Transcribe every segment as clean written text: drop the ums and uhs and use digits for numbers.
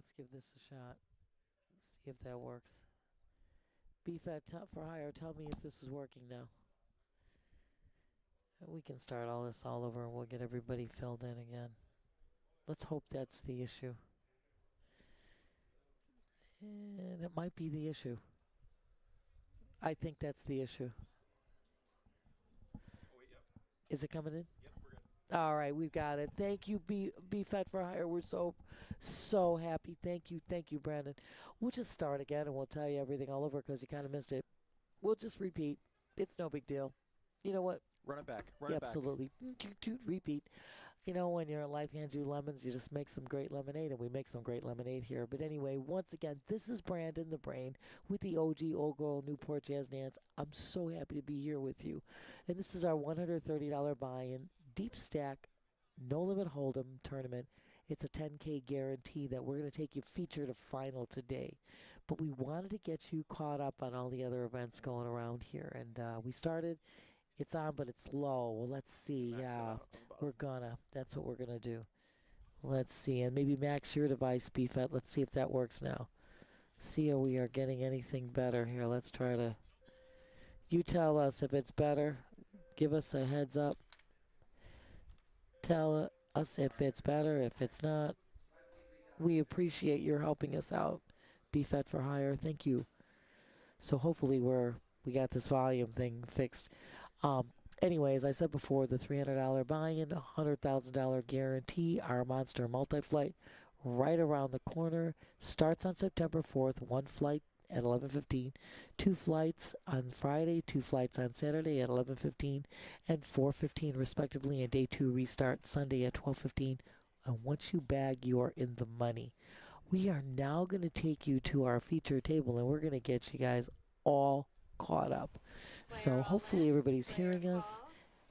Let's give this a shot. See if that works. BFAT for hire, tell me if this is working now. We can start all this all over and we'll get everybody filled in again. Let's hope that's the issue. And it might be the issue. I think that's the issue. Oh, wait, yep. Is it coming in? Yep, we're good. All right, we've got it. Thank you, BFET for hire. We're so happy. Thank you, Brandon. We'll just start again and we'll tell you everything all over because you kind of missed it. We'll just repeat. It's no big deal. You know what? Run it back. Run it back. Absolutely. Repeat. You know, when you're in life hands you lemons, you just make some great lemonade, and we make some great lemonade here. But anyway, once again, this is Brandon the Brain with the OG Old Girl Newport Jazz Nance. I'm so happy to be here with you. And this is our $130 buy-in Deepstack No Limit Hold'em tournament. It's a 10K guarantee that we're going to take you feature to final today. But we wanted to get you caught up on all the other events going around here. And we started. It's on, but it's low. Well, let's see. Yeah, that's what we're gonna do. Let's see, and maybe max your device, BFET. Let's see if that works now. See if we are getting anything better here. Let's try to. You tell us if it's better. Give us a heads up. Tell us if it's better. If it's not, we appreciate your helping us out. BFET for hire. Thank you. So hopefully we got this volume thing fixed. Anyway, as I said before, the $300 buy-in, $100,000 guarantee, our Monster Multi-Flight right around the corner. Starts on September 4th, one flight at 11:15, two flights on Friday, two flights on Saturday at 11:15 and 4:15 respectively, and day two restart Sunday at 12:15. And once you bag, you are in the money. We are now going to take you to our feature table, and we're going to get you guys all caught up. So hopefully everybody's hearing us,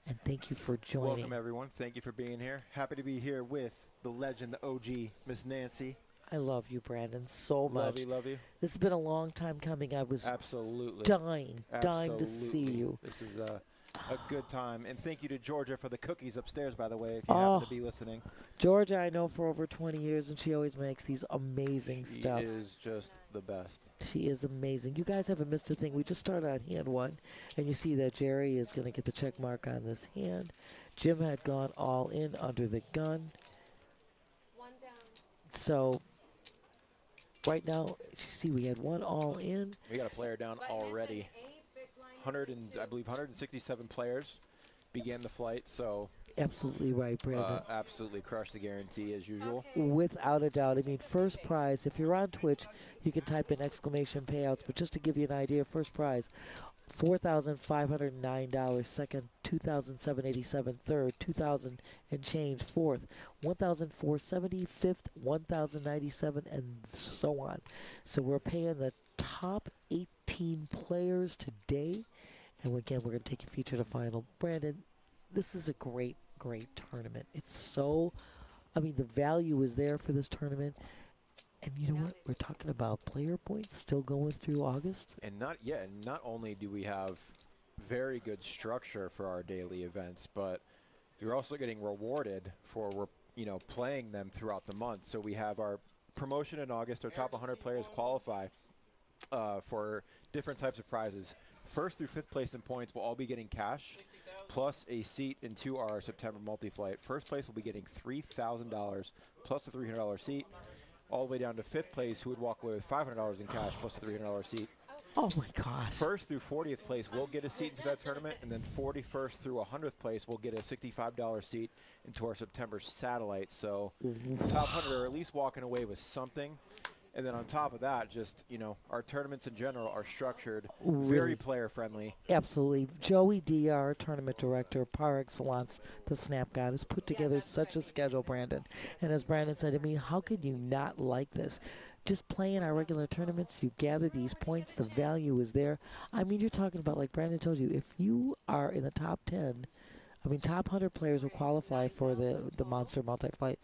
and thank you for joining. Welcome, everyone. Thank you for being here. Happy to be here with the legend, the OG, Miss Nancy. I love you, Brandon, so much. Love you. This has been a long time coming. I was absolutely dying to see you. This is a good time. And thank you to Georgia for the cookies upstairs, by the way, if you happen to be listening. Georgia, I know for over 20 years, and she always makes these amazing stuff. She is just the best. She is amazing. You guys haven't missed a thing. We just started on hand one, and you see that Jerry is going to get the check mark on this hand. Jim had gone all in under the gun. One down. So right now, you see we had one all in. We got a player down already. 167 players began the flight, so absolutely right, Brandon. Absolutely crushed the guarantee as usual. Without a doubt. I mean, first prize, if you're on Twitch, you can type in exclamation payouts, but just to give you an idea, first prize, $4,509, second, $2,787, third, $2,000 and change, fourth, $1,470, fifth, $1,097, and so on. So we're paying the top 18 players today, and again, we're going to take you feature to final. Brandon, this is a great tournament. It's so, I mean, the value is there for this tournament. And you know what? We're talking about player points still going through August. And not only do we have very good structure for our daily events, but you're also getting rewarded for playing them throughout the month. So we have our promotion in August. Our top 100 players qualify for different types of prizes. First through fifth place in points will all be getting cash, plus a seat into our September multi-flight. First place will be getting $3,000 plus a $300 seat, all the way down to fifth place, who would walk away with $500 in cash plus a $300 seat. Oh my gosh. First through 40th place will get a seat into that tournament, and then 41st through 100th place will get a $65 seat into our September satellite. So top 100 are at least walking away with something. And then on top of that, just, our tournaments in general are structured very player-friendly. Absolutely. Joey D, our tournament director, par excellence, the Snap God, has put together such a schedule, Brandon. And as Brandon said, I mean, how could you not like this? Just playing our regular tournaments, you gather these points, the value is there. I mean, you're talking about, like Brandon told you, if you are in the top 10, I mean, top 100 players will qualify for the Monster Multi-Flight,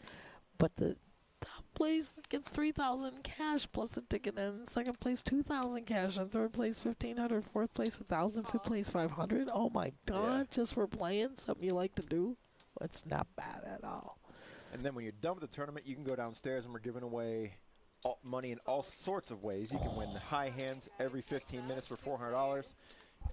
but the top place gets $3,000 cash plus a ticket, and second place $2,000 cash, and third place $1,500, fourth place $1,000, fifth place $500. Oh my God! Just for playing something you like to do, it's not bad at all. And then when you're done with the tournament, you can go downstairs, and we're giving away money in all sorts of ways. You can win high hands every 15 minutes for $400.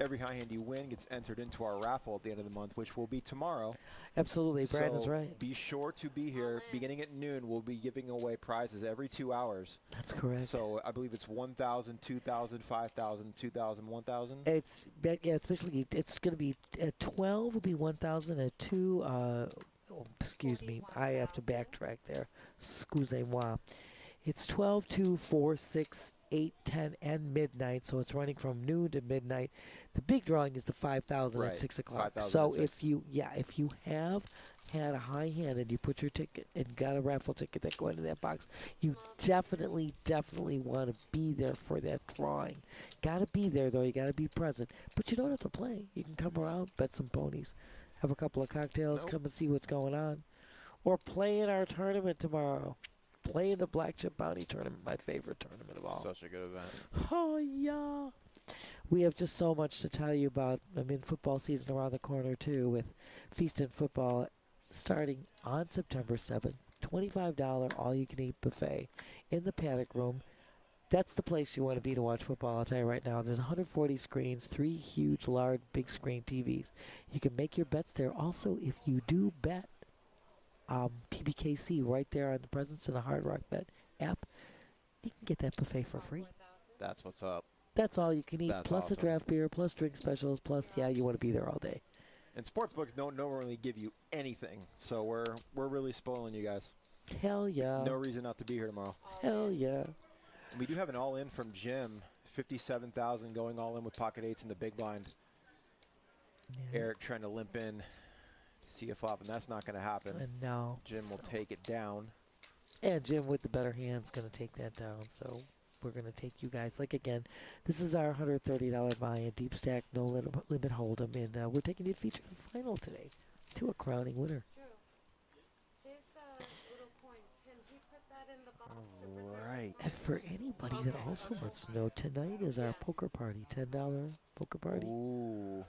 Every high hand you win gets entered into our raffle at the end of the month, which will be tomorrow. Absolutely, Brandon's So right. be sure to be here. Beginning at noon, we'll be giving away prizes every 2 hours. That's correct. So I believe it's 1,000, 2,000, 5,000, 2,000, 1,000. Especially it's going to be at 12 will be 1,000. At 2, excuse me, I have to backtrack there. Excusez-moi. It's 12, 2, 4, 6, 8, 10, and midnight. So it's running from noon to midnight. The big drawing is the 5,000 at 6 o'clock. 5,000 So at 6. if you have had a high hand and you put your ticket and got a raffle ticket that go into that box, you definitely want to be there for that drawing. Got to be there though. You got to be present. But you don't have to play. You can come around, bet some ponies, have a couple of cocktails, come and see what's going on, or play in our tournament tomorrow. Play in the Black Chip Bounty tournament, my favorite tournament of all. Such a good event. Oh, yeah. We have just so much to tell you about. I mean, football season around the corner, too, with Feast and Football starting on September 7th. $25 all-you-can-eat buffet in the Paddock Room. That's the place you want to be to watch football, I'll tell you right now. There's 140 screens, 3 huge, large, big screen TVs. You can make your bets there. Also, if you do bet, PBKC right there on the Presence in the Hard Rock Bet app, you can get that buffet for free. That's what's up. That's all you can eat, That's plus awesome. a draft beer, plus drink specials, plus, you want to be there all day. And sportsbooks don't normally give you anything, so we're really spoiling you guys. Hell yeah. No reason not to be here tomorrow. Hell yeah. We do have an all-in from Jim, 57,000 going all in with pocket eights in the big blind. Yeah. Eric trying to limp in, see a flop, and that's not going to happen. And now Jim will take it down. And Jim with the better hand's going to take that down. So we're going to take you guys. Like, again, this is our $130 buy-in, Deepstack, no limit hold'em. And we're taking you to feature the final today to a crowning winner. Drew, this little coin, can he put that in the box to All protect right. And for anybody that also wants to know, tonight is our poker party, $10 poker party. Ooh.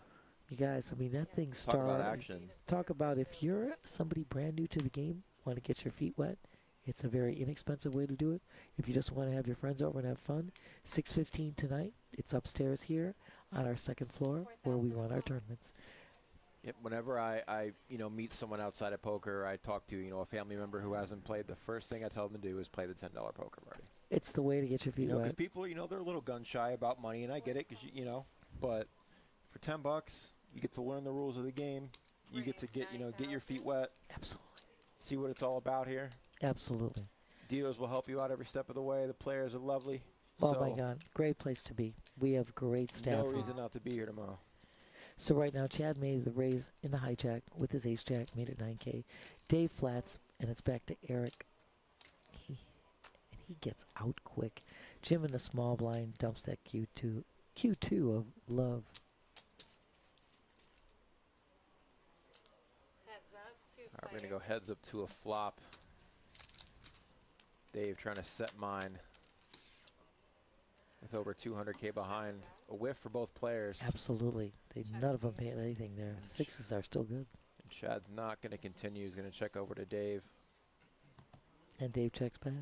You guys, I mean, that thing Talk about started. action. Talk about if you're somebody brand new to the game, want to get your feet wet, it's a very inexpensive way to do it. If you just want to have your friends over and have fun, 6:15 tonight. It's upstairs here on our second floor where we run our tournaments. Yep, whenever I meet someone outside of poker, I talk to, a family member who hasn't played, the first thing I tell them to do is play the $10 poker party. It's the way to get your feet Because wet. people, they're a little gun shy about money, and I get it, because, but for $10, you get to learn the rules of the game. You get to get your feet wet, Absolutely. see what it's all about here. Absolutely. Dealers will help you out every step of the way. The players are lovely. Oh, so my God. Great place to be. We have great staff. no reason not to be here tomorrow. So right now, Chad made the raise in the hijack with his ace jack, made it 9K. Dave flats, and it's back to Eric. He gets out quick. Jim in the small blind dumps that Q2 of love. heads up to All right, we're going to go heads up to a flop. Dave trying to set mine with over 200K behind. A whiff for both players. Absolutely. None of them had anything there. Sixes are still good. And Chad's not going to continue. He's going to check over to Dave. And Dave checks back.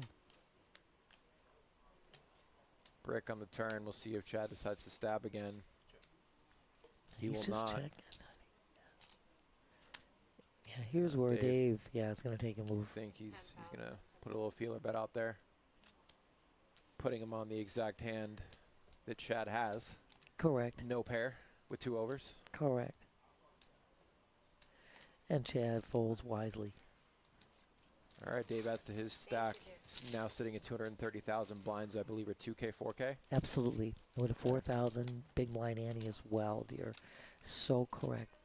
Brick on the turn. We'll see if Chad decides to stab again. He He's will just not. checking. Yeah, here's where Dave. Dave, is going to take a I move. think he's going to put a little feeler bet out there. Putting him on the exact hand that Chad has. Correct. No pair with 2 overs. Correct. And Chad folds wisely. All right, Dave adds to his stack. He's now sitting at 230,000 blinds, I believe, are 2K, 4K. Absolutely. With a 4,000 big blind Annie as well, dear. So correct.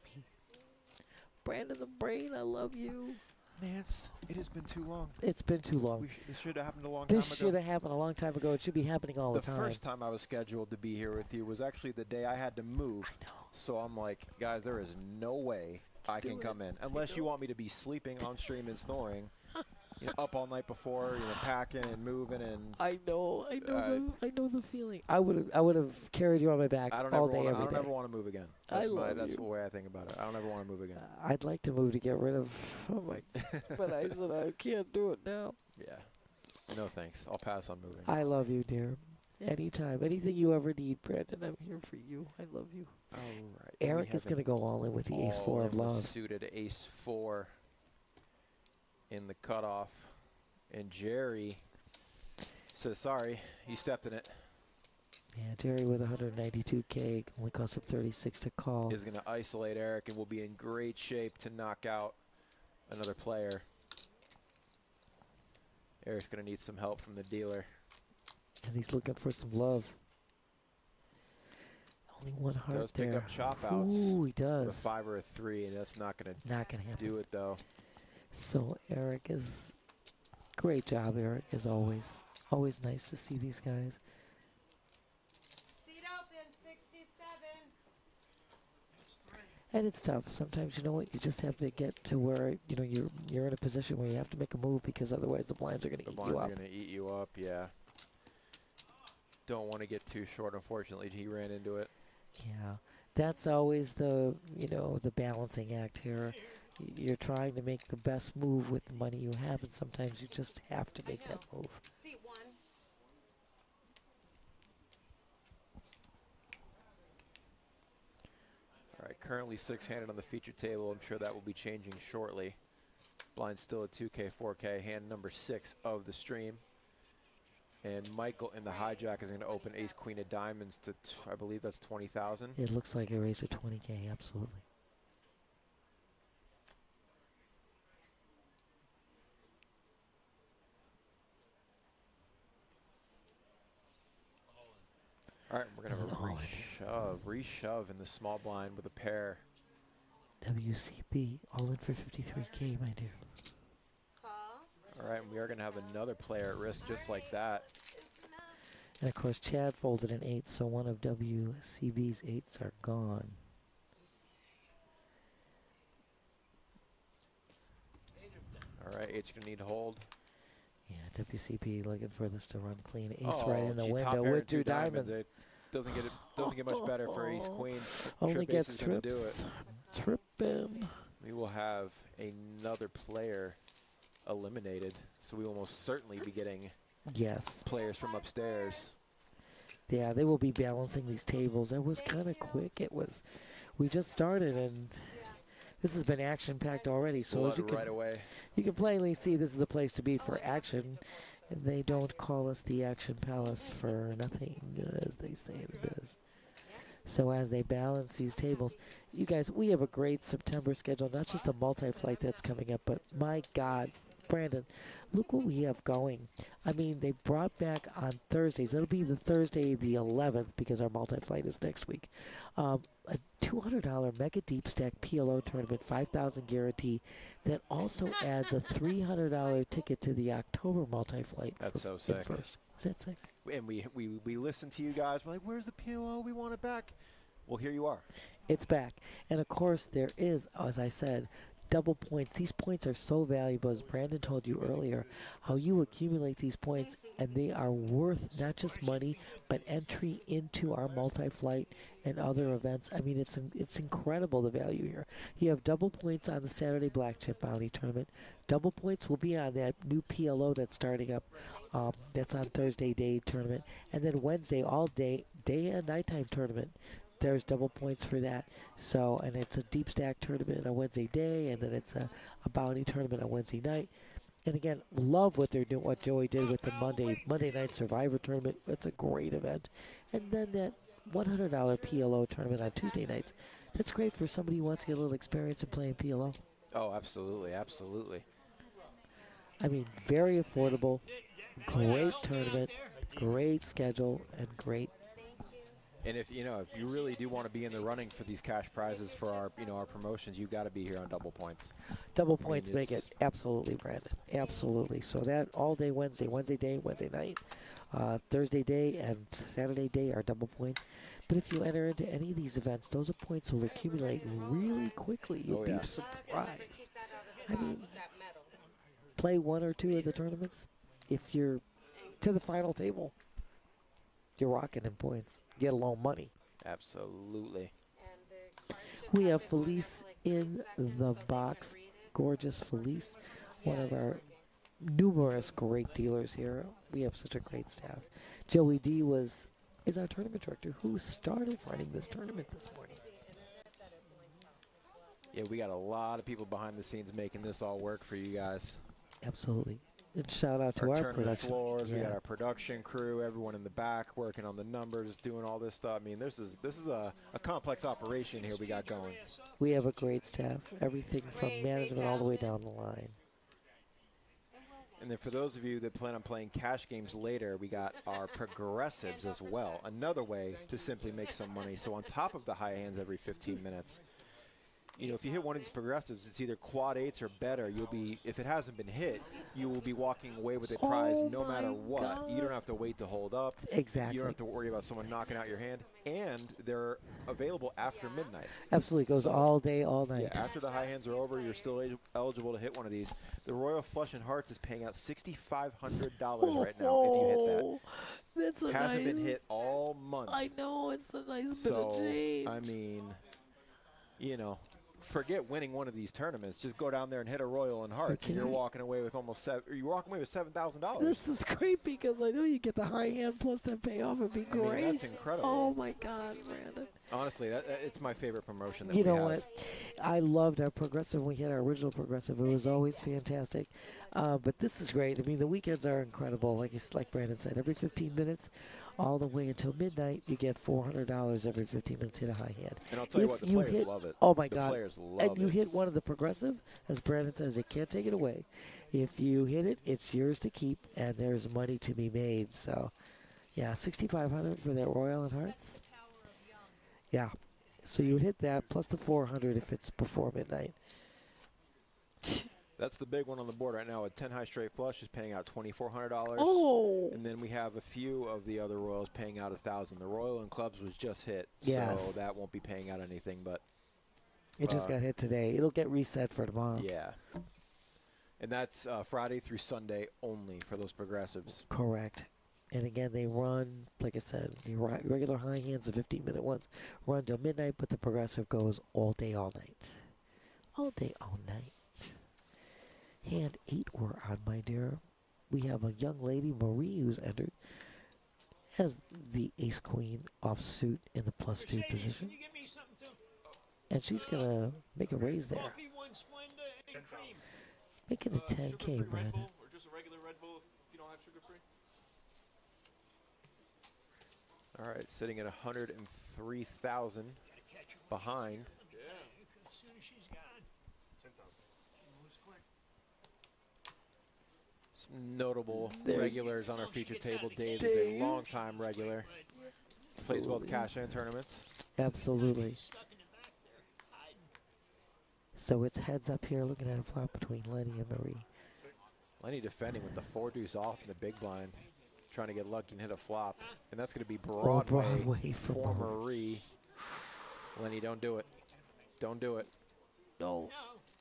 Brandon the Brain, I love you. Nance, it has been too long. It's been too long. This should have happened a long time This ago. should have happened a long time ago. It should be happening all the time. The first time I was scheduled to be here with you was actually the day I had to move. I know. So I'm like, guys, there is no way I can come in. Unless you want me to be sleeping on stream and snoring. Up all night before, packing and moving and I know the feeling. I would have carried you on my back I don't all ever day, wanna, every I don't day. ever want to move again. I love That's you. the way I think about it. I don't ever want to move again. I'd like to move to get rid of. Oh my! But I said I can't do it now. Yeah. No thanks. I'll pass on moving. I love you, dear. Anytime. Anything you ever need, Brandon, I'm here for you. I love you. All right. Eric is going to go all in with the ace four of love. Suited ace four in the cutoff. And Jerry says, sorry, you stepped in it. Yeah, Jerry with 192K, only costs him 36 to call. Is going to isolate Eric and will be in great shape to knock out another player. Eric's going to need some help from the dealer. And he's looking for some love. Only one heart Does there. pick up chop outs. Ooh, he does. A 5 or a 3, and that's not going to happen. do it, though. So Eric is, great job, Eric, as always. Always nice to see these guys. Seat open, 67. And it's tough. Sometimes, you know what, you just have to get to where, you know, you're in a position where you have to make a move because otherwise the blinds are going to eat you up. The blinds are going to eat you up, yeah. Don't want to get too short, unfortunately. He ran into it. Yeah, that's always the, you know, the balancing act here. You're trying to make the best move with the money you have, and sometimes you just have to make that move. Seat 1. All right, currently 6-handed on the feature table. I'm sure that will be changing shortly. Blind still at 2K, 4K. Hand number 6 of the stream. And Michael in the hijack is going to open ace queen of diamonds to, I believe that's 20,000. It looks like a raise of 20K, absolutely. All right, we're going to have a reshove in the small blind with a pair. WCB, all in for 53K, my dear. Call. All right, and we are going to have another player at risk just like that. And of course, Chad folded an 8, so one of WCB's 8s are gone. All right, 8's going to need to hold. Yeah, WCB looking for this to run clean. Ace Oh, right in the gee, top window pair with and 2 two diamonds. It doesn't get much better for ace queen. Only Trip ace gets is gonna do trips. it. Tripping. We will have another player eliminated, so we will most certainly be getting Yes. players from upstairs. Yeah, they will be balancing these tables. It was kind of quick. It was, we just started and this has been action-packed already. So as Blood right away. you can plainly see this is the place to be for action. They don't call us the Action Palace for nothing, as they say in the biz. So as they balance these tables, you guys, we have a great September schedule, not just a multi-flight that's coming up, but my God, Brandon, look what we have going. I mean, they brought back on Thursdays. It'll be the Thursday the 11th because our multi-flight is next week. A $200 Mega Deepstack PLO tournament, 5,000 guarantee. That also adds a $300 ticket to the October multi-flight. That's so sick. First. Is that sick? And we listen to you guys. We're like, where's the PLO? We want it back. Well, here you are. It's back. And of course, there is, as I said, double points. These points are so valuable, as Brandon told you earlier, how you accumulate these points, and they are worth not just money, but entry into our multi-flight and other events. I mean, it's incredible, the value here. You have double points on the Saturday Black Chip Bounty Tournament. Double points will be on that new PLO that's starting up. That's on Thursday day tournament. And then Wednesday, all day and nighttime tournament. There's double points for that. So, and it's a deep stack tournament on Wednesday day, and then it's a bounty tournament on Wednesday night. And again, love what they're doing, what Joey did with the Monday night Survivor tournament. It's a great event. And then that $100 PLO tournament on Tuesday nights. That's great for somebody who wants to get a little experience in playing PLO. Oh, absolutely, absolutely. I mean, very affordable, great tournament, great schedule, and great. And if you really do want to be in the running for these cash prizes for our our promotions, you've got to be here on double points. Double points make it, absolutely, Brandon, absolutely. So that all day Wednesday day, Wednesday night, Thursday day, and Saturday day are double points. But if you enter into any of these events, those points will accumulate really quickly. You'll be surprised. I mean, play one or two of the tournaments. If you're to the final table, you're rocking in points. Get alone money. Absolutely. We have Felice in the box. Gorgeous Felice, one of our numerous great dealers here. We have such a great staff. Joey D is our tournament director who started running this tournament this morning. Yeah, we got a lot of people behind the scenes making this all work for you guys. Absolutely. And shout out to Our our tournament production. floors, we Yeah. got our production crew, everyone in the back working on the numbers, doing all this stuff. I mean, this is a complex operation here we got going. We have a great staff. Everything from management all the way down the line. And then for those of you that plan on playing cash games later, we got our progressives as well. Another way to simply make some money. So on top of the high hands every 15 minutes, you know, if you hit one of these progressives, it's either quad eights or better. You'll be, if it hasn't been hit, you will be walking away with a prize no matter what. God. You don't have to wait to hold up. Exactly. You don't have to worry about someone knocking out your hand. And they're available after midnight. Absolutely. Goes So- all day, all night. Yeah, after the high hands are over, you're still eligible to hit one of these. The Royal Flush and Hearts is paying out $6,500 right now if you hit that. Oh, that's a Hasn't nice, been hit all month. I know, it's a nice bit of So, change. I mean, you know, forget winning one of these tournaments. Just go down there and hit a Royal and Hearts, and you're Okay. walking away with you're walking away with $7,000. This is great because I know you get the high hand plus that payoff. It'd be I mean, great. that's incredible. Oh my God, Brandon. Honestly, it's my favorite promotion that You we know have. what? I loved our progressive when we had our original progressive. It was always fantastic. But this is great. I mean, the weekends are incredible. Like Brandon said, every 15 minutes, all the way until midnight, you get $400 every 15 minutes. Hit a high hand. And I'll tell you If what, the you players hit- love it. Oh my The God! players love And you it. hit one of the progressive, as Brandon says, they can't take it away. If you hit it, it's yours to keep, and there's money to be made. So, yeah, $6,500 for that Royal and Hearts. Yeah, so you would hit that plus the $400 if it's before midnight. That's the big one on the board right now. A 10 high straight flush is paying out $2,400. Oh, And then we have a few of the other Royals paying out $1,000. The Royal and Clubs was just hit, Yes. so that won't be paying out anything. But it just got hit today. It'll get reset for tomorrow. yeah, and that's Friday through Sunday only for those progressives. Correct. And again, they run, like I said, the regular high hands, the 15-minute ones, run till midnight, but the progressive goes all day, all night. All day, all night. Hand 8 we're on, my dear. We have a young lady, Marie, who's entered, has the ace-queen offsuit in the +2 position. And she's going to make a raise there. Making it 10K, Brandon. Or just a regular Red Bull if you don't have sugar free? All right, sitting at 103,000 behind. Some notable regulars on our feature table. Dave is a longtime regular. Plays both cash and tournaments. Absolutely. So it's heads up here looking at a flop between Lenny and Marie. Lenny defending with the 4-deuce off in the big blind, trying to get lucky and hit a flop. And that's going to be Oh, Broadway, Broadway for for Marie. Lenny, don't do it. Don't do it. No.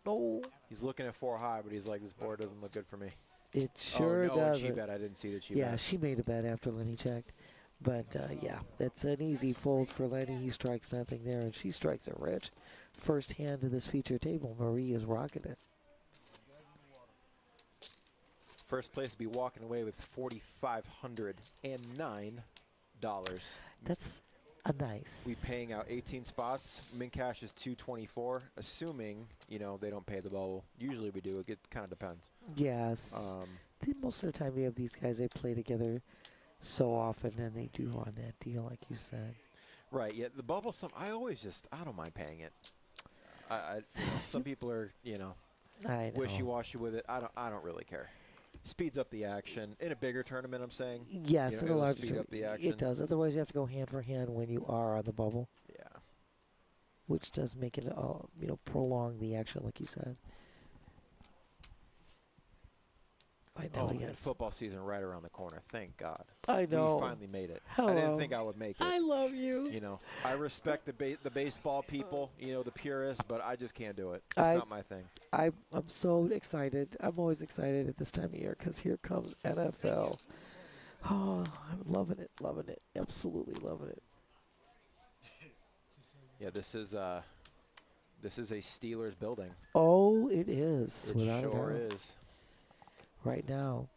No. He's looking at 4 high, but he's like, this board doesn't look good for me. It sure oh, no, does. she bet. I didn't see that she Yeah, bet. she made a bet after Lenny checked. But, yeah, that's an easy fold for Lenny. He strikes nothing there, and she strikes it rich. First hand of this feature table, Marie is rocking it. First place to be walking away with $4,509. That's a nice. We paying out 18 spots. Min cash is 224, assuming, you know, they don't pay the bubble. Usually we do. It kind of depends. Yes. Most of the time you have these guys, they play together so often, and they do run that deal, like you said. Right. Yeah. The bubble. I don't mind paying it. Some people are, you know, I know. wishy-washy with it. I don't really care. Speeds up the action in a bigger tournament. I'm saying. Yes, You know, in a it'll large speed up the action. it does. Otherwise, you have to go hand for hand when you are on the bubble, Yeah. which does make it, prolong the action, like you said. I know. Oh, Yes. and football season right around the corner. Thank God. I know. We finally made it. I Hello. didn't think I would make it. I love you. You know, I respect the baseball people, you know, the purists, but I just can't do it. It's not my thing. I'm so excited. I'm always excited at this time of year because here comes NFL. Oh, I'm loving it, absolutely loving it. Yeah, this is a Steelers building. Oh, it is. It without a sure doubt. is. right now.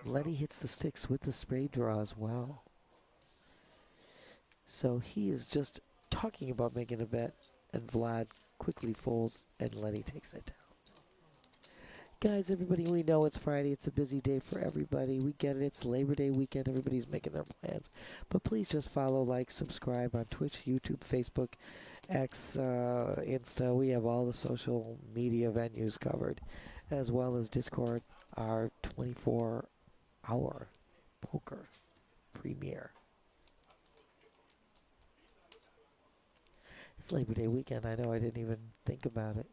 Lenny hits the sticks with the spray draw as well. So he is just talking about making a bet, and Vlad quickly folds, and Lenny takes that down. Guys, everybody, we know it's Friday. It's a busy day for everybody. We get it. It's Labor Day weekend. Everybody's making their plans. But please just follow, like, subscribe on Twitch, YouTube, Facebook, X, Insta. We have all the social media venues covered, as well as Discord, our 24-hour poker premiere. It's Labor Day weekend. I know I didn't even think about it.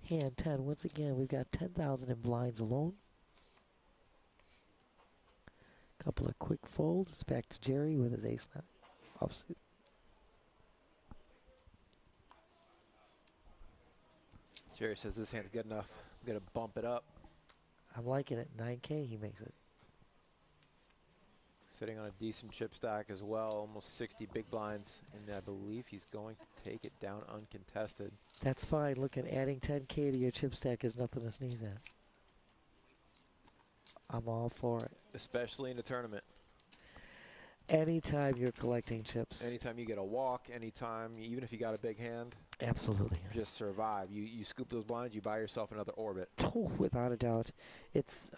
Hand 10. Once again, we've got 10,000 in blinds alone. Couple of quick folds. It's back to Jerry with his ace 9 offsuit. Jerry says this hand's good enough. I'm going to bump it up. I'm liking it. 9K, he makes it. Sitting on a decent chip stack as well, almost 60 big blinds, and I believe he's going to take it down uncontested. That's fine. Look, at adding 10K to your chip stack is nothing to sneeze at. I'm all for it. Especially in a tournament. Anytime you're collecting chips. Anytime you get a walk, anytime, even if you got a big hand. Absolutely. Just survive. You scoop those blinds, you buy yourself another orbit. Oh, without a doubt. It's...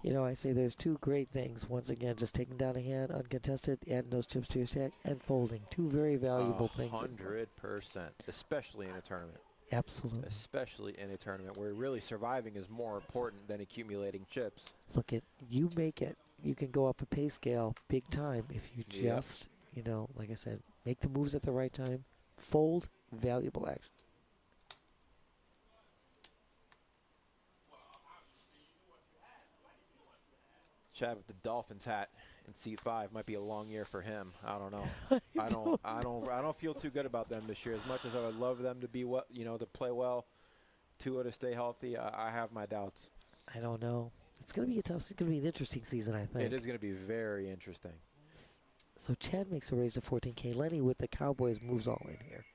you know, I say there's two great things. Once again, just taking down a hand, uncontested, adding those chips to your stack, and folding. Two very valuable things. 100%, especially in a tournament. Absolutely. Especially in a tournament where really surviving is more important than accumulating chips. Look, you make it. You can go up a pay scale big time if you just, you know, like I said, make the moves at the right time. Fold, valuable action. Chad with the Dolphins hat in seat 5 might be a long year for him. I don't know. I don't feel too good about them this year. As much as I would love them to be to play well, Tua to stay healthy, I have my doubts. I don't know. It's gonna be it's gonna be an interesting season, I think. It is gonna be very interesting. So Chad makes a raise to 14K. Lenny with the Cowboys moves all in here.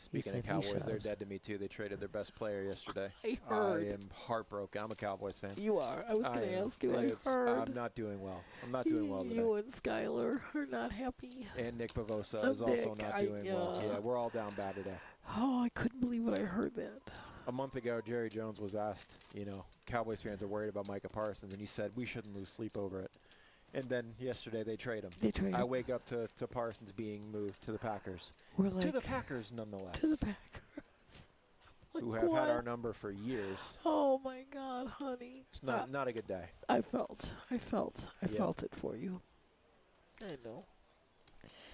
Speaking of Cowboys, they're dead to me too. They traded their best player yesterday. I heard. I am heartbroken. I'm a Cowboys fan. You are. I was going to ask you. I heard. I'm not doing well. I'm not doing well today. You and Skylar are not happy. And Nick Pavosa is also not doing well. Yeah, we're all down bad today. Oh, I couldn't believe when I heard that. A month ago, Jerry Jones was asked, Cowboys fans are worried about Micah Parsons, and he said we shouldn't lose sleep over it. And then yesterday they trade him. I wake up to Parsons being moved to the Packers. We're like, to the Packers, nonetheless. To the Packers. Like, who have had our number for years. Oh, my God, honey. It's not a good day. I felt it for you. I know.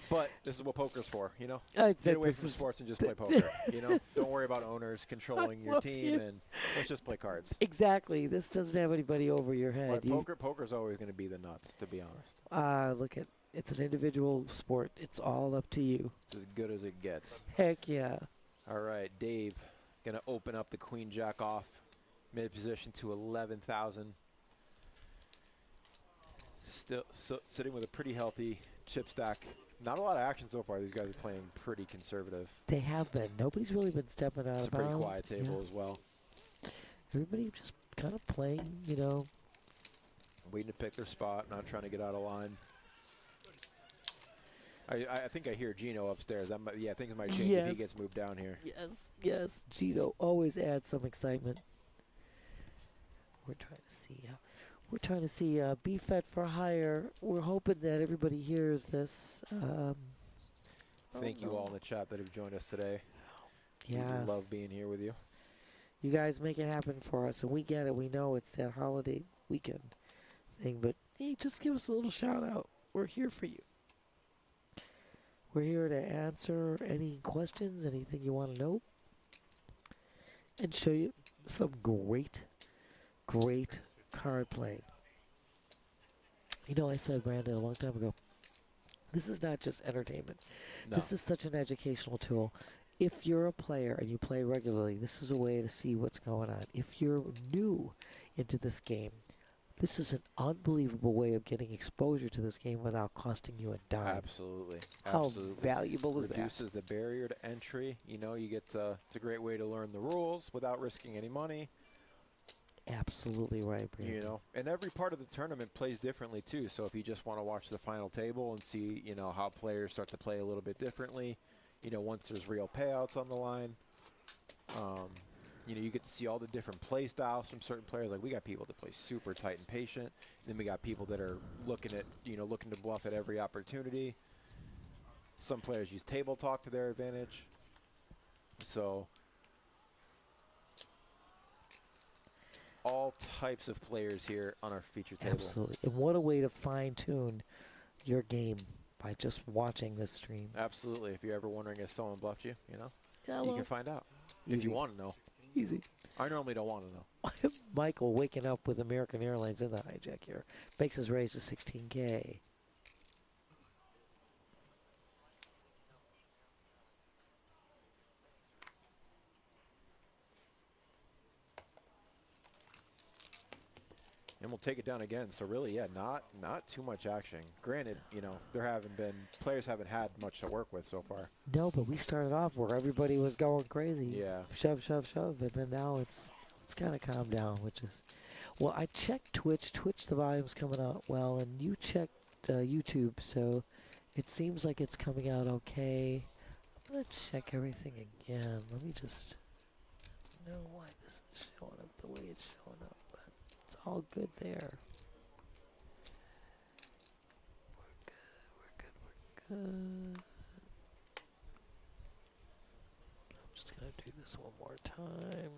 But this is what poker's for, Get away from sports and just play poker, Don't worry about owners controlling your team, and let's just play cards. Exactly. This doesn't have anybody over your head. Poker's always going to be the nuts, to be honest. Look, it's an individual sport. It's all up to you. It's as good as it gets. Heck yeah. All right, Dave, going to open up the queen jack off, mid position to 11,000. Still sitting with a pretty healthy chip stack. Not a lot of action so far. These guys are playing pretty conservative. They have been. Nobody's really been stepping out of bounds. It's a pretty quiet table as well. Everybody just kind of playing, Waiting to pick their spot, not trying to get out of line. I think I hear Gino upstairs. I think it might change if he gets moved down here. Yes. Gino always adds some excitement. We're trying to see BFET for hire. We're hoping that everybody hears this. Thank you all in the chat that have joined us today. Yes. We love being here with you. You guys make it happen for us, and we get it. We know it's that holiday weekend thing, but hey, just give us a little shout out. We're here for you. We're here to answer any questions, anything you want to know, and show you some great card playing. I said, Brandon, a long time ago, this is not just entertainment. No. This is such an educational tool. If you're a player and you play regularly, this is a way to see what's going on. If you're new into this game, this is an unbelievable way of getting exposure to this game without costing you a dime. Absolutely. How valuable is that? Reduces the barrier to entry. You get it's a great way to learn the rules without risking any money. Absolutely right, Brandon. You know, and every part of the tournament plays differently too. So if you just want to watch the final table and see, you know, how players start to play a little bit differently, you know, once there's real payouts on the line, you know, you get to see all the different play styles from certain players. Like we got people that play super tight and patient. Then we got people that are looking to bluff at every opportunity. Some players use table talk to their advantage. So all types of players here on our feature table. Absolutely. And what a way to fine-tune your game by just watching this stream. Absolutely. If you're ever wondering if someone bluffed you, you know, Yeah, you well, can find out. easy. If you want to know. Easy. I normally don't want to know. Michael waking up with American Airlines in the hijack here. Makes his raise to 16K. And we'll take it down again. So really, yeah, not too much action. Granted, you know, players haven't had much to work with so far. No, but we started off where everybody was going crazy. Yeah. Shove, shove, shove. And then now it's kind of calmed down, which is... Well, I checked Twitch. Twitch, the volume's coming out well. And you checked YouTube, so it seems like it's coming out okay. I'm going to check everything again. Let me just... I don't know why this is showing up the way it's showing up, but it's all good there. We're good. I'm just going to do this one more time.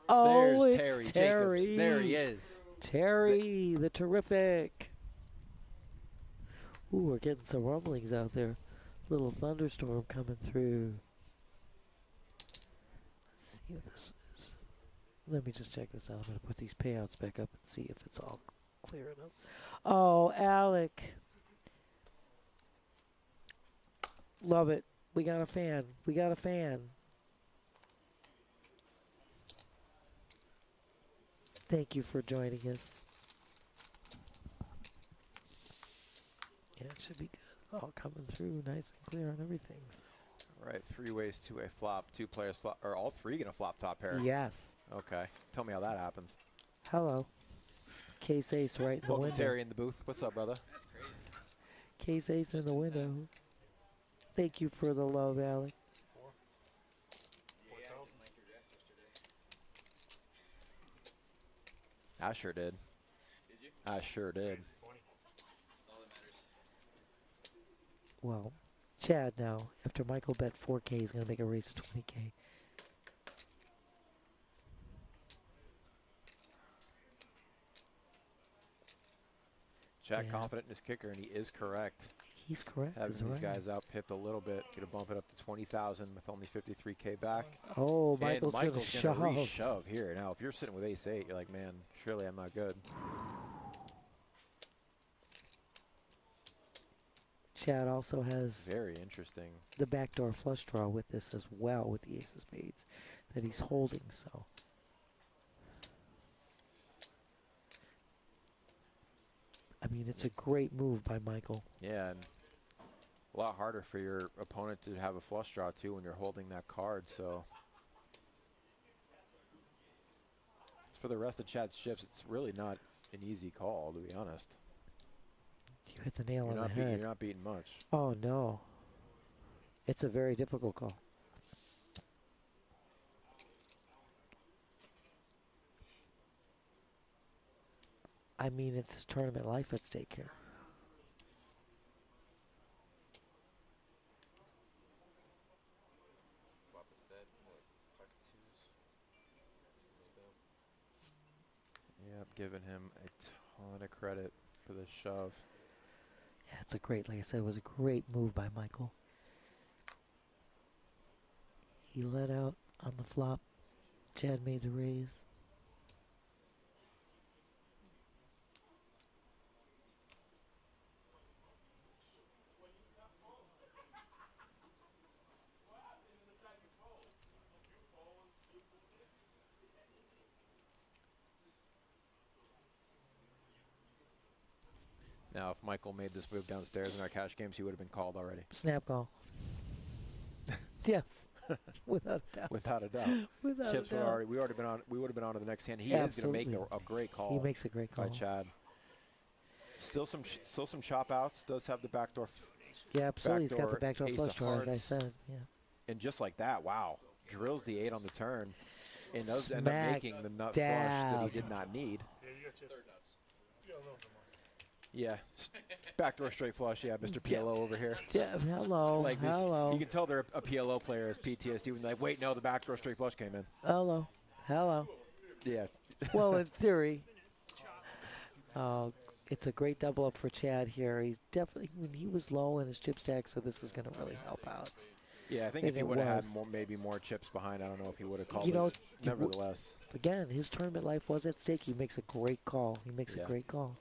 Oh, There's it's Terry Terry. Jacobs. There he is. Terry, the terrific. Ooh, we're getting some rumblings out there. Little thunderstorm coming through. Let's see what this is. Let me just check this out. I'm going to put these payouts back up and see if it's all clear enough. Oh, Alec. Love it. We got a fan. We got a fan. Thank you for joining us. Yeah, it should be good. All coming through nice and clear on everything. So. All right, 3 ways to a flop. 2 players flop, or all 3 gonna flop top pair. Yes. Okay. Tell me how that happens. Hello. Case Ace right in the Welcome, window. Terry, in the booth. What's up, brother? Case Ace in the window. Thank you for the love, Alec. I sure did. Did you? I sure did. All that matters. Well, Chad now, after Michael bet 4K, is going to make a raise of 20K. Chad Yeah. confident in his kicker, and he is correct. He's correct. Having He's these right. guys up, hipped a little bit. Gonna bump it up to 20,000 with only 53K back. Oh, And Michael's going to gonna shove. re-shove here. Now, if you're sitting with ace-8, you're like, man, surely I'm not good. Chad also has Very interesting. the backdoor flush draw with this as well, with the ace of spades that he's holding. So I mean, it's a great move by Michael. Yeah, and a lot harder for your opponent to have a flush draw, too, when you're holding that card. So for the rest of Chad's chips, it's really not an easy call, to be honest. You hit the nail You're on the not, head. you're not beating much. Oh, no. It's a very difficult call. I mean, it's his tournament life at stake here. Flop a set, what, pocket twos? Something like that. Yep, giving him a ton of credit for the shove. Yeah, it's a great, like I said, it was a great move by Michael. He let out on the flop. Chad made the raise. Now, if Michael made this move downstairs in our cash games, he would have been called already. Snap call. Yes. Without a doubt. without a doubt. Without Chips a were doubt. already. We would have been on to the next hand. He is going to make Absolutely. a great call. He makes a great call. by Chad. Still some chop outs. Does have the backdoor. Yeah, absolutely. He's got the backdoor backdoor ace flush of draw, as I hearts. said. Yeah. And just like that, wow. Drills the 8 on the turn. And does end up Smack making the nut flush that he dab. did not need. Yeah, you got chips. Third nuts. Yeah, a little bit more. Yeah. Backdoor straight flush. Yeah, Mr. PLO over here. Yeah. Hello. Like this, Hello. you can tell they're a PLO player as PTSD when they're like, wait, no, the backdoor straight flush came in. Hello. Hello. Yeah. Well, in theory, it's a great double up for Chad here. He's definitely, when he was low in his chip stack, so this is going to really help out. Yeah, I think And if he it would have had was. maybe more chips behind, I don't know if he would have called You know, it. Nevertheless. Again, his tournament life was at stake. He makes a great call. He makes Yeah. a great call.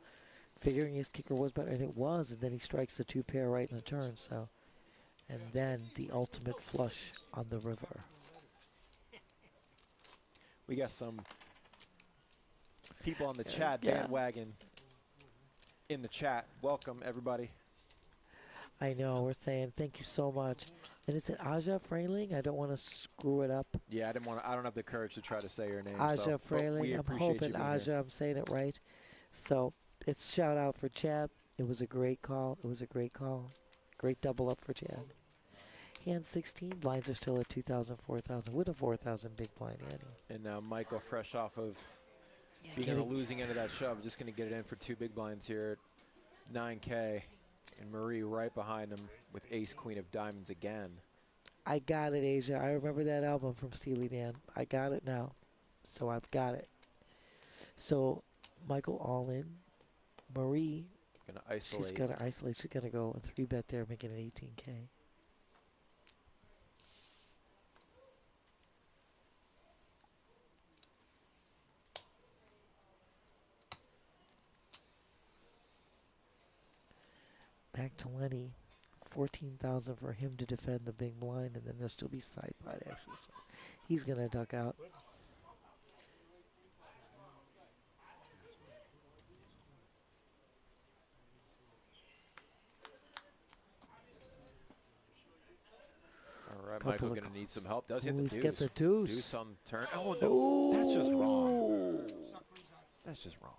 Figuring his kicker was better, and it was, and then he strikes the 2-pair right in the turn, so. And then the ultimate flush on the river. We got some people on the chat Yeah. bandwagon in the chat. Welcome, everybody. I know, we're saying thank you so much. And is it Aja Frayling? I don't want to screw it up. Yeah, I don't have the courage to try to say your name. Aja so, but Frayling. we I'm appreciate hoping you being Aja, here. I'm saying it right. So it's shout out for Chad. It was a great call. It was a great call. Great double up for Chad. Hand 16 blinds are still at 2,000, 4,000 with a 4,000 big blind ante. And now Michael, fresh off of being on the losing end of that shove, just going to get it in for 2 big blinds here at 9K. And Marie right behind him with ace queen of diamonds again. I got it, Asia. I remember that album from Steely Dan. I got it now. So I've got it. So Michael all in. Marie, Going to isolate. she's going to isolate. She's going to go a 3-bet there, making it 18K. Back to Lenny. 14,000 for him to defend the big blind, and then there'll still be side pot action. So he's going to duck out. All right, Couple Michael's of going to need some help. Does hit Ooh, the he's deuce. get the deuce. Deuce on turn. Oh, no. That's just wrong. That's just wrong.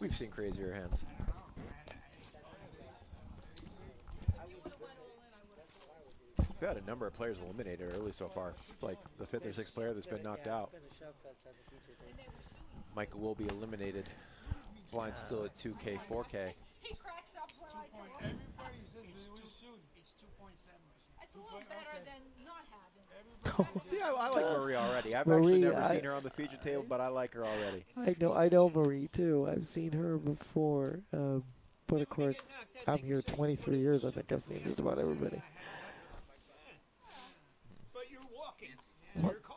We've seen crazier hands. We've had a number of players eliminated early so far. It's like the 5th or 6th player that's been knocked out. Michael will be eliminated. Blind still at 2K, 4K. He cracks up when I tell him. Everybody says it was soon. It's 2.7%. It's a little better than not having. See, I like Marie already. I've actually Marie, never seen her on the feature table, but I like her already. I know Marie too. I've seen her before. But of course, I'm here 23 years. I think I've seen just about everybody. But you're walking to your car.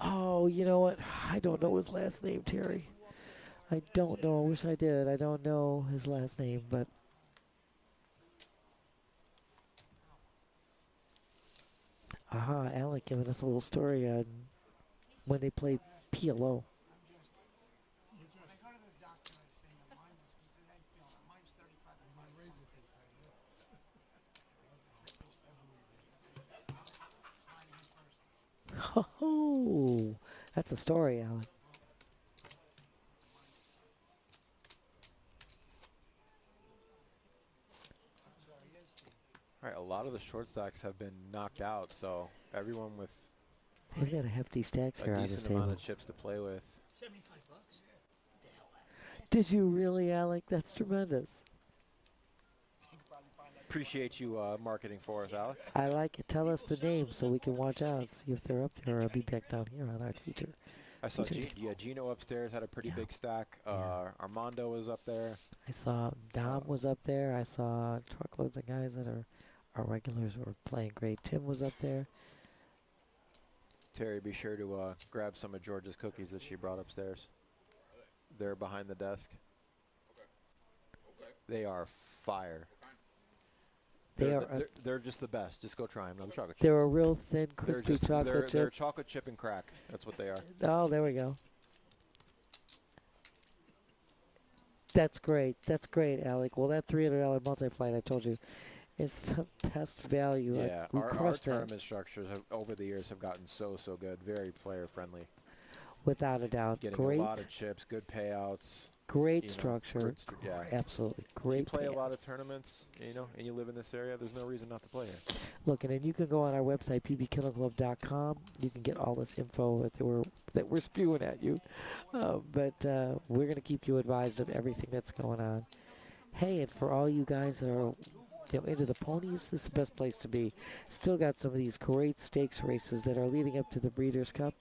Oh, you know what? I don't know his last name, Terry. I don't know. I wish I did. I don't know his last name, but. Aha, Alec giving us a little story on when they played PLO. Oh, that's a story, Alec. All right, a lot of the short stacks have been knocked out, so everyone with They've got a hefty stacks here a on this decent amount table. of chips to play with. $75. Did you really, Alec? That's tremendous. Appreciate you marketing for us, Alec. I like it. Tell us the name so we can watch out, see if they're up there. I'll be back down here on our feature. I saw Featured. Gino upstairs had a pretty Yeah. big stack. Yeah. Armando was up there. I saw Dom was up there. I saw truckloads of guys that are regulars who are playing great. Tim was up there. Terry, be sure to grab some of George's cookies that she brought upstairs. They're behind the desk. They are fire. They They're, are. they're just the best. Just go try them. No, the chocolate chip. They're a real thin, They're crispy just chocolate they're chip. chocolate chip and crack. That's what they are. Oh, there we go. That's great. That's great, Alec. Well, that $300 multi-flight I told you is the best value. Yeah, We our crushed that tournament structures over the years have gotten so good. Very player friendly. without a doubt. Getting Great, a lot of chips, good payouts. great you know, structure. good yeah. Absolutely If great. you play a lot of payouts. tournaments, and you live in this area, there's no reason not to play here. Look, and then you can go on our website, pbkillerclub.com. You can get all this info that we're spewing at you. But we're going to keep you advised of everything that's going on. Hey, and for all you guys that are into the ponies, this is the best place to be. Still got some of these great stakes races that are leading up to the Breeders' Cup.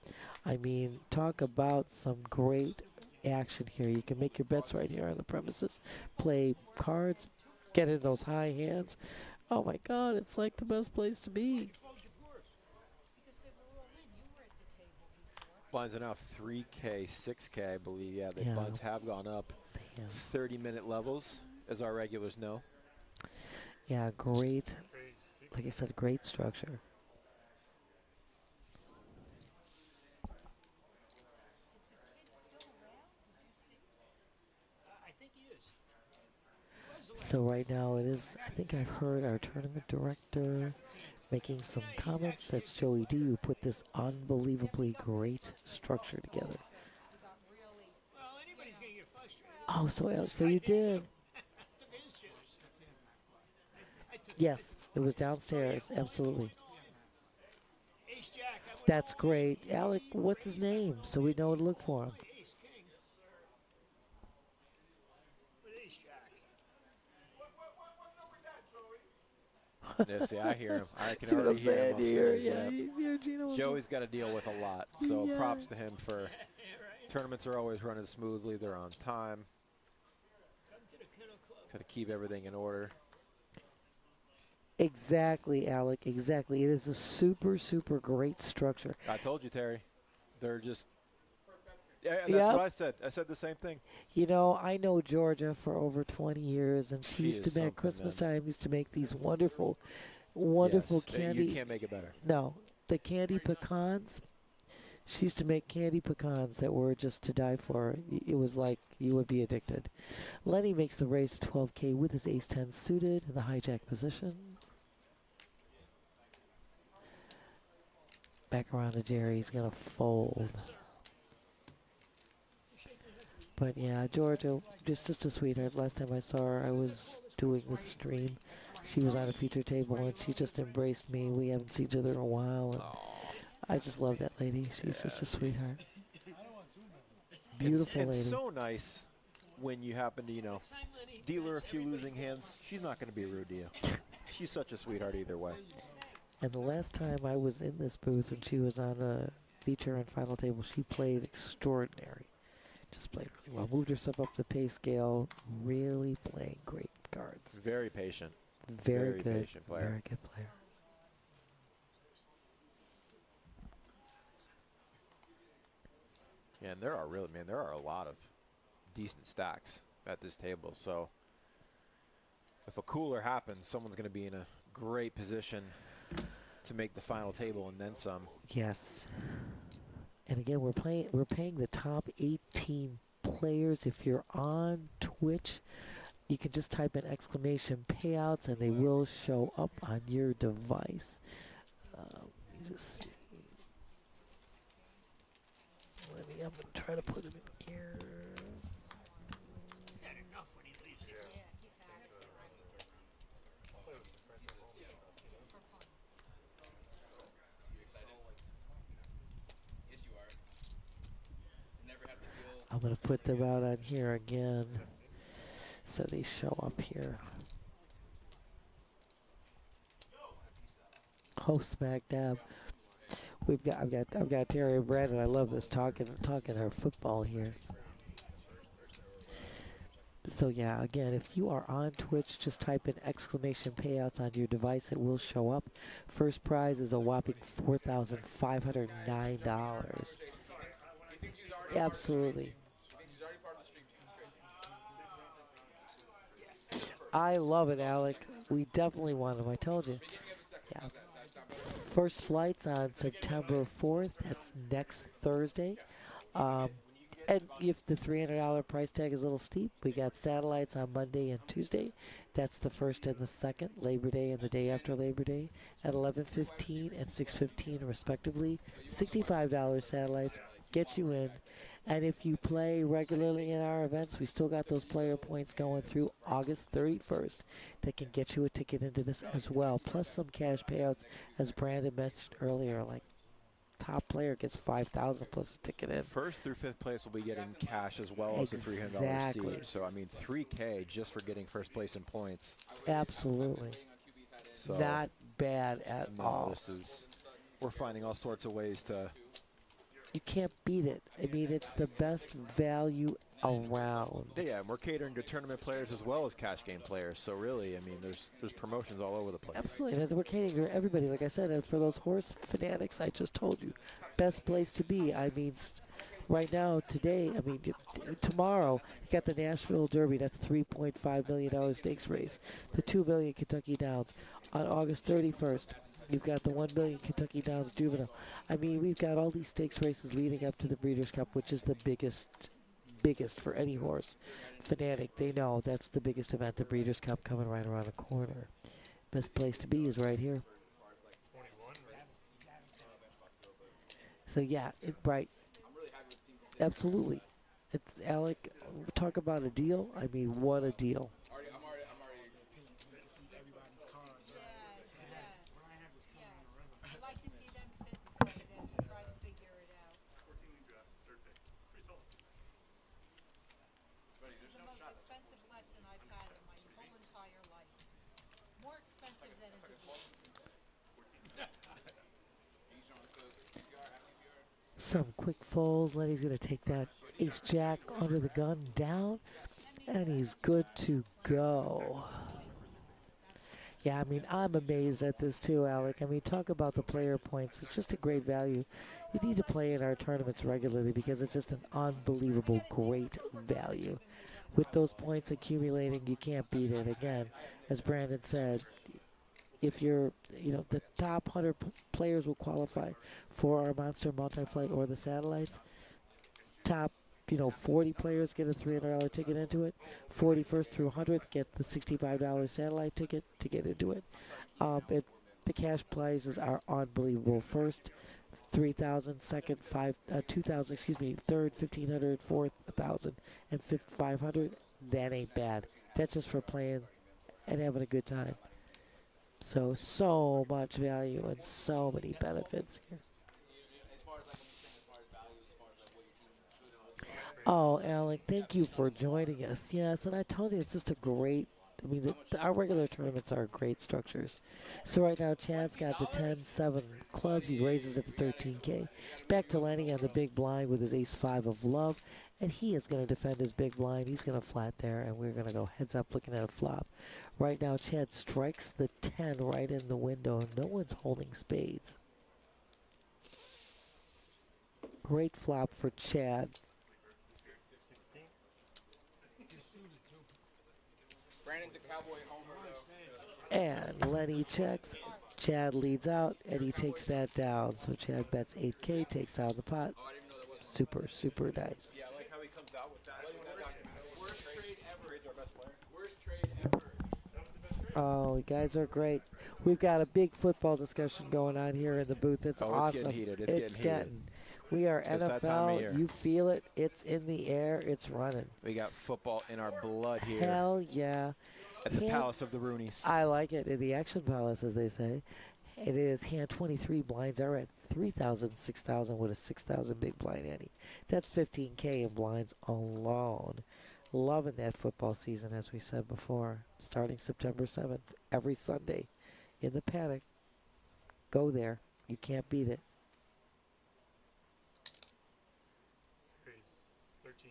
I mean, talk about some great action here. You can make your bets right here on the premises. Play cards, get in those high hands. Oh my God, it's like the best place to be. Blinds are now 3K, 6K, I believe. Yeah, the Yeah. blinds have gone up. Damn. 30-minute levels, as our regulars know. Yeah, great. Like I said, great structure. I think he is. So right now it is, I think I've heard our tournament director making some comments. That's Joey D, who put this unbelievably great structure together. Well, anybody's gonna get frustrated. Oh, so you did. Took his chips. I took Yes, it was downstairs. Absolutely. Ace Jack. I went That's all in. great. Alec, what's his name? So we know to look for him. Ace King. With Ace Jack. Yeah, see, I hear him. I can See what I'm already hear him saying here? upstairs. Yeah, Yeah. you hear Gino. Joey's got to deal with a lot, so Yeah. props to him for tournaments are always running smoothly. They're on time. Come to the Kennel Club. Got to keep everything in order. Exactly, Alec. Exactly. It is a super, super great structure. I told you, Terry. They're just. Yeah, that's Yep. what I said. I said the same thing. You know, I know Georgia for over 20 years, and she She used to is make something, Christmas man. time. Used to make these wonderful Yes, candy. You can't make it better. No, the candy pecans. She used to make candy pecans that were just to die for. It was like you would be addicted. Lenny makes the race to 12K with his ace-10 suited in the hijack position. Back around to Jerry. He's going to fold. But yeah, Georgia, just a sweetheart. Last time I saw her, I was doing this stream. She was on a feature table, and she just embraced me. We haven't seen each other in a while, and I just love that lady. She's just a sweetheart. Beautiful It's lady. so nice when you happen to, deal her a few losing hands. She's not going to be rude to you. She's such a sweetheart either way. And the last time I was in this booth when she was on a feature and final table, she played extraordinary. Just played really well. Moved herself up the pay scale. Really playing great cards. Very patient. Very Very good. patient player. Very good player. Yeah, and there are a lot of decent stacks at this table. So if a cooler happens, someone's going to be in a great position to make the final table and then some. Yes. And again, we're paying the top 18 players. If you're on Twitch, you can just type in exclamation payouts and they will show up on your device. You just I'm gonna try to put it in here. Had enough when he leaves here. Yes, you are. Never have to deal. I'm gonna put them out on here again, so they show up here. Oh, smack dab. I've got Terry and Brandon. I love this talking our football here. So yeah, again, if you are on Twitch, just type in exclamation payouts on your device. It will show up. First prize is a whopping $4,509. Absolutely. I love it, Alec. We definitely want them. I told you. Yeah. First flight's on September 4th. That's next Thursday. Um, and if the $300 price tag is a little steep, we got satellites on Monday and Tuesday. That's the first and the second, Labor Day and the day after Labor Day, at 11:15 and 6:15 respectively. $65 satellites get you in. And if you play regularly in our events, we still got those player points going through August 31st that can get you a ticket into this as well. Plus some cash payouts, as Brandon mentioned earlier, like top player gets 5,000 plus a ticket in. First through fifth place will be getting cash as well as the $300 Exactly. seat. So I mean, $3K just for getting first place in points. Absolutely. So Not bad at all. We're finding all sorts of ways to. You can't beat it. I mean, it's the best value around. Yeah, and we're catering to tournament players as well as cash game players. So really, I mean, there's promotions all over the place. Absolutely. And we're catering to everybody, like I said, and for those horse fanatics, I just told you, best place to be. I mean, right now, today, I mean, tomorrow, you got the Nashville Derby. That's $3.5 million stakes race. The $2 million Kentucky Downs on August 31st. You've got the $1 million Kentucky Downs Juvenile. I mean, we've got all these stakes races leading up to the Breeders' Cup, which is the biggest for any horse fanatic. They know that's the biggest event, the Breeders' Cup, coming right around the corner. Best place to be is right here. So yeah, right. Absolutely. It's Alec. Talk about a deal. I mean, what a deal. Some quick folds. Lenny's going to take that ace jack under the gun down, and he's good to go. Yeah, I mean, I'm amazed at this too, Alec. I mean, talk about the player points. It's just a great value. You need to play in our tournaments regularly because it's just an unbelievable great value. With those points accumulating, you can't beat it. Again, as Brandon said, if you're, the top 100 players will qualify for our Monster Multi-Flight or the satellites. Top, 40 players get a $300 ticket into it. 41st through 100th get the $65 satellite ticket to get into it. The cash prizes are unbelievable. First, 3,000, second, 2,000, excuse me, third, 1,500, fourth, 1,000, and fifth, 500. That ain't bad. That's just for playing and having a good time. So much value and so many benefits here. Oh, Alec, thank you for joining us. Yes, and I told you it's just a great, our regular tournaments are great structures. So right now, Chad's got the 10-7 clubs. He raises it to 13K. Back to Lenny on the big blind with his ace-5 of love. And he is going to defend his big blind. He's going to flat there, and we're going to go heads up looking at a flop. Right now, Chad strikes the 10 right in the window. No one's holding spades. Great flop for Chad. Brandon's a Cowboy homer, though. And Lenny checks. Chad leads out, and he takes that down. So Chad bets 8K, takes out the pot. Super, super nice. Yeah, I like how he comes out with that. Worst trade ever. Our best player. Worst trade ever. Oh, you guys are great. We've got a big football discussion going on here in the booth. It's awesome. It's getting heated. It's getting heated. We are It's that time of year. NFL. You feel it. It's in the air. It's running. We got football in our blood here. Hell yeah. At the Palace of the Roonies. I like it. In the Action Palace, as they say. It is hand 23 blinds are at 3,000, 6,000 with a 6,000 big blind ante. That's 15K in blinds alone. Loving that football season, as we said before. Starting September 7th, every Sunday in the paddock. Go there. You can't beat it. 13.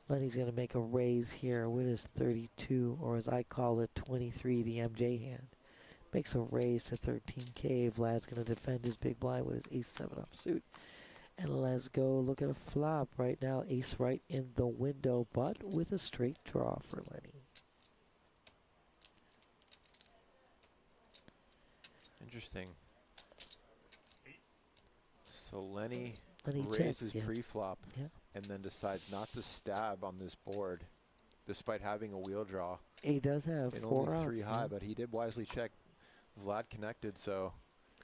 Lenny's going to make a raise here with his 32, or as I call it, 23, the MJ hand. Makes a raise to 13K. Vlad's going to defend his big blind with his ace-7 offsuit. And let's go look at a flop right now. Ace right in the window, but with a straight draw for Lenny. Interesting. So Lenny Lenny raises checks, yeah. pre-flop Yeah. and then decides not to stab on this board, despite having a wheel draw He does have and 4 only outs. 3 high, yeah. but he did wisely check. Vlad connected, so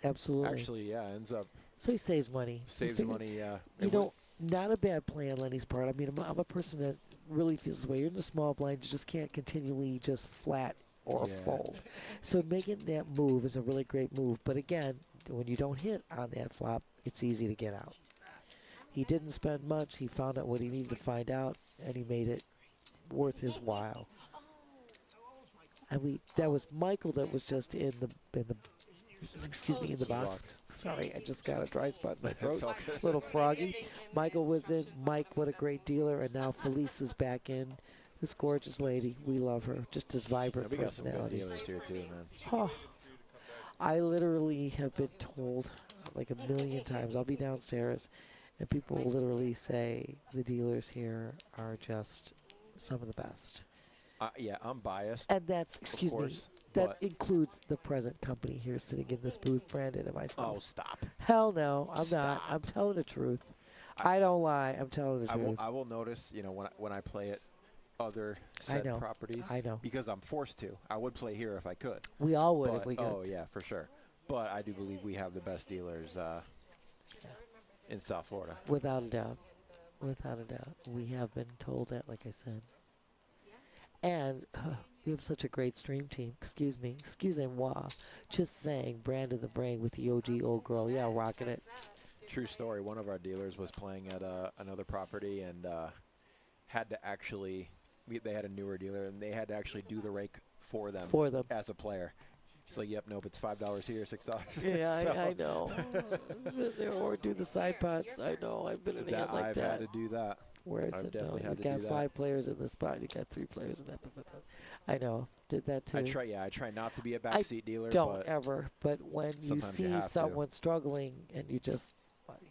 Absolutely. actually, yeah, ends up So he saves money. He saves figured- money. Yeah, You know, not a bad play on Lenny's part. I mean, I'm a person that really feels this way. You're in the small blind. You just can't continually just flat or Yeah. fold. So making that move is a really great move. But again, when you don't hit on that flop, it's easy to get out. He didn't spend much. He found out what he needed to find out, and he made it worth his while. And that was Michael that was just in the in the box. Sorry, I just got a dry spot in my That's throat. all good. Little froggy. Michael was in. Mike, what a great dealer. And now Felice is back in. This gorgeous lady. We love her. Just this Yeah, vibrant we got some good personality. dealers here too, man. Oh, I literally have been told like a million times. I'll be downstairs, and people will literally say the dealers here are just some of the best. Yeah, I'm biased, And that's, of excuse me, course. that but includes the present company here sitting in this booth, Brandon and myself. oh, stop! Hell no, I'm not. Stop. I'm telling the truth. I don't lie. I'm telling the I will. truth. I will notice. You know, when I play at other I set know. properties, I know. because I'm forced to. I would play here if I could. We all would But, if we could. oh yeah, for sure. But I do believe we have the best dealers in South Florida. Without a doubt. Without a doubt. We have been told that, like I said. And we have such a great stream team. Excusez-moi. Just saying, Brandon the Brain with the OG old girl. Yeah, rocking it. True story. One of our dealers was playing at another property and had to actually. They had a newer dealer and they had to actually do the rake for them. For them. As a player. It's like, yep, nope, it's $5 here, $6. Yeah, So I know. Or do the side pots. I know. I've been in a hand like I've that. had to do that. Where I I've said, no, definitely you had to got do that. 5 players in this spot. You got 3 players in that. I know. Did that too. I try not to be a backseat dealer. Don't but ever. But when you sometimes you see have to. someone struggling and you just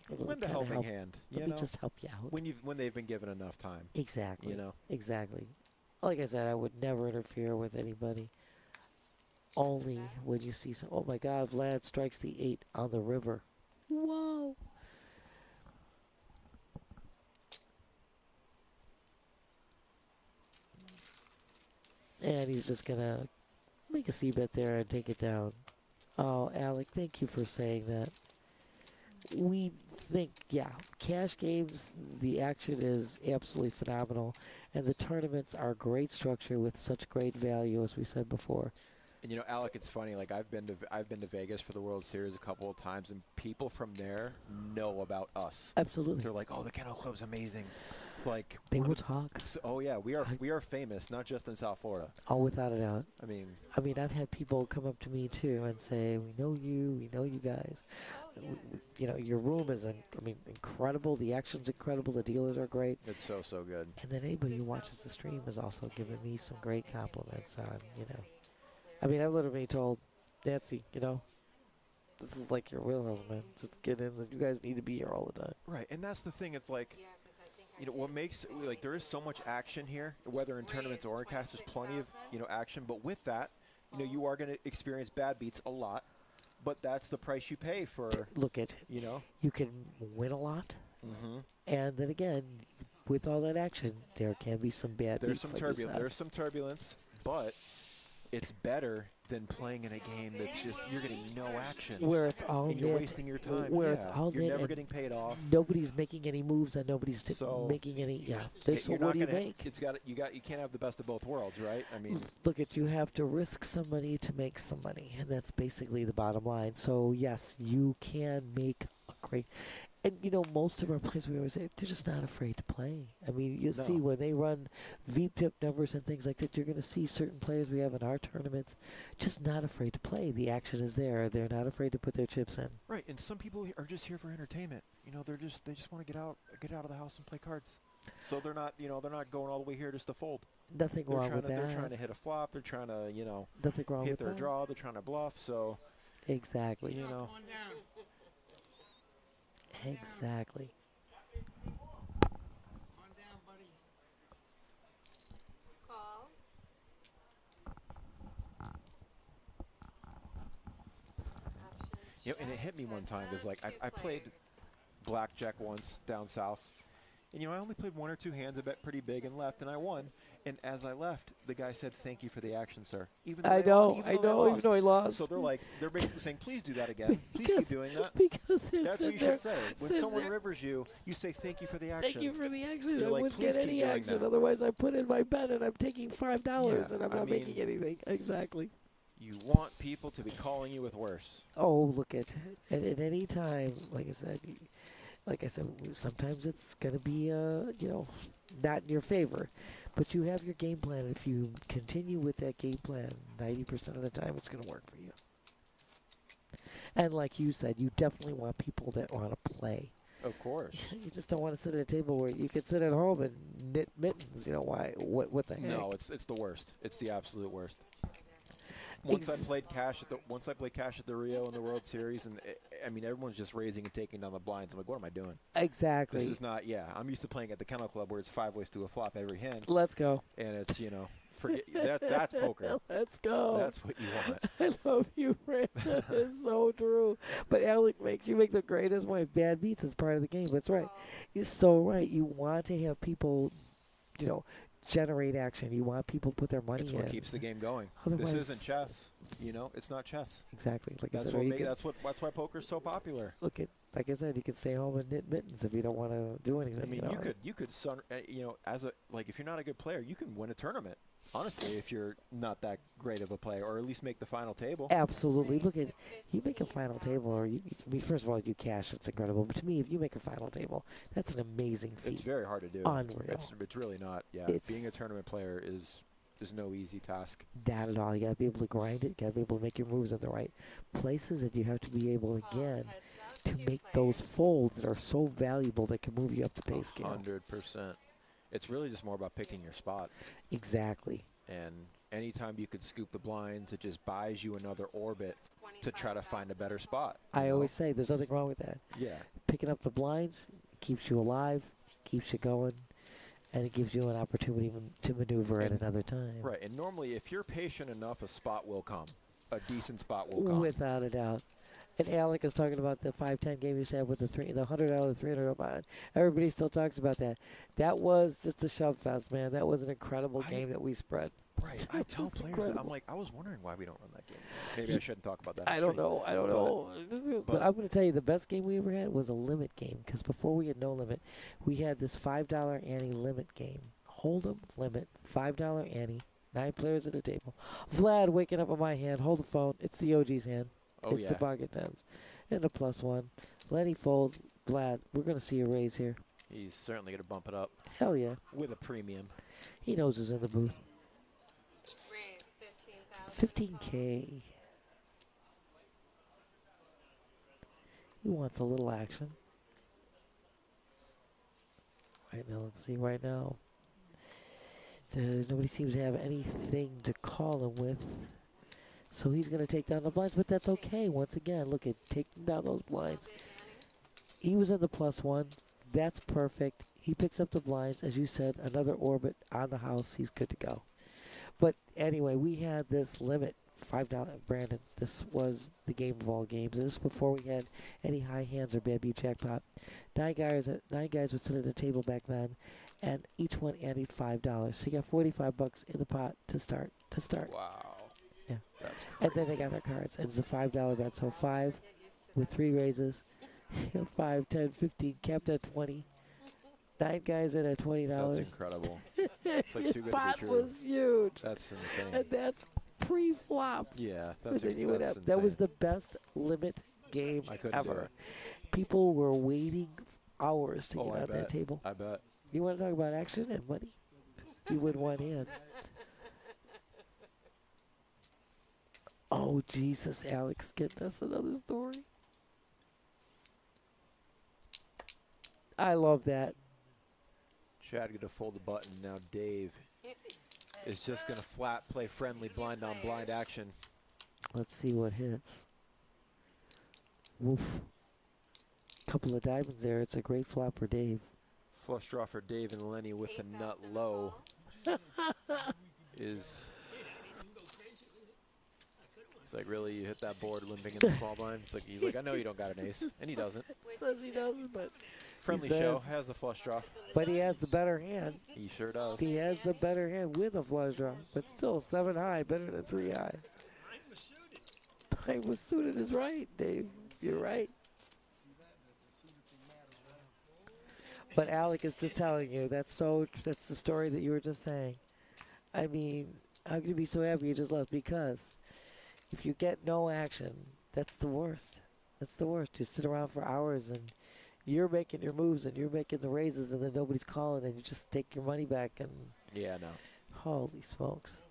lend a helping hand. Let You me know, just help you out. when they've been given enough time. Exactly. You know. Exactly. Like I said, I would never interfere with anybody. Only when you see some. Oh my God! Vlad strikes the 8 on the river. Whoa! And he's just gonna make a c-bet there and take it down. Oh, Alec, thank you for saying that. We think, yeah, cash games, the action is absolutely phenomenal, and the tournaments are great structure with such great value, as we said before. And you know, Alec, it's funny. Like I've been to Vegas for the World Series a couple of times, and people from there know about us. Absolutely, They're like, "Oh, the Kennel Club's amazing." Like they one will of the- talk. Oh yeah, we are famous, not just in South Florida. Oh, without a doubt. I mean, I've had people come up to me too and say, "We know you guys. You know, your room is, incredible. The action's incredible. The dealers are great." it's so good. And then anybody who watches the stream has also given me some great compliments on, I literally told Nancy, this is like your wheelhouse, man. Just get in. You guys need to be here all the time. Right, and that's the thing. It's like, what makes there is so much action here, whether in tournaments or in cast. There's plenty of action, but with that, you are going to experience bad beats a lot. But that's the price you pay for. Look at you can win a lot, and then again, with all that action, there can be some bad There's beats. some turbulence. There's some turbulence, but it's better than playing in a game that's just you're getting no action. Where it's all and you're net, wasting your time. Where it's all you're net never and getting paid off. nobody's making any moves and nobody's So, making any. Yeah. You're So not what do you gonna- make? You can't have the best of both worlds, right? I mean, Look at you have to risk some money to make some money, and that's basically the bottom line. So yes, you can make a great. And most of our players, we always say, they're just not afraid to play. You'll see when they run VPIP numbers and things like that, you're going to see certain players we have in our tournaments just not afraid to play. The action is there. They're not afraid to put their chips in. right. And some people are just here for entertainment. They just want to get out of the house and play cards. So they're not going all the way here just to fold. Nothing wrong with that. They're trying to hit a flop. They're trying to Nothing wrong hit with their that. draw. They're trying to bluff. So Exactly. Going down. Exactly. On down, buddy. Call. You know, and it hit me one time because, like, I played blackjack once down south. And, you know, I only played 1 or 2 hands. I bet pretty big and left, and I won. And as I left, the guy said, "Thank you for the action, sir." Even though I they know, even I though they know, even lost. though he lost. So they're basically saying, "Please do that again. Please keep doing that." Because they're That's what you sitting there, should say. When sitting someone there, rivers you, you say, "Thank you for the action." thank you for the action. You're I like, wouldn't "Please get keep any doing action. that." Otherwise, I put in my bet and I'm taking $5 Yeah, and I'm I not making mean- anything. Exactly. You want people to be calling you with worse. Oh, look at any time, like I said, sometimes it's gonna be not in your favor, but you have your game plan. If you continue with that game plan, 90% of the time, it's gonna work for you. And like you said, you definitely want people that want to play. Of course. You just don't want to sit at a table where you could sit at home and knit mittens. You know why? What the heck? No, it's the worst. It's the absolute worst. Once I played cash at the Rio in the World Series, and I mean everyone's just raising and taking down the blinds. I'm like, what am I doing? Exactly. This is not. Yeah, I'm used to playing at the Kennel Club where it's 5 ways to a flop every hand, Let's go. and it's forget that's poker. Let's go. That's what you want. I love you, Brandon. It's so true. But Alec you make the greatest point. Bad beats is part of the game. That's right. You're so right. You want to have people, generate action. You want people to put their money It's in. what keeps the game going. Otherwise, This isn't chess. It's not chess. Exactly. Like That's I said, that's why poker's so popular. like I said, you can stay home and knit mittens if you don't want to do anything. I mean, you could if you're not a good player, you can win a tournament. Honestly, if you're not that great of a player, or at least make the final table. Absolutely. Look at you make a final table, or first of all, you cash. It's incredible. But to me, if you make a final table, that's an amazing feat. It's very hard to do. Unreal. It's really not. Yeah, being a tournament player is no easy task. Not at all. You got to be able to grind it. You got to be able to make your moves in the right places, and you have to be able again to make those folds that are so valuable that can move you up the pay scale. 100%. It's really just more about picking your spot. Exactly. And anytime you could scoop the blinds, it just buys you another orbit to try to find a better spot. I always say there's nothing wrong with that. Yeah. Picking up the blinds keeps you alive, keeps you going, and it gives you an opportunity to maneuver at another time. Right. And normally, if you're patient enough, a spot will come. A decent spot will come. Without a doubt. And Alec is talking about the 5-10 game you said with the $100, $300 bond. Everybody still talks about that. That was just a shove fest, man. That was an incredible game that we spread. Right. I tell players that. I'm like, I was wondering why we don't run that game. Maybe I shouldn't talk about that. I don't know. But I'm going to tell you, the best game we ever had was a limit game. Because before we had no limit, we had this $5 ante limit game. Hold'em limit, $5 ante, 9 players at a table. Vlad waking up on my hand. Hold the phone. It's the OG's hand. Oh, It's the pocket tens. And a +1. Lenny folds. Vlad, we're going to see a raise here. He's certainly going to bump it up. Hell yeah. With a premium. He knows who's in the booth. Raise 15,000. 15K. He wants a little action. Right now, let's see right now. Nobody seems to have anything to call him with. So he's going to take down the blinds, but that's okay. Once again, look at taking down those blinds. He was in the +1. That's perfect. He picks up the blinds. As you said, another orbit on the house. He's good to go. But anyway, we had this limit, $5. Brandon, this was the game of all games. This was before we had any high hands or bad beat jackpot. Nine guys would sit at the table back then, and each one added $5. So you got $45 in the pot to start. Wow. Yeah. That's crazy. And then they got their cards. And it's a $5 bet. So 5 with 3 raises. 5, 10, 15, capped at 20. 9 guys in at $20. That's incredible. It's like too good to His be pot true. was huge. That's insane. And that's pre-flop. Yeah, And that's then you would that's have, that was insane. the best limit game I couldn't do ever. it. People were waiting hours to Oh, get I on that bet. table. I bet. You want to talk about action and money? You win one hand. Oh, Jesus, Alex, getting us another story. I love that. Chad going to fold the button. Now Dave is just going to flat play friendly blind on blind action. Let's see what hits. Woof. Couple of diamonds there. It's a great flop for Dave. Flush draw for Dave and Lenny with the nut low is It's like, really, you hit that board limping in the small blind? It's like, he's like, I know you don't got an ace. And he doesn't. Says he doesn't, but Friendly says- show, has the flush draw. but he has the better hand. He sure does. He has the better hand with a flush draw, but still 7 high, better than 3 high. Mine was suited. I was suited is right, Dave. You're right. But Alec is just telling you that's the story that you were just saying. I mean, how can you be so happy you just left? Because if you get no action, that's the worst. That's the worst. You sit around for hours and you're making your moves and you're making the raises and then nobody's calling and you just take your money back and Yeah, no. holy smokes.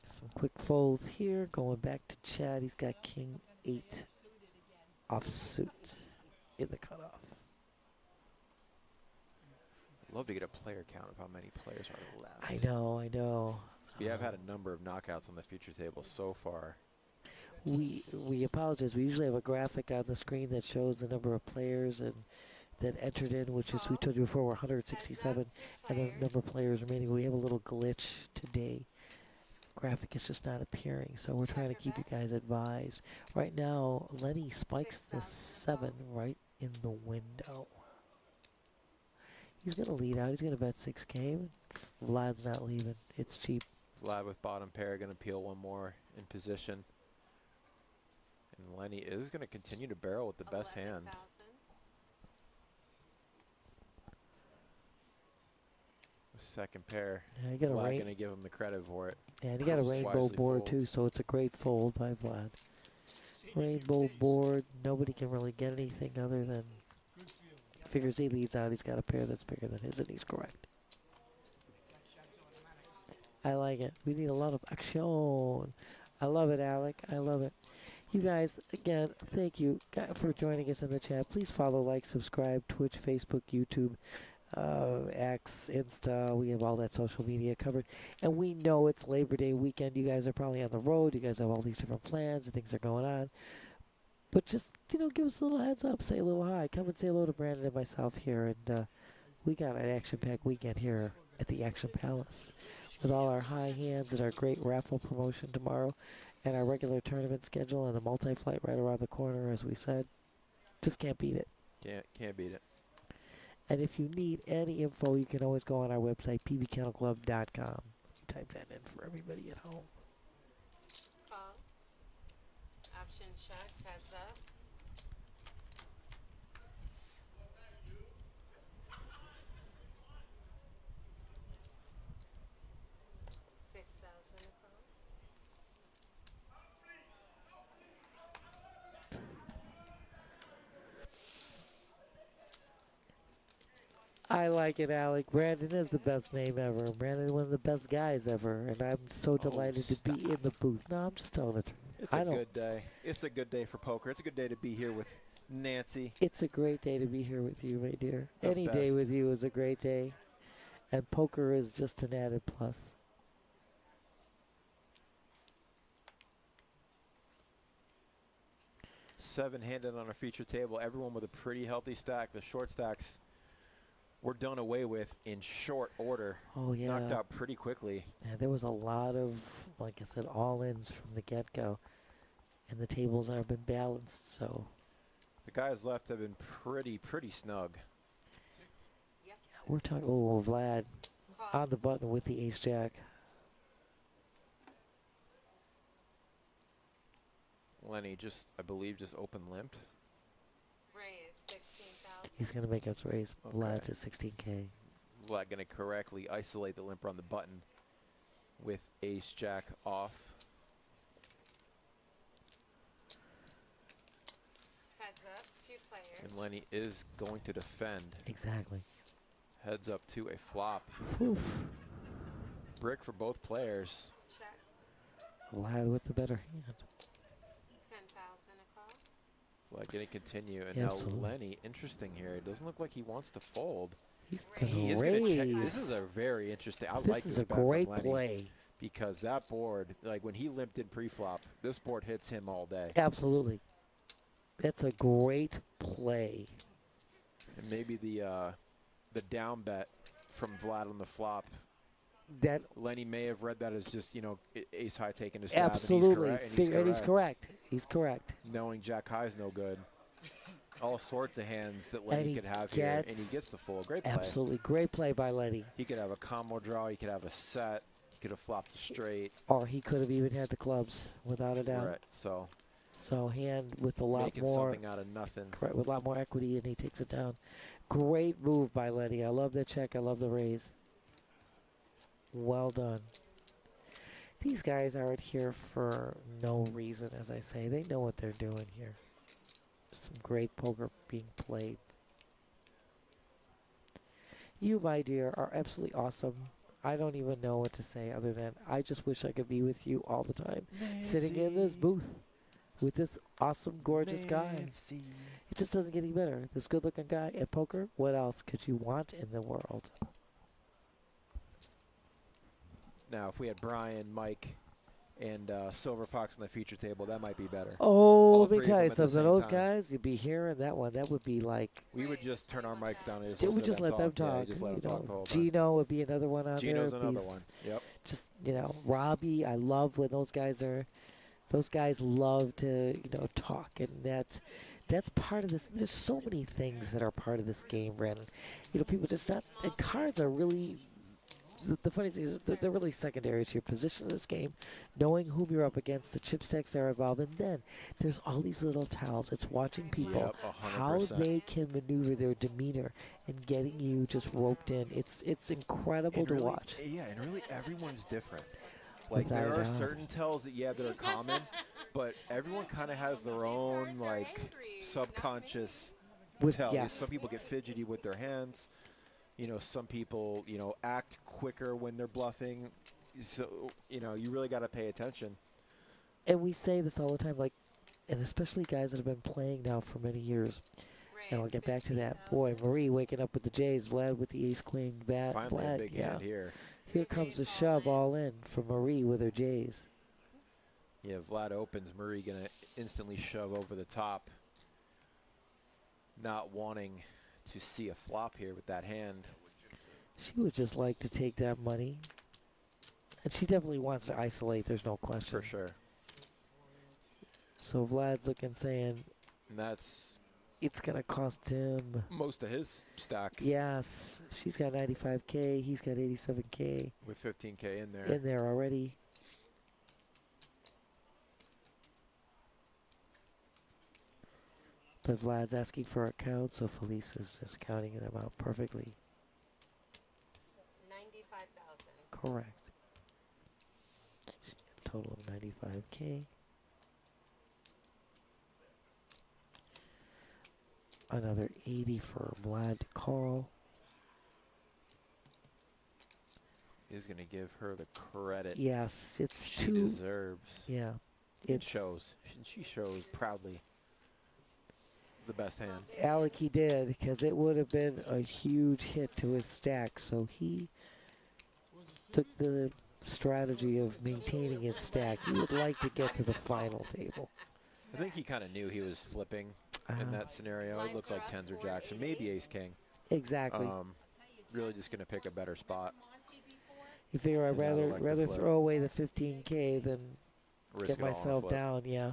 Some quick folds here. Going back to Chad. He's got king 8 offsuit in the cutoff. I'd love to get a player count of how many players are left. I know. We have had a number of knockouts on the feature table so far. We apologize. We usually have a graphic on the screen that shows the number of players and that entered in, which is, we told you before, we're 167, and the number of players remaining. We have a little glitch today. Graphic is just not appearing, so we're trying to keep you guys advised. Right now, Lenny spikes this 7 right in the window. He's going to lead out. He's going to bet 6K. Vlad's not leaving. It's cheap. Vlad with bottom pair going to peel one more in position. And Lenny is going to continue to barrel with the best hand. Second pair. Yeah, you got Vlad a going to give him the credit for it. Yeah, and he got a rainbow Wisely board too, folds. so it's a great fold by Vlad. Rainbow board. Nobody can really get anything other than figures he leads out. He's got a pair that's bigger than his, and he's correct. I like it. We need a lot of action. I love it, Alec. I love it. You guys, again, thank you for joining us in the chat. Please follow, like, subscribe, Twitch, Facebook, YouTube, X, Insta. We have all that social media covered. And we know it's Labor Day weekend. You guys are probably on the road. You guys have all these different plans and things are going on. But just, give us a little heads up. Say a little hi. Come and say hello to Brandon and myself here. And we got an action-packed weekend here at the Action Palace with all our high hands and our great raffle promotion tomorrow and our regular tournament schedule and the multi-flight right around the corner, as we said. Just can't beat it. Can't beat it. And if you need any info, you can always go on our website, pbkennelclub.com. Type that in for everybody at home. Call. Option check. Heads up. $6,000 a call. I like it, Alec. Brandon is the best name ever. Brandon, one of the best guys ever. And I'm so delighted to be in the booth. No, I'm just telling the truth. It's a good day. It's a good day for poker. It's a good day to be here with Nancy. It's a great day to be here with you, my dear. Any day best. with you is a great day. And poker is just an added plus. Seven-handed on our feature table. Everyone with a pretty healthy stack. The short stacks were done away with in short order. Oh, yeah. Knocked out pretty quickly. Yeah, there was a lot of, like I said, all-ins from the get-go. And the tables have been balanced, so. The guys left have been pretty snug. Yep. We're talking, oh, Vlad Call. on the button with the ace-jack. Lenny I believe, just open limped. Raise 16,000. He's going to make up to raise Vlad Okay. to 16K. Vlad going to correctly isolate the limper on the button with ace-jack off. Heads up. 2 players. And Lenny is going to defend. Exactly. Heads up to a flop. Oof. Brick for both players. Check. Vlad with the better hand. 10,000 a call. Vlad going to continue. And Yeah, now absolutely. Lenny, interesting here. It doesn't look like he wants to fold. He's He is going going to to check. This is raise. a very interesting. I This like is this a bet from great Lenny play. because that board, like when he limped in pre-flop, this board hits him all day. Absolutely. That's a great play. And maybe the down bet from Vlad on the flop That Lenny may have read that as just, ace high taking a stab. absolutely. And he's And he's correct. He's correct. Knowing Jack high's no good. All sorts of hands that And Lenny he could have here, and he gets- gets the full. Great play. Absolutely. Great play by Lenny. He could have a combo draw. He could have a set. He could have flopped a straight. Or he could have even had the clubs, without a doubt. Right. So So hand with a lot making more. something out of nothing. Correct, with a lot more equity, and he takes it down. Great move by Lenny. I love the check. I love the raise. Well done. These guys aren't here for no reason, as I say. They know what they're doing here. Some great poker being played. You, my dear, are absolutely awesome. I don't even know what to say other than I just wish I could be with you all the time. Sitting in this booth with this awesome, gorgeous guy. It just doesn't get any better. This good-looking guy at poker, what else could you want in the world? Now, if we had Brian, Mike, and Silver Fox on the feature table, that might be better. Oh, let me three of tell them you at the something. same Those time. guys, you'd be hearing that one. That would be like, We would just turn our mic down and we listen just to let them talk. Yeah, just let you them talk the know, whole time. Gino would be another one on Gino's there. another He's one. Yep. Just, Robbie, I love when those guys love to, talk. And that's part of this. There's so many things that are part of this game, Brandon. People just not, and cards are really, the funny thing is that they're really secondary to your position in this game, knowing whom you're up against, the chip stacks that are involved, and then there's all these little tells. It's watching people, Yep, how 100%. they can maneuver their demeanor and getting you just roped in. It's incredible And to really- watch. Yeah, and really everyone's different. Like Without there a are doubt. certain tells that that are common, but everyone kind of has their own like subconscious tell. Yes. Some people get fidgety with their hands. Some people act quicker when they're bluffing. So you really got to pay attention. And we say this all the time, and especially guys that have been playing now for many years. And I'll get back to that. Boy, Marie waking up with the Jays, Vlad with the ace queen, Finally, Vlad, a big hand here. Here comes a shove all in from Marie with her Jays. Yeah, Vlad opens. Murray gonna instantly shove over the top. Not wanting to see a flop here with that hand. She would just like to take that money. And she definitely wants to isolate, there's no question. For sure. So Vlad's looking, saying And that's it's going to cost him. most of his stack Yes, she's got 95K, he's got 87K with 15K in there. in there already. But Vlad's asking for a count, so Felice is just counting them out perfectly. 95,000. Correct. Total of 95K. Another 80 for Vlad to call. He's going to give her the credit Yes, it's she two. deserves. Yeah, It shows. She shows proudly the best hand. Alec, he did, because it would have been a huge hit to his stack. So he took the strategy of maintaining his stack. He would like to get to the final table. I think he kind of knew he was flipping in that scenario. It looked like tens or jacks, and maybe ace king. Exactly. Really just going to pick a better spot. You figure I'd and not elect to rather flip. throw away the 15K than Risk get it all on a myself flip. down. Yeah,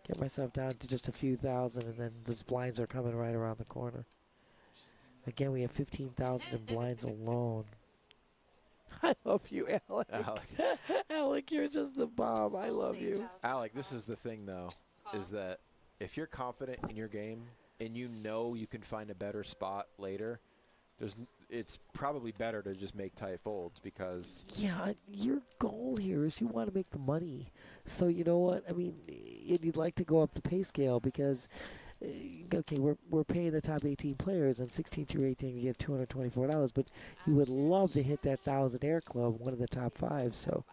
get myself down to just a few thousand, and then those blinds are coming right around the corner. Again, we have 15,000 in blinds alone. I love you, Alec. Alec. Alec, you're just the bomb. I love you. Alec, this is the thing, though, is that if you're confident in your game and you know you can find a better spot later, it's probably better to just make tight folds because Yeah, your goal here is you want to make the money. So you know what? I mean, you'd like to go up the pay scale because, okay, we're paying the top 18 players, and 16 through 18 you get $224, but you would love to hit that 1,000 Air Club, one of the top 5. So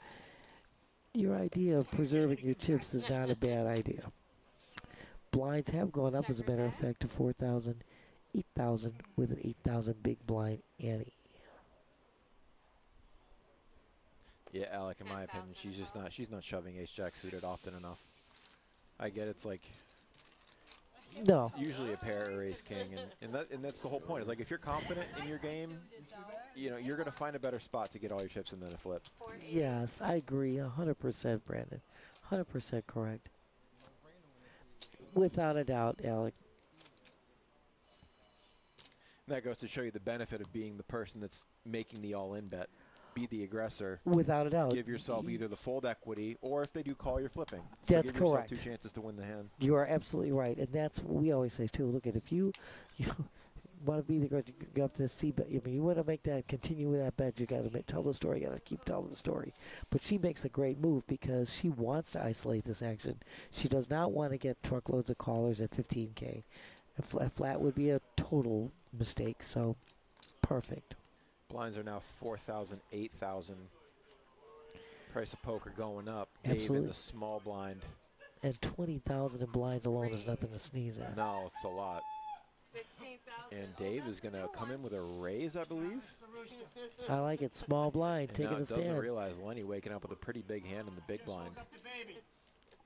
your idea of preserving your chips is not a bad idea. Blinds have gone up, as a matter of fact, to 4,000, 8,000 with an 8,000 big blind Annie. yeah, Alec, in my opinion, she's not shoving ace jack suited often enough. I get it's like No. Usually a pair or ace king, and that's the whole point. Is like if you're confident in your game, you know you're gonna find a better spot to get all your chips and then a flip. Yes, I agree 100%, Brandon. 100% correct. Without a doubt, Alec. And that goes to show you the benefit of being the person that's making the all-in bet. Be the aggressor. Without a doubt. Give yourself either the fold equity, or if they do call, you're flipping. That's give yourself correct. 2 chances to win the hand. You are absolutely right, and that's what we always say too. Look at if you want to be the aggressor, you go up to the C bet. I mean, you want to make that continue with that bet. You got to tell the story. You got to keep telling the story. But she makes a great move because she wants to isolate this action. She does not want to get truckloads of callers at 15K. A flat would be a total mistake. So perfect. Blinds are now 4,000, 8,000. Price of poker going up. Dave Absolutely. in the small blind. And 20,000 in blinds alone is nothing to sneeze at. No, it's a lot. 16,000. And Dave is going to come in with a raise, I believe. I like it. Small blind, And taking now a doesn't stand. realize Lenny waking up with a pretty big hand in the big blind.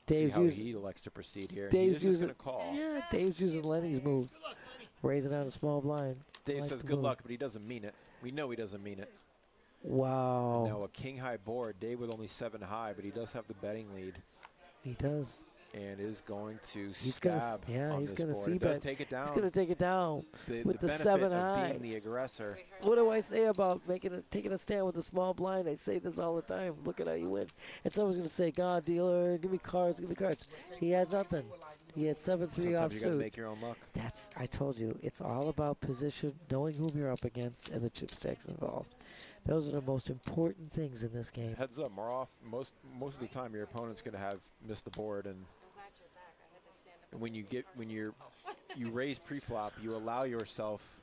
Dave's See how using, he elects to proceed here. Dave's He's just using, going to call. yeah, Dave's using Lenny's move, raising out a small blind. Dave like says the good move. luck, but he doesn't mean it. We know he doesn't mean it. Wow, Now a king high board. Dave with only 7 high, but he does have the betting lead he does. and is going to He's gonna, stab yeah, on he's this gonna board. see It does bet. take it down. He's gonna take it down. with the benefit 7 of high. being the aggressor. What do I say about taking a stand with a small blind? I say this all the time. Look at how you win. And someone's gonna say, "God, dealer, give me cards, give me cards." He has nothing. He had 7-3 Sometimes you got to offsuit. make your own luck. I told you, it's all about position, knowing whom you're up against, and the chip stacks involved. Those are the most important things in this game. Heads up, most of the time your opponent's going to have missed the board, and I'm glad you're back. I had to stand up. when you raise pre-flop, you allow yourself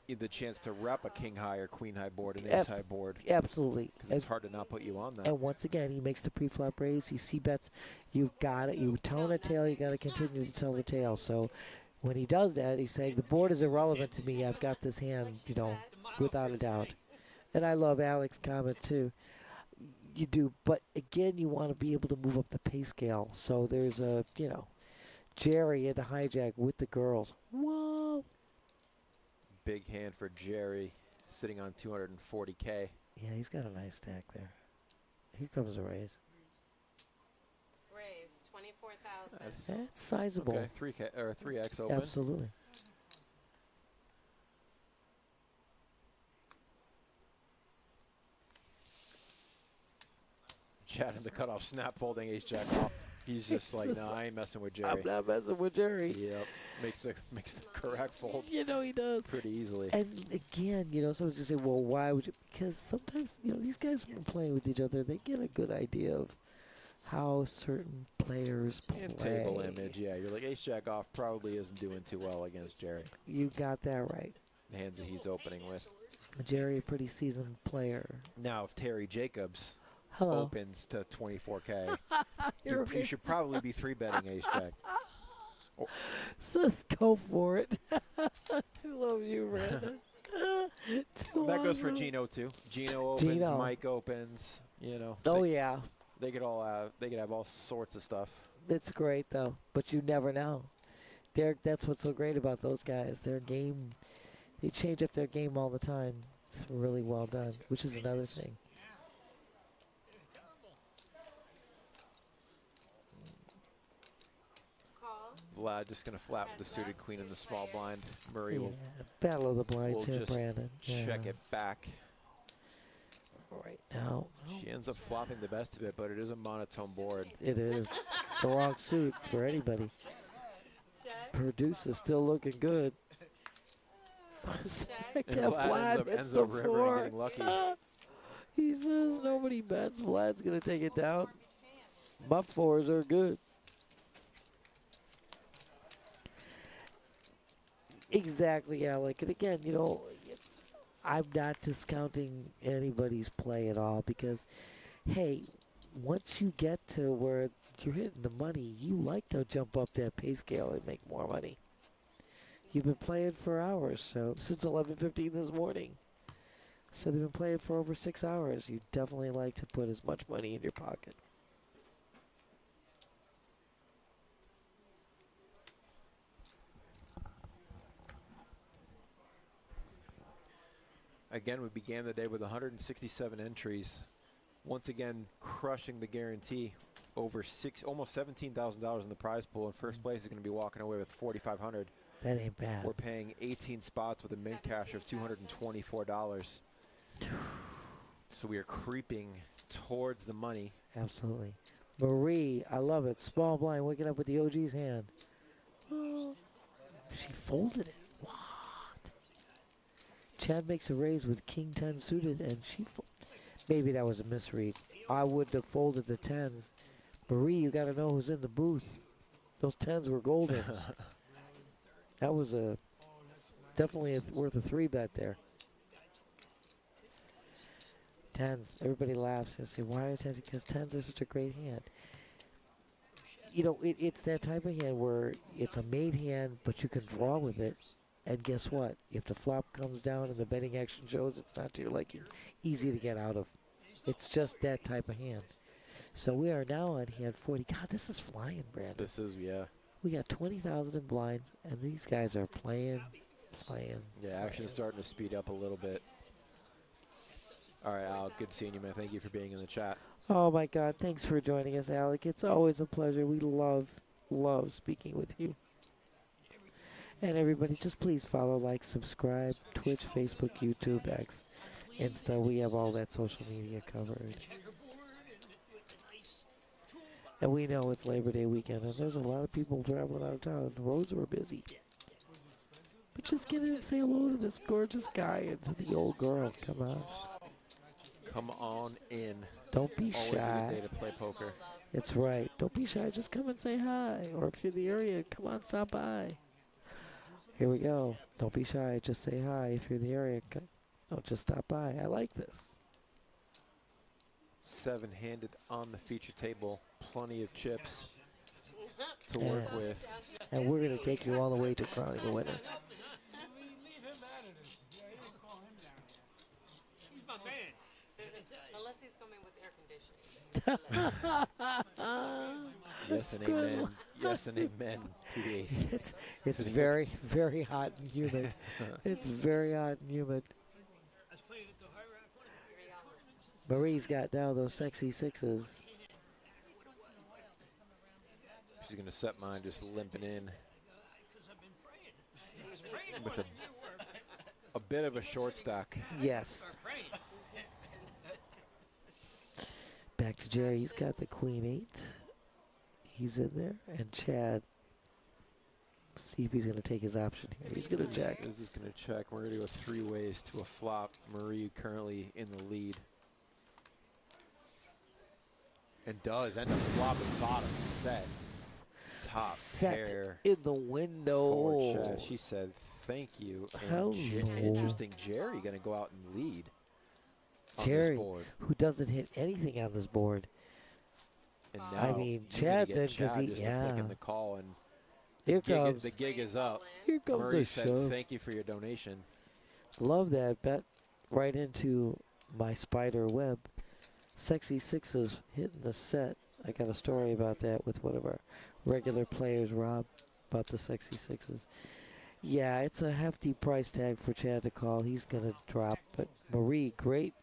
the chance to rep a king high or queen high board, an ace high board, Absolutely. because it's hard to not put you on that. And once again, he makes the pre-flop raise. He c-bets. You've got it. You telling a tale. You got to continue to tell the tale. So when he does that, he's saying the board is irrelevant to me. I've got this hand, without a doubt. And I love Alex's comment too. You do, but again, you want to be able to move up the pay scale. So there's Jerry in the hijack with the girls. Whoa. Big hand for Jerry, sitting on 240K. Yeah, he's got a nice stack there. Here comes a raise. Raise 24,000. That's sizable. Okay, 3K or 3X open. Absolutely. Chad in the cutoff snap, folding ace jack off. He's just like, no, I ain't messing with Jerry. I'm not messing with Jerry. Yep, makes the correct fold He does. pretty easily. And again, someone's just say, well, why would you? Because sometimes, these guys when playing with each other, they get a good idea of how certain players play. And table image, yeah. You're like, ace jack off probably isn't doing too well against Jerry. You got that right. The hands that he's opening with. Jerry, a pretty seasoned player. Now, if Terry Jacobs Hello. opens to 24K, Here you should probably be 3-betting ace jack. Just go for it. I love you, Brandon. That goes for Gino too. Gino opens, Gino. Mike opens. Oh yeah, they could have all sorts of stuff. it's great though, but you never know. That's what's so great about those guys. Their game, they change up their game all the time. It's really well done, which is another thing. Call. Vlad just gonna flat with the suited queen in the small blind. Murray will Battle of the Blinds we'll here, just Brandon. check it back. Right now. She ends up flopping the best of it, but it is a monotone board. It is the wrong suit for anybody. Check. Her deuce is still looking good. Check. And Yeah, Vlad Vlad hits ends the up river and four. getting lucky. He says nobody bets. Vlad's going to take it down. My fours are good. Exactly, Alec. And again, I'm not discounting anybody's play at all because, hey, once you get to where you're hitting the money, you like to jump up that pay scale and make more money. You've been playing for hours, so since 11:15 this morning. So they've been playing for over 6 hours. You definitely like to put as much money in your pocket. Again, we began the day with 167 entries. Once again, crushing the guarantee. Over almost $17,000 in the prize pool. And first place is going to be walking away with $4,500. That ain't bad. We're paying 18 spots with a mint cash of $224. So we are creeping towards the money. Absolutely. Marie, I love it. Small blind, waking up with the OG's hand. Oh, she folded it. What? Chad makes a raise with King 10 suited, and she maybe that was a misread. I would have folded the 10s. Marie, you got to know who's in the booth. Those 10s were golden. That was definitely worth a 3-bet there. 10s. Everybody laughs and say, why are 10s? Because 10s are such a great hand. You know, it's that type of hand where it's a made hand, but you can draw with it. And guess what? If the flop comes down and the betting action shows it's not to your liking, easy to get out of. It's just that type of hand. So we are now on hand 40. God, this is flying, Brandon. This is, yeah. We got 20,000 in blinds, and these guys are playing. Yeah, action's starting to speed up a little bit. All right, Al, good seeing you, man. Thank you for being in the chat. Oh, my God. Thanks for joining us, Alec. It's always a pleasure. We love speaking with you. And everybody, just please follow, like, subscribe, Twitch, Facebook, YouTube, X, Insta. We have all that social media covered. And we know it's Labor Day weekend, and there's a lot of people traveling out of town. The roads were busy. But just get in and say hello to this gorgeous guy and to the old girl. Come on. Come on in. Don't be Always a shy. good day to play poker. It's right. Don't be shy. Just come and say hi. Or if you're in the area, come on, stop by. Here we go. Don't be shy. Just say hi. If you're in the area, just stop by. I like this. 7-handed on the feature table. Plenty of chips to work with. And we're going to take you all the way to crowning a winner. Leave him out of this. Yeah, you don't call him down here. He's my man. Unless he's coming with air conditioning. Yes and amen. Yes and amen to the ace. It's very, very hot and humid. It's very hot and humid. I was playing at the high rock. Marie's got now those sexy sixes. She's going to set mine just limping in with a bit of a short stack. Yes. Back to Jerry. He's got the queen 8. He's in there. And Chad. See if he's going to take his option here. He's going to check. This is going to check. We're going to go 3 ways to a flop. Marie currently in the lead. And does end up flopping bottom set. Top Set pair in the window. for Chad. She said thank you. And Hello. interesting. Jerry going to go out and lead on Jerry, this board. who doesn't hit anything on this board. And I now mean, he's gonna Chad's get in 'cause Chad he- just yeah. to flick in the call, and Here comes. the gig is up. Here comes Murray the said show. thank you for your donation. Love that. Bet right into my spider web. Sexy sixes hitting the set. I got a story about that with one of our regular players, Rob, about the sexy sixes. Yeah, it's a hefty price tag for Chad to call. He's going to drop. But Marie, great.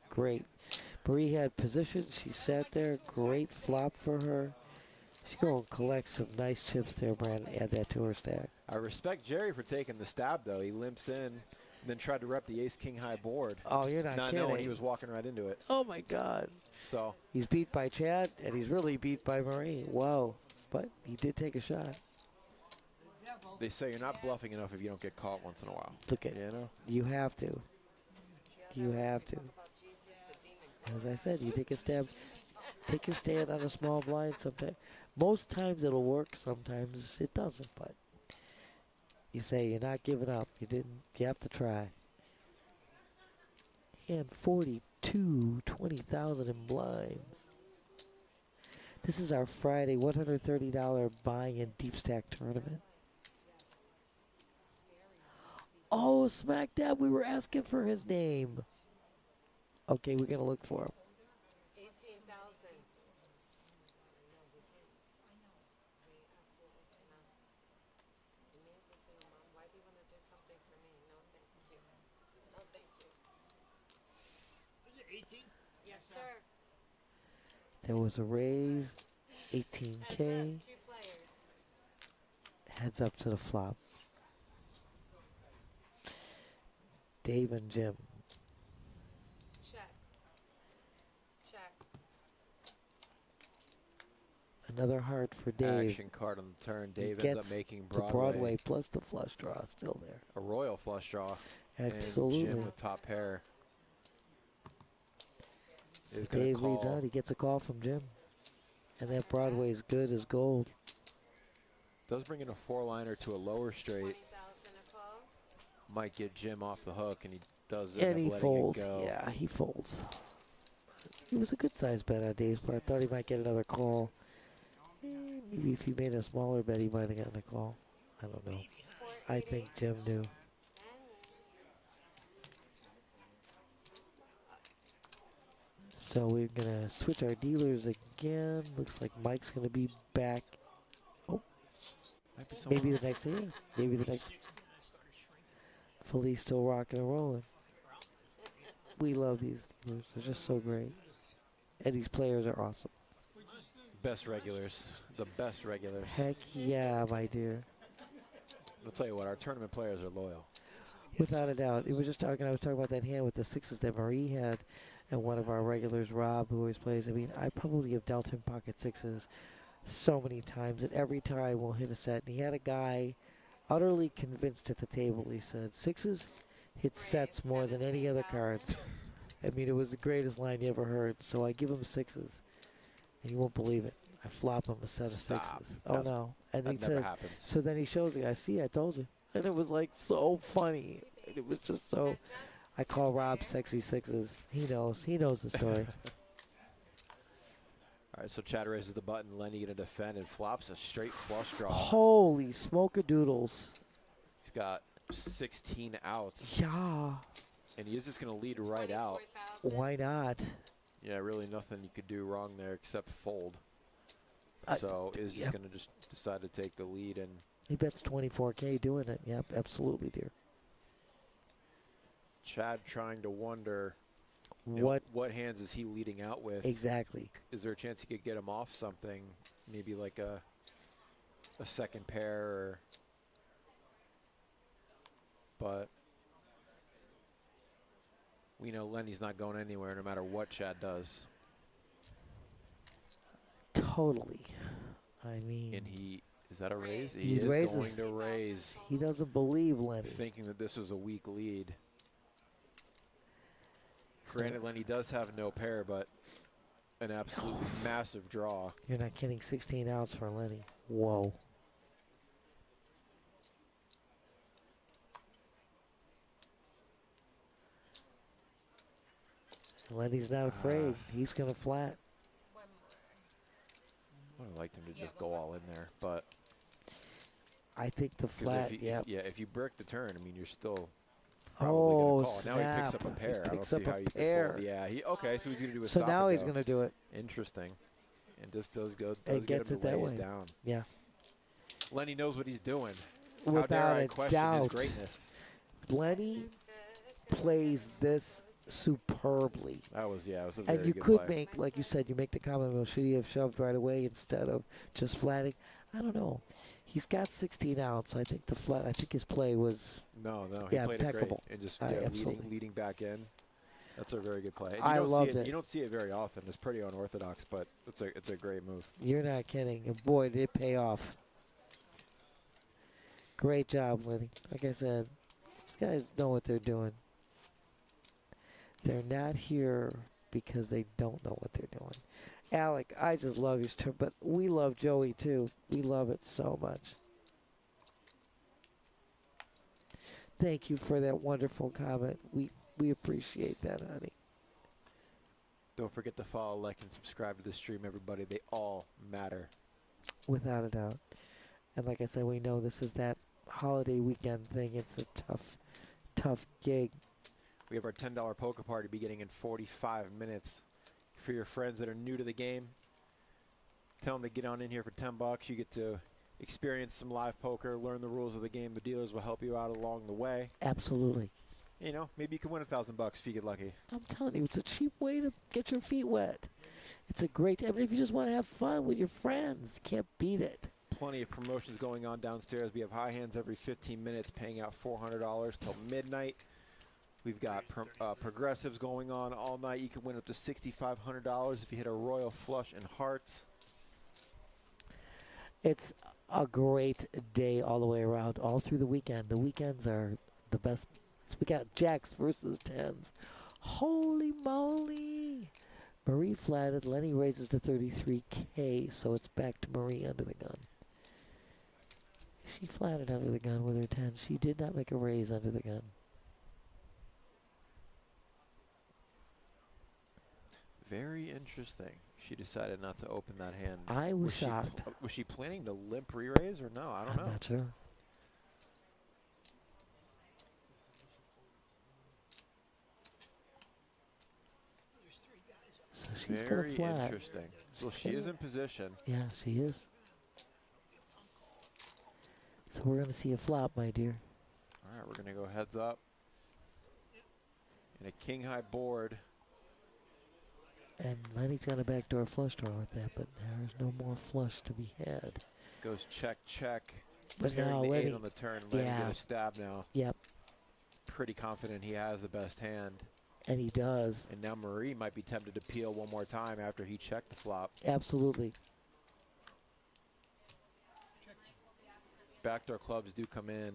Marie had position. She sat there. Great flop for her. She's going to collect some nice chips there, Brandon. Add that to her stack. I respect Jerry for taking the stab, though. He limps in and then tried to rep the ace-king-high board. Oh, you're not kidding. knowing he was walking right into it. Oh, my God. So He's beat by Chad, and he's really beat by Marie. Whoa. But he did take a shot. they say you're not bluffing enough if you don't get caught once in a while. Look at You know? You have to. You have to. As I said, you take a stab. Take your stand on a small blind sometimes. Most times it'll work. Sometimes it doesn't. But you say you're not giving up. You didn't. You have to try. And 42, 20,000 in blinds. This is our Friday $130 buying in Deepstack tournament. Oh, smack dab. We were asking for his name. Okay, we're going to look for him. 18,000. We absolutely cannot. It means a single mom. Why do you want to do something for me? No, thank you. No, thank you. 18? Yes, sir. There was a raise, Heads 18K. up, 2 players. Heads up to the flop. Dave and Jim. Check. Check. Another heart for Dave. Action card on the turn. He Dave ends gets up making the Broadway plus the flush draw still there. a royal flush draw. Absolutely. And Jim with top pair. So Is gonna Dave leads call. out. He gets a call from Jim. And that Broadway is good as gold. Does bring in a 4-liner to a lower straight. 20,000 a call. Might get Jim off the hook, and he does And end he up letting folds. it go. Yeah, he folds. It was a good size bet on Dave's part. I thought he might get another call. Maybe if he made a smaller bet, he might have gotten a call. I don't know. I think Jim knew. So we're going to switch our dealers again. Looks like Mike's going to be back. Oh, Might be someone maybe the next hand. Maybe the next. Felice still rocking and rolling. We love these dealers. They're just so great. And these players are awesome. best regulars. The best regulars. Heck yeah, my dear. I'll tell you what, our tournament players are loyal. Without a doubt. I was talking about that hand with the sixes that Marie had, and one of our regulars, Rob, who always plays. I mean, I probably have dealt him pocket sixes so many times, and every time we'll hit a set. And he had a guy utterly convinced at the table. He said, sixes hit sets more than any other cards. I mean, it was the greatest line you ever heard. So I give him sixes, and you won't believe it. I flop him a set of Stop. sixes. Oh, no. And he That never says, happens. so then he shows the guy, see, I told you. And it was like so funny. And it was just so, I call Rob sexy sixes. He knows the story. All right, so Chad raises the button. Lenny gonna defend and flops a straight flush draw. Holy smoke-a-doodles. He's got 16 outs, Yeah. and he is just gonna lead right out. 24,000. Why not? Yeah, really nothing you could do wrong there except fold. I- So is just yep. gonna just decide to take the lead, and He bets 24K doing it. Yep, absolutely, dear. Chad trying to wonder you know, What what hands is he leading out with? exactly? Is there a chance he could get him off something, maybe like a second pair, or, but we know Lenny's not going anywhere no matter what Chad does. Totally. I mean, And he, is that a raise? He He is raises. going to raise, he doesn't believe Lenny. thinking that this was a weak lead. Granted, Lenny does have no pair, but an absolutely massive draw. You're not kidding. 16 outs for Lenny. Whoa. Lenny's not afraid. He's going to flat. I would have liked him to just go all in there, but I think the 'cause flat, if yep. if you break the turn, I mean, you're still probably Oh, gonna call. snap. Now he picks up a He pair. I don't picks see up how a you could pair. fold. Yeah, okay, so he's gonna do a So stop now and he's go. going to do it. Interesting, and just does go. And Does get gets him it to that lay it way. down. Yeah. Lenny knows what he's doing. How dare Without I a question his doubt. greatness? Lenny plays this superbly. That was it was a very And you good could play. make, like you said, you make the comment, well, should he have shoved right away instead of just flatting? I don't know. He's got 16 outs. I think his play was, No, he yeah, played it great impeccable. and just Absolutely. leading back in. That's a very good play. And you I don't loved see it. You don't see it very often. It's pretty unorthodox, but it's a great move. you're not kidding. And boy, did it pay off. Great job, Lenny. Like I said, these guys know what they're doing. They're not here because they don't know what they're doing. Alec, I just love your story, but we love Joey too. We love it so much. Thank you for that wonderful comment. We appreciate that, honey. Don't forget to follow, like, and subscribe to the stream, everybody. They all matter. Without a doubt. And like I said, we know this is that holiday weekend thing. It's a tough gig. We have our $10 poker party beginning in 45 minutes. For your friends that are new to the game, tell them to get on in here for $10. You get to experience some live poker, learn the rules of the game. The dealers will help you out along the way. Absolutely. You know, maybe you could win $1,000 if you get lucky. I'm telling you, it's a cheap way to get your feet wet. It's a great. I mean, if you just want to have fun with your friends, you can't beat it. Plenty of promotions going on downstairs. We have high hands every 15 minutes, paying out $400 till midnight. We've got progressives going on all night. You can win up to $6,500 if you hit a royal flush and hearts. It's a great day all the way around, all through the weekend. The weekends are the best. So we got jacks versus tens. Holy moly! Marie flatted. Lenny raises to 33K, so it's back to Marie under the gun. She flatted under the gun with her 10. She did not make a raise under the gun. Very interesting. She decided not to open that hand. I was shocked. Was she planning to limp re-raise or no? I don't know. I'm not sure. So she's going to Very flat. interesting. Well, she is in position. Yeah, she is. So we're going to see a flop, my dear. All right, we're going to go heads up. And a king-high board. And Lenny's got a backdoor flush draw with that, but there's no more flush to be had. Goes check, check. But Pairing now the Lenny, 8 on the turn. Lenny yeah. get a stab now. Yep, Pretty confident he has the best hand. and he does. And now Marie might be tempted to peel one more time after he checked the flop. Absolutely. Backdoor clubs do come in.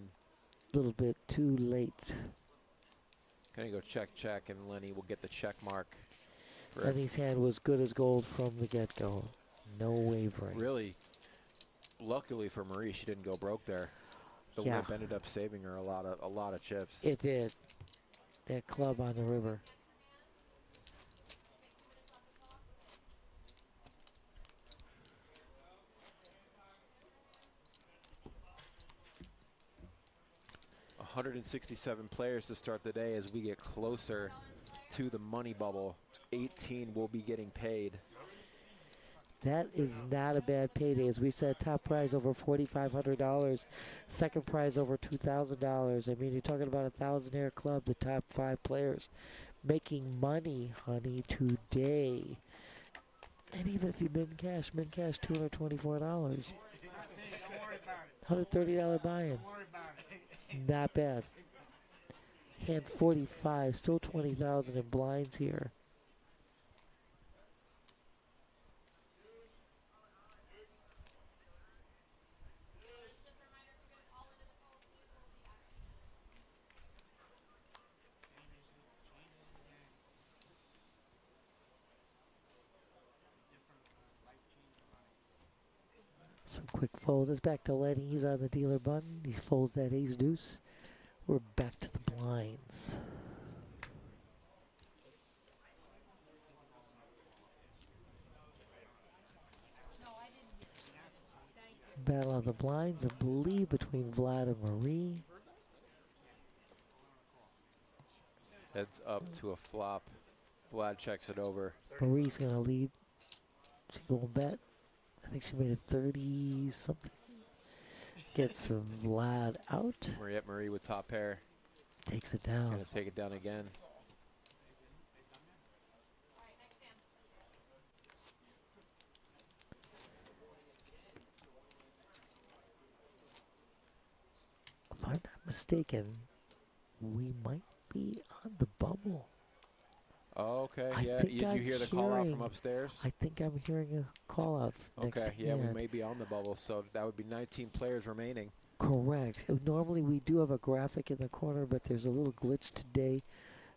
A little bit too late. Gonna go check, check, and Lenny will get the check mark. Lenny's hand was good as gold from the get-go. No wavering. Really, luckily for Marie, she didn't go broke there. The Yeah. limp ended up saving her a lot of chips. It did. That club on the river. $167 players to start the day as we get closer to the money bubble. 18 will be getting paid. That is not a bad payday. As we said, top prize over $4,500. Second prize over $2,000. I mean, you're talking about a $1,000 club, the top 5 players making money, honey, today. And even if you min cash $224. Don't worry about it. $130 buy-in. Don't worry about it. Not bad. Hand 45, still 20,000 in blinds here. Some quick folds. It's back to Lenny. He's on the dealer button. He folds that ace deuce. We're back to the blinds. Battle of the blinds, I believe, between Vlad and Marie. Heads up to a flop. Vlad checks it over. Marie's going to lead. She going bet. I think she made it 30 something. Gets Vlad out. Marie with top pair. Takes it down. Gonna take it down again. If I'm not mistaken, we might be on the bubble. Oh, okay, I yeah. think Did you I'm hear the call out from hearing- upstairs? I think I'm hearing a call out next Okay, yeah, we hand. may be on the bubble, so that would be 19 players remaining. Correct. Normally we do have a graphic in the corner, but there's a little glitch today.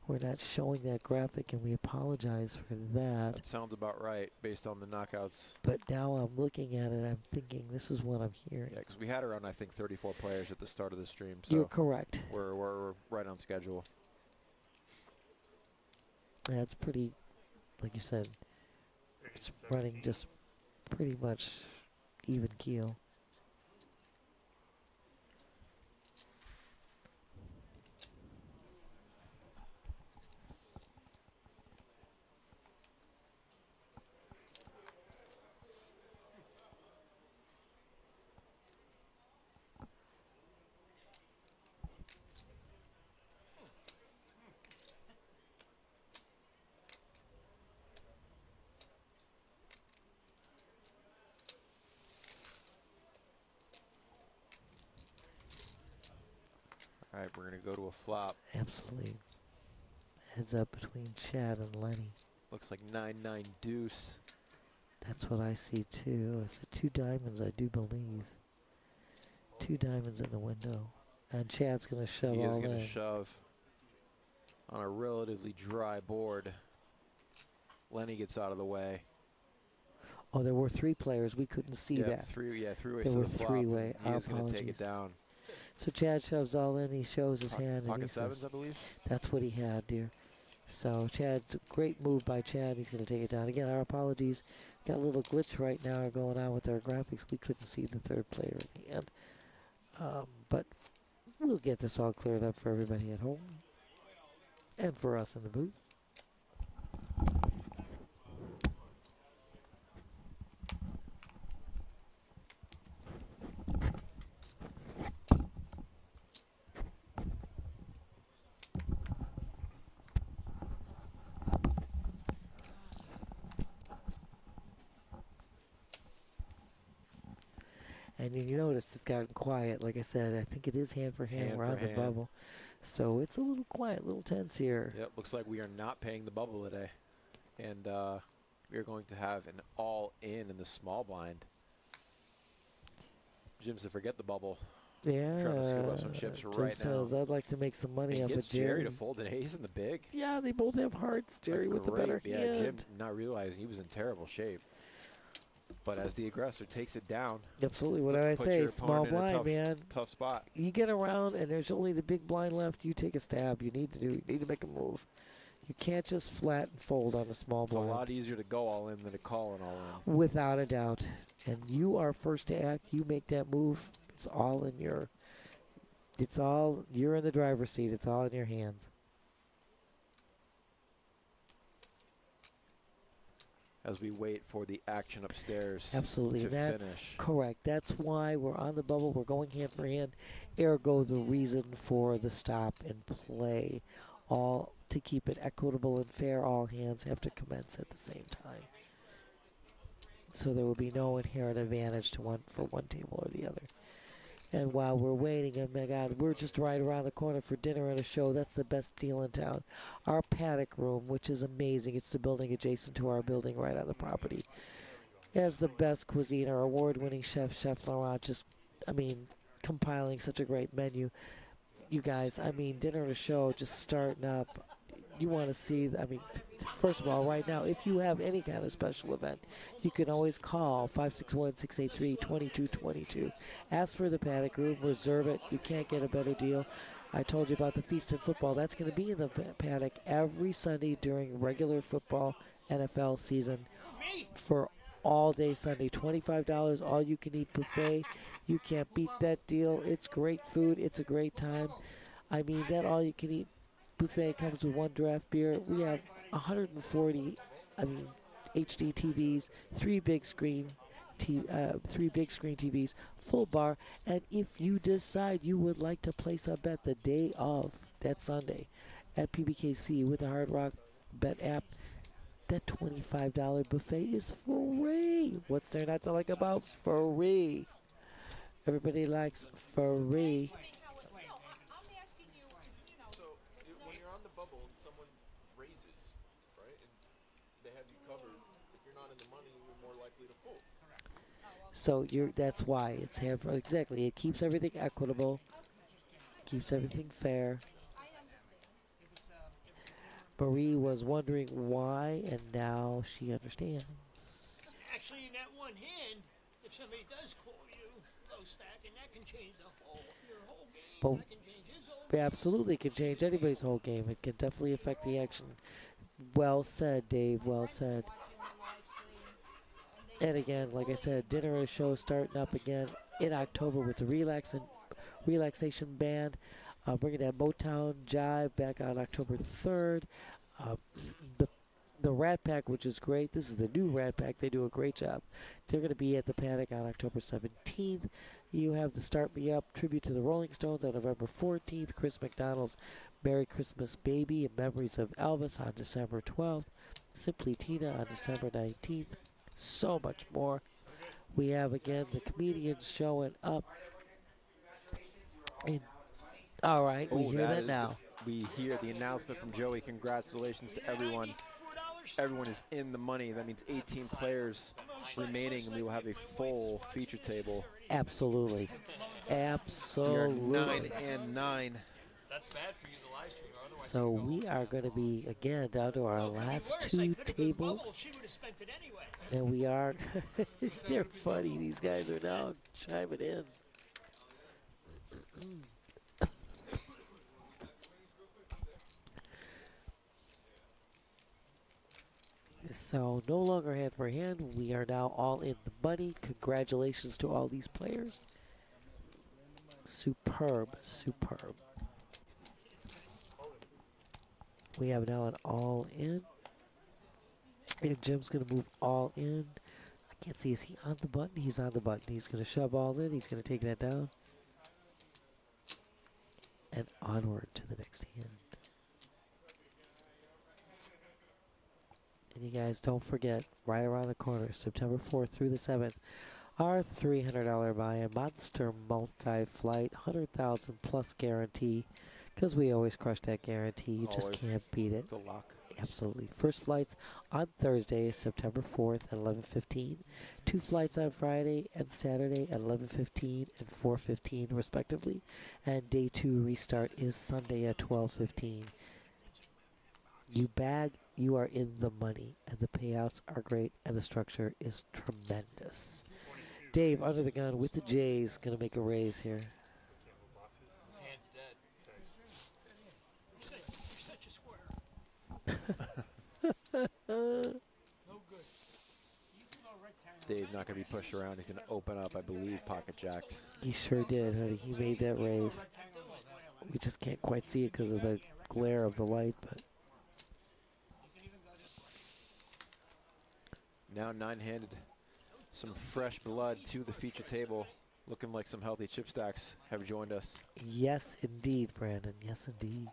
We're not showing that graphic, and we apologize for that. That sounds about right, based on the knockouts. But now I'm looking at it, I'm thinking this is what I'm hearing. Yeah, because we had around, I think, 34 players at the start of the stream, so You're correct. we're right on schedule. That's pretty, like you said, it's running just pretty much even keel. All right, we're going to go to a flop. Absolutely. Heads up between Chad and Lenny. Looks like 9-9 deuce. That's what I see too. With the 2 diamonds, I do believe. 2 diamonds in the window. And Chad's going to shove He is all going in. to shove on a relatively dry board. Lenny gets out of the way. Oh, there were 3 players. We couldn't see that. Three ways There to were the flop. 3-way. He Our is going to take it apologies. down. So Chad shoves all in. He shows his hand. And Pocket he sevens, says, I believe. that's what he had, dear. So Chad's a great move by Chad. He's going to take it down. Again, our apologies. Got a little glitch right now going on with our graphics. We couldn't see the 3rd player in the end. But we'll get this all cleared up for everybody at home. And for us in the booth. And you notice it's gotten quiet. Like I said, I think it is hand for hand. Hand We're for on the hand. bubble. So it's a little quiet, a little tense here. Yep, looks like we are not paying the bubble today. And we are going to have an all-in the small blind. Jim's to forget the bubble. Yeah. Trying to scoop up some chips Jim right now. says, I'd like to make some money And off gets of Jerry. to fold an ace in the big. Yeah, they both have hearts. Jerry with the Great. better Yeah, hand. Jim not realizing he was in terrible shape. But as the aggressor takes it down, Absolutely. What put- do I put say? your Small opponent in a blind, tough- man. tough spot. You get around and there's only the big blind left. You take a stab. You need to make a move. You can't just flat and fold on a small It's a blind. lot easier to go all in than to call an all in. Without a doubt. And you are first to act. You make that move. It's all in your. You're in the driver's seat. It's all in your hands. As we wait for the action upstairs Absolutely. to That's finish. correct. That's why we're on the bubble. We're going hand for hand. Ergo, the reason for the stop and play. All to keep it equitable and fair. All hands have to commence at the same time. So there will be no inherent advantage to one table or the other. And while we're waiting, oh my God, we're just right around the corner for dinner and a show. That's the best deal in town. Our paddock room, which is amazing. It's the building adjacent to our building right on the property. Has the best cuisine. Our award-winning chef, Chef Laurent, compiling such a great menu. You guys, dinner and a show just starting up. You want to see, first of all, right now, if you have any kind of special event, you can always call 561-683-2222. Ask for the paddock room, reserve it. You can't get a better deal. I told you about the Feast in Football. That's going to be in the paddock every Sunday during regular football NFL season for all day Sunday. $25, all you can eat buffet. You can't beat that deal. It's great food. It's a great time. That all you can eat buffet comes with 1 draft beer. We have 140 HD TVs, 3 big screen TVs, full bar. And if you decide you would like to place a bet the day of that Sunday at PBKC with the Hard Rock Bet app, that $25 buffet is free. What's there not to like about free? Everybody likes free. So when you're on the bubble and someone raises, right, and they have you covered, if you're not in the money, you're more likely to fold. So that's why it's here. Exactly. It keeps everything equitable, keeps everything fair. Marie was wondering why, and now she understands. Actually, in that one hand, if somebody does call you low stack, and that can change your whole game. But That can change his whole game. absolutely can change anybody's whole game. It can definitely affect the action. Well said, Dave. Well said. And again, like I said, dinner and show starting up again in October with the relaxation band. We're going to have Motown Jive back on October 3rd. The Rat Pack, which is great. This is the new Rat Pack. They do a great job. They're going to be at the Paddock on October 17th. You have the Start Me Up tribute to the Rolling Stones on November 14th. Chris McDonald's Merry Christmas Baby and Memories of Elvis on December 12th. Simply Tina on December 19th. So much more. We have, again, the comedians showing up in All right, we Oh, hear that is now. we hear the announcement from Joey. Congratulations to everyone. Everyone is in the money. That means 18 players remaining, and we will have a full feature table. Absolutely. We are Absolutely. 9-9. That's bad for you, the live stream. Otherwise, So we are going to be, again, down to our last two tables. She would have spent it anyway. And we are, they're funny. These guys are now chiming in. So no longer hand for hand. We are now all in the money. Congratulations to all these players. Superb, superb. We have now an all in. And Jim's going to move all in. I can't see. Is he on the button? He's on the button. He's going to shove all in. He's going to take that down. And onward to the next hand. And you guys don't forget, right around the corner, September 4th through the 7th, our $300 buy-in Monster Multi-Flight, 100,000 plus guarantee, because we always crush that guarantee. You just Always. can't beat it. The lock. Absolutely. First flights on Thursday, September 4th at 11:15. Two flights on Friday and Saturday at 11:15 and 4:15 respectively. And day two restart is Sunday at 12:15. You bag, you are in the money, and the payouts are great, and the structure is tremendous. Dave, under the gun with the Jays, going to make a raise here. his hand's dead. You're such a square. No good. Dave not going to be pushed around. He's going to open up, I believe, pocket jacks. He sure did, honey. He made that raise. We just can't quite see it because of the glare of the light, but Now nine-handed. Some fresh blood to the feature table. Looking like some healthy chip stacks have joined us. yes, indeed, Brandon. Yes, indeed.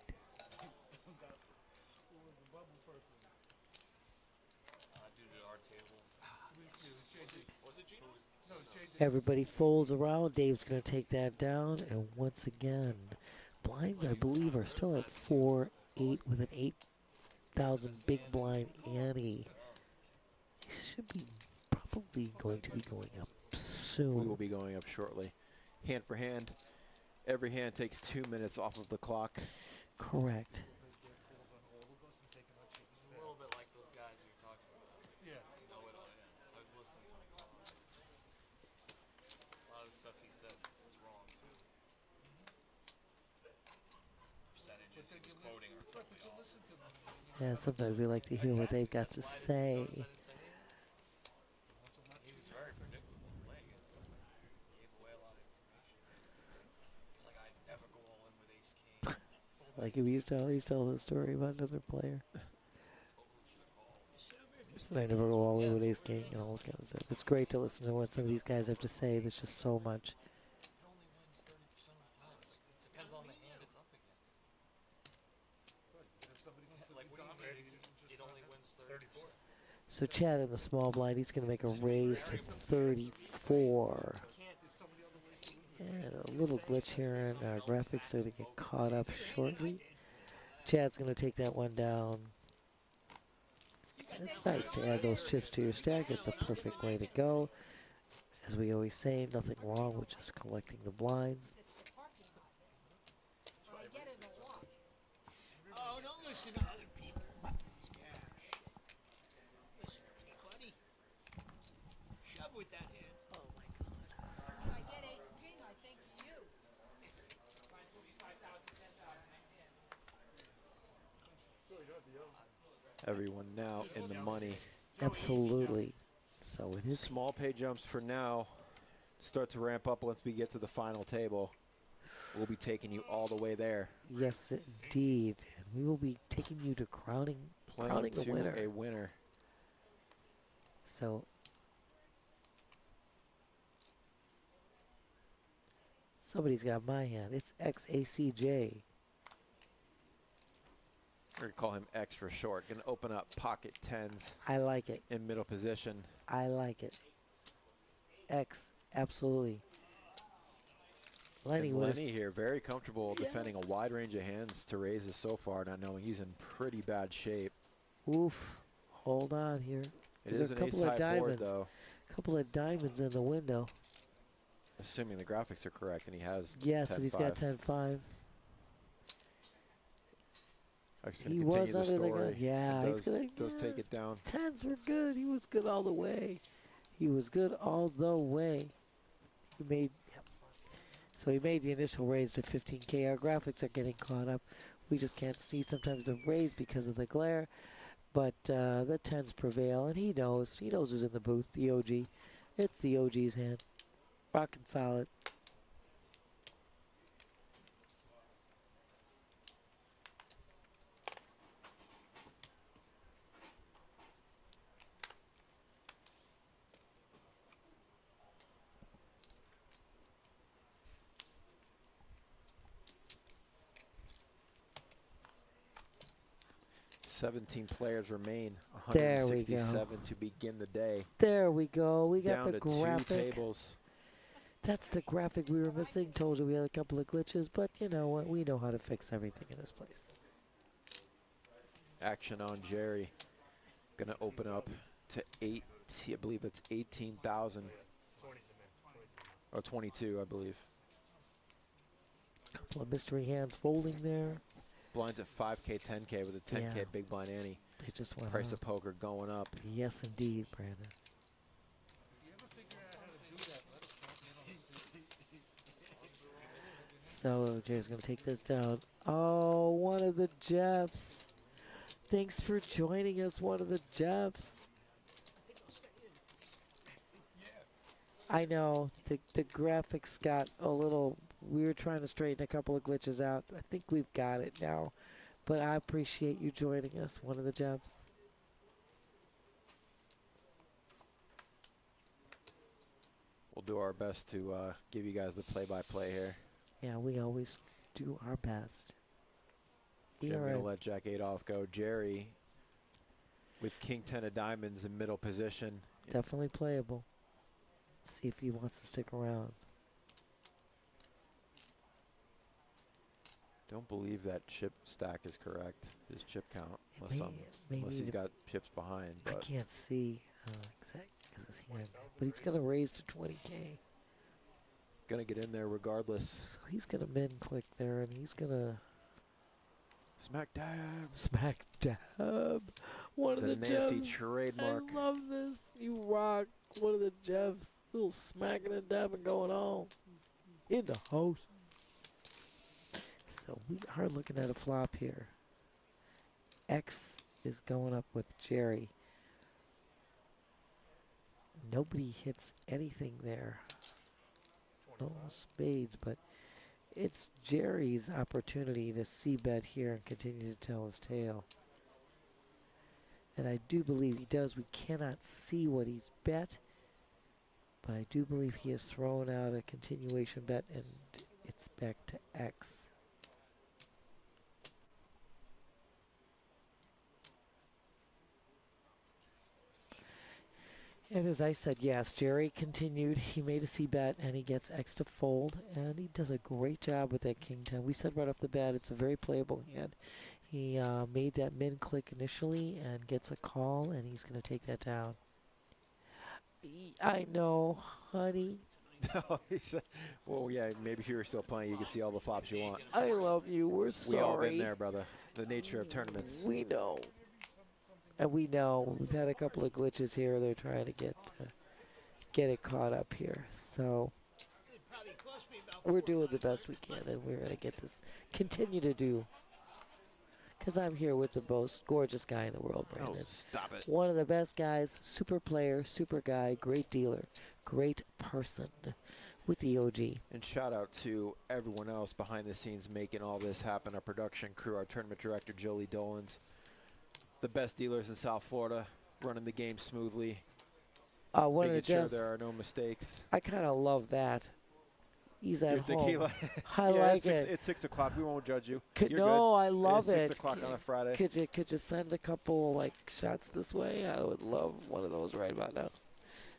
Due to our table. Was it Gino? Everybody folds around. Dave's going to take that down. And once again, blinds, I believe, are still at 4-8 with an 8,000 big blind ante. Should be probably going to be going up We soon. will be going up shortly. Hand for hand. Every hand takes 2 minutes off of the clock. Correct. A little bit like those guys you're talking about. Yeah. No, yeah. I was listening to him talk. A lot of the stuff he said is wrong too. Percentages he was quoting are totally off. Yeah, sometimes we like to hear what they've got to say. He was very predictable playing against. Gave away a lot of information. It's like I'd never go all in with ace king. Like if he's telling a story about another player. So I never go all in with ace king and all this kind of stuff. It's great to listen to what some of these guys have to say. There's just so much. It only wins 30% of the time. Depends on the hand it's up against. Like what do you mean? It only wins 30%. So Chad in the small blind, he's going to make a raise to 34. And a little glitch here, and our graphics are to get caught up shortly. Chad's going to take that one down. It's nice to add those chips to your stack. It's a perfect way to go. As we always say, nothing wrong with just collecting the blinds. Oh, don't listen to other people. Listen to me, buddy. Shove with that hand. Oh my God. I get ace king, I think you. Everyone now in the money. Absolutely. So it is. Small pay jumps for now. Start to ramp up once we get to the final table. We'll be taking you all the way there. Yes, indeed. And we will be taking you to crowning Playing the to winner. a winner. So somebody's got my hand. It's XACJ. We're going to call him X for short. Going to open up pocket tens I like it. in middle position. I like it. X, absolutely. Lenny And was Lenny here, very comfortable defending a wide range of hands to raises so far, not knowing he's in pretty bad shape. oof. Hold on here. It There's is a an couple of ace-high board, diamonds. though, Couple of diamonds in the window. assuming the graphics are correct, and he has Yes, and he's got 10-5. 10-5. Actually, He going to was continue the under the gun. story. Yeah, It he's gonna. does Yeah. take it down. 10s were good. He was good all the way. He was good all the way. He made. Yep. So he made the initial raise to 15K. Our graphics are getting caught up. We just can't see sometimes the raise because of the glare. But the 10s prevail, and he knows. He knows who's in the booth. The OG. It's the OG's hand. Rockin' solid. Seventeen players remain. There we go. 167 to begin the day. There we go. We got Down the to graphic. 2 tables. That's the graphic we were missing. Told you we had a couple of glitches, but you know what? We know how to fix everything in this place. Action on Jerry. Gonna open up to I believe that's 18,000. Or 22, I believe. Couple of mystery hands folding there. Blinds at 5K, 10K with a 10K Yeah. big blind ante. They just went Price on. of poker going up. Yes, indeed, Brandon. So Jerry's going to take this down. Oh, one of the Jeffs. Thanks for joining us, one of the Jeffs. I know the graphics got a little. We were trying to straighten a couple of glitches out. I think we've got it now. But I appreciate you joining us, one of the Jeffs. We'll do our best to give you guys the play-by-play here. Yeah, we always do our best. We Jim are gonna a- let Jack Adolph go. Jerry with King 10 of diamonds in middle position. definitely playable. See if he wants to stick around. Don't believe that chip stack is correct. His chip count, unless, May unless need he's to- got chips behind. I But can't see exact because his hand, but he's gonna raise to 20K. gonna get in there regardless. So he's gonna min click there, and he's gonna Smack dab. smack dab. One of The the Nancy Jeffs. trademark. I love this. You rock. One of the Jeffs. Little smacking and dabbing going on in the house. So we are looking at a flop here. X is going up with Jerry. Nobody hits anything there. No spades, but it's Jerry's opportunity to c-bet here and continue to tell his tale. And I do believe he does. We cannot see what he's bet, but I do believe he has thrown out a continuation bet, and it's back to X. And as I said, yes, Jerry continued. He made a c-bet, and he gets X to fold, and he does a great job with that King 10. We said right off the bat, it's a very playable hand. He made that min click initially and gets a call, and he's going to take that down. I know, honey. Well, yeah, maybe if you were still playing, you could see all the flops you want. I love you. We're We all been sorry. there, brother. The nature of tournaments. We know. And we know we've had a couple of glitches here. They're trying to get it caught up here. So It probably cost me about we're doing the best we can, and we're going to get this, continue to do. Because I'm here with the most gorgeous guy in the world, Oh, Brandon. stop it. One of the best guys, super player, super guy, great dealer, great person with the OG. And shout out to everyone else behind the scenes making all this happen. Our production crew, our tournament director, Jolie Dolans. The best dealers in South Florida, running the game smoothly, One of the making sure Jeffs, there are no mistakes. I kind of love that. He's at Your home. tequila. I Yeah, like it's it. 6 o'clock. We won't judge you. Could, You're no, good. I love It's it. 6 o'clock on a Friday. Could you send a couple like shots this way? I would love one of those right about now.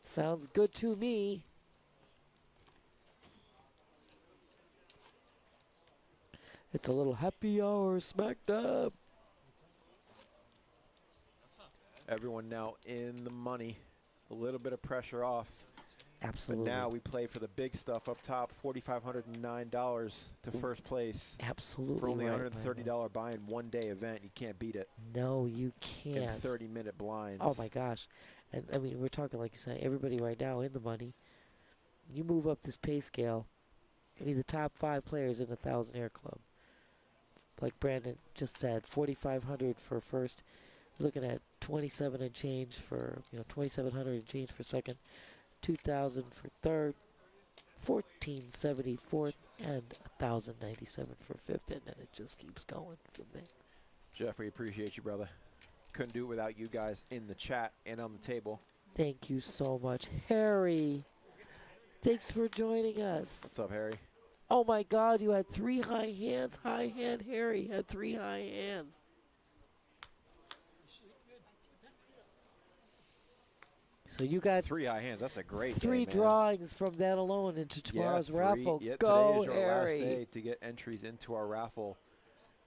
Sounds good to me. It's a little happy hour smacked up. Everyone now in the money. A little bit of pressure off. Absolutely. But now we play for the big stuff up top. $4,509 to first place. Absolutely. For only right, $130 buy-in, one-day event. You can't beat it. No, you In can't. 30-minute blinds. Oh my gosh. And I mean, we're talking, like you say, everybody right now in the money. You move up this pay scale. I mean, the top 5 players in the Thousand Air Club. Like Brandon just said, 4,500 for first. Looking at 27 and change for, 2,700 and change for second. 2,000 for third. 1,470 fourth, and 1,097 for fifth, and then it just keeps going from there. Jeff, we appreciate you, brother. Couldn't do it without you guys in the chat and on the table. Thank you so much, Harry. Thanks for joining us. What's up, Harry? Oh my God, you had 3 high hands. High hand Harry had 3 high hands. So you got 3 high hands. That's a great 3 day, man. drawings from that alone into tomorrow's 3. raffle. Yeah, Go, today is your Harry. last day to get entries into our raffle.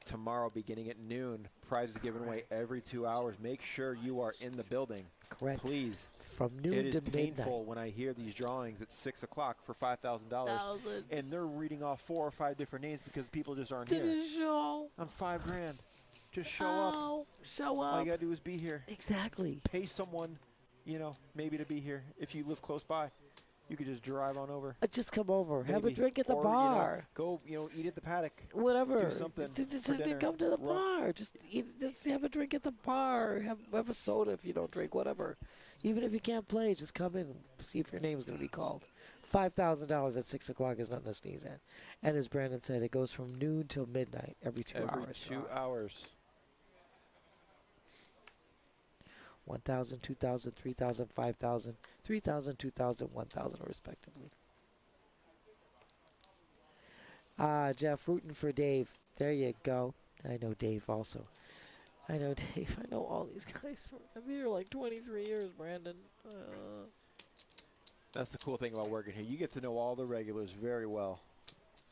Tomorrow, beginning at noon, prizes given away every 2 hours. Make sure you are in the building. Correct. Please. From noon It is to painful midnight. when I hear these drawings at 6 o'clock for $5,000, and they're reading off 4 or 5 different names because people just aren't here. Didn't show. On $5,000, just show up. Oh, show All up. you gotta do is be here. Exactly. Pay someone, maybe to be here. If you live close by, you could just drive on over. Just come over. Have a Maybe. drink at the Or, bar. go, eat at the paddock. Whatever. Do something Just for dinner. come to the Run. bar. Just have a drink at the bar. Have a soda if you don't drink. Whatever. Even if you can't play, just come in. See if your name's going to be called. $5,000 at 6 o'clock is nothing to sneeze at. And as Brandon said, it goes from noon till midnight every 2 Every hours. 2 hours. 1,000, 2,000, 3,000, 5,000, 3,000, 2,000, 1,000 respectively. Jeff, rooting for Dave. There you go. I know Dave also. I know Dave. I know all these guys. I've been here like 23 years, Brandon. That's the cool thing about working here. You get to know all the regulars very well.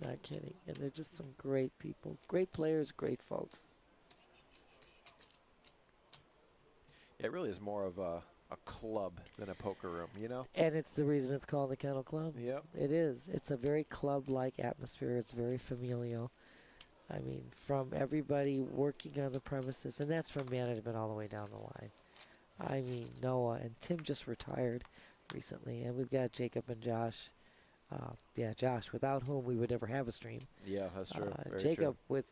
Not kidding. And they're just some great people. Great players, great folks. It really is more of a club than a poker room, And it's the reason it's called the Kennel Club. Yep. It is. It's a very club-like atmosphere. It's very familial. I mean, from everybody working on the premises, and that's from management all the way down the line. I mean, Noah and Tim just retired recently, and we've got Jacob and Josh. Josh, without whom we would never have a stream. Yeah, that's true. Very Jacob with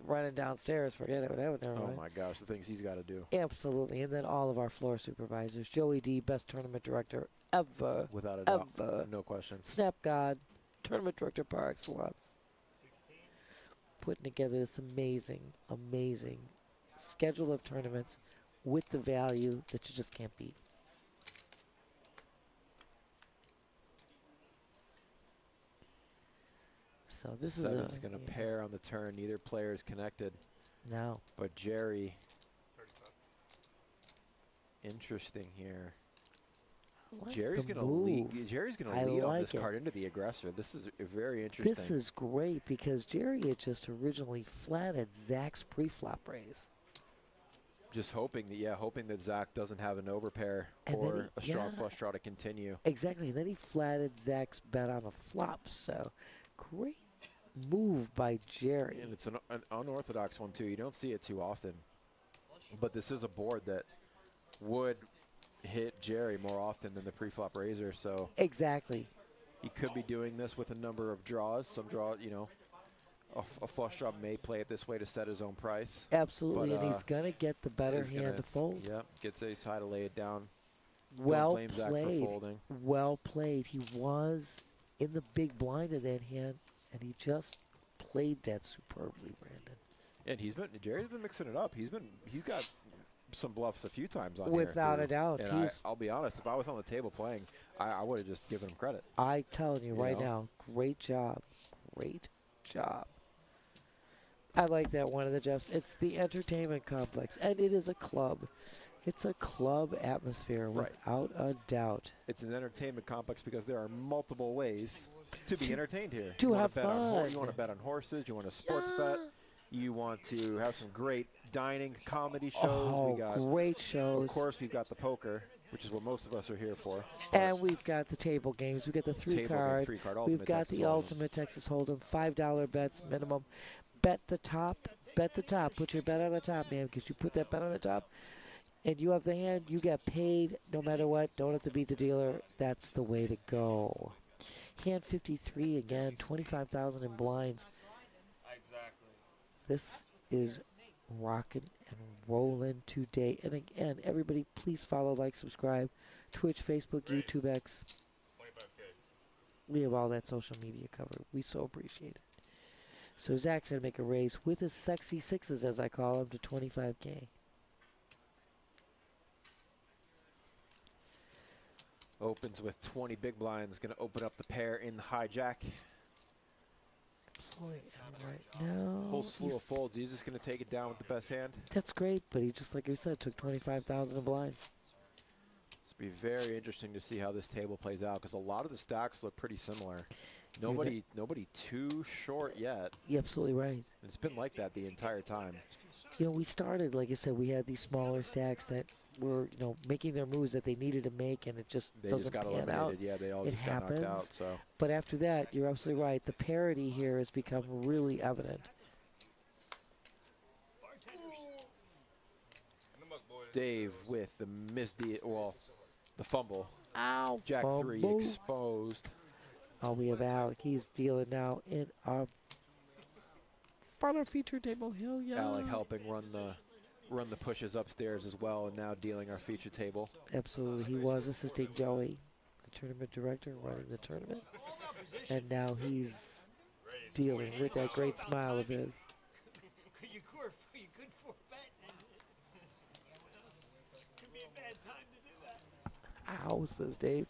running downstairs, forget it. That would never true. Oh mind. my gosh, the things he's got to do. Absolutely. And then all of our floor supervisors. Joey D, best tournament director ever. Without a doubt. Ever. No question. Snap God, tournament director par excellence. Putting together this amazing, amazing schedule of tournaments with the value that you just can't beat. So this is Seven's going to pair on the turn. Neither player is connected. No. But Jerry, interesting here. I like Jerry's the going to lead. move. Jerry's going I to lead on like this it. card into the aggressor. This is very interesting. This is great because Jerry had just originally flatted Zach's pre-flop raise. Just hoping that Zach doesn't have an overpair And then or a strong yeah. flush draw to continue. Exactly. And then he flatted Zach's bet on a flop. So great move by Jerry. And it's an unorthodox one, too. You don't see it too often. But this is a board that would hit Jerry more often than the pre-flop raiser. So Exactly. he could be doing this with a number of draws. Some draw, a flush draw may play it this way to set his own price. Absolutely. But, and he's going to get the better He's hand gonna- to fold. Yep, gets ace high to lay it down. Well Don't blame Zach for played. folding. Well played. He was in the big blind of that hand, and he just played that superbly, Brandon. And Jerry's been mixing it up. He's got some bluffs a few times on Without here. a doubt. And I'll be honest, if I was on the table playing, I would have just given him credit. I'm telling you You right know? now, great job. Great job. I like that one of the Jeffs. It's the entertainment complex, and it is a club. It's a club atmosphere Right. without a doubt. It's an entertainment complex because there are multiple ways to be entertained here. to you wanna have bet on fun. you want to bet on horses. You want to sports bet. You want to have some great dining comedy shows. Oh, We got, great of shows. course, we've got the poker, which is what most of us are here for. And we've got the table games. We've got the Table game, three-card. three-card, We've Ultimate got Texas the Hold'em. ultimate Texas Hold'em. $5 bets minimum. Bet the top. Bet the top. Put your bet on the top, man, because you put that bet on the top and you have the hand, you get paid no matter what. Don't have to beat the dealer. That's the way to go. Hand 53 again, 25,000 in blinds. Exactly. This is rocking and rolling today. And again, everybody, please follow, like, subscribe. Twitch, Facebook, YouTube X. 25K. We have all that social media covered. We so appreciate it. So Zach's going to make a raise with his sexy sixes, as I call them, to 25K. Opens with 20 big blinds. Going to open up the pair in the hijack. Absolutely. And right now, Whole slew of folds. He's just going to take it down with the best hand. that's great, but he just, like I said, took 25,000 in blinds. It's be very interesting to see how this table plays out because a lot of the stacks look pretty similar. Nobody too short yet. You're absolutely right. And it's been like that the entire time. You know, we started, like I said, we had these smaller stacks that were, you know, making their moves that they needed to make, and it just They doesn't just got pan out. eliminated. Yeah, they all It just got knocked out. happens. So But after that, you're absolutely right. The parity here has become really evident. Dave with the the fumble. Ow! Jack 3 fumble. exposed. Oh, we have Alec. He's dealing now in our final feature table. Hell yeah. Alec helping run the pushes upstairs as well, and now dealing our feature table. Absolutely. He was assisting Joey, the tournament director, running the tournament. And now he's dealing with that great smile of his. You could for bet. Could be a bad time to do that. Ow, says Dave.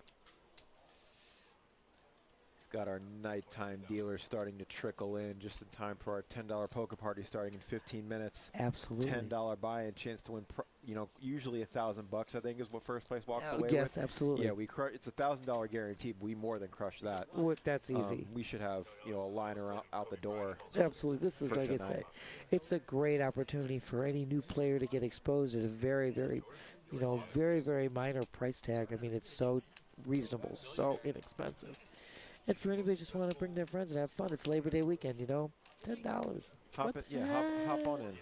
We've got our nighttime dealers starting to trickle in just in time for our $10 poker party starting in 15 minutes. Absolutely. $10 buy-in, chance to win, usually $1,000, I think is what first place walks Oh, away yes, with. absolutely. Yeah, it's a $1,000 guarantee. But we more than crushed that. That's easy. We should have a line out the door. Absolutely. This is, for like I tonight. said, it's a great opportunity for any new player to get exposed at a very, very, very, very minor price tag. I mean, it's so reasonable, so inexpensive. And for anybody who just want to bring their friends and have fun, it's Labor Day weekend, $10. Hop on in.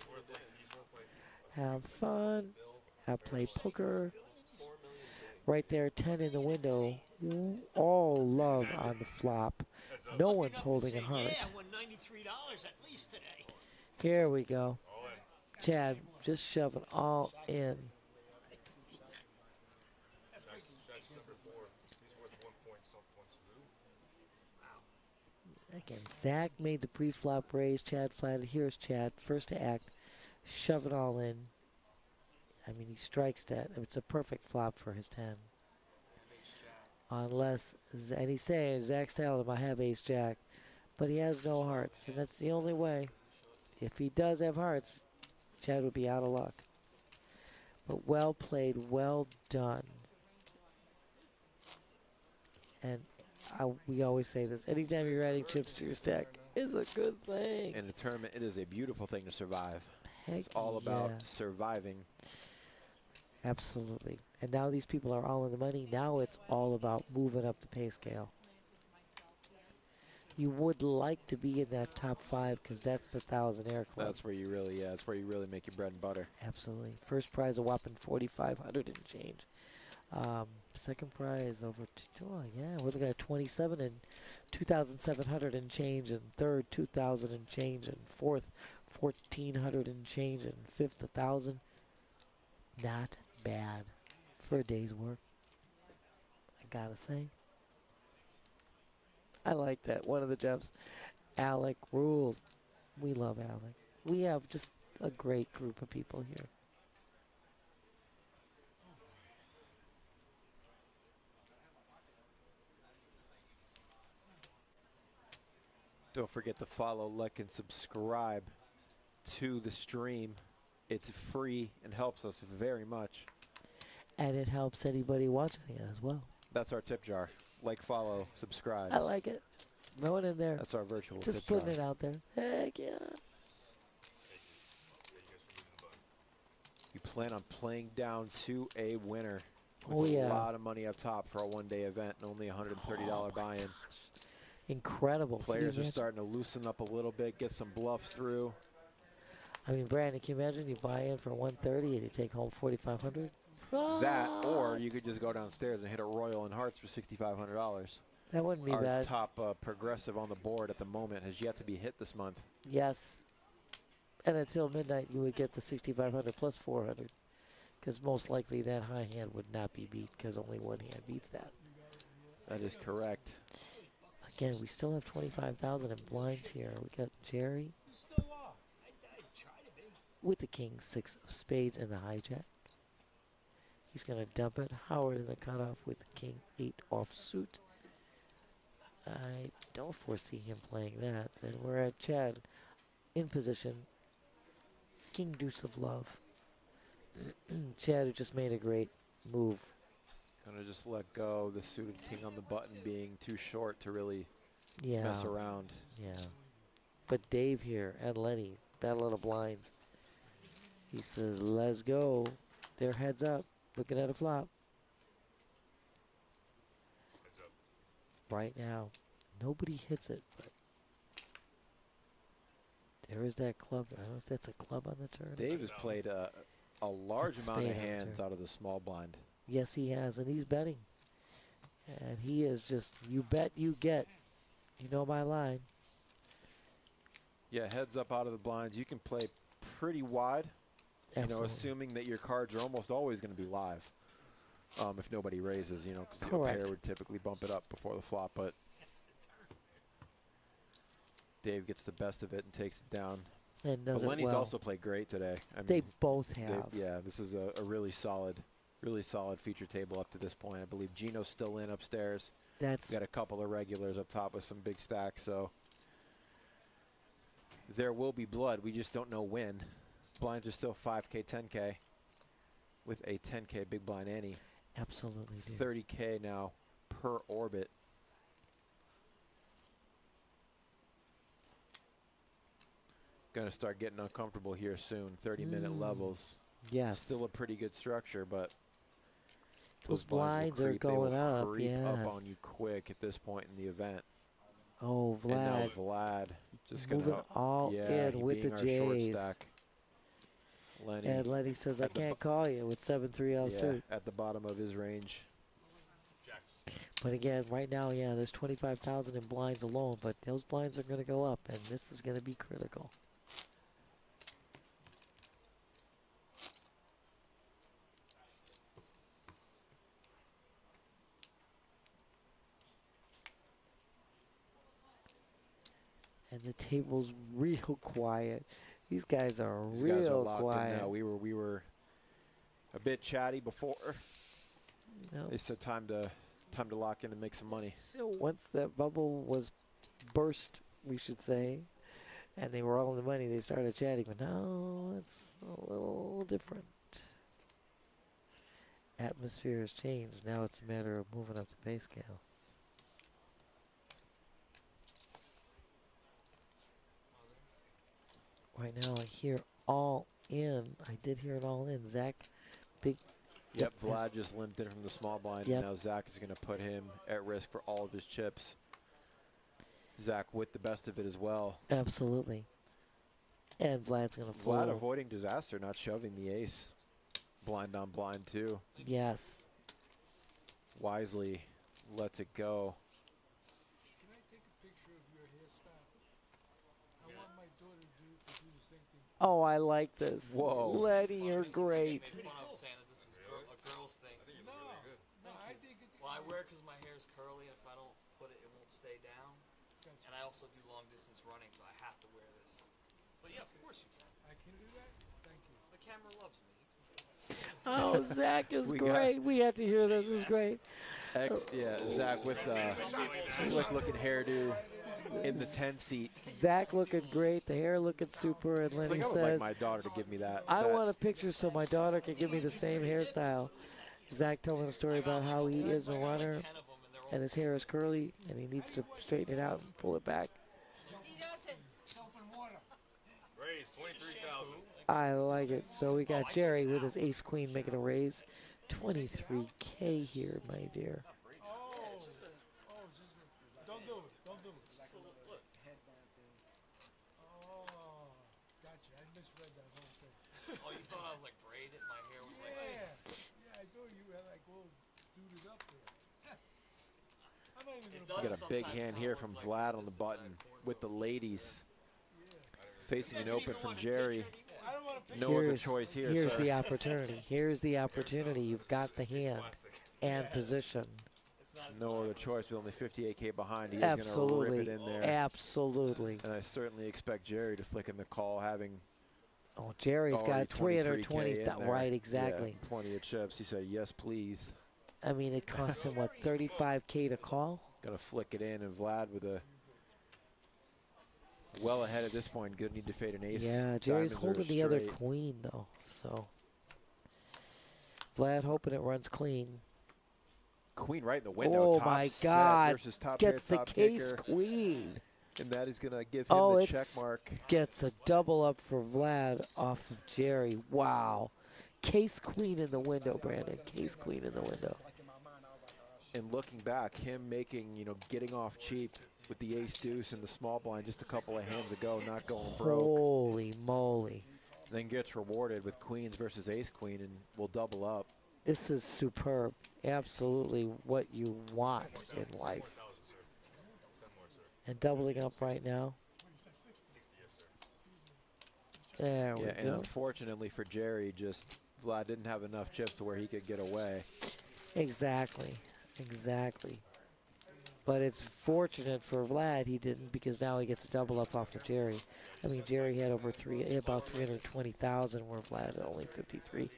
Have fun. Play poker. Right there, 10 in the window. You all love on the flop. No one's holding a heart. Yeah, I won $93 at least today. Here we go. Chad just shoving all in. Again, Zach made the pre-flop raise. Chad flatted. Here's Chad, first to act. Shove it all in. I mean, he strikes that. It's a perfect flop for his 10. Unless, and he's saying, Zach's telling him, I have ace-jack. But he has no hearts, and that's the only way. If he does have hearts, Chad would be out of luck. But well played, well done. And we always say this. Anytime you're adding chips to your stack is a good thing. In a tournament, it is a beautiful thing to survive. Heck It's all about yeah. surviving. Absolutely. And now these people are all in the money. Now it's all about moving up the pay scale. You would like to be in that top 5 because that's the Thousandaire Club. That's where you really, make your bread and butter. Absolutely. First prize a whopping 4,500 and change. Second prize over, we're looking at 27 and 2,700 and change, and third 2,000 and change, and fourth 1,400 and change, and fifth 1,000. Not bad for a day's work, I gotta say. I like that. One of the Jeffs, Alec rules. We love Alec. We have just a great group of people here. Don't forget to follow, like, and subscribe to the stream. It's free and helps us very much. And it helps anybody watching it as well. That's our tip jar. Like, follow, subscribe. I like it. Throw it in there. That's our virtual Just tip putting jar. it out there. Heck yeah. You plan on playing down to a winner with Oh, yeah. a lot of money up top for a one-day event and only $130 buy-in. Incredible. Can you Players are imagine? starting to loosen up a little bit, get some bluffs through. I mean, Brandon, can you imagine you buy in for 130 and you take home 4,500? That, or you could just go downstairs and hit a Royal in Hearts for $6,500. That wouldn't be Our bad. top progressive on the board at the moment has yet to be hit this month. Yes. And until midnight, you would get the 6,500 plus 400. Because most likely that high hand would not be beat because only one hand beats that. That is correct. Again, we still have 25,000 in blinds here. We got Jerry with the king 6 of spades and the hijack. He's going to dump it. Howard in the cutoff with king 8 offsuit. I don't foresee him playing that. And we're at Chad in position. King deuce of love. Chad who just made a great move. Gonna just let go the suited king on the button being too short to really Yeah. mess around. Yeah. But Dave here and Lenny, battle of the blinds. He says, let's go. They're heads up, looking at a flop. Right now, nobody hits it, but there is that club. I don't know if that's a club on the turn. Dave has played a large It's a amount of spade on the hands turn. out of the small blind. Yes, he has, and he's betting. And he is just, you bet, you get. You know my line. Yeah, heads up out of the blinds. You can play pretty wide, you know, Absolutely. assuming that your cards are almost always going to be live. If nobody raises, you know, because the Correct. pair would typically bump it up before the flop. But Dave gets the best of it and takes it down. And does But it Lenny's well. also played great today. I They mean, both they- have. yeah, this is a really solid feature table up to this point. I believe Gino's still in upstairs. That's Got a couple of regulars up top with some big stacks, so there will be blood. We just don't know when. Blinds are still 5K, 10K with a 10K big blind ante. absolutely dude. 30K now per orbit. Gonna start getting uncomfortable here soon. 30-minute levels. Yes. Still a pretty good structure, but Those will blinds are creep. They will going up, creep up on yes. you quick at this point in the event. Oh, And now Vlad Vlad just moving gonna all yeah, in with being the our short Jays. stack. Lenny And Lenny says, I at the can't call you with 7-3 yeah, offsuit. at the bottom of his range. But again, right now, yeah, there's 25,000 in blinds alone, but those blinds are going to go up, and this is going to be critical. And the table's real quiet. These guys are These real guys are locked quiet. in now. We were a bit chatty before. No. They said time to lock in and make some money. Once that bubble was burst, we should say, and they were all in the money, they started chatting. But now it's a little different. Atmosphere has changed. Now it's a matter of moving up the pay scale. Right now, I hear all in. I did hear it all in. Zach, big. Yep, Yep, Vlad just limped in from the small blind. Yep. Now Zach is going to put him at risk for all of his chips. Zach with the best of it as well. Absolutely. And Vlad's going to Vlad fold. avoiding disaster, not shoving the ace. Blind on blind too. Yes. Wisely lets it go. Can I take a picture of your hairstyle? I want my daughter to do the same thing. Oh, I like this. Whoa. Letty, you're great. Made fun of saying that this is a girl's thing. No, I think it. Well, I wear it because my hair is curly, and if I don't put it, it won't stay down. Gotcha. And I also do long distance running, so I have to wear this. But yeah, of course you can. I can do that. Thank you. The camera loves me. Oh, Zach is We got- great. We had to hear this. This is great. Yeah, Zach with slick looking hairdo in the 10 seat. Zach looking great. The hair looking super. And It's Lenny like I would like says, my daughter to give me that. I that- want a picture so my daughter can give me the same hairstyle. Zach telling a story about how he is a runner 10 of them, and they're all and his hair is curly and he needs to straighten it out and pull it back. Soap and water. Raise 23,000. I like it. So we got Jerry with his ace queen making a raise. 23K here, my dear. Don't do it. Don't do it. Oh, gotcha. I misread that whole thing. oh, you thought I was like braided? My hair was like, Yeah, I thought you had like all duded up there. I'm not even It gonna We does got a big sometimes hand kinda here look from like Vlad this on the is button that corn with the ladies. Facing an Doesn't open even from want a Jerry. picture anymore. I don't want to pick No other choice here, Here's sir. the opportunity. Here's the opportunity. You've got the hand and position. It's not as No other glamorous. choice with only 58K behind. He's going to Absolutely. rip it in there. Absolutely. And I certainly expect Jerry to flick in the call, having Oh, Jerry's already got 320. 23K in there. Right, exactly. Yeah, plenty of chips. He said, yes, please. I mean, it costs him, what, 35K to call? Going to flick it in. And Vlad with a well ahead at this point. Going to need to fade an ace. Yeah, Jerry's Diamonds are holding the other straight. queen, though. So, Vlad hoping it runs clean. Queen right in the window. Oh, top my set God. versus top Gets pair, the top case kicker. queen. And that is going to give him Oh, the check it's mark. gets a double up for Vlad off of Jerry. Wow. Case queen in the window, Brandon. Case queen in the window. And looking back, him making, getting off cheap with the ace deuce and the small blind just a couple of hands ago, not going broke. Holy moly. Then gets rewarded with queens versus ace queen and will double up. This is superb. Absolutely what you want in life. And doubling up right now. There we Yeah, and go. unfortunately for Jerry, just Vlad didn't have enough chips to where he could get away. Exactly. Exactly. But it's fortunate for Vlad he didn't, because now he gets a double up off of Jerry. I mean, Jerry had about 320,000, where Vlad had only 53.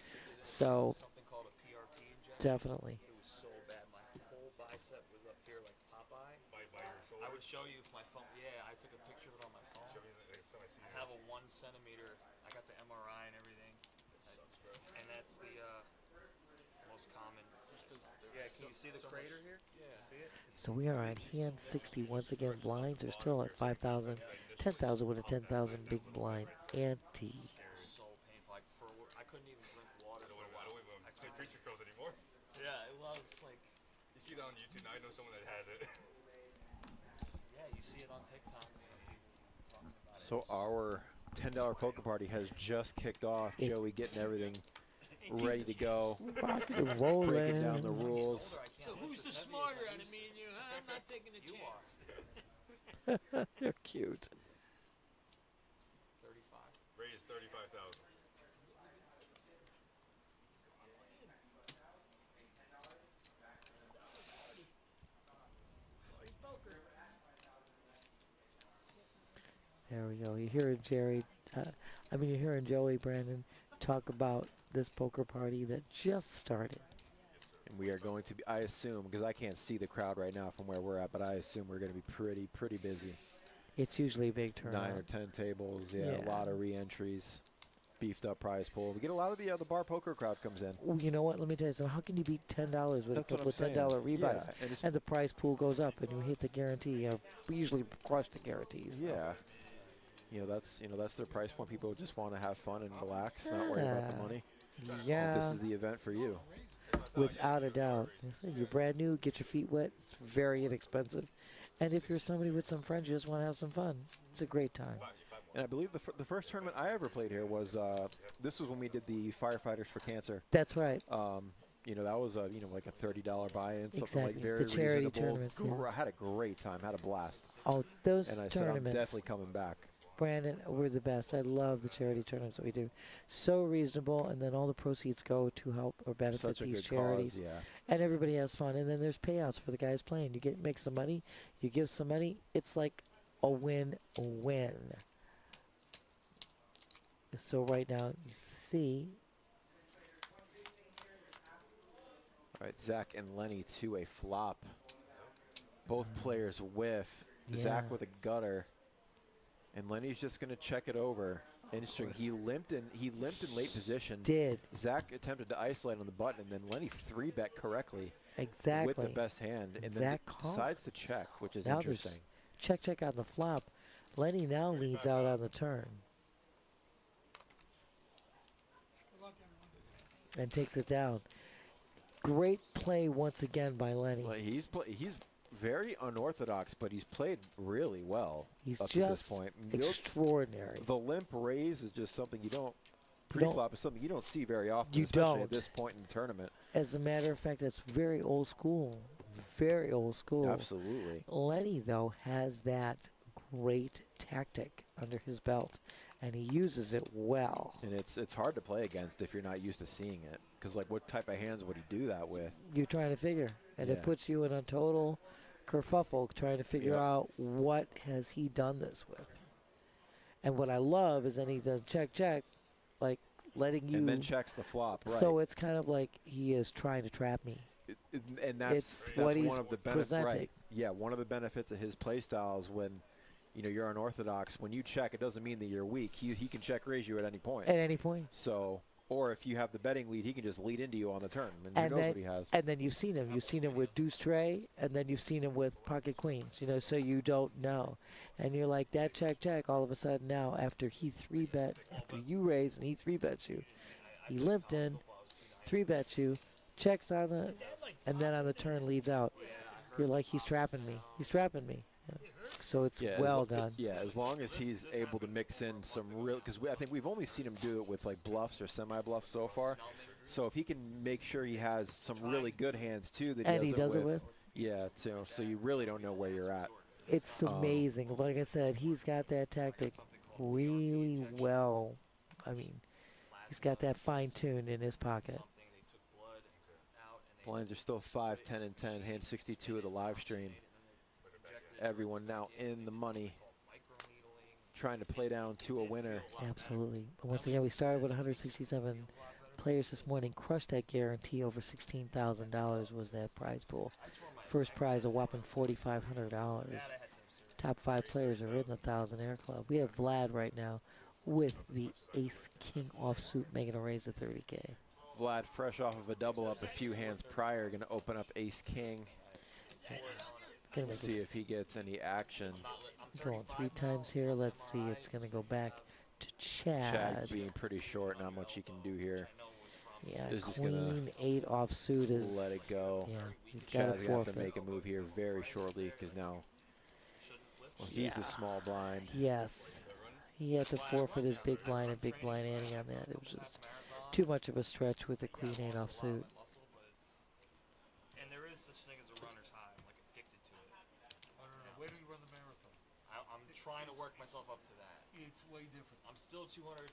So Something called a PRP injection. definitely. It was so bad. My whole bicep was up here like Popeye. By your shoulder. I would show you if my phone. Yeah, I took a picture of it on my phone. Show me the next time I see I you. have a 1 centimeter. I got the MRI and everything. Sucks, bro. And that's the most common. Yeah, can you see the crater here? Yeah. See it? So we are on hand 60 once again. Blinds are still at 5,000. 10,000 with a 10,000 big blind ante. So painful. Like I couldn't even drink water for a I while. don't even I do couldn't. preacher curls anymore. Yeah, well, it's like, You see that on YouTube. Now I know someone that had it. yeah, you see it on TikTok. Some people talking about it. So our $10 poker party has just kicked off. It- Joey getting everything ready to go. Rocking and rolling. Breaking down the rules. So who's the smarter out of me and you, huh? I'm not taking a You are. chance. They're cute. 35. Raise 35,000. There we go. You're hearing Jerry, you're hearing Joey, Brandon, talk about this poker party that just started. And we are going to be, I assume, because I can't see the crowd right now from where we're at, but I assume we're going to be pretty busy. It's usually a big turnout. 9 or 10 tables, yeah, Yeah. a lot of re-entries, beefed up prize pool. We get a lot of the bar poker crowd comes in. Well, you know what? Let me tell you something. How can you beat $10 with That's a what couple I'm of saying. $10 rebuys? Yeah, and it's, And the prize pool goes up, and you hit the guarantee. We usually crush the guarantees. so. yeah. That's their price point. People just want to have fun and relax, not worry about the Yeah. money. Yeah, This is the event for you. without a doubt. Listen, you're brand new, get your feet wet. It's very inexpensive. And if you're somebody with some friends, you just want to have some fun. It's a great time. And I believe the first tournament I ever played here was this was when we did the Firefighters for Cancer. That's right. That was like a $30 buy-in, something like Exactly. very The charity reasonable. tournaments, yeah. I had a great time, had a blast, Oh, those and I said I'm tournaments. definitely coming back. Brandon, we're the best. I love the charity tournaments that we do. So reasonable, and then all the proceeds go to help or benefit Such a these good charities. cause, yeah. And everybody has fun. And then there's payouts for the guys playing. You make some money, you give some money. It's like a win-win. So right now, you see, All right, Zach and Lenny to a flop. Both players whiff. Yeah. Zach with a gutter. And Lenny's just going to check it over. Interesting. He limped in late position. Did. Zach attempted to isolate on the button, and then Lenny 3-bet correctly Exactly. with the best hand, and then Zach calls decides to it. check, which is Now there's interesting. check on the flop. Lenny now leads out on the turn Good luck, everyone. and takes it down. Great play once again by Lenny. Well, he's very unorthodox, but he's played really well He's up to this just point. extraordinary. The limp raise is just something you don't. Pre-flop is something you don't see very often, You especially don't. at this point in the tournament. As a matter of fact, that's very old school. Very old school. Absolutely. Lenny, though, has that great tactic under his belt, and he uses it well. And it's hard to play against if you're not used to seeing it. Because, like, what type of hands would he do that with? You're trying to figure, and Yeah. it puts you in a total kerfuffle trying to figure Yep. out what has he done this with. And what I love is then he does check, like letting you. And then checks the flop, right? So it's kind of like he is trying to trap me. And that's It's that's what he's one of the benefits, presenting. right? Yeah, one of the benefits of his play style is when, you're unorthodox. When you check, it doesn't mean that you're weak. He can check raise you at any point. At any point. So, or if you have the betting lead, he can just lead into you on the turn, and who knows what he has. And then you've seen him. You've seen him with deuce tray, and then you've seen him with pocket queens. So you don't know, and you're like that check. All of a sudden now, after he 3-bet, after you raise and he 3-bets you, he limped in, 3-bets you, checks on the, and then on the turn leads out. You're like, he's trapping me. He's trapping me. So it's well done. Yeah, as long as he's able to mix in some real, because I think we've only seen him do it with like bluffs or semi-bluffs so far. So if he can make sure he has some really good hands too that And he he does it with. Yeah, so you really don't know where you're at. It's amazing. Like I said, he's got that tactic really well. I mean, he's got that fine-tuned in his pocket. Blinds are still 5, 10, and 10. Hand 62 of the live stream. Everyone now in the money, trying to play down to a winner. Absolutely. But once again, we started with 167 players this morning. Crushed that guarantee. Over $16,000 was that prize pool. First prize, a whopping $4,500. Top 5 players are in the Thousandaire Club. We have Vlad right now with the Ace-King offsuit, making a raise of $30K. Vlad, fresh off of a double up a few hands prior, going to open up Ace-King. See if he gets any action. Going 3 times here. Let's see. It's going to go back to Chad. Chad being pretty short, not much he can do here. Yeah, Is just Queen 8 offsuit is. Let it go. Yeah, he's got Chad's to going to have to forfeit. make a move here very shortly because now he's the small blind. Yes. He had to forfeit his big blind and big blind ante on that. It was just too much of a stretch with the Queen 8 offsuit. And there is such thing as a runner's high. I'm like addicted to it. I don't know. Where do you run the marathon? I'm trying to work myself up to that. It's way different. I'm still 215,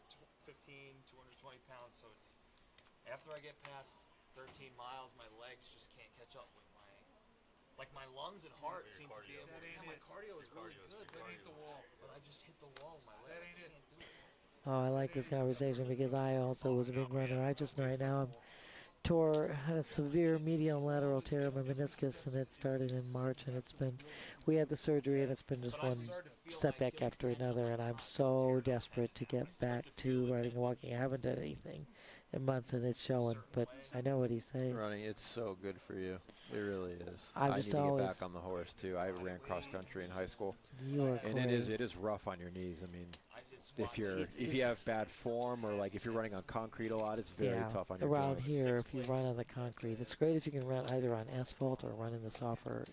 220 pounds, so it's after I get past 13 miles, my legs just can't catch up with my lungs and heart seem to be able to. Yeah, my cardio is really good, That ain't the wall. but I just hit the wall with my legs. That ain't it. Can't do it. Oh, I like this conversation because I also was a big runner. I just right now had a severe medial lateral tear in my meniscus, and it started in March, and we had the surgery, and it's been just one setback after another, and I'm so desperate to get back to running and walking. I haven't done anything in months, and it's showing, but I know what he's saying. Running, it's so good for you. It really is. I I need just to get always- back on the horse too. I ran cross country in high school, You are and great. it is rough on your knees. I mean, if you it's- have bad form or like if you're running on concrete a lot, it's very tough on your around joints. here, if you run on the concrete, it's great if you can run either on asphalt or run in the softer,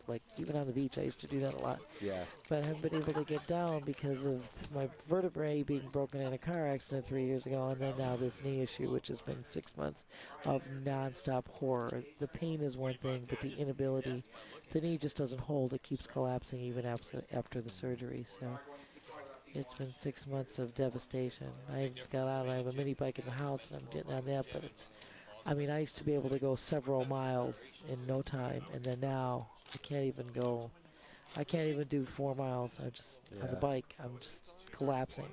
like even on the beach. I used to do that a lot, Yeah, but I haven't been able to get down because of my vertebrae being broken in a car accident 3 years ago, and then now this knee issue, which has been 6 months of nonstop horror. The pain is one thing, but the inability, the knee just doesn't hold. It keeps collapsing even after the surgery. So it's been 6 months of devastation. I got out and I have a mini bike in the house, and I'm getting on that, but I used to be able to go several miles in no time, and then now I can't even do 4 miles. I'm just on the bike. I'm just collapsing.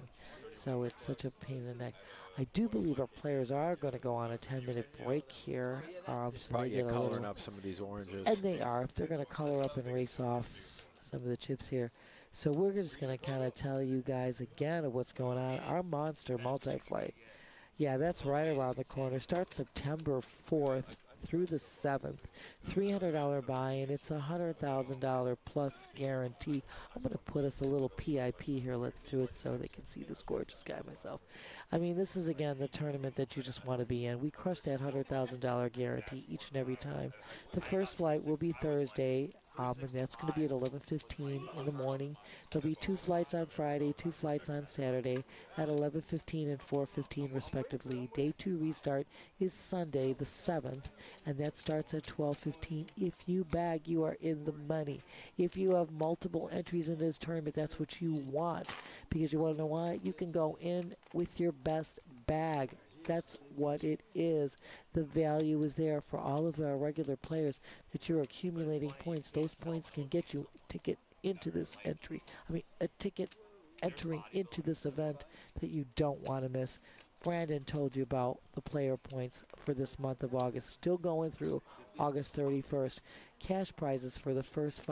So it's such a pain in the neck. I do believe our players are going to go on a 10-minute break here. So probably they get a coloring little, up some of these oranges. and they are. They're going to color up and race off some of the chips here. So we're just going to kind of tell you guys again of what's going on. Our Monster Multi-Flight. Yeah, that's right around the corner. Starts September 4th through the 7th. $300 buy-in. It's a $100,000 plus guarantee. I'm going to put us a little PIP here. Let's do it so they can see this gorgeous guy myself. I mean, this is, again, the tournament that you just want to be in. We crush that $100,000 guarantee each and every time. The first flight will be Thursday. And that's going to be at 11:15 in the morning. There'll be 2 flights on Friday, 2 flights on Saturday at 11:15 and 4:15 respectively. Day 2 restart is Sunday the 7th, and that starts at 12:15. If you bag, you are in the money. If you have multiple entries in this tournament, that's what you want, because you want to know why? You can go in with your best bag. That's what it is. The value is there for all of our regular players that you're accumulating points. Those points can get you a ticket into this entry. I mean, a ticket entering into this event that you don't want to miss. Brandon told you about the player points for this month of August. Still going through August 31st. Cash prizes for the first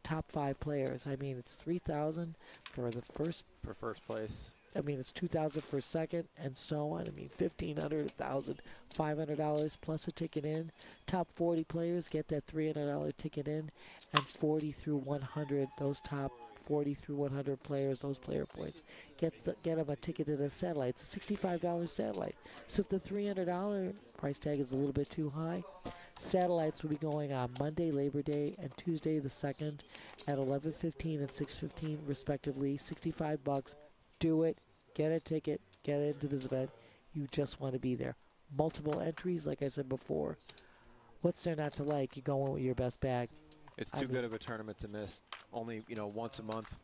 top 5 players. I mean, it's $3,000 for the first. For first place. I mean, it's $2,000 for second, and so on. I mean, $1,500, $1,000, $500 plus a ticket in. Top 40 players get that $300 ticket in, and 40 through 100, those top 40 through 100 players, those player points, get them a ticket to the satellite. It's a $65 satellite. So if the $300 price tag is a little bit too high, satellites will be going on Monday, Labor Day, and Tuesday the 2nd at 11:15 and 6:15 respectively. $65. Do it. Get a ticket. Get into this event. You just want to be there. Multiple entries, like I said before. What's there not to like? You go in with your best bag. It's too good of a tournament to miss. Only, once a month.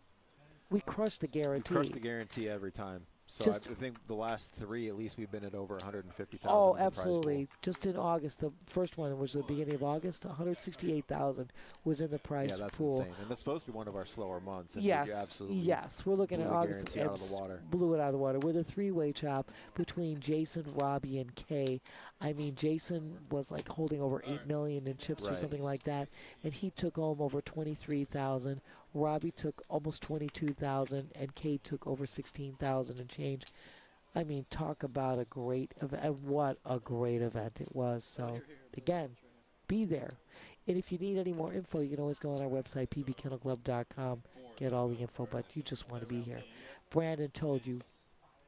We crush the guarantee. We crush the guarantee every time. So I think the last 3, at least, we've been at over 150,000. Oh, absolutely. Just in August, the first one was the beginning of August. 168,000 was in the prize yeah, that's pool. insane. And that's supposed to be one of our slower months. And Yes, yes. We're looking at August. Guarantee out of the water. Blew it out of the water with a 3-way chop between Jason, Robbie, and Kay. I mean, Jason was like holding over 8 million in chips or something like that, and he took home over 23,000. Robbie took almost 22,000, and Kay took over 16,000 and change. I mean, talk about a great event. What a great event it was. So, again, be there. And if you need any more info, you can always go on our website, pbkennelclub.com, get all the info, but you just want to be here. Brandon told you,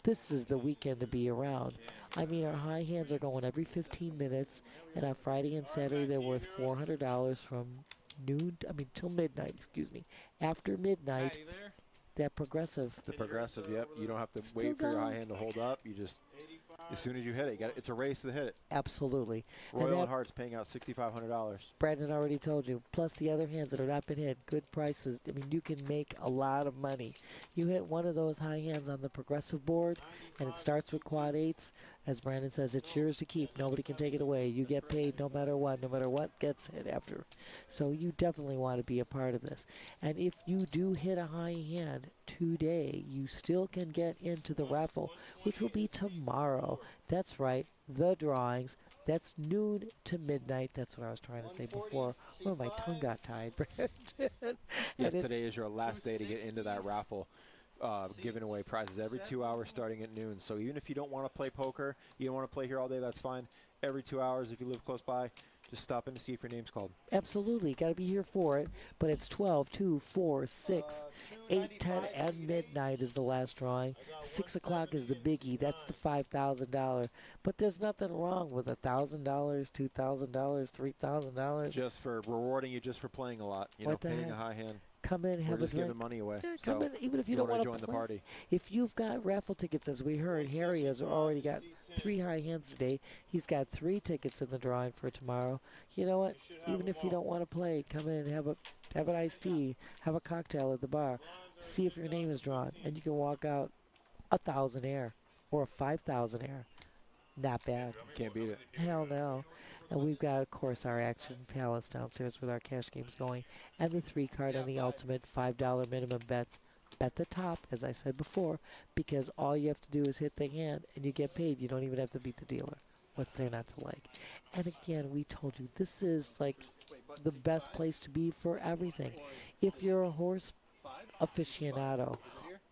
this is the weekend to be around. I mean, our high hands are going every 15 minutes, and on Friday and Saturday, they're worth $400 from noon, till midnight, excuse me. After midnight, that progressive. The progressive, yep. You don't have to Still wait for your high goes. hand to hold up. You just, as soon as you hit it, it's a race to hit it. Absolutely. Royal and Hart's paying out $6,500. Brandon already told you. Plus the other hands that are not been hit, good prices. I mean, you can make a lot of money. You hit one of those high hands on the progressive board, and it starts with quad 8s. As Brandon says, it's yours to keep. Nobody can take it away. You get paid no matter what gets hit after. So you definitely want to be a part of this. And if you do hit a high hand today, you still can get into the raffle, which will be tomorrow. That's right, the drawings. That's noon to midnight. That's what I was trying to say before. Well, my tongue got tied, Brandon. Yes, today is your last day to get into that raffle. Giving away prizes every 2 hours starting at noon. So even if you don't want to play poker, you don't want to play here all day, that's fine. Every 2 hours, if you live close by, just stop in to see if your name's called. Absolutely. Got to be here for it. But it's 12, 2, 4, 6, 8, 10, and midnight is the last drawing. 6 o'clock is the biggie. That's the $5,000. But there's nothing wrong with $1,000, $2,000, $3,000. Just for rewarding you just for playing a lot. What the hitting heck? a high hand. Come in, have We're just a drink. giving money away. Yeah, So come in, even if you don't want to join the party. If you've got raffle tickets, as we heard, Harry has already got 3 high hands today. He's got 3 tickets in the drawing for tomorrow. You know what? Even if you don't want to play, come in, have an iced tea, have a cocktail at the bar, see if your name is drawn, and you can walk out 1,000 air or 5,000 air. Not bad. Can't beat it. Hell no. And we've got, of course, our Action Palace downstairs with our cash games going. And the 3-card and the ultimate $5 minimum bets. Bet the top, as I said before, because all you have to do is hit the hand and you get paid. You don't even have to beat the dealer. What's there not to like? And again, we told you, this is like the best place to be for everything. If you're a horse aficionado.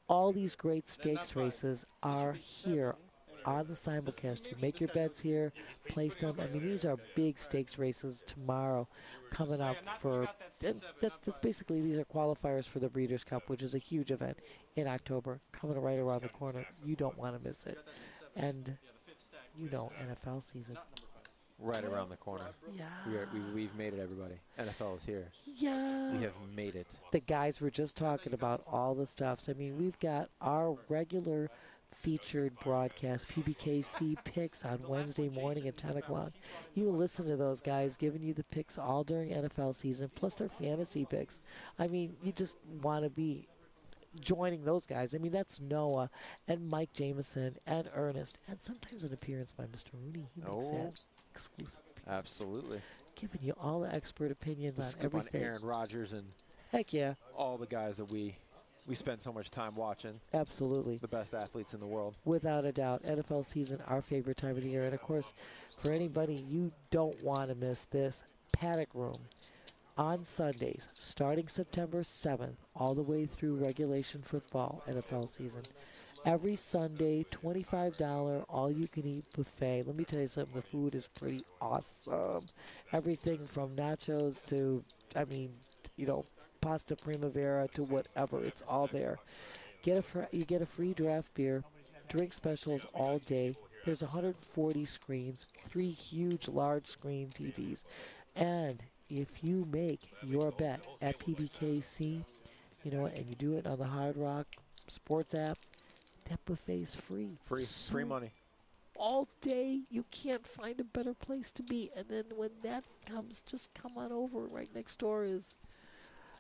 All these great stakes races are here on the simulcast. You make your bets here, place them. I mean, these are big stakes races tomorrow coming up for, and that's basically, these are qualifiers for the Breeders' Cup, which is a huge event in October, coming right around the corner. You don't want to miss it. And, you know, NFL season. Right around the corner. Yeah. We've made it, everybody. NFL is here. Yeah. We have made it. The guys were just talking about all the stuffs. I mean, we've got our regular featured broadcast, PBKC picks on Wednesday morning at 10 o'clock. You listen to those guys giving you the picks all during NFL season, plus their fantasy picks. I mean, you just want to be joining those guys. I mean, that's Noah and Mike Jameson and Ernest, and sometimes an appearance by Mr. Rooney. He makes that exclusive appearance. Absolutely. Giving you all the expert opinions The on scoop everything. on Aaron Rodgers and Heck yeah, all the guys that we spend so much time watching. absolutely. The best athletes in the world. Without a doubt, NFL season, our favorite time of the year. And of course, for anybody, you don't want to miss this Paddock Room on Sundays, starting September 7th, all the way through regulation football NFL season. Every Sunday, $25 all-you-can-eat buffet. Let me tell you something, the food is pretty awesome. Everything from nachos to, I mean, you know, pasta primavera to whatever. It's all there. You get a free draft beer, drink specials all day. There's 140 screens, 3 huge large screen TVs. And if you make your bet at PBKC, you know, and you do it on the Hard Rock Sports app, that buffet's free. Free money. All day. You can't find a better place to be. And then when that comes, just come on over. Right next door is,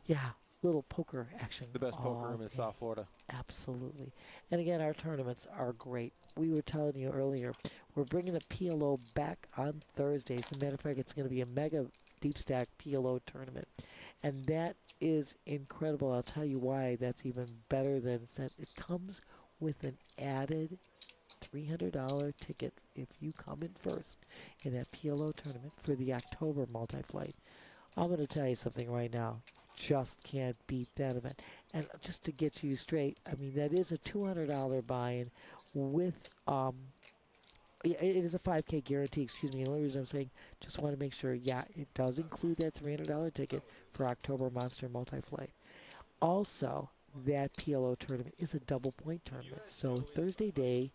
yeah, little poker action. The best poker all room in day. South Florida. Absolutely. And again, our tournaments are great. We were telling you earlier, we're bringing a PLO back on Thursday. As a matter of fact, it's going to be a mega Deepstack PLO tournament. And that is incredible. I'll tell you why that's even better than it comes with an added $300 ticket if you come in first in that PLO tournament for the October multi-flight. I'm going to tell you something right now. Just can't beat that event. And just to get you straight, I mean, that is a $200 buy-in with, it is a 5K guarantee, excuse me. The only reason I'm saying, just want to make sure, yeah, it does include that $300 ticket for October Monster Multi-Flight. Also, that PLO tournament is a double point tournament. So Thursday day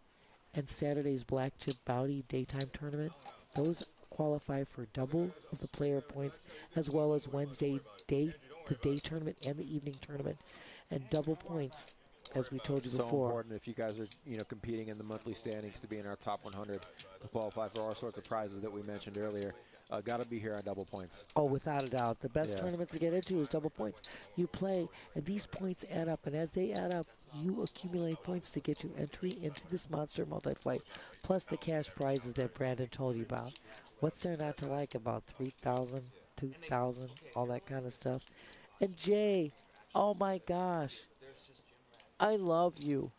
and Saturday's Black Chip Bounty daytime tournament, those qualify for double of the player points, as well as Wednesday day, the day tournament and the evening tournament, and double points, as we told you So before. important if you guys are, you know, competing in the monthly standings to be in our top 100 to qualify for all sorts of prizes that we mentioned earlier. Got to be here on double points. Oh, without a doubt. The best Yeah. tournaments to get into is double points. You play, and these points add up, and as they add up, you accumulate points to get you entry into this Monster Multi-Flight, plus the cash prizes that Brandon told you about. What's there not to like about 3,000, 2,000, all that kind of stuff? And Jay, oh my gosh, I love you.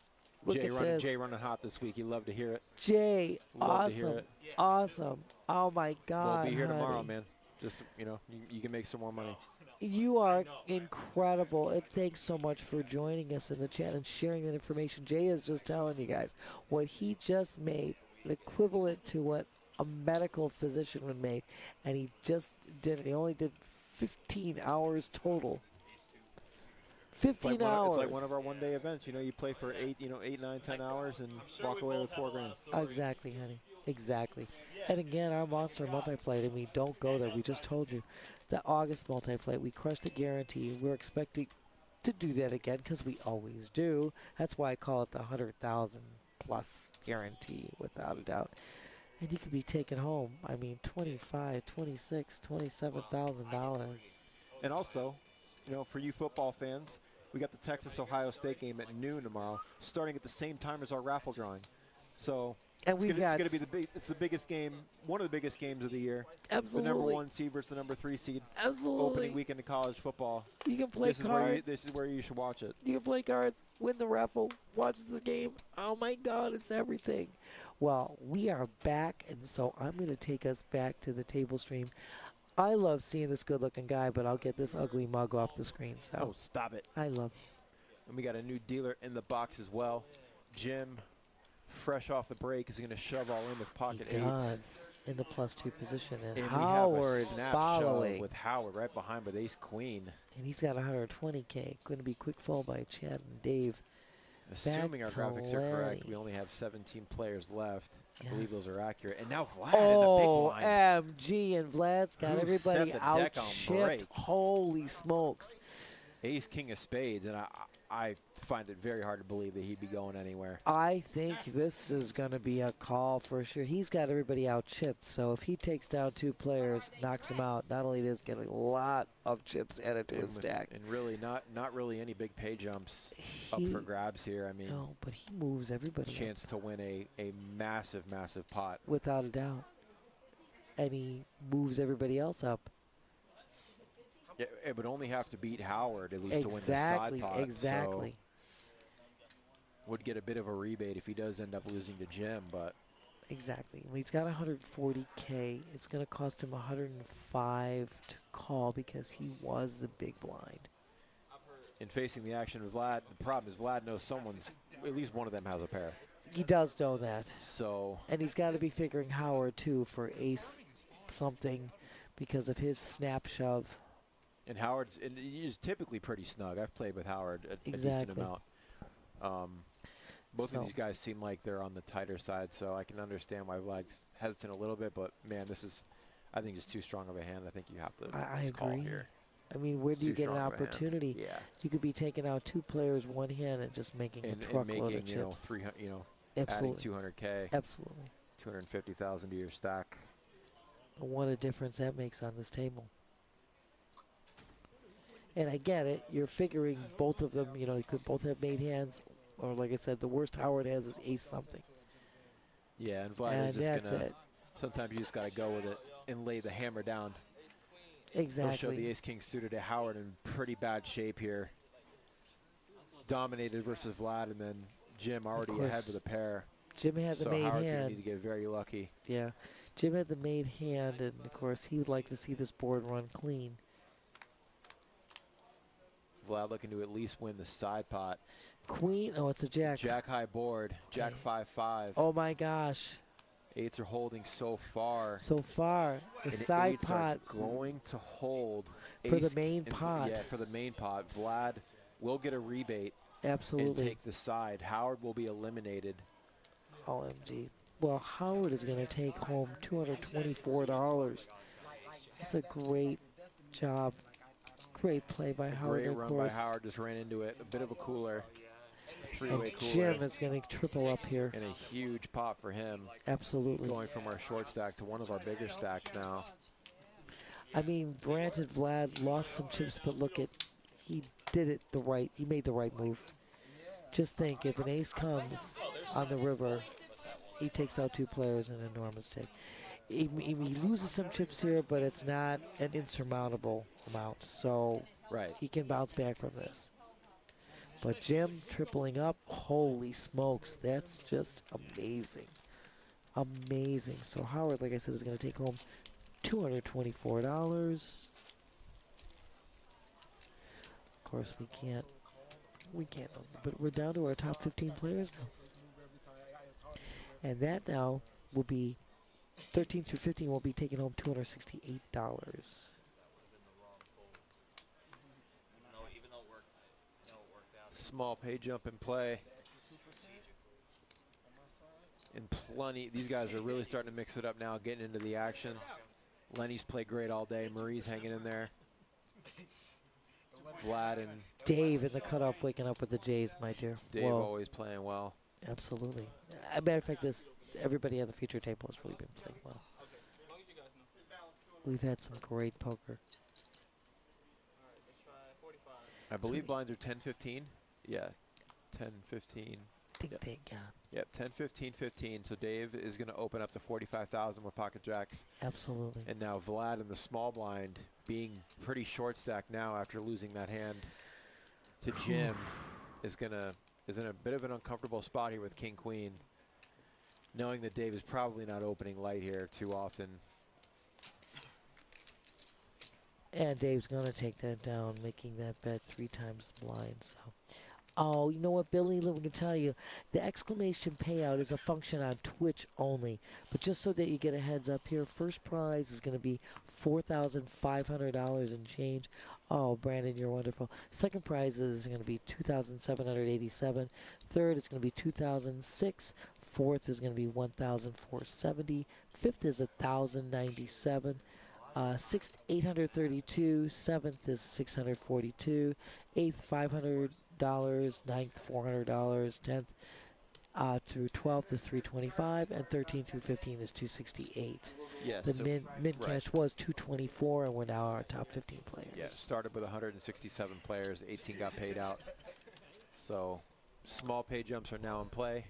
Look at this. Jay running hot this week. You love to hear it. Jay, Love to hear awesome, it. awesome. Oh my God, We'll be here tomorrow, honey. man. Just, you know, you can make some more money. You are incredible, and thanks so much for joining us in the chat and sharing that information. Jay is just telling you guys what he just made, equivalent to what a medical physician would make, and he just did it. He only did 15 hours total. 15 hours. It's like one of our one-day events. You know, you play for 8, 9, 10 hours and walk away with $4 grand. Exactly, honey. Exactly. And again, our Monster Multi-Flight, and we don't go there. We just told you. The August Multi-Flight, we crushed the guarantee. We're expecting to do that again because we always do. That's why I call it the 100,000 plus guarantee, without a doubt. And you could be taking home, I mean, $25,000, $26,000, $27,000. And also, you know, for you football fans, we got the Texas-Ohio State game at noon tomorrow, starting at the same time as our raffle drawing. So And it's we've going got to be it's the biggest game, one of the biggest games of the year. absolutely, The number 1 seed versus the number 3 seed. absolutely. Opening weekend of college football. You can play This cards. is where you should watch it. You can play cards, win the raffle, watch the game. Oh my God, it's everything. Well, we are back, and so I'm going to take us back to the table stream. I love seeing this good-looking guy, but I'll get this ugly mug off the screen. So Oh, stop it. I love. And we got a new dealer in the box as well. Jim, fresh off the break, is going to shove all in with pocket He eights. does in the +2 position, and And Howard we have a snap following. shove with Howard right behind with ace queen. And he's got 120K. Going to be quick fall by Chad and Dave. Assuming our to graphics are correct, Lenny. we only have 17 players left. I believe those Yes. are accurate. And now Vlad Oh, in the big blind. MG, and Vlad's got Who set everybody the out deck on chipped. break? Holy smokes. Ace king of spades, and I find it very hard to believe that he'd be going anywhere. I think this is going to be a call for sure. He's got everybody out chipped, so if he takes down 2 players, knocks them out, not only does he get a lot of chips added to his stack. And really not really any big pay jumps up for grabs here. I mean, No, but he moves everybody up, chance to win a massive pot. without a doubt. And he moves everybody else up. It would only have to beat Howard at least to win the side pot. Exactly. So would get a bit of a rebate if he does end up losing to Jim, but Exactly. When he's got 140K, it's going to cost him 105 to call because he was the big blind. in facing the action with Vlad, the problem is Vlad knows at least one of them has a pair. He does know that. So, And he's got to be figuring Howard, too, for ace something because of his snap shove. and he's typically pretty snug. I've played with Howard a decent Exactly. amount. Both So- of these guys seem like they're on the tighter side, so I can understand why Vlad's hesitant a little bit, but man, this is, I think, just too strong of a hand. I think you have to I just call agree. here. I mean, where do you Too get an strong of a hand. opportunity? Yeah. You could be taking out 2 players, 1 hand, and just making a And truckload making, of chips. 300, adding Absolutely. 200K, Absolutely. 250,000 to your stack. And what a difference that makes on this table. And I get it. You're figuring both of them, you could both have made hands. Or like I said, the worst Howard has is ace something. Yeah, and Vlad And is just that's gonna. it. Sometimes you just gotta go with it and lay the hammer down. Exactly. He'll show the ace king suited to Howard in pretty bad shape here. Dominated versus Vlad, and then Jim already course. ahead with a pair. Jim had the So made Howard's gonna hand. need to get very lucky. Yeah. Jim had the made hand, and of course, he would like to see this board run clean. Vlad looking to at least win the side pot. Queen. Oh, it's a jack. Jack high board. Jack Okay. 5-5. Oh, my gosh. Eights are holding so far. So far, the And side eights pot. are going to hold For the ace- main and- pot. Yeah, for the main pot. Vlad will get a rebate and Absolutely. take the side. Howard will be eliminated. OMG. Well, Howard is going to take home $224. That's a great job. Great play by Howard, Great of run course. by Howard. Just ran into it. A bit of a cooler. And Three-way cooler. Jim is going to triple up here. And a huge pot for him. Absolutely. Going from our short stack to one of our bigger stacks now. I mean, granted, Vlad lost some chips, but look at, he he made the right move. Just think, if an ace comes on the river, he takes out 2 players, an enormous take. He loses some chips here, but it's not an insurmountable amount, so Right. he can bounce back from this. But Jim tripling up, holy smokes, that's just amazing. Amazing. So Howard, like I said, is going to take home $224. Of course, we can't, but we're down to our top 15 players now. And that now will be 13 through 15 will be taking home $268. No, even though it worked out. Small pay jump in play. And plenty. These guys are really starting to mix it up now, getting into the action. Lenny's played great all day. Marie's hanging in there. Vlad and Dave in the cutoff waking up with the Jays, my dear. Dave Whoa. always playing well. Absolutely. As a matter of fact, everybody on the feature table has really been playing well. We've had some great poker. I believe Sweet. blinds are 10-15. Yeah, 10-15. Big, Yep. big, yeah. Yep, 10-15-15. So Dave is going to open up to 45,000 with pocket jacks. Absolutely. And now Vlad in the small blind, being pretty short stacked now after losing that hand to Jim, is in a bit of an uncomfortable spot here with King Queen, knowing that Dave is probably not opening light here too often. And Dave's going to take that down, making that bet 3 times the blind. So, Oh, you know what, Billy? Let me tell you, the exclamation payout is a function on Twitch only. But just so that you get a heads up here, first prize is going to be $4,500 and change. Oh, Brandon, you're wonderful. Second prize is going to be $2,787. Third is going to be $2,006. Fourth is going to be $1,470. Fifth is $1,097. Sixth, $832. Seventh is $642. Eighth, $500. Ninth, $400. 10th through 12th is $325, and 13 through 15 is $268. Yes. The so- mid right. cash was $224, and we're now our top 15 players. Yeah, started with 167 players, 18 got paid out. So small pay jumps are now in play.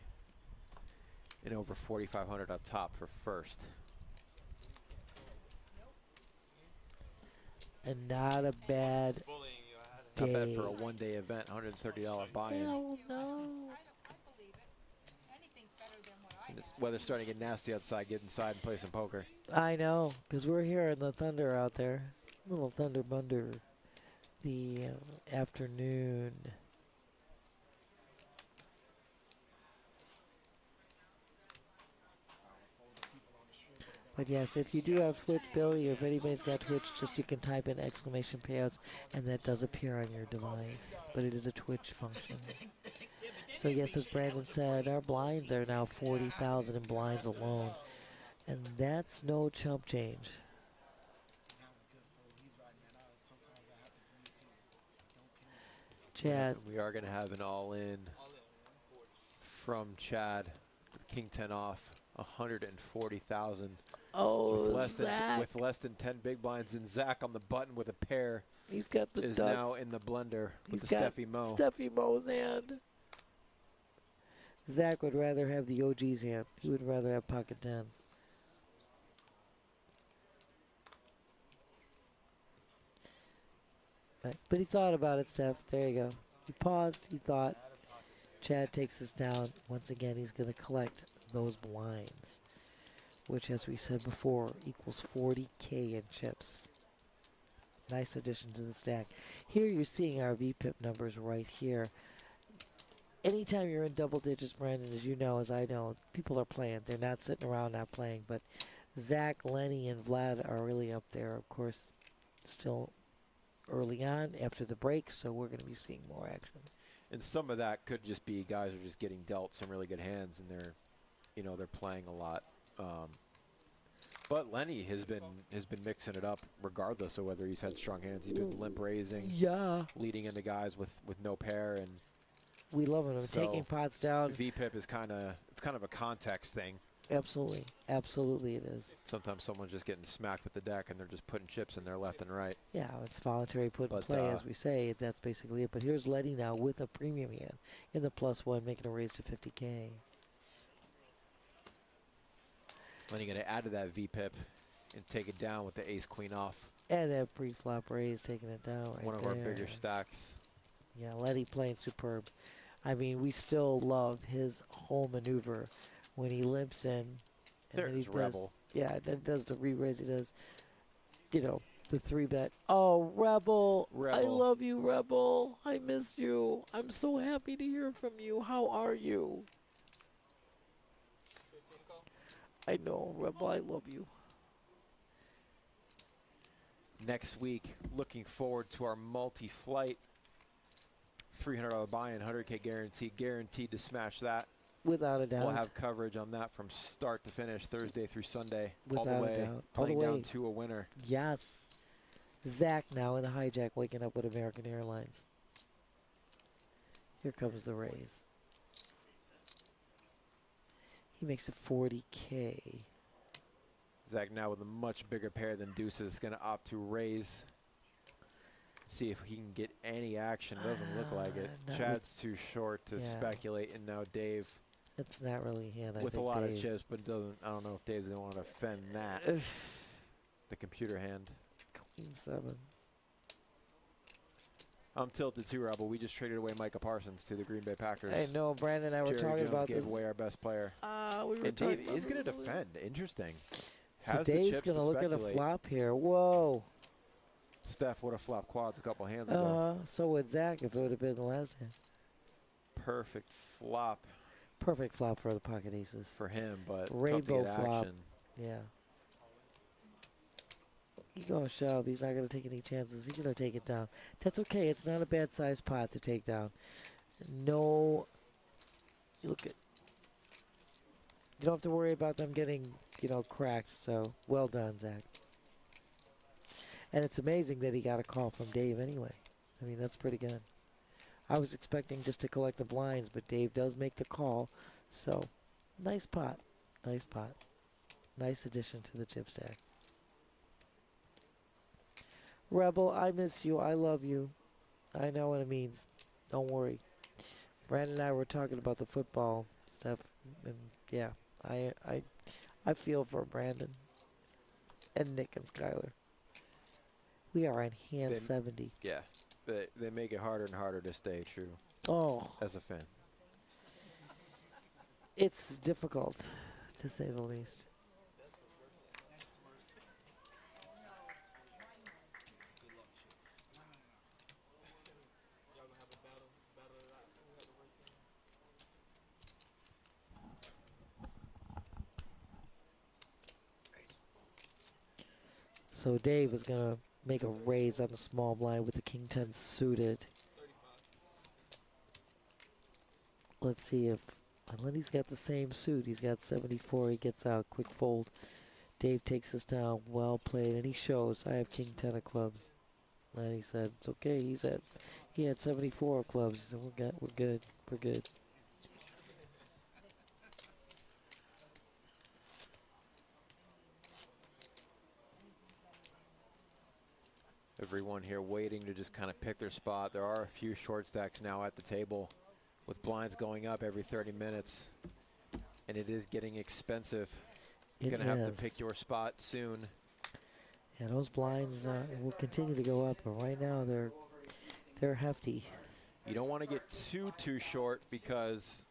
And over 4,500 up top for first. And not a bad Bullying you. I had it. Not day. bad for a one-day event, $130 buy-in. Hell no. And this weather's starting to get nasty outside. Get inside and play some poker. I know, because we're here in the thunder out there. Little thunder bunder. The afternoon. But yes, if you do have Twitch, Billy, or if anybody's got Twitch, just you can type in exclamation payouts, and that does appear on your device. But it is a Twitch function. So yes, as Brandon said, our blinds are now 40,000 in blinds alone, and that's no chump change. Chad, And we are going to have an all-in from Chad with King 10 off, 140,000. oh, With less than 10 big blinds, and Zach on the button with a pair he's got the is ducks. now in the blender with He's the got Steffi Mo. Steffi Mo's hand. Zach would rather have the OG's hand. He would rather have pocket tens. But he thought about it, Steph. There you go. He paused. He thought. Chad takes us down. Once again, he's going to collect those blinds, which, as we said before, equals 40K in chips. Nice addition to the stack. Here you're seeing our VPIP numbers right here. Anytime you're in double digits, Brandon, as you know, as I know, people are playing. They're not sitting around not playing. But Zach, Lenny, and Vlad are really up there. Of course, still early on after the break, so we're going to be seeing more action. And some of that could just be guys are just getting dealt some really good hands, and they're playing a lot. But Lenny has been mixing it up regardless of whether he's had strong hands. He's been limp raising, Yeah. leading into guys with no pair, and We love him. So, Taking pots down. VPIP is kind of a context thing. Absolutely. Absolutely it is. Sometimes someone's just getting smacked with the deck and they're just putting chips in there left and right. Yeah, it's voluntary put in But, play, as we say. That's basically it. But here's Letty now with a premium hand in the +1, making a raise to 50K. Then you're going to add to that VPIP and take it down with the ace-queen off. And that pre-flop raise taking it down right One of there. our bigger stacks. Yeah, Letty playing superb. I mean, we still love his whole maneuver when he limps in. And then he There's Rebel. does, yeah, then does the re-raise. He does, the 3-bet. Oh, Rebel. I Rebel. love you, Rebel. I miss you. I'm so happy to hear from you. How are you? I know, Rebel. I love you. Next week, looking forward to our multi-flight. $300 buy-in, 100K guaranteed to smash that. Without a doubt. We'll have coverage on that from start to finish, Thursday through Sunday, all Without the a way, doubt. All the playing down way. to a winner. Yes. Zach now in the hijack, waking up with American Airlines. Here comes the raise. He makes it 40K. Zach now with a much bigger pair than Deuces is going to opt to raise. See if he can get any action. Doesn't look like it. Not Chad's too short to yeah. speculate, and now Dave It's not really a hand. I with a think lot Dave. of chips, but doesn't. I don't know if Dave's going to want to defend that. The computer hand. Queen 7. I'm tilted too, Rebel. We just traded away Micah Parsons to the Green Bay Packers. I know, Brandon and I were Jerry talking Jones about gave this. away our best player. We were And talking Dave about is going to this earlier. defend. Interesting. So Has the Dave's chips going to to look at a speculate. flop here. Whoa. Steph would have flopped quads a couple hands ago. So would Zach if it would have been the last hand. perfect flop Perfect flop for the pocket aces. for him, but tough to Rainbow get flop. action. Yeah. He's going to shove. He's not going to take any chances. He's going to take it down. That's okay. It's not a bad sized pot to take down. No. Look at. You don't have to worry about them getting, cracked. So well done, Zach. And it's amazing that he got a call from Dave anyway. I mean, that's pretty good. I was expecting just to collect the blinds, but Dave does make the call. So, nice pot. Nice pot. Nice addition to the chip stack. Rebel, I miss you. I love you. I know what it means. Don't worry. Brandon and I were talking about the football stuff, and yeah, I feel for Brandon and Nick and Skylar. We are on hand 70. Yeah, they make it harder and harder to stay true. Oh, As a fan. it's difficult, to say the least. So Dave is going to make a raise on the small blind with the king 10 suited. Let's see if Lenny's got the same suit. He's got 74. He gets out. Quick fold. Dave takes this down. Well played. And he shows. I have king 10 of clubs. Lenny said, it's okay. He had 74 of clubs. He said, we're good. We're good. Everyone here waiting to just kind of pick their spot. There are a few short stacks now at the table with blinds going up every 30 minutes. And it is getting expensive. You're going to have to pick your spot soon. Yeah, those blinds will continue to go up, but right now they're hefty. You don't want to get too short, because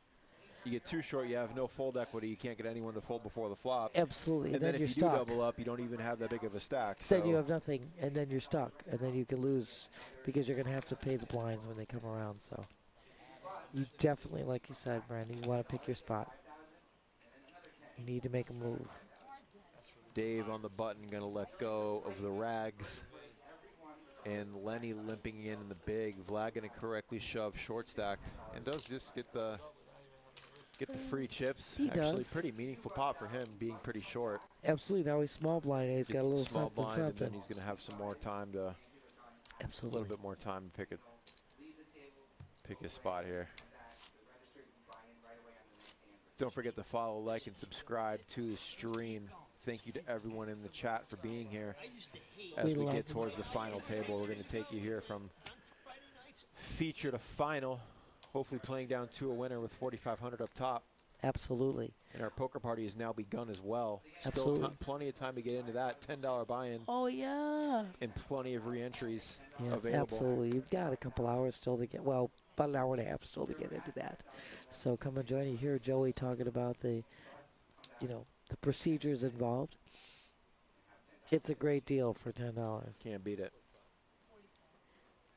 you get too short, you have no fold equity. You can't get anyone to fold before the flop. Absolutely. And then if you're you stuck. do double up, you don't even have that big of a stack. Then you have nothing, and then you're stuck, and then you can lose because you're going to have to pay the blinds when they come around. So you definitely, like you said, Brandon, you want to pick your spot. You need to make a move. Dave on the button, going to let go of the rags. And Lenny limping in the big. Vlad going to correctly shove short stacked, and does just get the free chips. He Actually, does. pretty meaningful pot for him, being pretty short. Absolutely. Now he's small blind. He's got Gets a little small something, blind, something. and then he's going to have some more time to, Absolutely. a little bit more time to pick his spot here. Don't forget to follow, like, and subscribe to the stream. Thank you to everyone in the chat for being here. As we get towards the final table, we're going to take you here from feature to final. Hopefully playing down to a winner with 4,500 up top. Absolutely. And our poker party has now begun as well. Absolutely. Still plenty of time to get into that. $10 buy-in. Oh, yeah. And plenty of re-entries Yes, available. absolutely. You've got a couple hours still to get, well, about an hour and a half still to get into that. So come and join you here. Joey talking about the procedures involved. It's a great deal for $10. Can't beat it.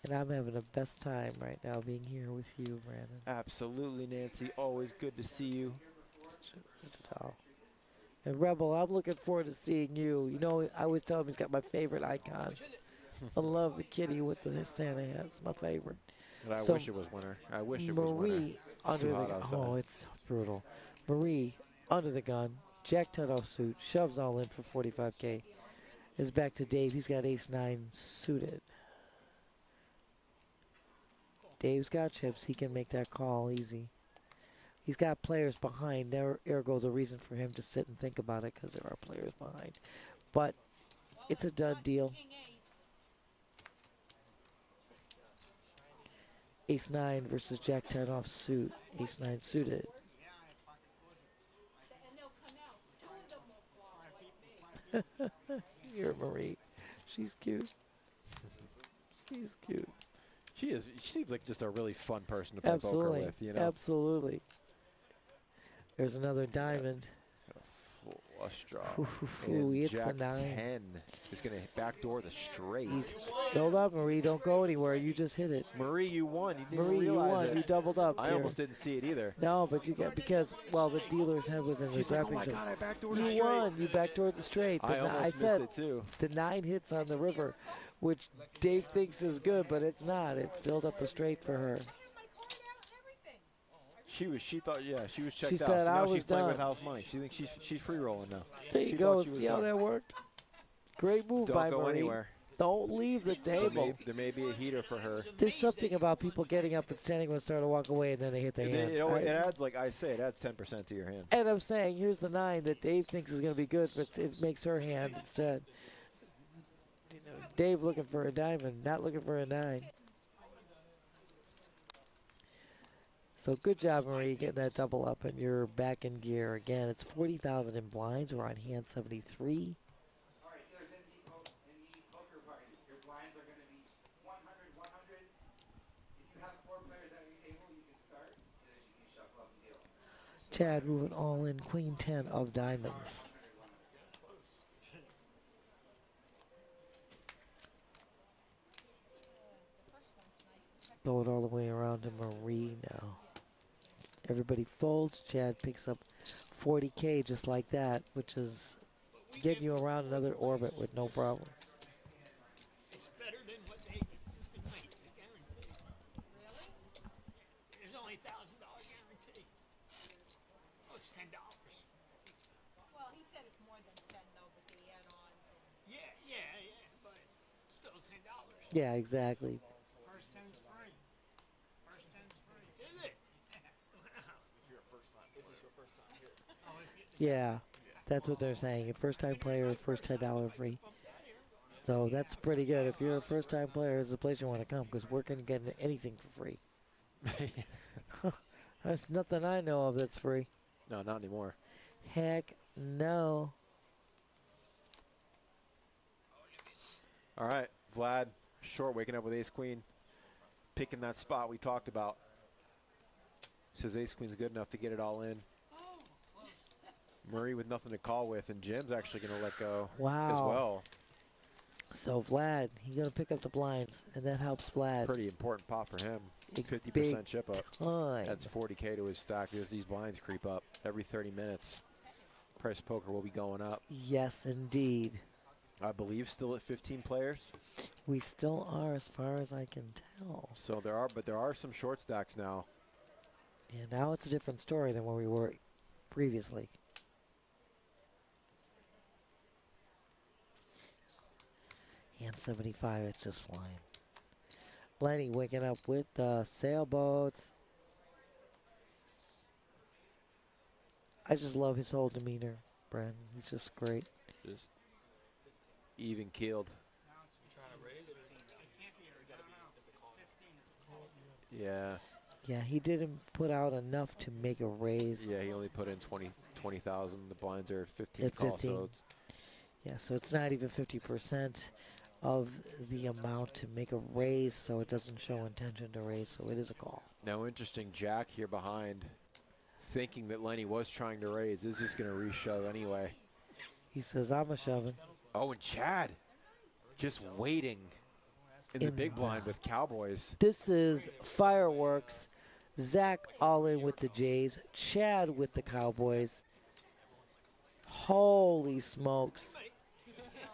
And I'm having the best time right now being here with you, Brandon. Absolutely, Nancy. Always good to see you. And Rebel, I'm looking forward to seeing you. You know, I always tell him he's got my favorite icon. I love the kitty with the Santa hat. It's my favorite. But I So, wish it was winter. I wish it was winter. Marie It's under too the hot gun. outside. Oh, it's brutal. Marie under the gun. Jack 10 off suit. Shoves all in for 45K. Is back to Dave. He's got ace 9 suited. Dave's got chips. He can make that call easy. He's got players behind. There, ergo, the reason for him to sit and think about it, because there are players behind. But it's a done deal. Ace 9 versus Jack 10 off suit. Ace 9 suited. Here, Marie. She's cute. She's cute. She is. She seems like just a really fun person to play Absolutely. poker with. You know. Absolutely. There's another diamond. flush draw. Ooh, And it's the Jack 9. 10 is going to backdoor the straight. Hold up, Marie. Don't go anywhere. You just hit it. Marie, you won. You didn't Marie, you realize won. it. You doubled up. I dear. almost didn't see it either. No, but you got because the dealer's head was in the She's like, graphic oh my show. God, I backdoored the You straight. won. You backdoored the straight. I The almost missed said it too. the 9 hits on the river, which Dave thinks is good, but it's not. It filled up a straight for her. She was checked She out. said, So "I now was she's playing with done." house money. She thinks she's free rolling now. There She you thought go. she was See how done. that worked? Great move Don't by go Marie. anywhere. Don't leave the table. There may be a heater for her. There's something about people getting up and standing when starting to walk away, and then they hit the hand. It adds, like I say, it adds 10% to your hand. And I'm saying, here's the 9 that Dave thinks is going to be good, but it makes her hand instead. Dave looking for a diamond, not looking for a 9. So good job, Marie, getting that double up, and you're back in gear again. It's 40,000 in blinds. We're on hand 73. All right, there's in the poker party. Your blinds are going to be 100, 100. If you have 4 players at your table, you can start, and then you can shuffle up and deal. Chad moving all in, queen 10 of diamonds. Throw it all the way around to Marie now. Everybody folds. Chad picks up 40K just like that, which is getting you around another orbit with no problems. It's better than what they can make, I guarantee. Really? There's only $1,000 guarantee. Oh, it's $10. Well, he said it's more than 10 though, with the add-ons. Yeah, but still $10. Yeah, exactly. First 10's free. First 10's free. Is it? Wow. If it's your first time here. Oh, if you, Yeah, that's what they're saying. A first-time player, first $10 free. So that's pretty good. If you're a first-time player, it's the place you want to come because we're going to get anything for free. There's nothing I know of that's free. No, not anymore. Heck no. All right, Vlad, short, waking up with ace queen, picking that spot we talked about. Says ace queen's good enough to get it all in. Murray with nothing to call with, and Jim's actually going to let go Wow. as well. So Vlad, he's going to pick up the blinds, and that helps Vlad. Pretty important pot for him. A 50% big chip up. time. That's 40K to his stack because these blinds creep up every 30 minutes. Price of poker will be going up. Yes, indeed. I believe still at 15 players. We still are, as far as I can tell. So there are some short stacks now. Yeah, now it's a different story than where we were previously. Hand 75, it's just flying. Lenny waking up with the sailboats. I just love his whole demeanor, Brandon. He's just great. Just even keeled. You trying to raise or Yeah. Yeah, he didn't put out enough to make a raise. Yeah, he only put in 20,000. The blinds are 15 At call, 15. so it's Yeah, so it's not even 50% of the amount to make a raise, so it doesn't show intention to raise, so it is a call. now interesting. Jack here behind, thinking that Lenny was trying to raise. Is just going to re-shove anyway. He says, I'm a shoving. Oh, and Chad just waiting in the In big blind the- with Cowboys. This is fireworks. Zach all in with the Jays. Chad with the Cowboys. Holy smokes.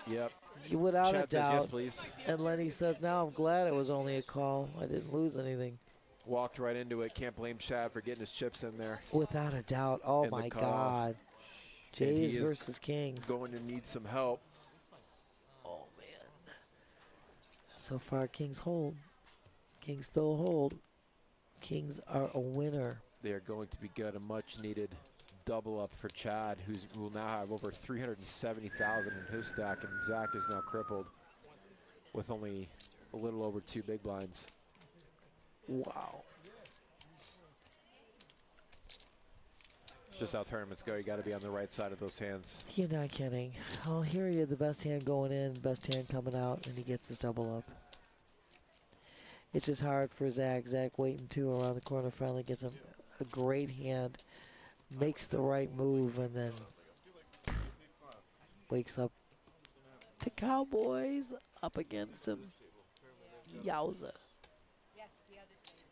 Yep. Without Chad a says doubt. yes, please. And Lenny says, now I'm glad it was only a call. I didn't lose anything. Walked right into it. Can't blame Chad for getting his chips in there. Without a doubt. Oh, And the my cutoff. God. And he Jays is versus Kings. Going to need some help. Oh, man. So far, Kings hold. Kings still hold. Kings are a winner. They are going to be good. A much-needed double up for Chad, who will now have over 370,000 in his stack, and Zach is now crippled with only a little over 2 big blinds. Wow. It's just how tournaments go. You got to be on the right side of those hands. You're not kidding. Oh, here you the best hand going in, best hand coming out, and he gets his double up. It's just hard for Zach. Zach waiting too around the corner, finally gets a great hand, makes the right move, and then wakes up the Cowboys up against him. Yowza. Yes, the other table.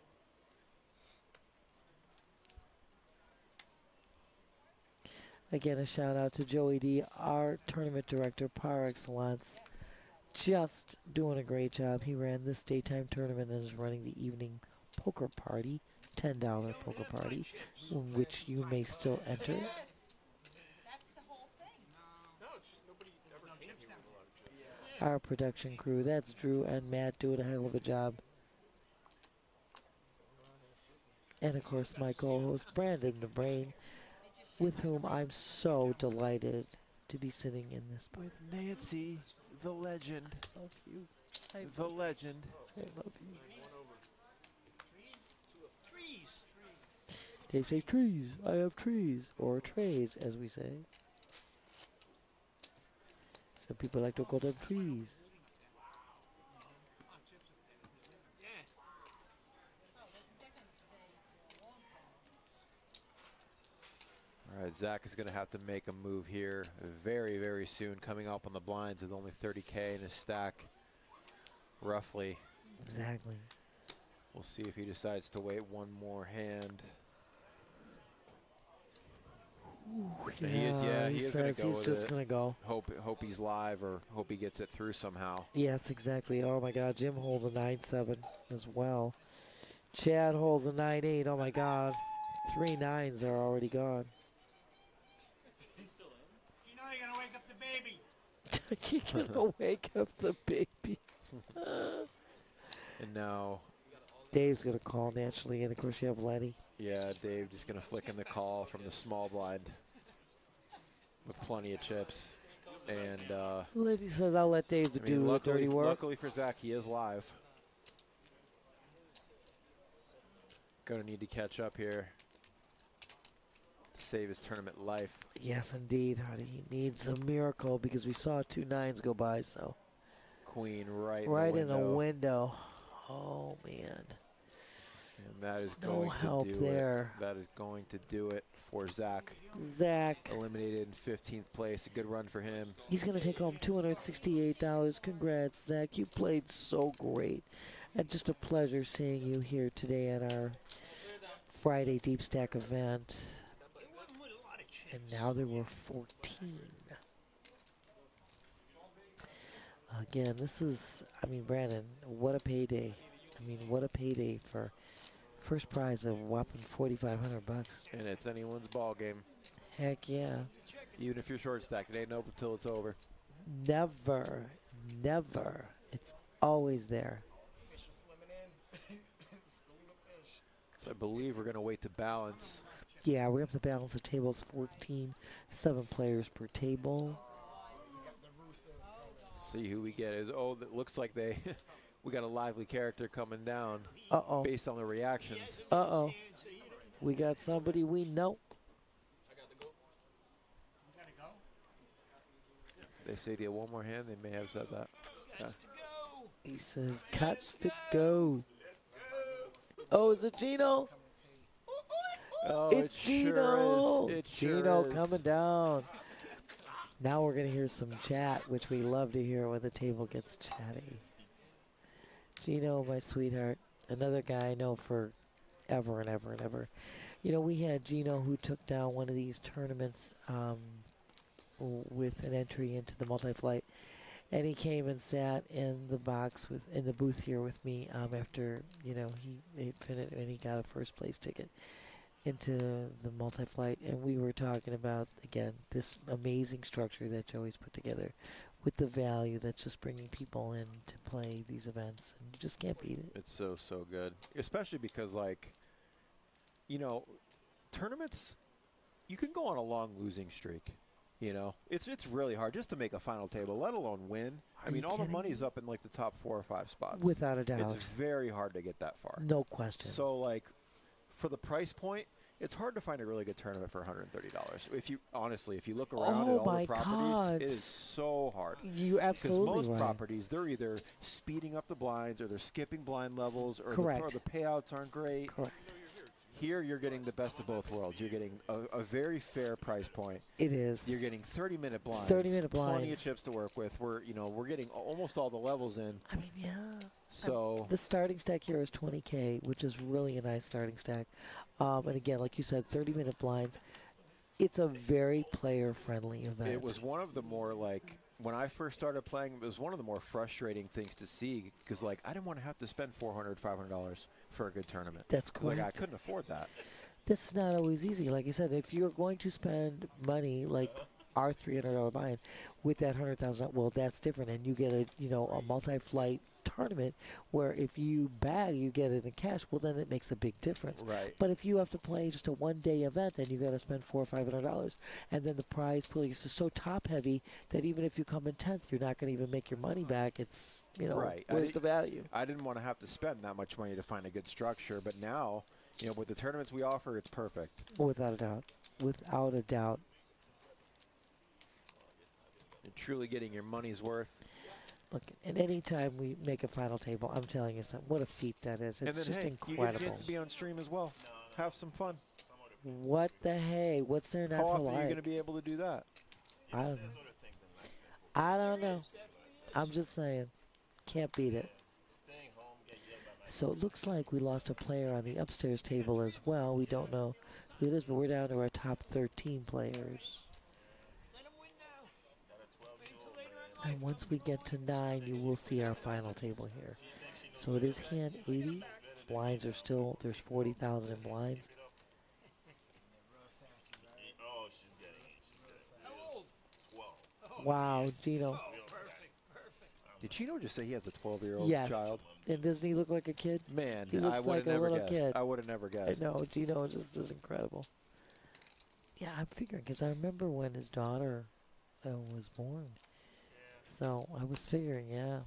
Again, a shout out to Joey D, our tournament director par excellence. Just doing a great job. He ran this daytime tournament and is running the evening poker party, $10 poker party, in which you may still enter. That's the whole thing. No, it's just nobody ever came here with a lot of chips. Our production crew, that's Drew and Matt, doing a hell of a job. And of course, my co-host Brandon the Brain, with whom I'm so delighted to be sitting in this. With Nancy, the legend. I love you. The legend. I love you. Trees. Dave says trees. I have trees, or trays, as we say. Some people like to call them trees. Yeah. Oh, they're gonna stay for a long time. All right, Zach is going to have to make a move here very, very soon. Coming up on the blinds with only 30K in his stack, roughly. Exactly. We'll see if he decides to wait one more hand. Yeah, he is going to says go he's with just it. going to go. Hope he's live or hope he gets it through somehow. Yes, exactly. Oh my God, Jim holds a 9-7 as well. Chad holds a 9-8. Oh my God, 3 9s are already gone. You know you're gonna wake up the baby. You're gonna wake up the baby. And now, Dave's gonna call naturally, and of course you have Lenny. yeah, Dave just going to flick in the call from the small blind with plenty of chips. And Lenny says, "I'll let Dave do the dirty work." luckily for Zach, he is live. Going to need to catch up here. Save his tournament life. Yes, indeed, honey. He needs a miracle because we saw 2 9s go by. So Queen right in the window. Oh man. And that is No going help to do there. it. That is going to do it for Zach. Zach, Eliminated in 15th place. A good run for him. he's gonna take home $268. Congrats, Zach. You played so great, and just a pleasure seeing you here today at our Friday Deep Stack event. It wasn't with a lot of chips. And now there were 14. Again, this is, I mean, Brandon, what a payday. I mean, what a payday for first prize of a whopping $4,500. And it's anyone's ball game. Heck yeah. Even if you're short stacked, it ain't over till it's over. Never, never. It's always there. Fish are swimming in. School of fish. So I believe we're going to wait to balance. Yeah, we have to balance the tables 14, 7 players per table. We got the roosters coming. See who we get. It looks like they we got a lively character coming down Uh-oh. based on the reactions. Uh-oh. We got somebody we know. They say to you one more hand, they may have said that. Yeah. He says, cuts to go. Oh, is it Gino? Oh, It's it sure Gino. is. It Gino sure is. coming down. Now we're going to hear some chat, which we love to hear when the table gets chatty. Gino, my sweetheart, another guy I know for ever and ever and ever. You know, we had Gino who took down one of these tournaments with an entry into the multi-flight. And he came and sat in the box in the booth here with me after, you know, he finished and he got a first place ticket into the multi-flight. And we were talking about, again, this amazing structure that Joey's put together with the value that's just bringing people in to play these events. And you just can't beat it. It's so, so good. Especially because, like, you know, tournaments, you can go on a long losing streak. You know, it's really hard just to make a final table, let alone win. I mean, all the money's up in like the top 4 or 5 spots. Without a doubt. It's very hard to get that far. No question. So, like, for the price point, it's hard to find a really good tournament for $130. If you honestly, if you look around at all the properties, it is so hard. You're absolutely Because most right. properties, they're either speeding up the blinds, or they're skipping blind levels, or Correct. the payouts aren't great. Correct. here you're getting the best of both worlds. You're getting a very fair price point. It is. You're getting 30-minute blinds. 30-minute blinds. Plenty of chips to work with. We're getting almost all the levels in. I mean, yeah. So The starting stack here is 20K, which is really a nice starting stack. And again, like you said, 30-minute blinds. It's a very player-friendly event. it was one of the more like when I first started playing, it was one of the more frustrating things to see because like I didn't want to have to spend $400, $500 for a good tournament. That's 'Cause, like I correct. couldn't afford that. This is not always easy. Like I said, if you're going to spend money like our $300 buy-in with that $100,000, well, that's different, and you get a multi-flight tournament where if you bag, you get it in cash. Well, then it makes a big difference. Right. But if you have to play just a one-day event, then you got to spend $400 or $500, and then the prize pool is so top-heavy that even if you come in 10th, you're not going to even make your money back. It's Right. where's the value? I didn't want to have to spend that much money to find a good structure, but now, with the tournaments we offer, it's perfect. Without a doubt. Without a doubt. You're truly getting your money's worth. Look, and any time we make a final table, I'm telling you something. What a feat that is. And It's then, just hey, you get a incredible. chance to be on stream as well. Have some fun. What the hey? What's there not How to often are you like? going to be able to do that? I don't know. I don't know. I'm just saying. Can't beat it. So it looks like we lost a player on the upstairs table as well. We don't know who it is, but we're down to our top 13 players. And once we get to 9, you will see our final table here. So it is hand 80. Blinds are still, there's 40,000 in blinds. Wow, Gino. Did Chino just say he has a 12-year-old Yes. child? And doesn't he look like a kid? Man, He looks I would like have a never little guessed. kid. I would have never I guessed. know, Gino just is incredible. Yeah, I'm figuring, because I remember when his daughter was born. So I was figuring, yeah.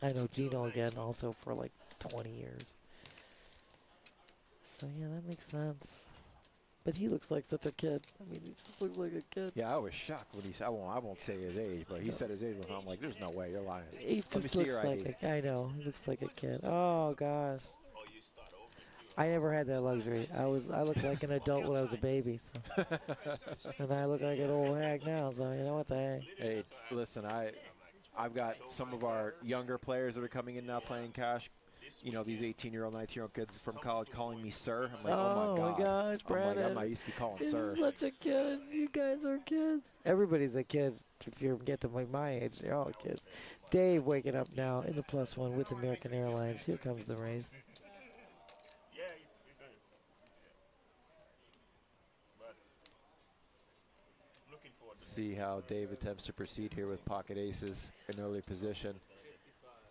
I know Gino again also for like 20 years. So yeah, that makes sense. But he looks like such a kid. I mean, he just looks like a kid. Yeah, I was shocked when he said, I won't say his age, but he said his age, and I'm like, there's no way, you're lying. He Let me just see looks your like ID. I know, he looks like a kid. Oh gosh. I never had that luxury. I looked like an adult when I was a baby, so. And I look like an old hag now, so you know what the heck. Hey, listen, I've got some of our younger players that are coming in now playing cash. These 18-year-old, 19-year-old kids from college calling me sir. I'm like, oh my gosh, I'm like, Brandon. I'm not used to be called He's sir. such a kid. You guys are kids. Everybody's a kid. If you get to my age, they're all kids. Dave waking up now in the +1 with American Airlines. Here comes the race. See how Dave attempts to proceed here with pocket aces in early position.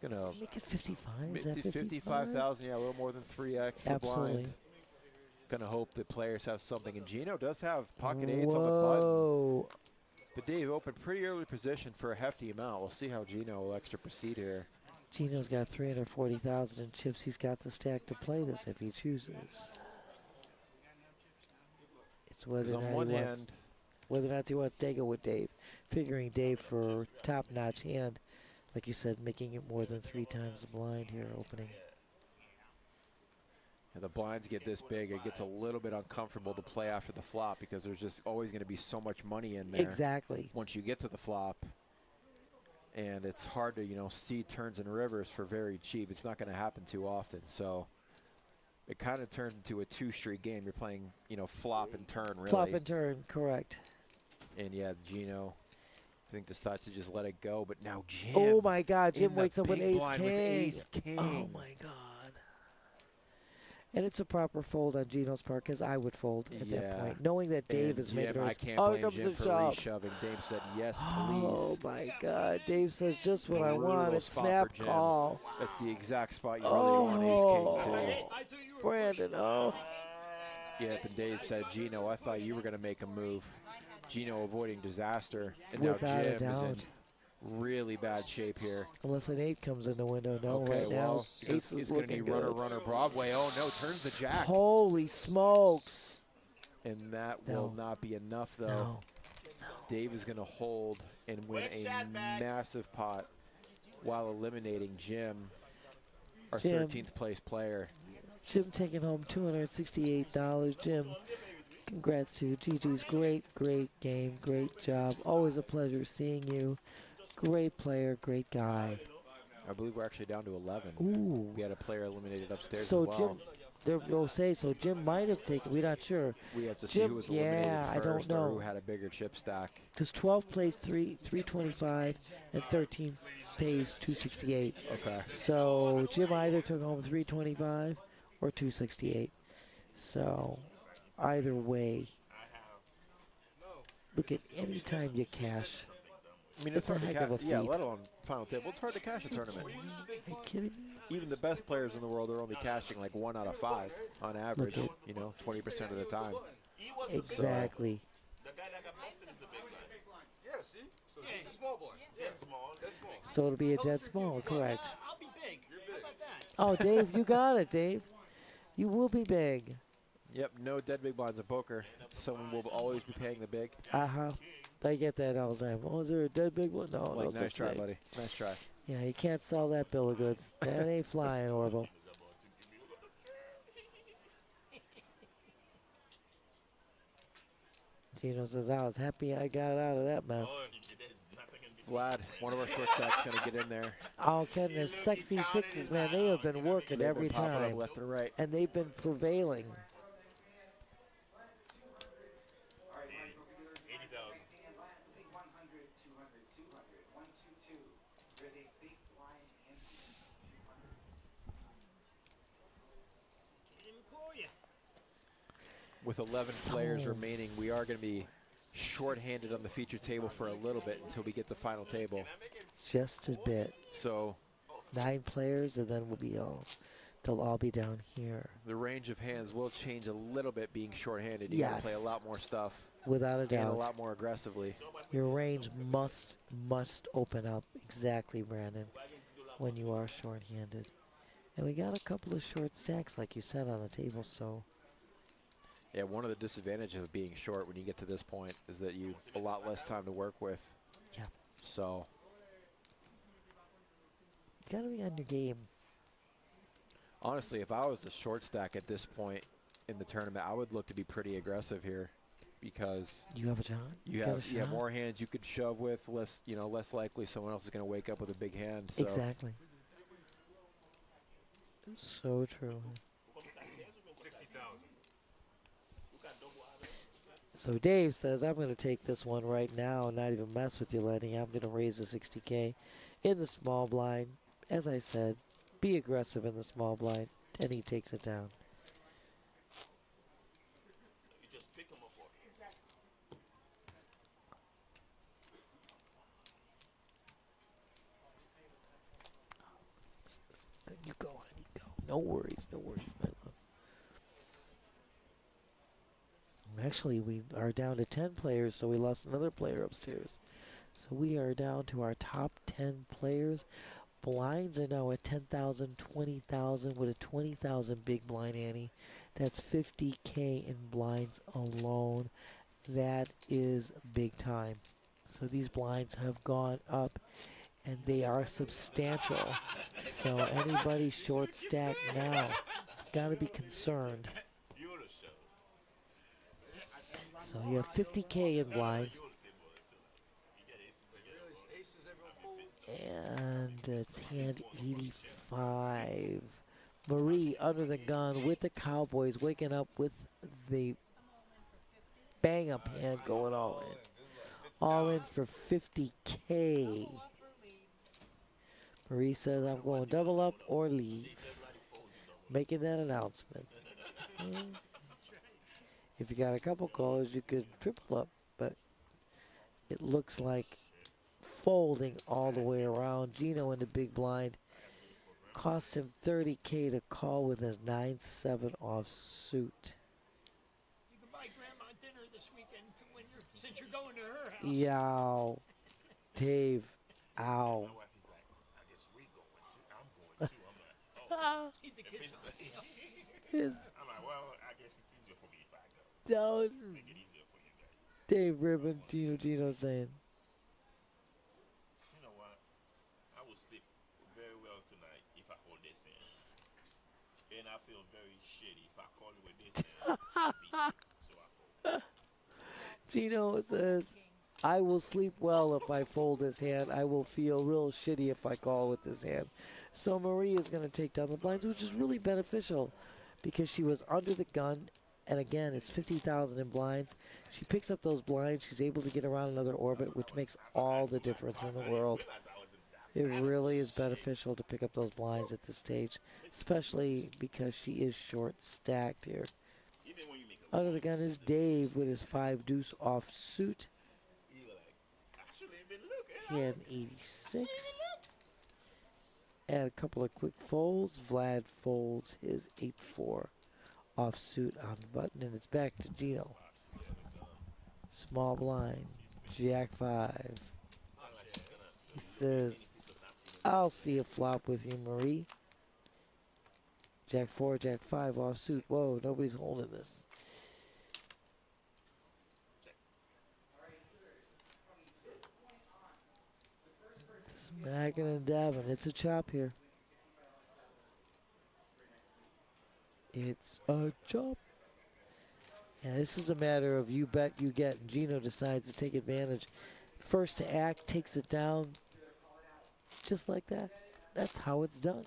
Gonna Make it 55. Is that 55,000, yeah, a little more than 3x the Absolutely. blind. Gonna hope that players have something. And Gino does have pocket eights on the button. Whoa. But Dave opened pretty early position for a hefty amount. We'll see how Gino will extra proceed here. Gino's got 340,000 in chips. He's got the stack to play this if he chooses. It's whether 'Cause or on not one he wants, hand, whether or not he wants to go with Dave. Figuring Dave for top-notch hand, like you said, making it more than 3 times the blind here opening. and the blinds get this big, it gets a little bit uncomfortable to play after the flop because there's just always going to be so much money in there. Exactly. Once you get to the flop, and it's hard to see turns and rivers for very cheap. It's not going to happen too often, so it kind of turns into a 2-street game. You're playing flop and turn really. Flop and turn, correct. And yeah, Gino I think decides to just let it go, but now Jim. Oh my God, Jim in the wakes up with big ace blind king. with ace king. Oh my God. And it's a proper fold on Gino's part because I would fold at that point, knowing that Dave And is making Jim, a I raise. can't Oh, blame here comes Jim the for shove. reshoving. Dave said yes, please. Oh my God, Dave says just what I want. Brutal It's spot snap for Jim. call. That's the exact spot you really want ace king too. Brandon, oh. Yep, and Dave said, Gino, I thought you were going to make a move. Gino avoiding disaster. And Without now a Jim is in doubt. really bad shape here. Unless an 8 comes in the window. No, Okay, right now, well, ace it's is going to looking be good. runner, Broadway. Oh, no, turns the jack. Holy smokes. And that will not be enough, though. No. Dave is going to hold and win a massive pot while eliminating Jim, our Jim. 13th place player. Jim taking home $268. Jim, congrats to you. GG's great game, great job. Always a pleasure seeing you. Great player, great guy. I believe we're actually down to 11. Ooh. We had a player eliminated upstairs So as well. Jim, they'll say so. Jim might have taken. We're not sure. We have to see Jim, who was eliminated yeah, I don't first or know. who had a bigger chip stack. Because 12 plays 325 and 13 pays 268. Okay. So Jim either took home 325 or 268. So either way, look at any time you cash. I mean, It's it's hard a to heck of a cash. Yeah, feat. let alone final table. It's hard to cash a tournament. Are you kidding me? Even the best players in the world are only cashing like 1 out of 5 on average. at- You know, 20% of the time. Exactly. The guy that got busted is a big guy. Yeah, see? So he's a small boy. That's small. That's small. So it'll be a dead small, correct? I'll be big. How about that? Oh, Dave, you got it, Dave. You will be big. Yep, no dead big blinds in poker. Someone will always be paying the big. Uh-huh. I get that all the time. Oh, is there a dead big one? No, no Like, nice such try, thing. buddy. Nice try. Yeah, you can't sell that bill of goods. That ain't flying, Orville. Gino says, I was happy I got out of that mess. Vlad, one of our short stacks going to get in there. Oh, Ken, there's sexy sixes, man. They have been working They've every been popping up time. left and right. And they've been prevailing. All right, money poker dealers. 80,000. 100, 200, 200, 1, 2, 2. There's a big blind ante. 200. Can't even call you. With 11 players remaining, we are going to be short-handed on the feature table for a little bit until we get the final table. Just a bit. So 9 players, and then they'll all be down here. the range of hands will change a little bit being short-handed. You got to play a Yes. lot more stuff Without a and a doubt. lot more aggressively. Your range must open up exactly, Brandon, when you are short-handed. And we got a couple of short stacks, like you said, on the table, so Yeah, one of the disadvantages of being short when you get to this point is that you a lot less time to work with. Yeah. So you gotta be on your game. honestly, if I was the short stack at this point in the tournament, I would look to be pretty aggressive here because You have a shot? you got a have shot? more hands you could shove with, less likely someone else is going to wake up with a big hand. So Exactly. So true. 60,000. So Dave says, I'm going to take this one right now and not even mess with you, Lenny. I'm going to raise the 60K in the small blind. As I said, be aggressive in the small blind, and he takes it down. You just pick them up. You go, honey, go. No worries, my love. Actually, we are down to 10 players, so we lost another player upstairs. So we are down to our top 10 players. Blinds are now at 10,000, 20,000 with a 20,000 big blind ante. That's 50K in blinds alone. That is big time. So these blinds have gone up and they are substantial. So anybody short stack now has got to be concerned. So you have 50K in blinds. And it's hand 85. Marie under the gun with the Cowboys, waking up with the bang up hand going all in. All in for 50K. Marie says, I'm going double up or leave. Making that announcement. If you got a couple callers, you could triple up, but it looks like folding all the way around. Gino in the big blind. Costs him 30K to call with his 9-7 off suit. You can buy Grandma dinner this weekend since you're going to her house. Yow. Dave. Ow. Keep the kids on. I'm like, well, I guess it's easier for me if I go. Don't. Make it easier for you guys. Dave Ribbon, Gino saying. You know what? I will sleep very well tonight if I hold this in. And I feel feel very shitty if I call you with this hand. So I fold. Gino says, I will sleep well if I fold this hand. I will feel real shitty if I call with this hand. So Marie is going to take down the blinds, which is really beneficial because she was under the gun. And again, it's 50,000 in blinds. She picks up those blinds. She's able to get around another orbit, which makes all the difference in the world. It really is beneficial to pick up those blinds at this stage, especially because she is short stacked here. Under the gun is Dave with his 5 deuce offsuit. Hand 86. And a couple of quick folds. Vlad folds his 8-4 offsuit on the button, and it's back to Gino. Small blind, Jack 5. He says, I'll see a flop with you, Marie. Jack 4, Jack 5 offsuit. Whoa, nobody's holding this. Smacking and dabbing. It's a chop here. It's a chop. And this is a matter of you bet, you get. And Gino decides to take advantage. First to act, takes it down. Just like that. That's how it's done.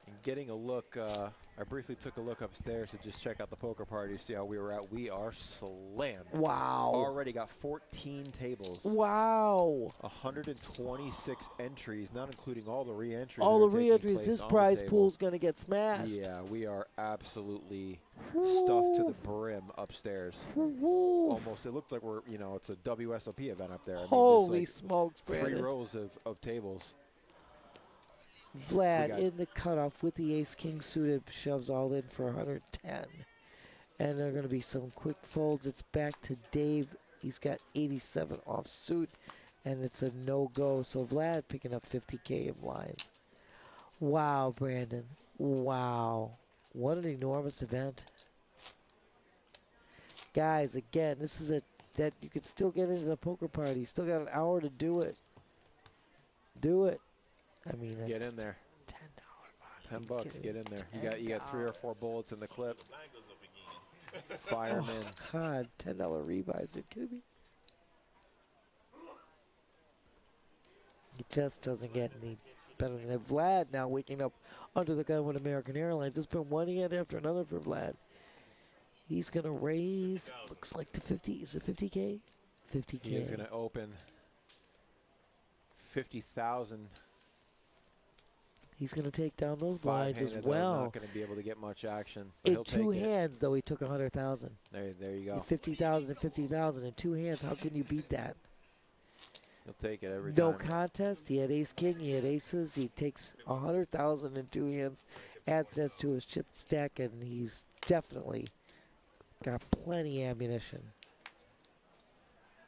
And getting a look, I briefly took a look upstairs to just check out the poker party, see how we were at. We are slammed. Wow. Already got 14 tables. Wow. 126 entries, not including all the re-entries. All the re-entries. This prize pool's going to get smashed. Yeah, we are absolutely stuffed to the brim upstairs. Almost, it looks like we're, you know, it's a WSOP event up there. I mean, Holy like smokes, Brandon. 3 rows of tables. Vlad in the cutoff with the ace-king suited, shoves all in for 110. And there are going to be some quick folds. It's back to Dave. He's got 87 offsuit, and it's a no-go. So Vlad picking up 50K in blinds. Wow, Brandon. Wow. What an enormous event. Guys, again, this is that you can still get into the poker party. Still got an hour to do it. Do it. I mean, get in there. $10. $10. Get in there. You got 3 or 4 bullets in the clip. Fireman. Oh, God, $10 rebuys. Are you kidding me? It just doesn't get any better than that. Vlad now waking up under the gun with American Airlines. It's been one hand after another for Vlad. He's going to raise, looks like to 50. Is it 50K? 50K. He is going to open 50,000. He's going to take down those blinds as well. Not going to be able to get much action. But In 2 hands, though, he took 100,000. There you go. 50,000 and 50,000 in 2 hands. How can you beat that? He'll take it every No time. contest. He had ace king. He had aces. He takes 100,000 in 2 hands. Adds that to his chip stack, and he's definitely got plenty ammunition.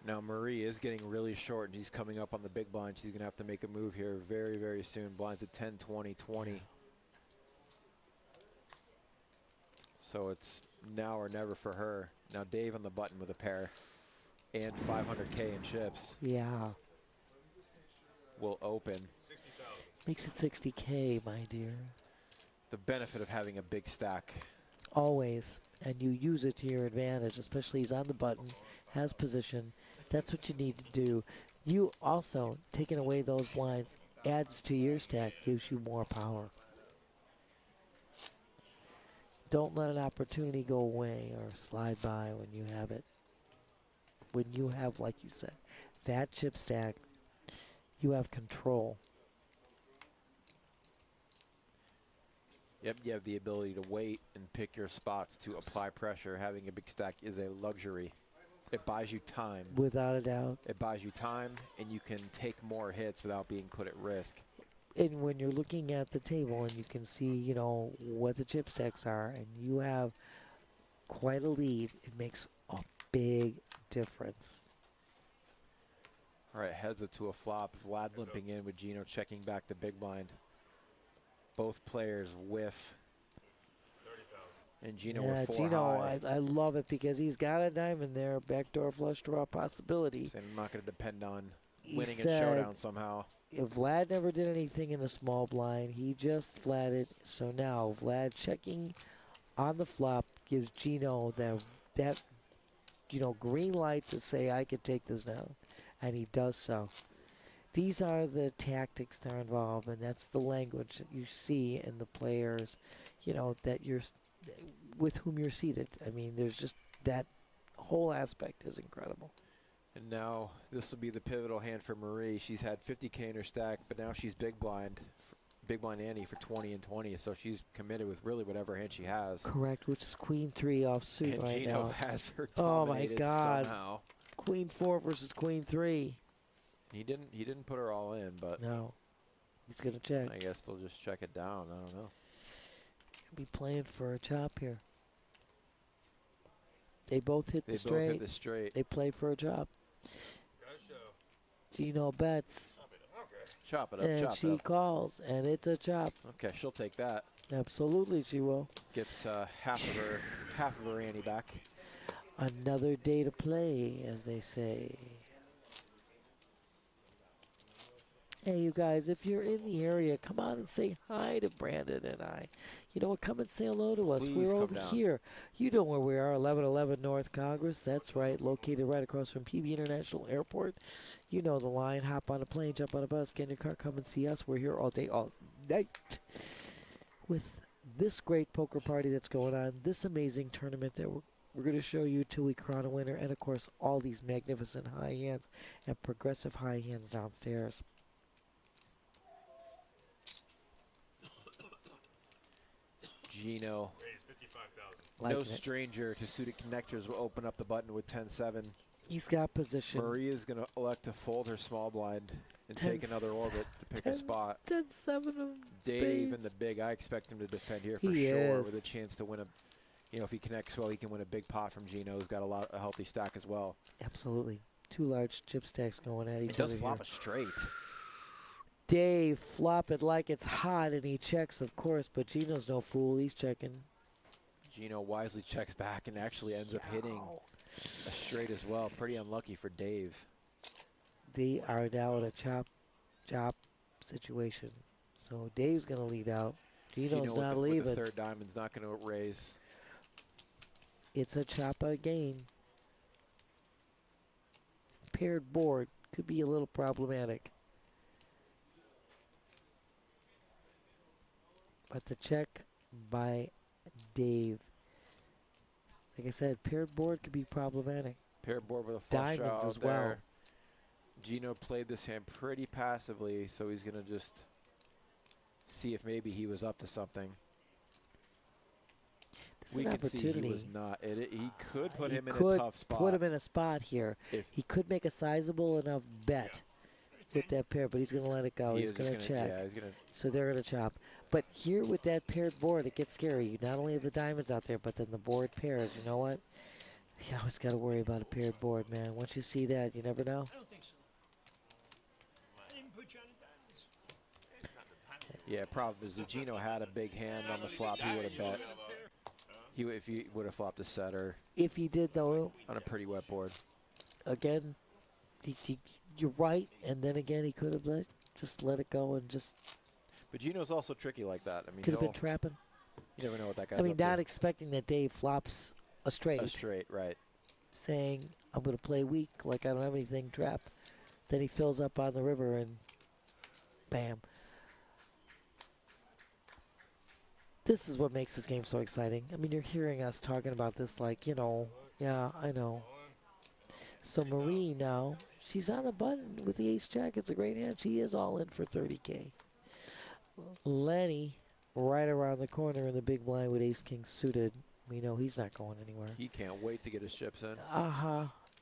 Now Marie is getting really short, and he's coming up on the big blind. She's going to have to make a move here very, very soon. Blinds at 10, 20, 20. So it's now or never for her. Now Dave on the button with a pair and 500K in chips. Yeah. Will open. Makes it 60K, my dear. The benefit of having a big stack. Always. And you use it to your advantage, especially he's on the button, has position. That's what you need to do. You also, taking away those blinds, adds to your stack, gives you more power. Don't let an opportunity go away or slide by when you have it. When you have, like you said, that chip stack, you have control. Yep, you have the ability to wait and pick your spots to apply pressure. Having a big stack is a luxury. It buys you time. Without a doubt. It buys you time, and you can take more hits without being put at risk. And when you're looking at the table and you can see, you know, what the chip stacks are, and you have quite a lead, it makes a big difference. All right, heads it to a flop. Vlad limping in with Gino checking back the big blind. Both players whiff. And Gino with 4 Gino, high. I love it because he's got a diamond there, backdoor flush draw possibility. Saying I'm not going to depend on He winning in said showdown somehow. If Vlad never did anything in a small blind, he just flatted. So now Vlad checking on the flop gives Gino that green light to say I could take this down, and he does so. These are the tactics that are involved, and that's the language that you see in the players, that you're with whom you're seated. I mean, there's just that whole aspect is incredible. And now this will be the pivotal hand for Marie. She's had 50K in her stack, but now she's big blind Annie for 20 and 20, so she's committed with really whatever hand she has. Correct, which is Queen 3 off suit And right Gino now. has her Oh my dominated God! somehow. Queen 4 versus Queen 3. He didn't put her all in, but No, he's gonna check. I guess they'll just check it down. I don't know. Be playing for a chop here. They both hit They the both straight. hit the straight. They play for a chop. Gotcha. Gino bets, Okay. Chop it up, and chop she it up. calls, and it's a chop. Okay, she'll take that. Absolutely, she will. Gets half of her Annie back. Another day to play, as they say. Hey, you guys, if you're in the area, come on and say hi to Brandon and I. You know what? Come and say hello to us. Please We're come over down. here. You know where we are, 1111 North Congress. That's right, located right across from PB International Airport. You know the line. Hop on a plane, jump on a bus, get in your car, come and see us. We're here all day, all night with this great poker party that's going on, this amazing tournament that we're going to show you till we crown a winner, and, of course, all these magnificent high hands and progressive high hands downstairs. Gino, Raise 55,000. Liking no it. stranger to suited connectors, will open up the button with 10-7. He's got position. Maria's going to elect to fold her small blind and take another orbit to pick a spot. 10-7 of Dave spades. and the big, I expect him to defend here for He sure is. with a chance to win a, if he connects well, he can win a big pot from Gino, who's got a healthy stack as well. Absolutely. Two large chip stacks going at each It does other flop here. a straight. Dave flop it like it's hot, and he checks, of course, but Gino's no fool. He's checking. Gino wisely checks back and actually ends up hitting a straight as well. Pretty unlucky for Dave. They are now in a chop situation. So Dave's going to lead out. Gino's Gino not with the leaving. third diamond's not going to raise. It's a chop again. Paired board could be a little problematic. But the check by Dave. Like I said, paired board could be problematic. Paired board with a flush Diamonds draw as out there. well. Gino played this hand pretty passively, so he's going to just see if maybe he was up to something. This We is an can see opportunity. he was not. He could put He him in could a tough spot. put him in a spot here. If He could make a sizable enough bet with that pair, but he's going to let it go. he He's is going just to gonna- check. Yeah, he's going to. So they're going to chop. But here with that paired board, it gets scary. You not only have the diamonds out there, but then the board pairs. You know what? You always got to worry about a paired board, man. Once you see that, you never know. I don't think so. I didn't put you on the diamonds. Yeah, problem is if Gino had a big hand on the flop, he would have bet. If he would have flopped a set or If he did, though, on a pretty wet board. again, you're right. And then again, he could have just let it go and just But Gino's also tricky like that. I mean, could have been he'll- trapping. you never know what that guy's I mean, up to. not expecting that Dave flops a straight, A straight, right. saying, I'm going to play weak like I don't have anything trap. Then he fills up on the river and bam. This is what makes this game so exciting. I mean, you're hearing us talking about this like, yeah, I know. So Marie now, she's on the button with the ace jack. It's a great hand. She is all in for 30K. Lenny right around the corner in the big blind with ace king suited. We know he's not going anywhere. He can't wait to get his chips in.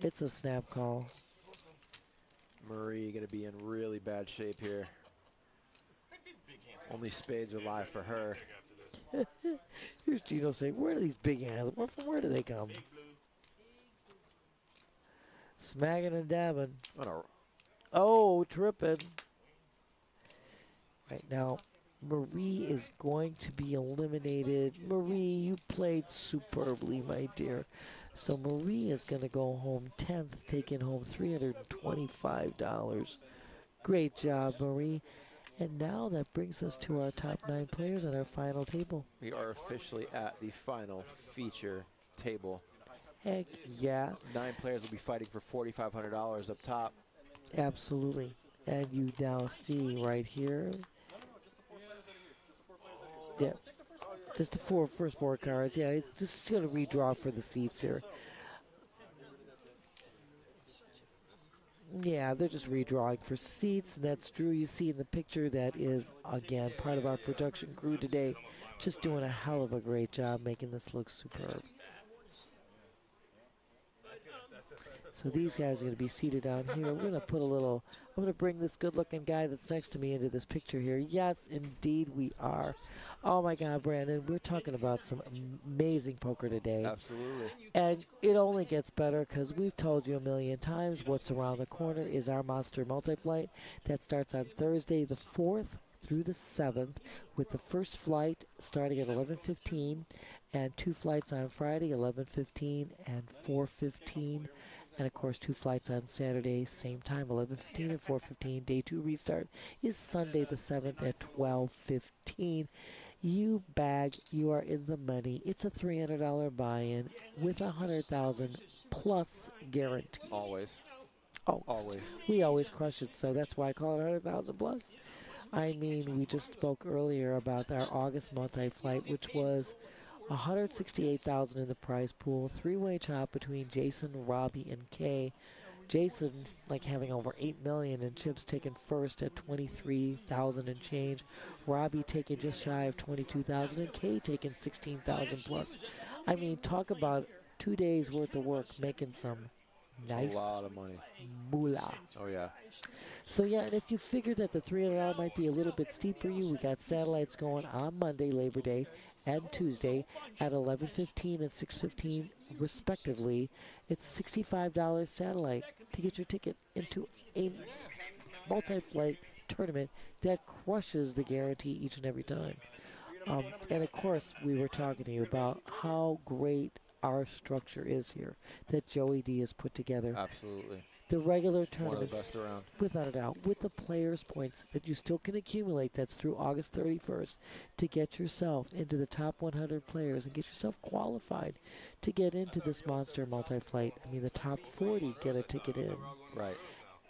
It's a snap call. Marie going to be in really bad shape here. Only spades are live for her. Here's Gino saying, where are these big hands? From where do they come? Smacking and dabbing. Oh, tripping. Right now, Marie is going to be eliminated. Marie, you played superbly, my dear. So Marie is going to go home 10th, taking home $325. Great job, Marie. And now that brings us to our top 9 players on our final table. We are officially at the final feature table. Heck yeah. 9 players will be fighting for $4,500 up top. Absolutely. And you now see right here. Yeah. Just the first four cards. Yeah, it's just going to redraw for the seats here. Yeah, they're just redrawing for seats. And that's Drew you see in the picture. That is, again, part of our production crew today. Just doing a hell of a great job making this look superb. So these guys are going to be seated down here. We're going to put a little, I'm going to bring this good-looking guy that's next to me into this picture here. Yes, indeed we are. Oh, my God, Brandon, we're talking about some amazing poker today. Absolutely. And it only gets better because we've told you a million times what's around the corner is our Monster Multi-Flight. That starts on Thursday the 4th through the 7th with the first flight starting at 11:15 and 2 flights on Friday, 11:15 and 4:15. And, of course, 2 flights on Saturday, same time, 11:15 and 4:15. Day 2 restart is Sunday the 7th at 12:15. You bag, you are in the money. It's a $300 buy-in with $100,000 plus guarantee. Always. Oh, Always. We always crush it, so that's why I call it 100,000 plus. I mean, we just spoke earlier about our August multi-flight, which was $168,000 in the prize pool. 3-way chop between Jason, Robbie, and Kay. Jason, like having over $8 million in chips, taken first at $23,000 and change. Robbie taking just shy of $22,000, and Kay taking $16,000 plus. I mean, talk about 2 days worth of work making some nice a lot of money. Moolah. Oh, yeah. So, yeah, and if you figure that the $300 might be a little bit steep for you, we got satellites going on Monday, Labor Day, and Tuesday at 11:15 and 6:15, respectively. It's $65 satellite to get your ticket into a multi-flight tournament that crushes the guarantee each and every time. And, of course, we were talking to you about how great our structure is here that Joey D has put together. Absolutely. The regular One of tournaments, the best around. without a doubt, with the players' points that you still can accumulate, that's through August 31st, to get yourself into the top 100 players and get yourself qualified to get into this Monster Multi-Flight. I mean, the top 40 get a ticket in. Right.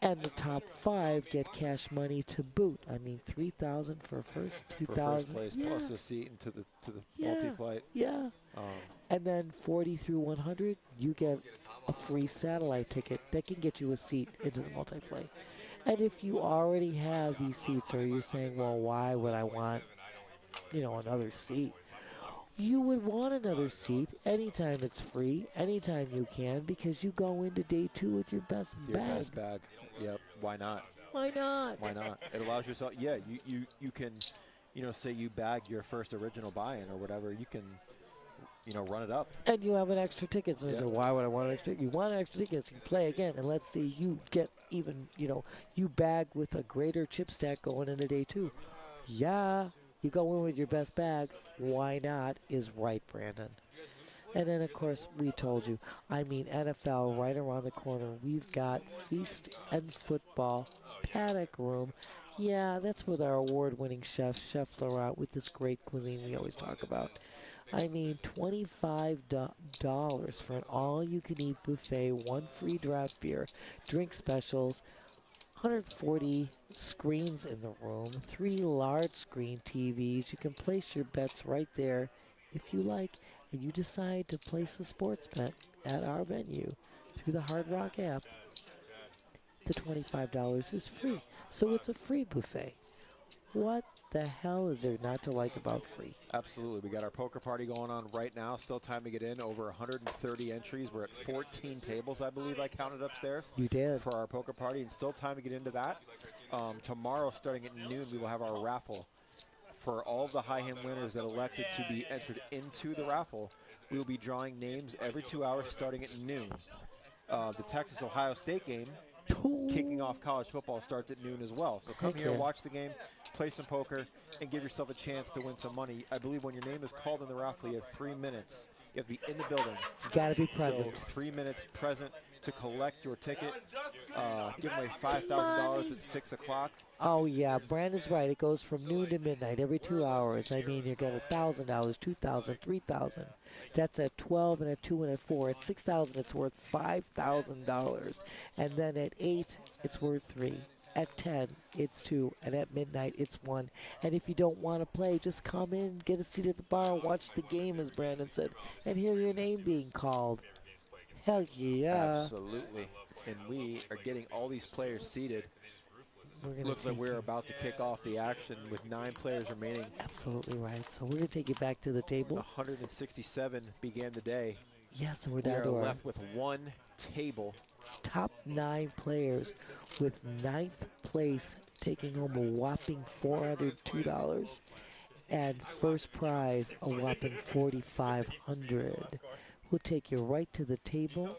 And the top 5 get cash money to boot. I mean, $3,000 for first, $2,000 for first place, yeah. plus a seat into the Yeah. multi-flight. Yeah. And then 40 through 100, you get a free satellite ticket that can get you a seat into the multi-flight. And if you already have these seats, or you're saying, well, why would I want, another seat? You would want another seat anytime it's free, anytime you can, because you go into day 2 with your best Your bag. best bag. Yep. Why not? Why not? Why not? It allows yourself. Yeah. You can, say you bag your first original buy-in or whatever. You can, run it up. And you have an extra ticket. So you Yeah. say, why would I want an extra ticket? You want an extra ticket, so you can play again. And let's see, you get even, you bag with a greater chip stack going into day 2. Yeah, you go in with your best bag. Why not is right, Brandon. And then, of course, we told you, I mean, NFL right around the corner. We've got Feast and Football, Paddock Room. Yeah, that's with our award-winning chef, Chef Laurent, with this great cuisine we always talk about. I mean, $25 for an all-you-can-eat buffet, 1 free draft beer, drink specials, 140 screens in the room, 3 large screen TVs. You can place your bets right there if you like, and you decide to place a sports bet at our venue through the Hard Rock app. The $25 is free, so it's a free buffet. What the hell is there not to like about free? Absolutely. We got our poker party going on right now. Still time to get in. Over 130 entries. We're at 14 tables, I believe I counted upstairs. You did. For our poker party, and still time to get into that. Tomorrow, starting at noon, we will have our raffle. For all of the high hand winners that elected to be entered into the raffle, we will be drawing names every 2 hours starting at noon. The Texas-Ohio State game, kicking off college football, starts at noon as well. So come Heck here, yeah. watch the game, play some poker, and give yourself a chance to win some money. I believe when your name is called in the raffle, you have 3 minutes. You have to be in the building. You got to be present. So 3 minutes present. to collect your ticket, give away $5,000 at 6 o'clock. Oh, yeah, Brandon's right. It goes from noon to midnight every 2 hours. I mean, you get $1,000, $2,000, $3,000. That's at 12 and at 2 and at 4. At 6,000, it's worth $5,000. And then at 8, it's worth 3. At 10, it's 2. And at midnight, it's 1. And if you don't want to play, just come in, get a seat at the bar, watch the game, as Brandon said, and hear your name being called. Hell yeah. Absolutely. And we are getting all these players seated. Looks like take we're you- about to kick off the action with 9 players remaining. Absolutely right. So we're going to take you back to the table. 167 began the day. Yes, and we're We down are to our left with 1 table. top 9 players, with 9th place taking home a whopping $402 and first prize a whopping $4,500. We'll take you right to the table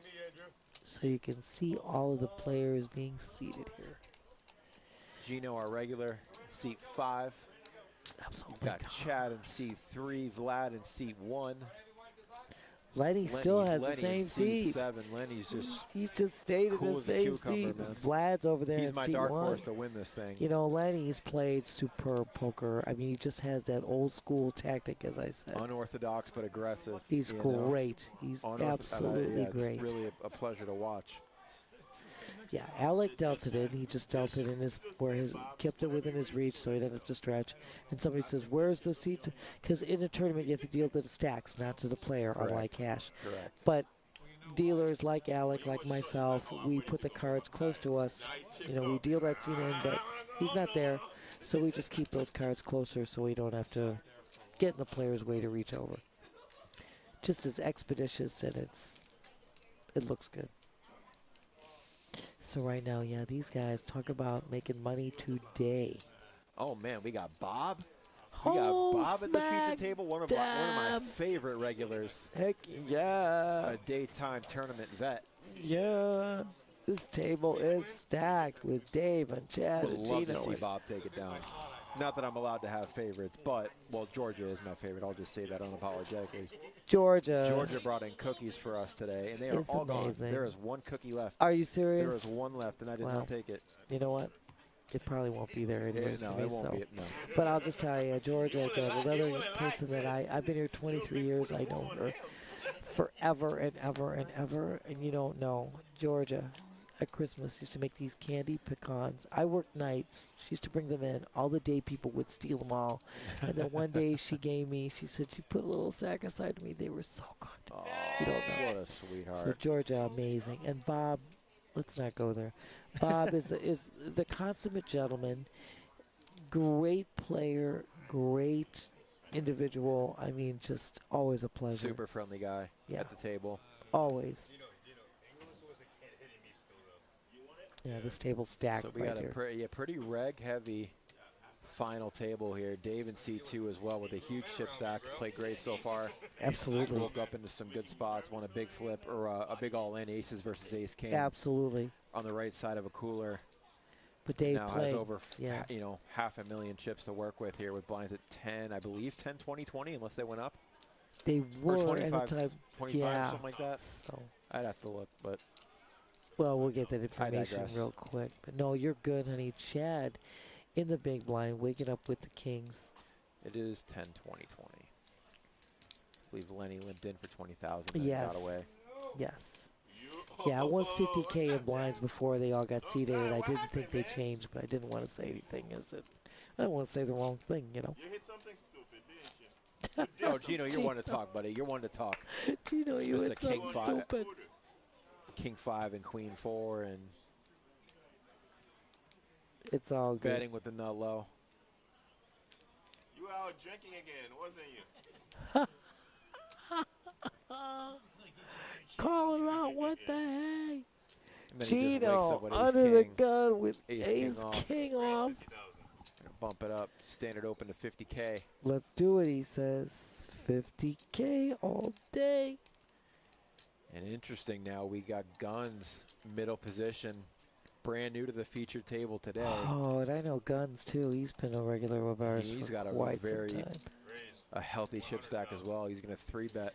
so you can see all of the players being seated here. Gino, our regular, seat 5. Absolutely. We've got Chad in seat 3, Vlad in seat 1. Lenny still has Lenny the same in seat seat. 7. Lenny's just He's just stayed cool in the as a same cucumber, seat. man. Vlad's over there He's in my seat dark 1. horse to win this thing. You know, Lenny's played superb poker. I mean, he just has that old school tactic, as I said. Unorthodox but aggressive. He's you know. great. He's absolutely yeah, great. It's really a pleasure to watch. Yeah, Alec dealt it in. He just dealt it in his kept it within his reach, so he didn't have to stretch. And somebody says, "Where's the seat?" Because in a tournament, you have to deal to the stacks, not to the player, Correct. unlike cash. Correct. But dealers like Alec, like myself, we put the cards close to us. You know, we deal that seat in, but he's not there, so we just keep those cards closer, so we don't have to get in the player's way to reach over. Just as expeditious, and it looks good. So right now, yeah, these guys talk about making money today. Oh man, we got Bob. We got Oh, Bob at the smack pizza table. One of my dab. favorite regulars. Heck yeah. A daytime tournament vet. Yeah. This table is stacked with Dave and Chad Would and love to Gino. see Bob take it down. Not that I'm allowed to have favorites, but, well, Georgia is my favorite. I'll just say that unapologetically. Georgia. Georgia brought in cookies for us today, and they are It's all gone. amazing. There is 1 cookie left. Are you serious? There is 1 left, and I did Wow. not take it. You know what? It probably won't be there anyway. No, for me, it won't so. be. No. But I'll just tell you, Georgia, again, another person that I've been here 23 years. I know her forever and ever and ever. And you don't know, Georgia at Christmas used to make these candy pecans. I worked nights. She used to bring them in. All the day people would steal them all. And then one day she said she put a little sack aside to me. They were so good. Oh, You don't know. what a sweetheart. So Georgia, amazing. And Bob, let's not go there. Bob is the consummate gentleman, great player, great individual. I mean, just always a pleasure. Super friendly guy at the table. Always. Yeah, this table's stacked So we right got here. a pretty reg-heavy final table here. Dave in C2 as well with a huge chip stack. He's played great so far. Absolutely. Woke up into some good spots. Won a big flip or a big all-in, aces versus ace king. Absolutely. On the right side of a cooler. But Dave now played. has over yeah. half a million chips to work with here with blinds at 10, I believe 10, 20, 20, unless they went up. They Or were 25, at the time. 25 yeah. or something like that. So. I'd have to look, but Well, we'll get that information digress. real quick. But no, you're good, honey. Chad in the big blind, waking up with the kings. it is 10, 20, 20. I believe Lenny limped in for 20,000 and Yes. got away. Yes. Yeah, it was 50K in blinds before they all got seated, and I didn't think they changed, but I didn't want to say anything. I don't want to say the wrong thing, you know. You hit something stupid, didn't you? Oh, Gino, you're one to talk, buddy. You're one to talk. Gino, you Mr. hit King something 5. stupid. King 5 and Queen 4 and It's all good. betting with the nut low. You were out drinking again, wasn't you? Calling out, what the heck? And then he just wakes Gino up with ace under the king. gun with Ace ace king off. king off. Gonna bump it up. Standard open to 50K. Let's do it, he says. 50K all day. And interesting now, we got Guns, middle position. Brand new to the featured table today. Oh, and I know Guns, too. He's been a regular of ours He's for got a quite very some time. a healthy chip stack as well. He's going to 3-bet.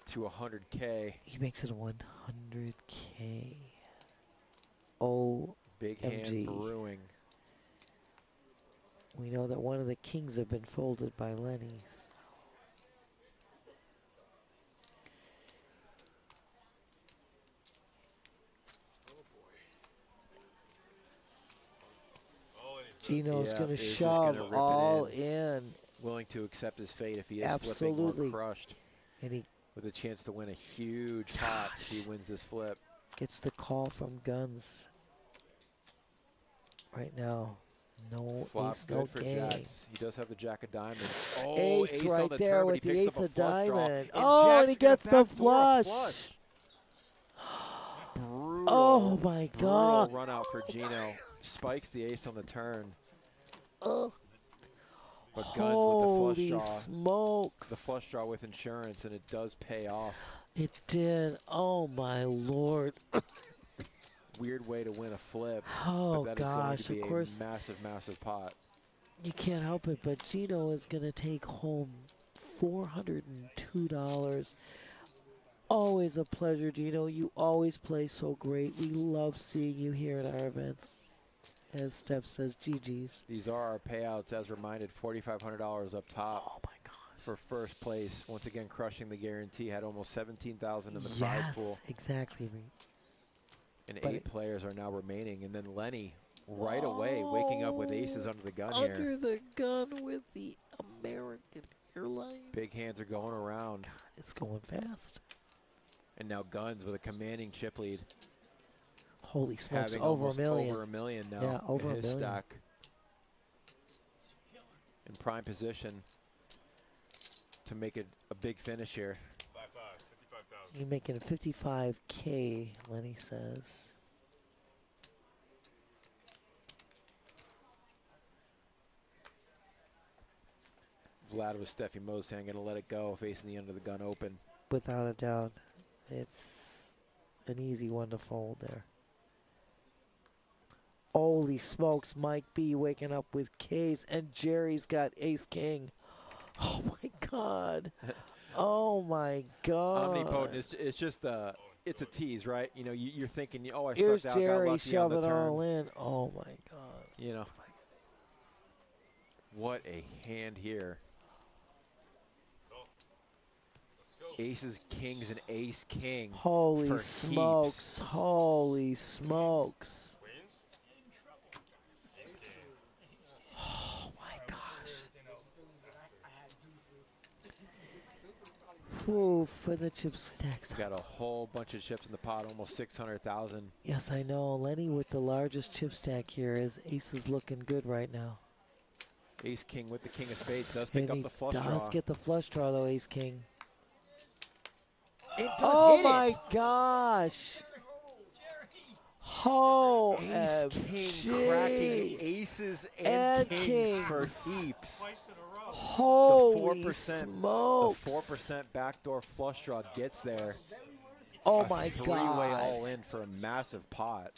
to 100K. He makes it a 100K. Oh, Big hand MG. brewing. We know that one of the kings have been folded by Lenny. Gino's Yeah, going to is just shove gonna rip it all in. in. Willing to accept his fate if he is Absolutely. flipping or crushed. And he With a chance to win a huge pot if he wins this flip. gets the call from Guns. Right now, no Flop ace, good no for game. Jacks. He does have the jack of diamonds. Oh, Ace on right the there turn, but with he the picks ace up a of flush draw. diamond. And Oh, and he Jack's gonna gets the backdoor a flush. Brutal. Oh my Brutal God. run out for Gino. Spikes the ace on the turn. Oh. But Guns Holy with the flush draw. smokes. The flush draw with insurance, and it does pay off. It did. Oh my Lord. Weird way to win a flip. Oh but that is gosh, going to be of course. a massive, massive pot. You can't help it, but Gino is going to take home $402. Always a pleasure, Gino. You always play so great. We love seeing you here at our events. As Steph says, GG's. These are our payouts, as reminded. $4,500 up top. Oh my God. For first place. Once again, crushing the guarantee. Had almost $17,000 in the prize Yes, pool. exactly. And But 8 players are now remaining. And then Lenny, right away, waking up with aces under the gun here. Under the gun with the American Airlines. Big hands are going around. It's going fast. And now Guns with a commanding chip lead. Holy smokes, Having over almost a million. over a million now Yeah, over in a his million. stack. In prime position to make it a big finish here. You're making 55K, Lenny says. Vlad with Steffi Moe saying, going to let it go, facing the under the gun open. Without a doubt. It's an easy one to fold there. Holy smokes, Mike B waking up with K's, and Jerry's got ace king. Oh my God. Oh my God. Omnipotent, it's just it's a tease, right? You know, you're thinking, oh, I Here's sucked out, got Jerry lucky on the shoving turn. all in. Oh my God. You know, what a hand here. Aces, kings, and ace king. Holy for smokes. heaps. Holy smokes. Oh my gosh. Ooh, for the chip stacks. Got a whole bunch of chips in the pot, almost 600,000. Yes, I know. Lenny with the largest chip stack here. His ace is looking good right now. Ace king with the king of spades does pick And up he the flush does draw. get the flush draw though, ace king. It does Oh hit my it. gosh. Oh, Ace king cracking aces and kings for heaps. Holy The 4%, smokes. the 4% backdoor flush draw gets there. Oh A my three-way God. all in for a massive pot.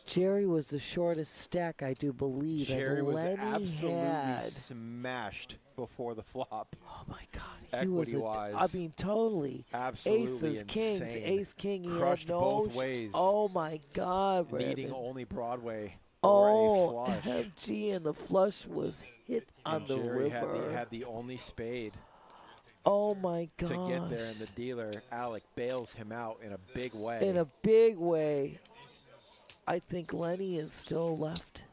Jerry was the shortest stack, I do believe. Jerry and was Lenny absolutely had, smashed before the flop. oh my God. He was Equity-wise. I mean, totally. Absolutely Aces, kings, insane. ace, king. He Crushed had no both ways. Oh my God, Needing Raven. only Broadway or Oh, a flush. FG, and the flush was hit on And the Jerry river. had the only spade Oh my God. to get there, and the dealer, Alec, bails him out in a big way. In a big way. I think Lenny is still left.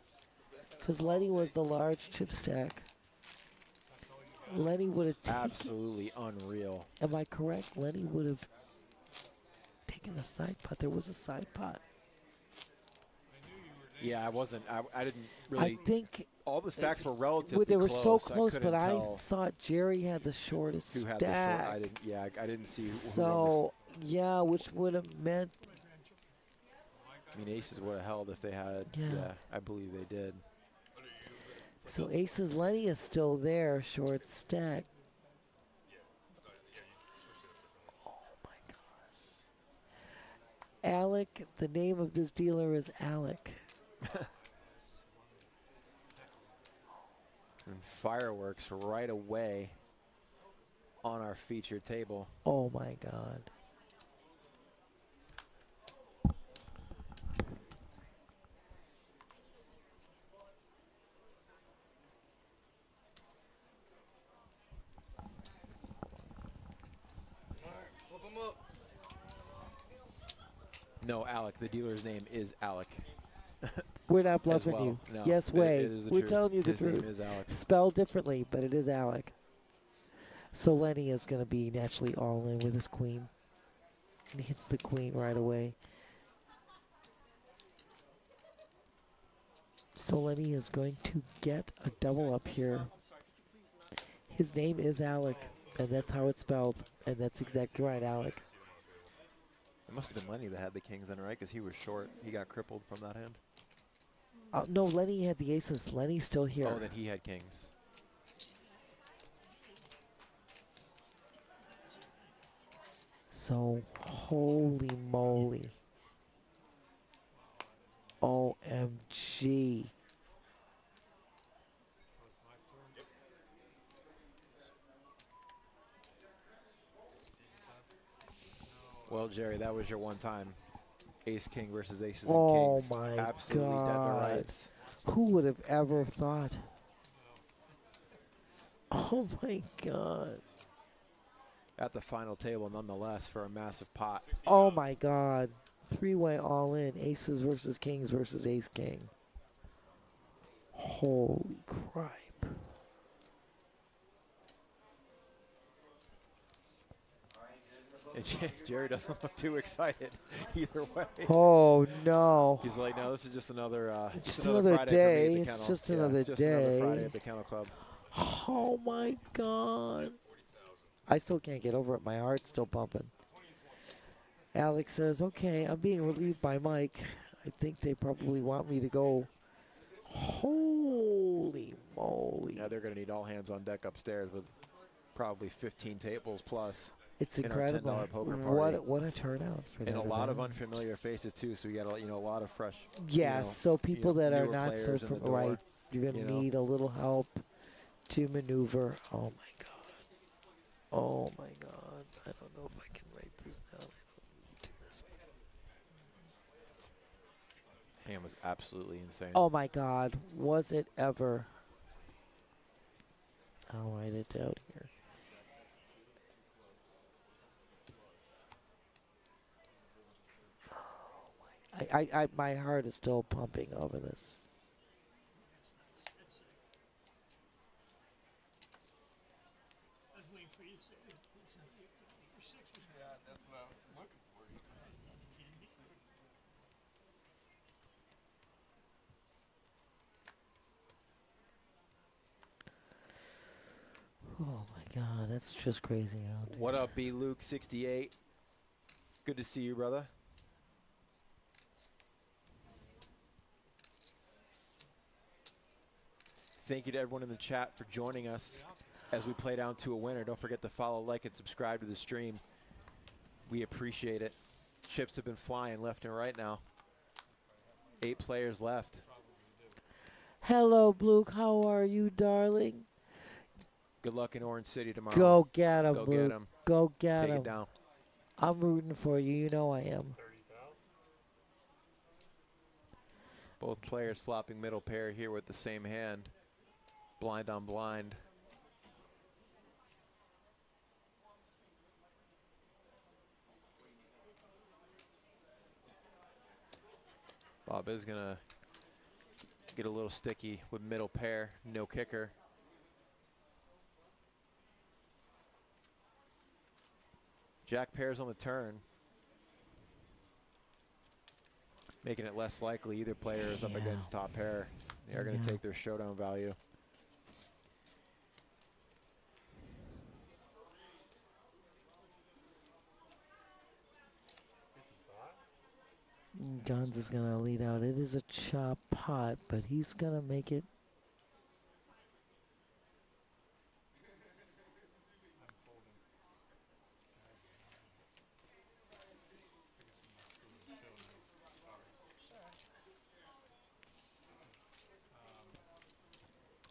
Because Lenny was the large chip stack. Lenny would have taken. Absolutely unreal. Am I correct? Lenny would have taken the side pot. There was a side pot. Yeah, I didn't really. I think all the stacks were relatively they were so close. close, couldn't but I tell thought Jerry had the shortest who stack. had the short. I didn't see who won So, yeah, which would have meant. I mean, aces would have held if they had. Yeah. Yeah, I believe they did. So Aces Lenny is still there, short stack. Oh my gosh. Alec, the name of this dealer is Alec. And fireworks right away. on our featured table. Oh my God. Flip them up. No, Alec. The dealer's name is Alec. We're not As bluffing well. you. No, Yes, it way. is the We're truth. telling you the His truth. name is Alec. Spelled differently, but it is Alec. So Lenny is going to be naturally all in with his queen. And he hits the queen right away. So Lenny is going to get a double up here. His name is Alec, and that's how it's spelled. And that's exactly right, Alec. It must have been Lenny that had the kings in, right? Because he was short. He got crippled from that hand. No, Lenny had the aces. Lenny's still here. Oh, then he had kings. So, holy moly. OMG. Well, Jerry, that was your one time. Ace king versus aces Oh and kings. my Absolutely dead to God. rights. Who would have ever thought? Oh my God. At the final table, nonetheless, for a massive pot. Oh my God. Three-way all in. Aces versus kings versus ace king. Holy crap. And Jerry doesn't look too excited either way. Oh no. He's like, no, this is just another Just another Friday day. for me at the It's kennel. just Yeah, another just another day. Friday at the kennel club. Oh my God. I still can't get over it. My heart's still pumping. Alex says, okay, I'm being relieved by Mike. I think they probably want me to go. Holy moly. Yeah, they're going to need all hands on deck upstairs with probably 15 tables plus. It's in our incredible. $10 poker party. What a turnout for And that a lot of event. unfamiliar faces too, so we got a lot of fresh. Yes, so people that are newer not so players in the door, right, you're going to you know. need a little help to maneuver. Oh my God. Oh my God. I don't know if I can write this down. I don't need to do this. Hand was absolutely insane. Oh my God. Was it ever? I'll write it down here. My heart is still pumping over this. I was waiting for you to say it. Your six was Yeah, that's what I was looking for. Oh my God, that's just crazy out there. What up, B Luke 68? Good to see you, brother. Thank you to everyone in the chat for joining us as we play down to a winner. Don't forget to follow, like, and subscribe to the stream. We appreciate it. Chips have been flying left and right now. 8 players left. Hello, Luke. How are you, darling? Good luck in Orange City tomorrow. Go get him, Go Luke. get him. Go get Take him. it down. I'm rooting for you. You know I am. Both players flopping middle pair here with the same hand. Blind on blind. Bob is gonna get a little sticky with middle pair, no kicker. Jack pairs on the turn, making it less likely either player is up against top pair. They are going to take their showdown value. Guns is going to lead out. It is a chop pot, but he's going to make it.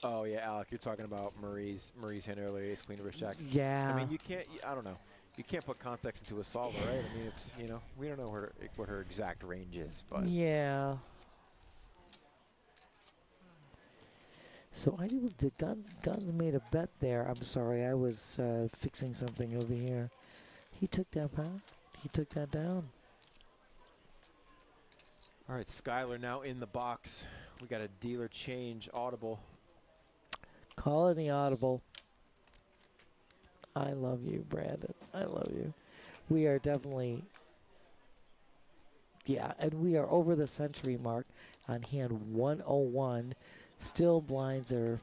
Oh yeah, Alec, you're talking about Marie's hand earlier, ace queen reverse jacks. Yeah. I mean, you can't. I don't know. You can't put context into a solver, right? I mean, it's we don't know what her exact range is, but Yeah. So I do the guns made a bet there. I'm sorry, I was fixing something over here. He took that down. He took that down. all right, Skylar now in the box. We got a dealer change audible. Call in the audible. I love you, Brandon. I love you. We are definitely, yeah, and we are over the century mark on hand 101. Still blinds are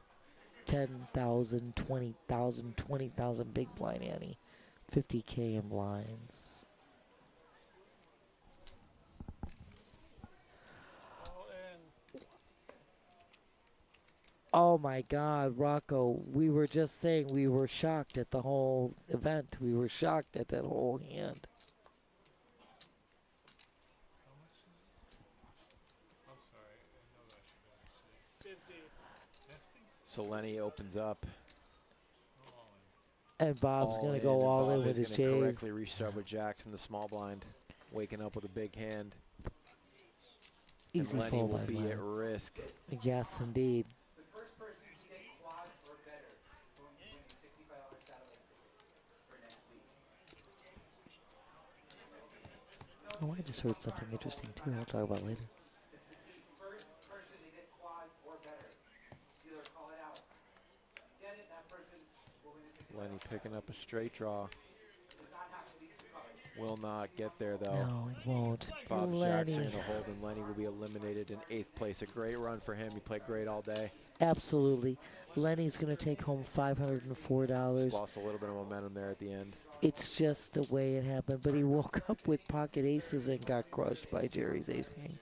10,000, 20,000, 20,000 big blind ante. 50K in blinds. Oh my God, Rocco, we were just saying we were shocked at the whole event. We were shocked at that whole hand. I'm sorry, I know that should be 50. So Lenny opens up. And Bob's going to go and all Bob in with is his gonna J's. correctly restart with jacks in the small blind, waking up with a big hand. Easy and Lenny fold will by be Lenny. at risk. Yes, indeed. The first person to get quads or better going to win a $65 satellite ticket for next week. Oh, I just heard something interesting too. I'll talk about later. This is the first person to get quads or better. Dealer, call it out. Get it, that person will win a $65. Lenny picking up a straight draw. Does not have to be two colors. Will not get there though. No, it won't. Bob Lenny. Jackson to hold, and Lenny will be eliminated in 8th place. A great run for him. He played great all day. Absolutely. Lenny's going to take home Just $504. lost a little bit of momentum there at the end. It's just the way it happened. But he woke up with pocket aces and got crushed by Jerry's ace king.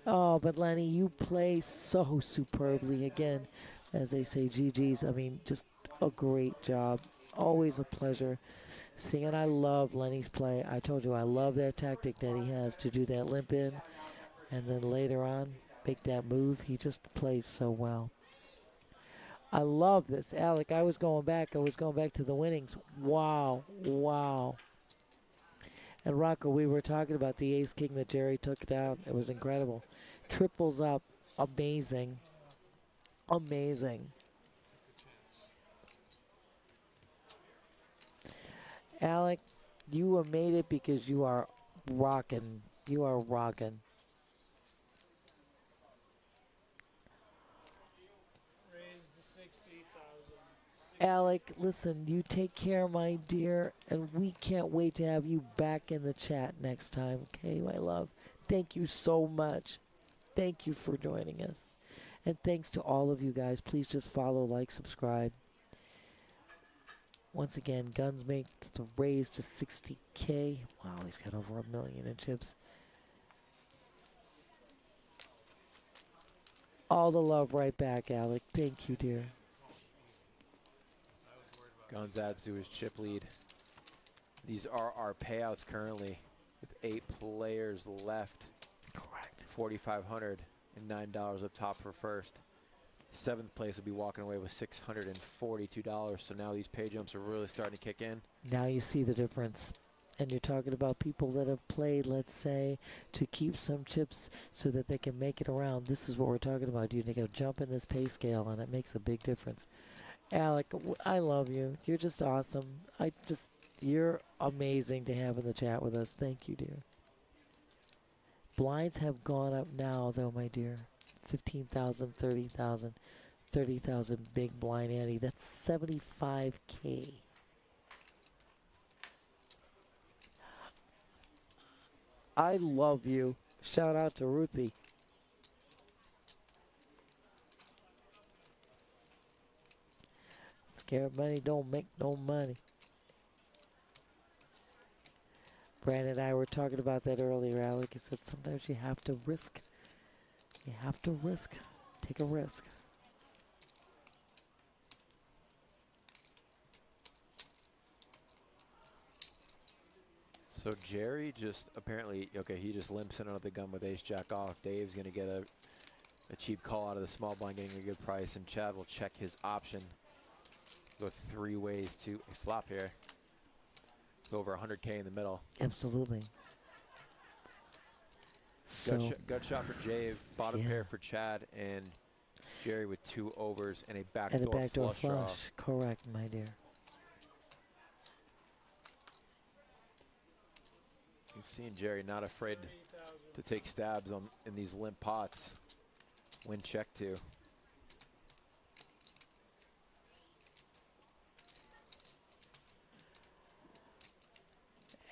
Oh, but Lenny, you play so superbly. Again, as they say, GG's. I mean, just a great job. Always a pleasure seeing. And I love Lenny's play. I told you I love that tactic that he has to do that limp in and then later on make that move. He just plays so well. I love this. Alec, I was going back to the winnings. Wow. Wow. And Rocco, we were talking about the ace king that Jerry took down. It was incredible. Triples up. Amazing. Amazing. Alec, you have made it because you are rocking. You are rocking. Raise the 60,000. Alec, listen, you take care, my dear, and we can't wait to have you back in the chat next time, okay, my love? Thank you so much. Thank you for joining us. And thanks to all of you guys. Please just follow, like, subscribe. Once again, Guns make the raise to 60K. Wow, he's got over 1 million in chips. All the love right back, Alec. Thank you, dear. Guns adds to his chip lead. These are our payouts currently with 8 players left. Correct. $4,509 up top for first. 7th place will be walking away with $642. So now these pay jumps are really starting to kick in. Now you see the difference. And you're talking about people that have played, let's say, to keep some chips so that they can make it around. This is what we're talking about. You need to jump in this pay scale, and it makes a big difference. Alec, I love you. You're just awesome. You're amazing to have in the chat with us. Thank you, dear. Blinds have gone up now, though, my dear. 15,000, 30,000, 30,000 big blind ante. That's 75K. I love you. Shout out to Ruthie. Scared money don't make no money. Brandon and I were talking about that earlier, Alec. He said sometimes you have to risk. You have to risk. Take a risk. So Jerry just apparently, okay, he just limps in under the gun with ace jack off. Dave's going to get a A cheap call out of the small blind, getting a good price, and Chad will check his option. Go 3 ways to a flop here. Go over 100K in the middle. Absolutely. So, Gut shot for Jave, bottom pair for Chad, and Jerry with 2 overs and a and a backdoor backdoor flush draw. flush. Correct, my dear. You've seen Jerry not afraid to take stabs in these limp pots. Win check 2.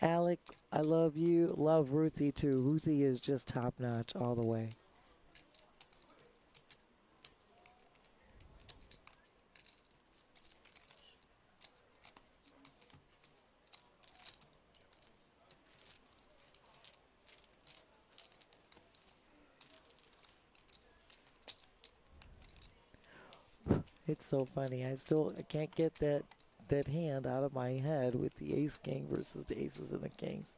Alec, I love you. Love Ruthie too. Ruthie is just top notch all the way. It's so funny. I can't get that hand out of my head with the ace king versus the aces and the kings.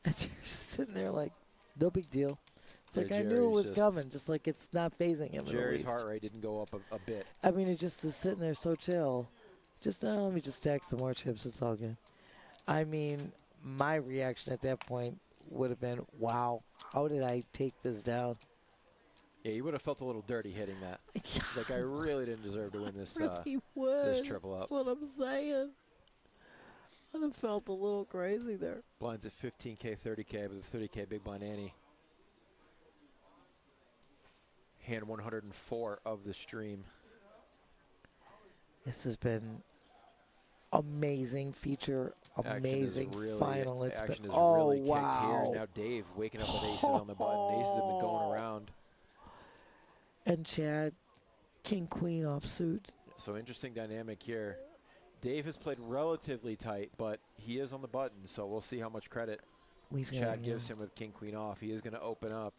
And you're just sitting there like, no big deal. It's like I knew it was coming, just like it's not phasing him. Jerry's heart rate didn't go up a bit. I mean, it just is sitting there so chill. Just let me just stack some more chips. It's all good. I mean, my reaction at that point would have been, wow, how did I take this down? Yeah, you would have felt a little dirty hitting that. Like, I really didn't deserve to win this this triple up. That's what I'm saying. I'd have felt a little crazy there. Blinds at 15K, 30K, with a 30K big blind ante. Hand 104 of the stream. This has been amazing feature, amazing final. It's action been, is really kicked here. Now Dave waking up with aces on the button. Aces have been going around. And Chad, king, queen offsuit. So interesting dynamic here. Dave has played relatively tight, but he is on the button, so we'll see how much credit Chad gives him with king, queen off. He is going to open up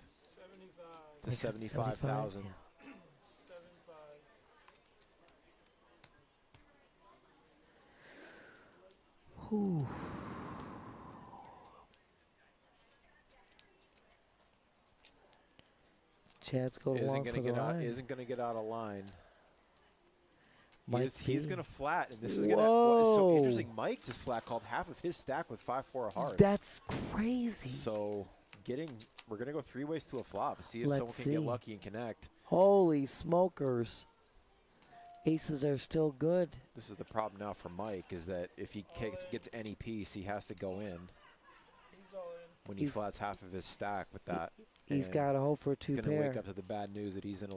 to 75,000. Yeah. Whew. Chad's going isn't long going for to the get out. line. Isn't going to get out of line. Mike He's going to flat, and this is Whoa. going to. What's so interesting? Mike just flat called half of his stack with 5-4 of hearts. That's crazy. So we're going to go 3 ways to a flop. See if Let's someone can get lucky and connect. Holy smokers! Aces are still good. This is the problem now for Mike, is that if he gets any piece, he has to go in. When he flats half of his stack with that. He's got to hope for a 2 He's pair. going to wake up to the bad news that he's in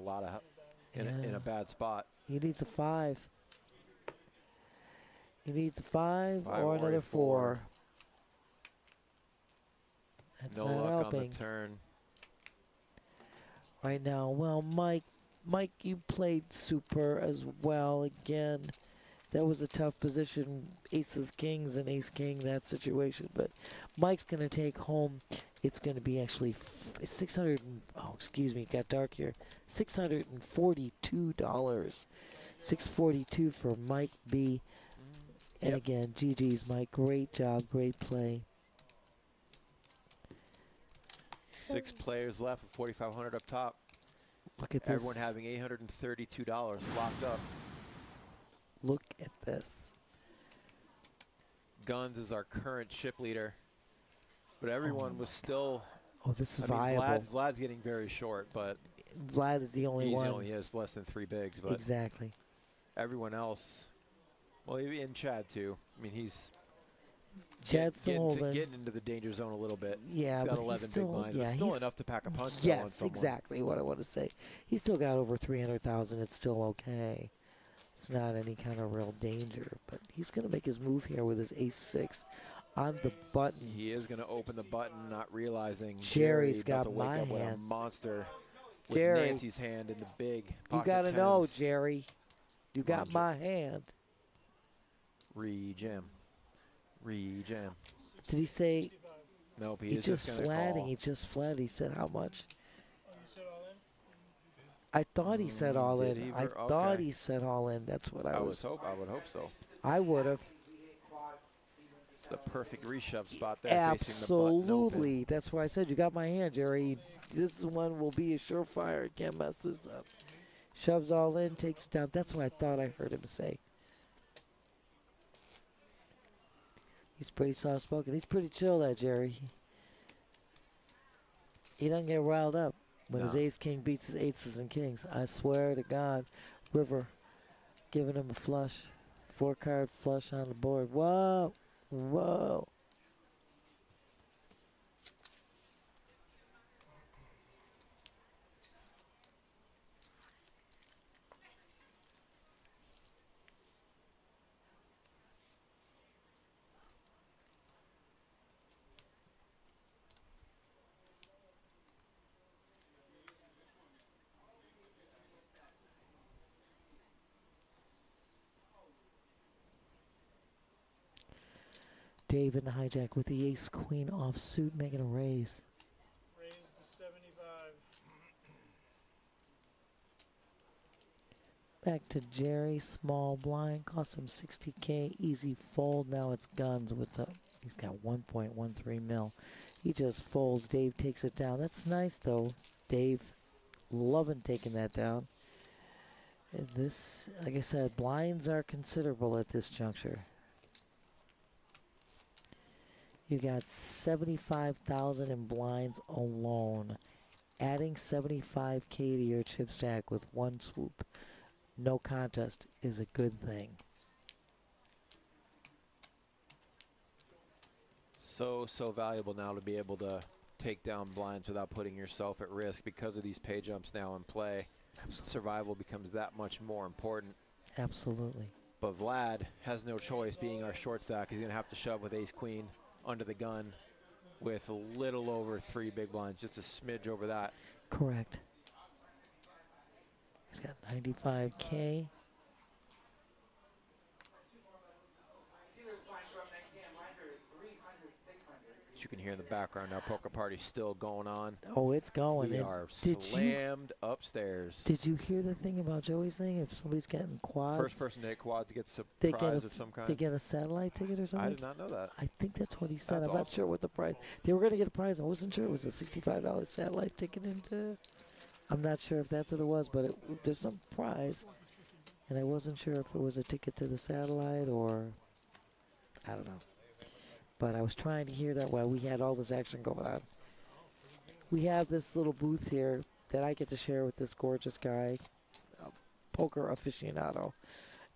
in a bad spot. He needs a 5. He needs a 5 or or another a 4. That's No not luck helping on the turn. right now. Well, Mike, you played super as well again. That was a tough position, aces, kings, and ace, king, that situation. But Mike's going to take home, it's going to be actually 600, excuse me, it got dark here, $642. $642 for Mike B. And again, GG's, Mike. Great job, great play. 6 players left with 4,500 up top. Look at this. Everyone having $832 locked up. Look at this. Guns is our current chip leader, but everyone was still. Oh, this is I mean, viable. Vlad's getting very short, but Vlad is the only he one. only has less than 3 bigs. But exactly. everyone else, well, and Chad too. I mean, he's Chad's getting into the danger zone a little bit. Yeah, he's got but 11 he's still, big blinds. yeah, But still he's, enough to pack a punch. Though, on yes, someone. exactly what I want to say. He's still got over 300,000. It's still okay. It's not any kind of real danger, but he's going to make his move here with his ace-6 on the button. He is going to open the button, not realizing Jerry's about got to wake my up with a hand. monster with Jerry, Nancy's hand in the big you pocket got to tens. know, Jerry. You got my hand. Re-jam. Re-jam. Did he say? Nope, He is just going to flatting. call. He just flat. He said how much? I thought he said all did in. he I ver- thought okay. he said all in. That's what I I was. would hope so. I would have. It's the perfect reshove spot there, facing the button open. Absolutely. That's why I said you got my hand, Jerry. This one will be a surefire. Can't mess this up. Shoves all in, takes it down. That's what I thought I heard him say. He's pretty soft-spoken. He's pretty chill, that Jerry. He doesn't get riled up when his ace-king beats his aces and kings. I swear to God. River giving him a flush. 4-card flush on the board. Whoa. Whoa. Dave in the hijack with the ace-queen offsuit, making a raise. Raise to 75. Back to Jerry, small blind, cost him 60K, easy fold. Now it's guns with the, he's got 1.13 mil. He just folds. Dave takes it down. That's nice though. Dave, loving taking that down. And this, like I said, blinds are considerable at this juncture. You got 75,000 in blinds alone. Adding 75K to your chip stack with one swoop, no contest, is a good thing. So valuable now to be able to take down blinds without putting yourself at risk because of these pay jumps now in play. Absolutely. Survival becomes that much more important. Absolutely. But Vlad has no choice, being our short stack. He's going to have to shove with ace-queen under the gun with a little over 3 big blinds, just a smidge over that. Correct. He's got 95K. As you can hear in the background now, poker party's still going on. Oh, it's going. We And are did slammed upstairs. Did you hear the thing about Joey's thing? If somebody's getting quads, First person to hit quads gets a they get prize a, of some kind. they get a satellite ticket or something? I did not know that. I think that's what he said. That's I'm not awesome. sure what the prize. They were going to get a prize. I wasn't sure it was a $65 satellite ticket into. I'm not sure if that's what it was, but there's some prize, and I wasn't sure if it was a ticket to the satellite or I don't know. But I was trying to hear that while we had all this action going on. We have this little booth here that I get to share with this gorgeous guy, a poker aficionado.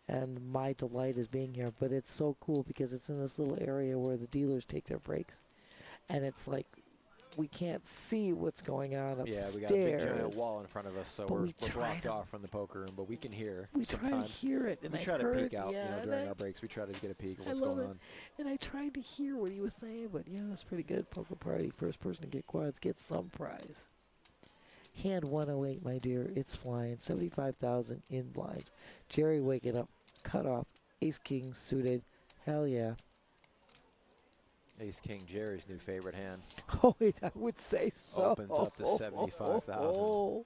And my delight is being here. But it's so cool because it's in this little area where the dealers take their breaks. And it's like we can't see what's going on upstairs. Yeah, we got a big giant wall in front of us, so But we're we try blocked to- off from the poker room, but we can hear. We try to sometimes. hear it. And We I try to heard, peek out, yeah, and during I- our breaks. We try to get a peek of I what's love going it. on. And I tried to hear what he was saying, but yeah, that's pretty good. Poker party, first person to get quads gets some prize. Hand 108, my dear. It's flying. 75,000 in blinds. Jerry waking up. Cut off. Ace King suited. Hell yeah. Ace King, Jerry's new favorite hand. Oh, I would say so. Opens up to 75,000.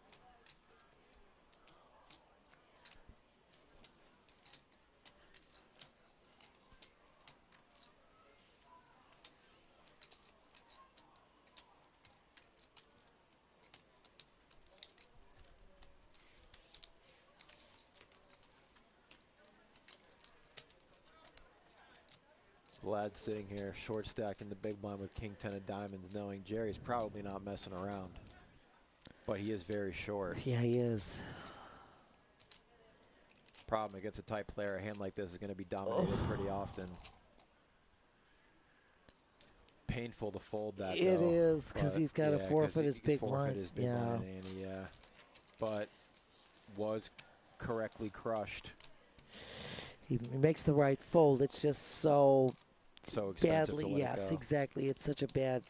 Vlad sitting here, short stacked in the big blind with king 10 of diamonds, knowing Jerry's probably not messing around. But he is very short. Yeah, he is. Problem against a tight player, a hand like this is going to be dominated pretty often. Painful to fold that, It though, is, because but he's got to yeah, 'cause forfeit he his big forfeit blinds. his big Yeah. blind ante, yeah. But was correctly crushed. He makes the right fold. It's just so So expensive badly. to let Yes, it go. exactly. It's such a bad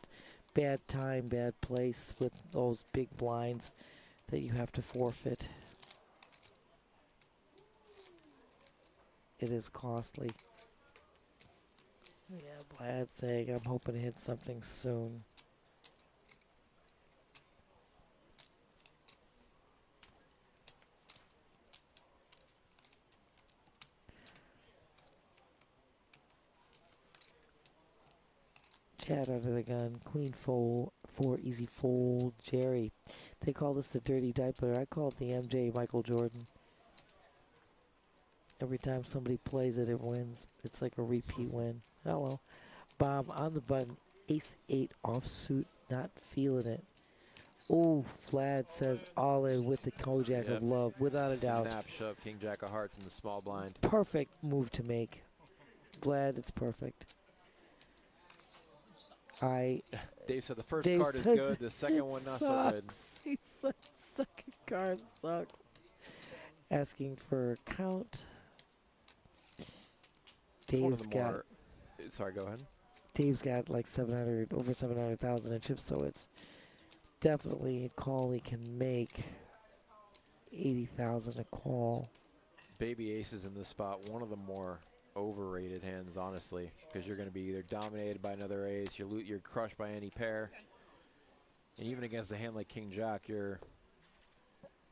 time, bad place with those big blinds that you have to forfeit. It is costly. Yeah, Vlad's saying I'm hoping to hit something soon. cat under the gun. Queen fold, 4 easy fold. Jerry. They call this the dirty diaper. I call it the MJ Michael Jordan. Every time somebody plays it, it wins. It's like a repeat win. Hello. Bob on the button. Ace 8 offsuit. Not feeling it. Oh, Vlad says all in with the Kojak of love, without a doubt. Snap shove, King Jack of Hearts in the small blind. Perfect move to make. Vlad, it's perfect. Dave said the first Dave card is says good, the second one not so good. He said second card sucks. Asking for a count. It's one of Dave's the got. more, sorry, go ahead. Dave's got like over 700,000 in chips, so it's definitely a call he can make. 80,000 a call. Baby aces in this spot, one of the more overrated hands, honestly, because you're going to be either dominated by another ace, you're crushed by any pair, and even against a hand like King Jack, you're,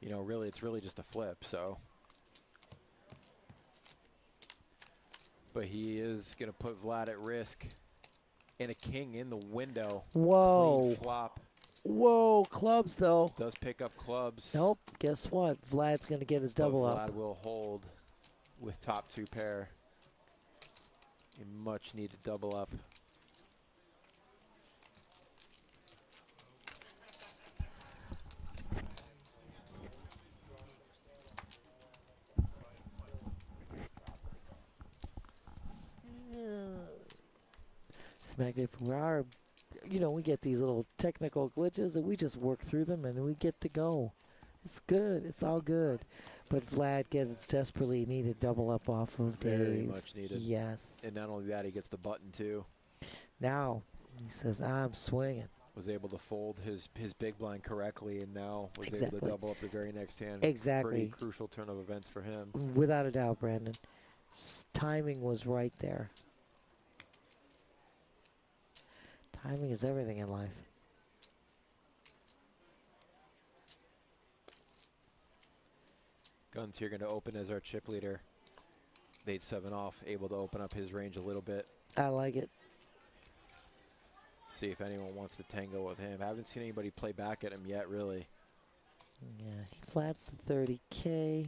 you know, really, it's really just a flip. So, but he is going to put Vlad at risk, and a king in the window. Whoa! Clean flop. Whoa! Clubs though. Does pick up clubs. Nope. Guess what? Vlad's going to get his double but up. Vlad will hold with top 2 pair. A much needed double up. Smack it from our, you know, we get these little technical glitches and we just work through them and we get to go. It's good. It's all good. But Vlad gets desperately needed double up off of Dave. Very much needed. Yes. And not only that, he gets the button too. Now he says, I'm swinging. Was able to fold his big blind correctly, and now was able Exactly. to double up the very next hand. Exactly. Pretty crucial turn of events for him. Without a doubt, Brandon. Timing was right there. Timing is everything in life. Guns here going to open as our chip leader. 8-7 off, able to open up his range a little bit. I like it. See if anyone wants to tango with him. Haven't seen anybody play back at him yet, really. Yeah, he flats the 30K.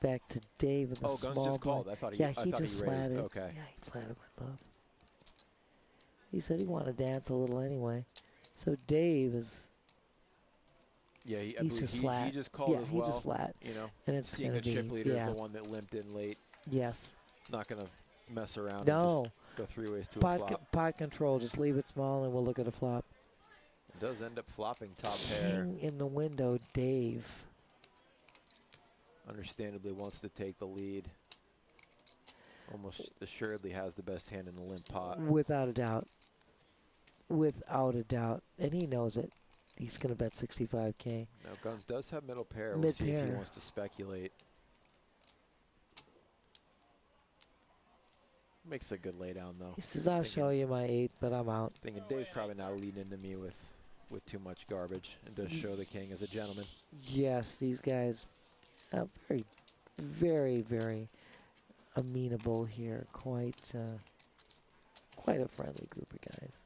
Back to Dave with a small Guns just blind. called. I thought he, yeah, I he thought just he raised. flatted. Okay. Yeah, he flatted my love. He said he wanted to dance a little anyway. So Dave is. Yeah, I he's believe just he flat. just called yeah, as he well. just flat. You know, and it's seeing gonna the chip be, leader yeah. is the one that limped in late. Yes. Not going to mess around. No. And just go 3 ways to a flop. Pot control. Just leave it small and we'll look at a flop. It does end up flopping top pair. King in the window, Dave. Understandably wants to take the lead. Almost assuredly has the best hand in the limp pot. Without a doubt. Without a doubt. And he knows it. He's going to bet 65K. Now, Guns does have middle pair. We'll see if he wants to speculate. Makes a good laydown, though. He says, I'll show you my 8, but I'm out. Thinking Dave's probably not leading into me with too much garbage and does show the king as a gentleman. Yes, these guys are very, very, very amenable here. Quite a friendly group of guys.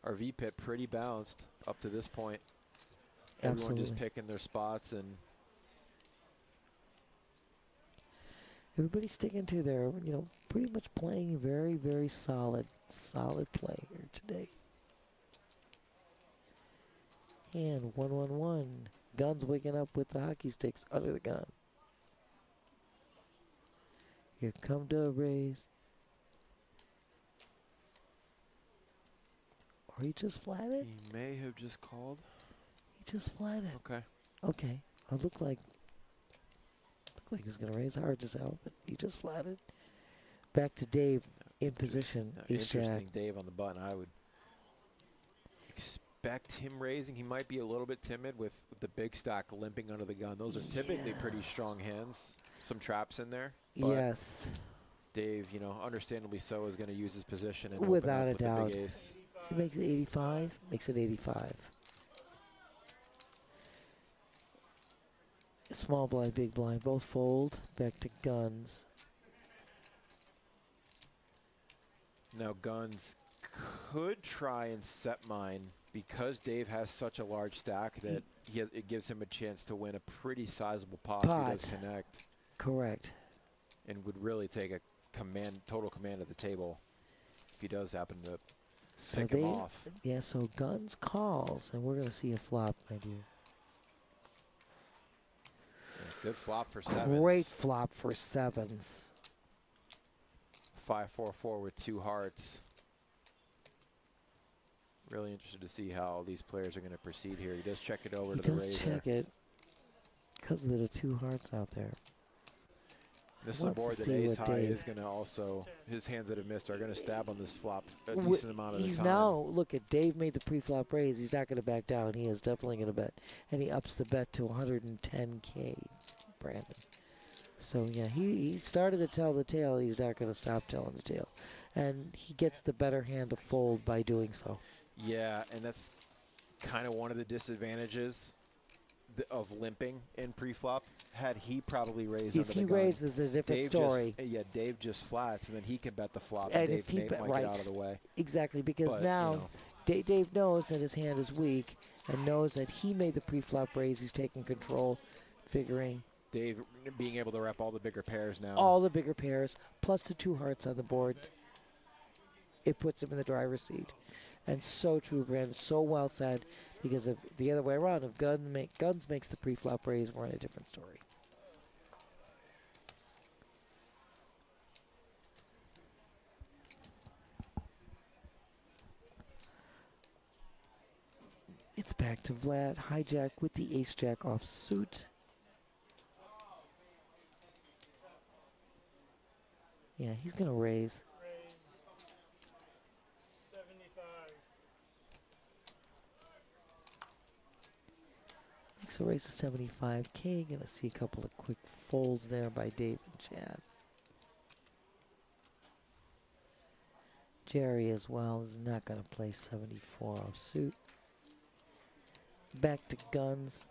Our V-pit pretty balanced up to this point. Absolutely. Everyone just picking their spots and everybody's sticking to their, you know, pretty much playing very, very solid play here today. And 1-1-1. Guns waking up with the hockey sticks under the gun. Here come the raise. Or he just flatted? he may have just called. He just flatted. Okay. Okay. It looked like he was going to raise hard just out, but he just flatted. Back to Dave in position. Interesting, Dave on the button. I would expect him raising. He might be a little bit timid with the big stack limping under the gun. Those are typically pretty strong hands. Some traps in there. Yes. Dave, you know, understandably so, is going to use his position and Without open a up with doubt. the big ace. He makes it 85. Makes it 85. Small blind, big blind, both fold. Back to guns. Now Guns could try and set mine because Dave has such a large stack that it gives him a chance to win a pretty sizable pot if he does connect. Correct. And would really take a total command of the table if he does happen to pick him off. Yeah, so Guns calls, and we're going to see a flop, my dear. Yeah, good flop for sevens. Great flop for sevens. 5-4-4 with 2 hearts. Really interested to see how these players are going to proceed here. He does check it over to the razor. He does check it because of the 2 hearts out there. This is a board that Ace High is going to also, his hands that have missed are going to stab on this flop a decent amount of the time. Now, look at Dave made the pre-flop raise. He's not going to back down. He is definitely going to bet. And he ups the bet to 110K, Brandon. So, yeah, he started to tell the tale. He's not going to stop telling the tale. And he gets the better hand to fold by doing so. Yeah, and that's kind of one of the disadvantages of limping in pre-flop. Had he probably raised if he raises, a different story. Dave just flats, and then he can bet the flop, and Dave might get out of the way. Exactly, because now Dave knows that his hand is weak and knows that he made the pre-flop raise. He's taking control, figuring. Dave being able to rep all the bigger pairs now. All the bigger pairs, plus the 2 hearts on the board. It puts him in the driver's seat. And so true, Brandon. So well said. Because if the other way around, if Guns makes the pre-flop raise, we're in a different story. It's back to Vlad. Hijack with the ace-jack off suit. Yeah, he's going to raise. So raise to 75K. Gonna see a couple of quick folds there by Dave and Chad. Jerry as well is not gonna play 74 off suit. Back to Guns.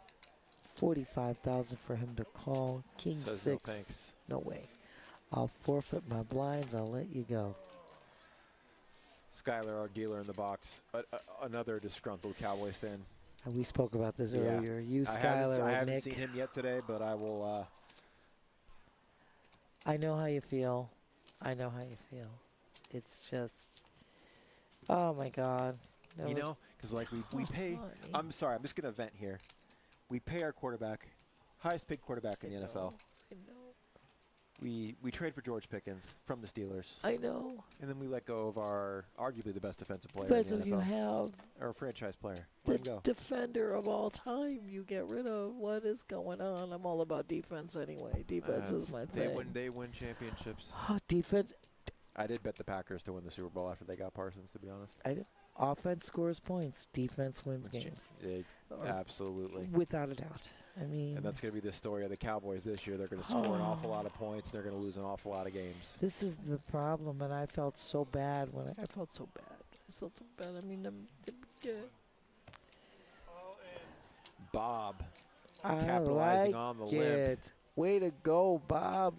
45,000 for him to call. King Says 6. No, thanks. No way. I'll forfeit my blinds. I'll let you go. Skyler, our dealer in the box, another disgruntled Cowboys fan. We spoke about this earlier. You, Skyler, I haven't Nick. seen him yet today, but I will. I know how you feel. I know how you feel. It's just, oh my God. You know, because like we pay. I'm sorry, I'm just gonna vent here. We pay our quarterback, highest paid quarterback in the NFL. I know. We trade for George Pickens from the Steelers. I know. And then we let go of our arguably the best defensive player But in the NFL. you have or a franchise player. the Let him go. defender of all time. You get rid of. What is going on? I'm all about defense anyway. Defense is my thing. They win championships. Oh, defense. I did bet the Packers to win the Super Bowl after they got Parsons, to be honest. I did. Offense scores points. Defense wins games. Absolutely. Without a doubt. I mean. And that's going to be the story of the Cowboys this year. They're going to score an awful lot of points. They're going to lose an awful lot of games. This is the problem, and I felt so bad when I felt so bad. I felt so bad. I mean, Bob I capitalizing like on the it. limp. Way to go, Bob.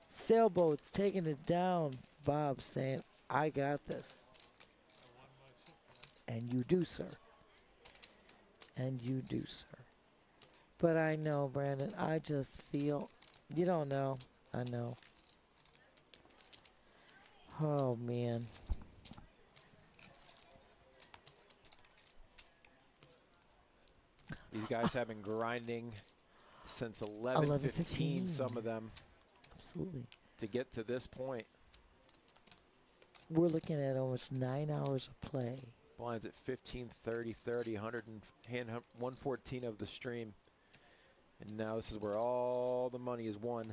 Sailboat's taking it down. Bob saying, I got this. And you do, sir. And you do, sir. But I know, Brandon, I just feel, you don't know. I know. Oh, man. These guys have been grinding since 11:15, some of them. Absolutely. To get to this point. We're looking at almost 9 hours of play. Blinds at 15, 30, 30, 114 of the stream. And now this is where all the money is won.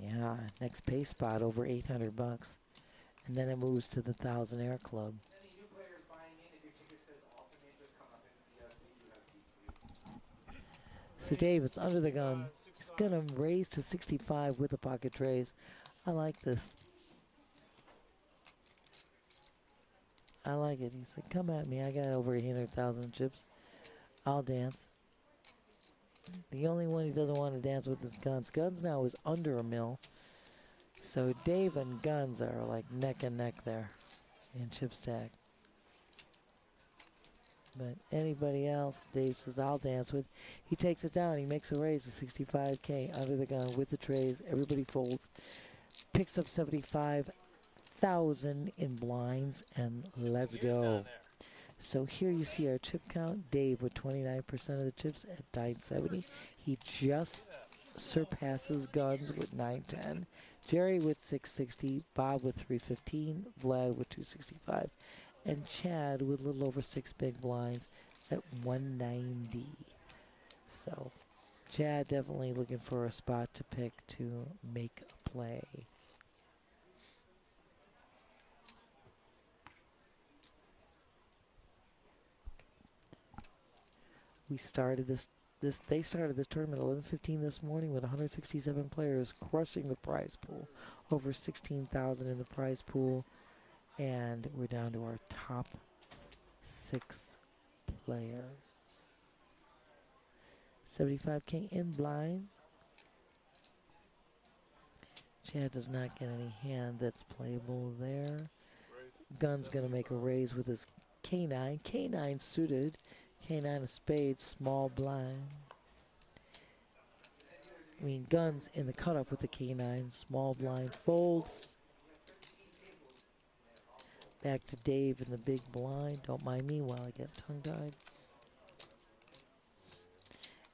Yeah, next pay spot over $800. And then it moves to the 1,000 Air Club. Any new players buying in, if your ticket says alternate, just come up and see us. We do have seats for you. So Dave, it's under the gun. He's going to raise to 65 with a pocket trays. I like this. I like it. He said, come at me. I got over 800,000 chips. I'll dance. The only one he doesn't want to dance with is Guns. Guns now is under $1 million. So Dave and Guns are like neck and neck there in chip stack. But anybody else, Dave says, I'll dance with. He takes it down. He makes a raise to 65K under the gun with the trays. Everybody folds. Picks up 75,000 in blinds, and let's go. So here you see our chip count. Dave with 29% of the chips at 970. He just surpasses Guns with 910. Jerry with 660. Bob with 315. Vlad with 265. And Chad with a little over 6 big blinds at 190. So Chad definitely looking for a spot to pick to make a play. We started they started this tournament at 11:15 this morning with 167 players, crushing the prize pool. Over 16,000 in the prize pool. And we're down to our top 6 players. 75K in blinds. Chad does not get any hand that's playable there. Gun's going to make a raise with his K9. K9 suited. K9 of spades, small blind. I mean, Guns in the cutoff with the K9. Small blind folds. Back to Dave in the big blind. Don't mind me while I get tongue-tied.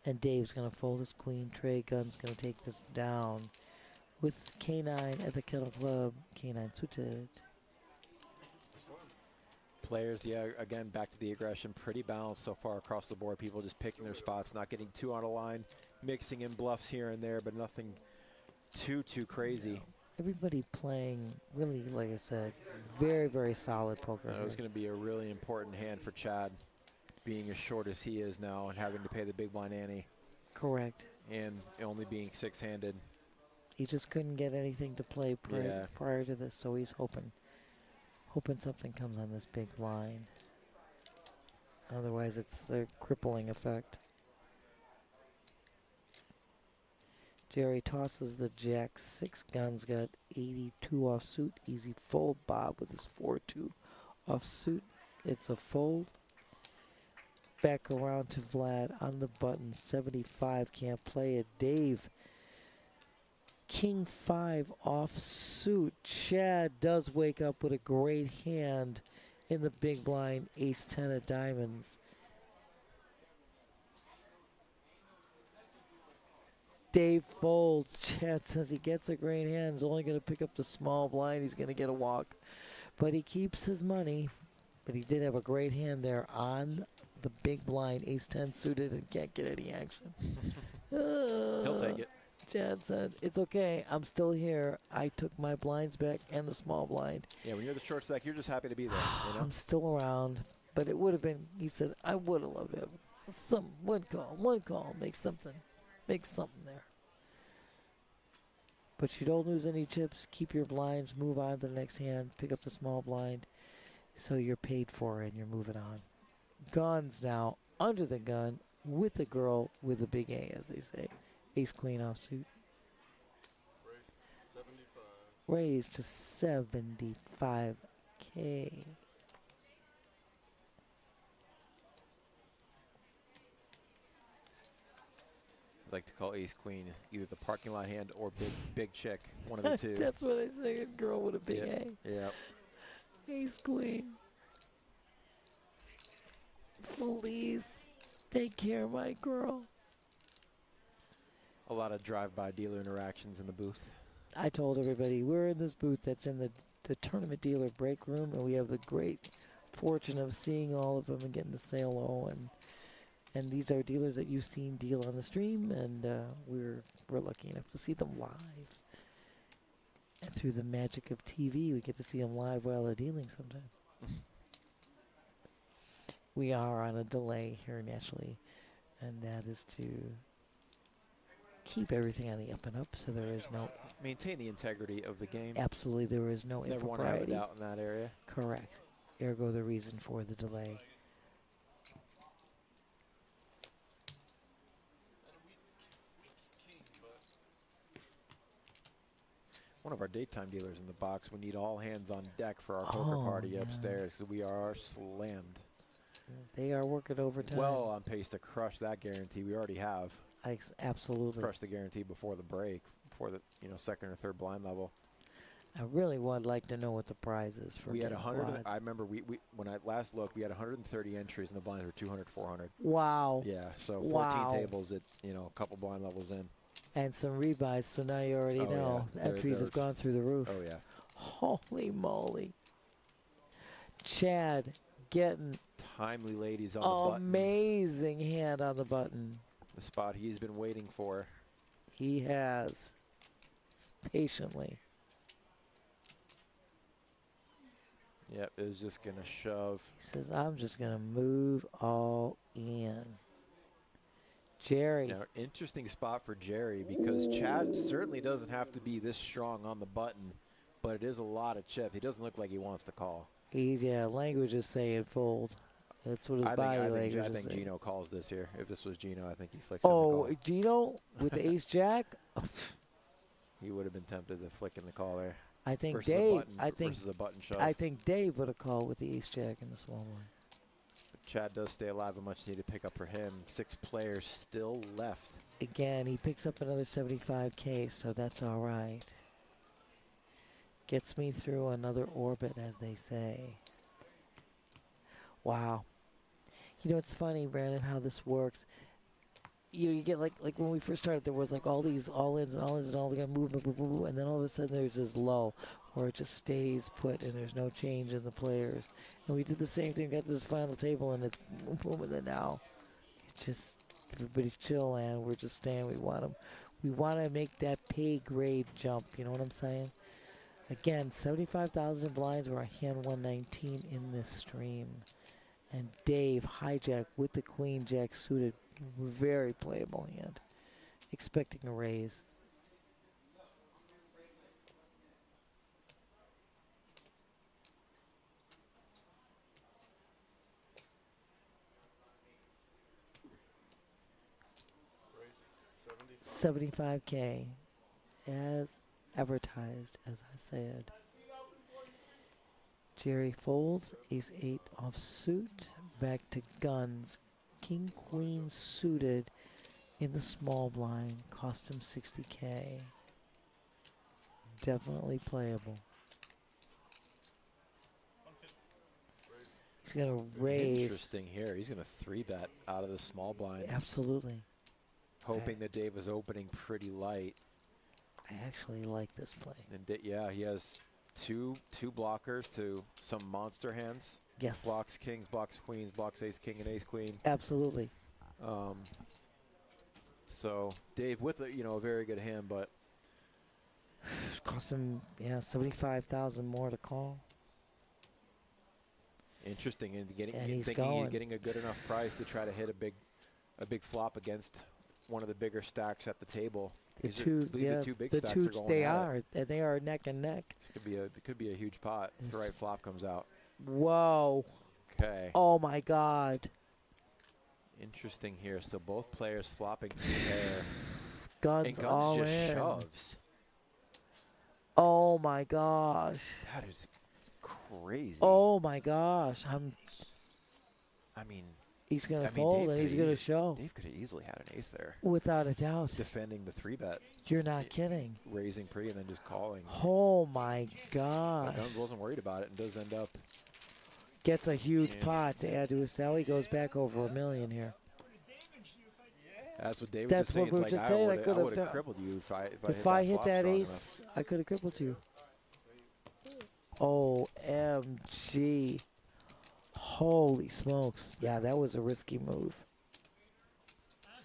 And Dave's going to fold his queen. Trey Gun's going to take this down with K9 at the Kettle Club. K9 suited. Players, yeah, again, back to the aggression. Pretty balanced so far across the board. People just picking their spots, not getting too on a line, mixing in bluffs here and there, but nothing too crazy. Everybody playing really, like I said, very, very solid poker. That was going to be a really important hand for Chad, being as short as he is now and having to pay the big blind ante. Correct. And only being 6-handed. He just couldn't get anything to play prior to this, so he's hoping something comes on this big blind. Otherwise, it's a crippling effect. Jerry tosses the jack 6. Guns got 82 offsuit. Easy fold. Bob with his 4-2 offsuit. It's a fold. Back around to Vlad on the button. 75 can't play it. Dave. King 5 offsuit. Chad does wake up with a great hand in the big blind. Ace 10 of diamonds. Dave folds. Chad says he gets a great hand. He's only going to pick up the small blind. He's going to get a walk. But he keeps his money. But he did have a great hand there on the big blind. Ace 10 suited and can't get any action. He'll take it. Chad said, it's okay. I'm still here. I took my blinds back and the small blind. Yeah, when you're the short stack, you're just happy to be there. You know? I'm still around. But it would have been, he said, I would have loved it. One call, make something there. But you don't lose any chips. Keep your blinds. Move on to the next hand. Pick up the small blind. So you're paid for and you're moving on. Guns now under the gun with the girl with a big A, as they say. Ace queen offsuit. Raise to 75K. I'd like to call ace queen either the parking lot hand or big chick, one of the two. That's what I say, a girl with a big A. Yeah. Ace queen. Please take care of my girl. A lot of drive-by dealer interactions in the booth. I told everybody we're in this booth that's in the tournament dealer break room, and we have the great fortune of seeing all of them and getting to say hello. And these are dealers that you've seen deal on the stream, and we're lucky enough to see them live. And through the magic of TV, we get to see them live while they're dealing sometimes. We are on a delay here naturally, and that is to keep everything on the up and up, so there is no... Maintain the integrity of the game. Absolutely, there is no Never want to have a doubt in that area. Correct. Ergo the reason for the delay. one of our daytime dealers in the box. We need all hands on deck for our poker party yeah. upstairs because we are slammed. They are working overtime. Well on pace to crush that guarantee. We already have Absolutely. crushed the guarantee before the break, before the second or third blind level. I really would like to know what the prize is for We had big 100. blinds. I remember we when I last looked, we had 130 entries and the blinds were 200, 400. Wow. Yeah, so 14 Wow. tables at a couple blind levels in. And some rebuys, so now you already Oh, know. yeah. Entries have There's- gone through the roof. Oh yeah. Holy moly. Chad getting Timely ladies on the button. amazing hand on the button. The spot he's been waiting for. He has. Patiently. Yep, is just going to shove. He says, I'm just going to move all in. Jerry. Now, interesting spot for Jerry because Chad certainly doesn't have to be this strong on the button, but it is a lot of chip. He doesn't look like he wants to call. Language is saying fold. That's what his body language I is think saying. Gino calls this here. If this was Gino, I think he flicks him the Oh, call. Gino with the ace jack? He would have been tempted to flick in the call there. I think versus Dave. versus a button shove. I think Dave would have called with the ace jack in the small one. But Chad does stay alive. A much needed pickup for him. 6 players still left. Again, he picks up another 75K, so that's all right. Gets me through another orbit, as they say. Wow. It's funny, Brandon, how this works. You get like when we first started, there was like all these all-ins and all-ins and all the movement, and then all of a sudden there's this lull where it just stays put and there's no change in the players. And we did the same thing, got to this final table, and it's boom, and then now it's just everybody's chill, and we're just staying. We want to make that pay grade jump. You know what I'm saying? Again, 75,000 blinds. We're a hand 119 in this stream. And Dave hijack with the queen jack suited. Very playable hand. Expecting a raise. Raise 75K as advertised, as I said. Jerry folds, ace 8 off suit, back to guns. King queen suited in the small blind, cost him 60K. Definitely playable. He's gonna raise. Interesting here. He's going to 3-bet out of the small blind. Absolutely. Hoping that Dave was opening pretty light. I actually like this play. And yeah, he has two blockers to some monster hands. Yes. Blocks kings, blocks queens, blocks ace king and ace queen. Absolutely. So Dave with a very good hand, but Cost him 75,000 more to call. interesting. And he's thinking going. he's getting a good enough price to try to hit a big flop against one of the bigger stacks at the table. The Because I two, believe yeah, the two big the stacks two are going they at are, it. and they are neck and neck. It could be a huge pot if the Yes. right flop comes out. Whoa! Okay. Oh my God! Interesting here. So both players flopping to pair. Guns, And Guns all just in. shoves. Oh my gosh! That is crazy. Oh my gosh! He's gonna I mean, fold Dave and he's could gonna easily- show. Dave could have easily had an ace there. Without a doubt. Defending the 3-bet. You're not kidding. Raising pre and then just calling. Oh my But gosh! Guns wasn't worried about it and does end up. Gets a huge Yeah. pot to add to his tally. Goes back over $1 million here. That's what David That's was saying. what we were It's just like, saying. I I could would have have crippled you if I If I hit flop that strong ace, I could have crippled you. OMG. Holy smokes. Yeah, that was a risky move. enough.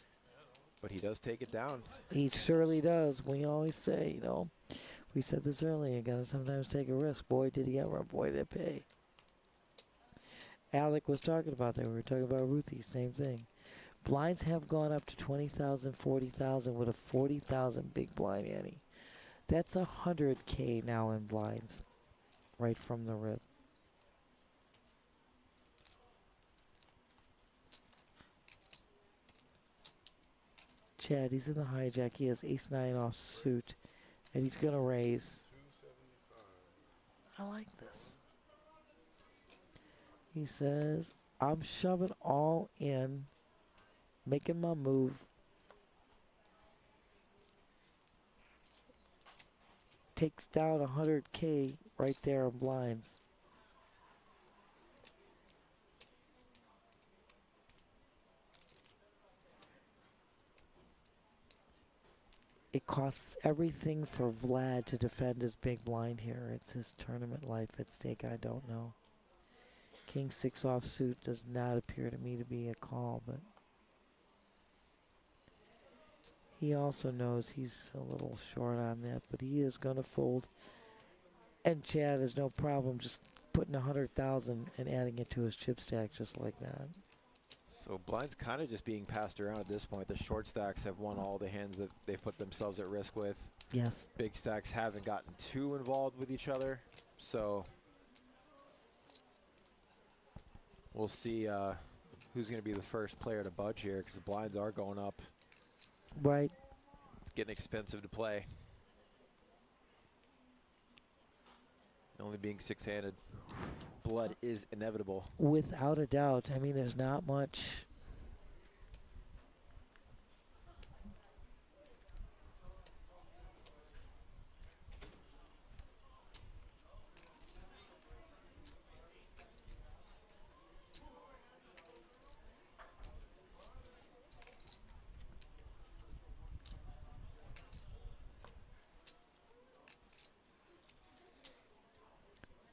But he does take it down. He surely does. We always say, we said this earlier, you gotta sometimes take a risk. Boy, did he ever. Boy, did it pay. Alec was talking about that. We were talking about Ruthie, same thing. Blinds have gone up to 20,000, 40,000 with a 40,000 big blind ante. That's 100K now in blinds, right from the rip. Chad, he's in the hijack. He has ace-9 off suit, and he's going to raise. I like this. He says, I'm shoving all in, making my move. Takes down 100K right there on blinds. It costs everything for Vlad to defend his big blind here. It's his tournament life at stake. I don't know. King 6 offsuit does not appear to me to be a call, but he also knows he's a little short on that, but he is going to fold. And Chad has no problem just putting 100,000 and adding it to his chip stack just like that. So blind's kind of just being passed around at this point. The short stacks have won all the hands that they've put themselves at risk with. Yes. Big stacks haven't gotten too involved with each other. So we'll see who's going to be the first player to budge here, because the blinds are going up. Right. It's getting expensive to play. Only being six-handed. Blood is inevitable. Without a doubt. I mean, there's not much.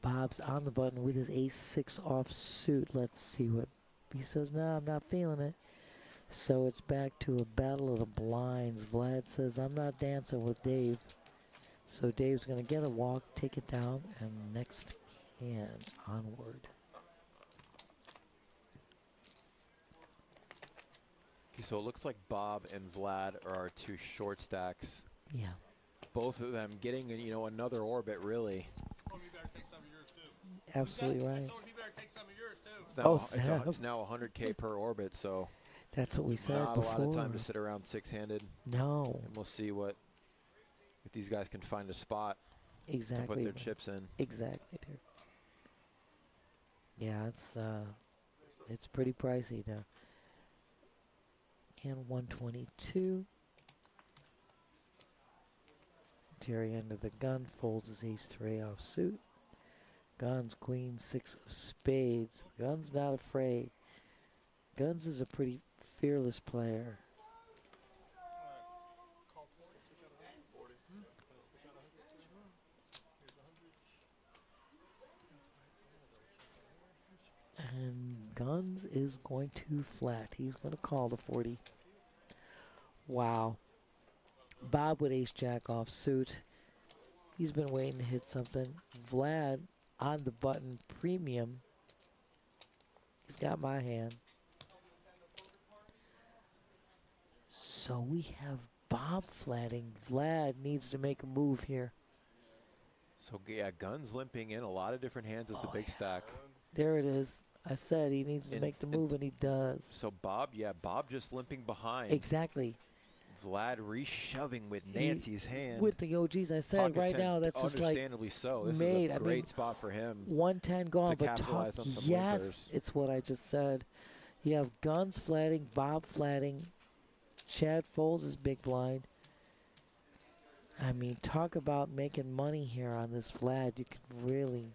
Bob's on the button with his ace-6 offsuit. Let's see what he says. No, I'm not feeling it. So it's back to a battle of the blinds. Vlad says, I'm not dancing with Dave. So Dave's going to get a walk, take it down, and next hand onward. Okay, so it looks like Bob and Vlad are our two short stacks. Yeah. Both of them getting, you know, another orbit, really. Absolutely right. It's now, Oh, it's now 100K per orbit, so that's what we said not before. a lot of time to sit around six-handed. No. And we'll see what if these guys can find a spot Exactly. to put their chips in. Exactly, dude. Yeah, it's pretty pricey now. Hand 122. Jerry under the gun folds his ace-3 offsuit. Guns, queen, 6 of spades. Guns not afraid. Guns is a pretty fearless player. And Guns is going to flat. He's going to call the 40. Wow. Bob with ace-jack offsuit. He's been waiting to hit something. Vlad on the button premium. He's got my hand. So we have Bob flatting. Vlad needs to make a move here. So yeah, Guns limping in a lot of different hands as the big stack. There it is. I said he needs to make the move, and he does. So Bob just limping behind. Exactly. Vlad reshoving with Nancy's hand. With the OGs, I said Pocket right tens, now, that's just like understandably so. This made. is a great spot for him. 110 gone, to but capitalize on some yes, limpers. it's what I just said. You have Guns flatting, Bob flatting, Chad folds his big blind. I mean, talk about making money here on this Vlad. You can really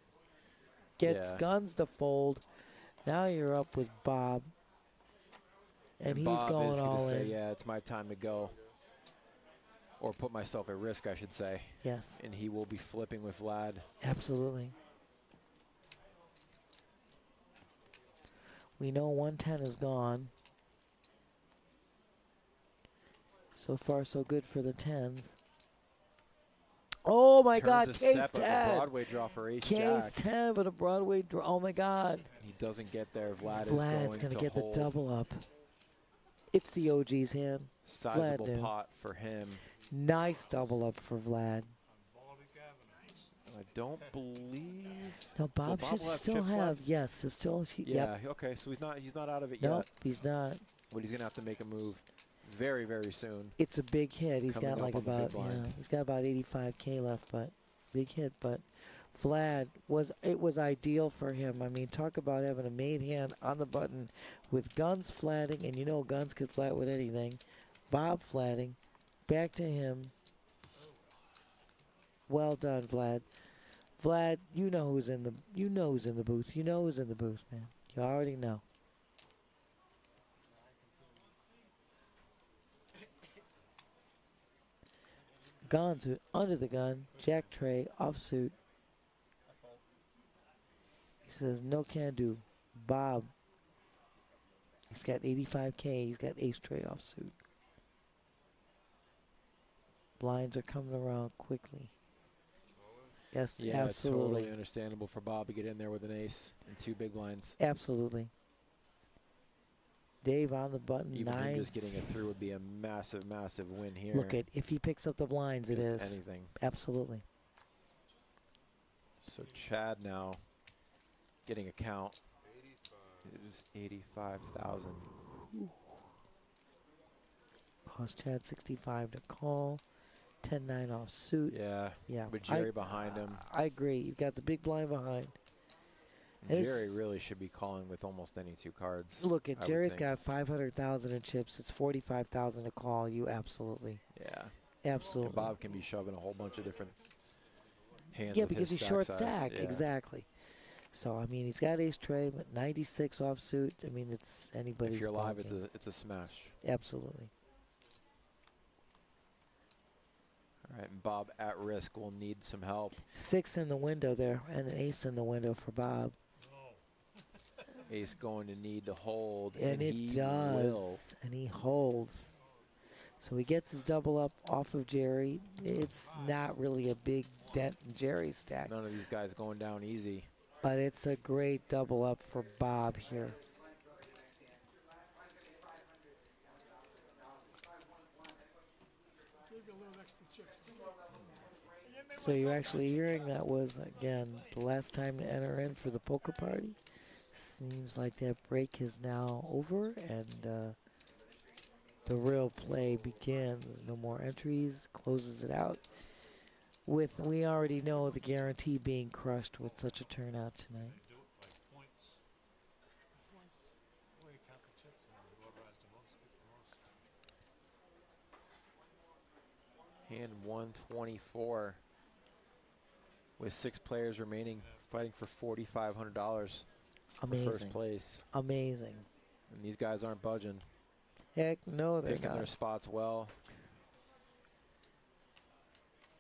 get Guns to fold. Now you're up with Bob. And he's Bob going is all gonna say, in. yeah, it's my time to go. Or put myself at risk, I should say. Yes. And he will be flipping with Vlad. Absolutely. We know 110 is gone. So far, so good for the 10s. Oh my God, Turns a case step, 10. a Broadway draw for ace Case jack. 10, but a Broadway draw. Oh my God. He doesn't get there. Vlad's Vlad's going to get hold. the double up. It's the OG's hand. Sizable Vlad, pot for him. Nice double up for Vlad. I don't believe. No, Bob Bob should will have still chips have. left? Yes, it's still. Yeah. Yep. Okay. So he's not out of it Nope, yet. he's not. But he's going to have to make a move very, very soon. It's a big hit. He's Coming got up like on the big about blind. he's got about 85K left, but big hit. But Vlad was ideal for him. I mean, talk about having a made hand on the button with guns flatting, and you know guns could flat with anything. Bob flatting, back to him. Well done, Vlad. Vlad, you know who's in the booth. You know who's in the booth, man. You already know. Guns under the gun, jack tray, offsuit. He says no can do. Bob. He's got 85K. He's got ace tray offsuit. Blinds are coming around quickly. Yes, Yeah, it's absolutely. totally understandable for Bob to get in there with an ace and 2 big blinds. Absolutely. Dave on the button. Even him Nines. just getting it through would be a massive, massive win here. Look at if he picks up the blinds, it Against is anything. absolutely. So Chad now getting a count. It is 85,000. Cost Chad 65 to call. 10-9 off suit. Yeah. Yeah. With Jerry behind him. I agree. You've got the big blind behind. Jerry really should be calling with almost any 2 cards. Look at I would Jerry's think. got 500,000 in chips. It's 45,000 to call. You absolutely. Yeah. Absolutely. And Bob can be shoving a whole bunch of different hands. Yeah, with because his he's short size. stack. Yeah. Exactly. So I mean, he's got ace tray, but 96 offsuit. I mean, it's anybody's. If you're live, ball game. it's a smash. Absolutely. All right, and Bob at risk will need some help. 6 in the window there, and an ace in the window for Bob. Ace going to need to hold, And it he does. will. And he holds. So he gets his double up off of Jerry. It's not really a big dent in Jerry's stack, None of these guys going down easy. but it's a great double up for Bob here. Give you a little extra chips. So you're actually hearing that was, again, the last time to enter in for the poker party. Seems like that break is now over, and the real play begins. No more entries, closes it out. With, we already know the guarantee being crushed with such a turnout tonight. Do it by points. Way to count the chips and whoever has the most gets the most. Hand 124 with 6 players remaining, fighting for $4,500 for first Amazing. place. Amazing. And these guys aren't budging. Heck no, they're Picking their not. spots well.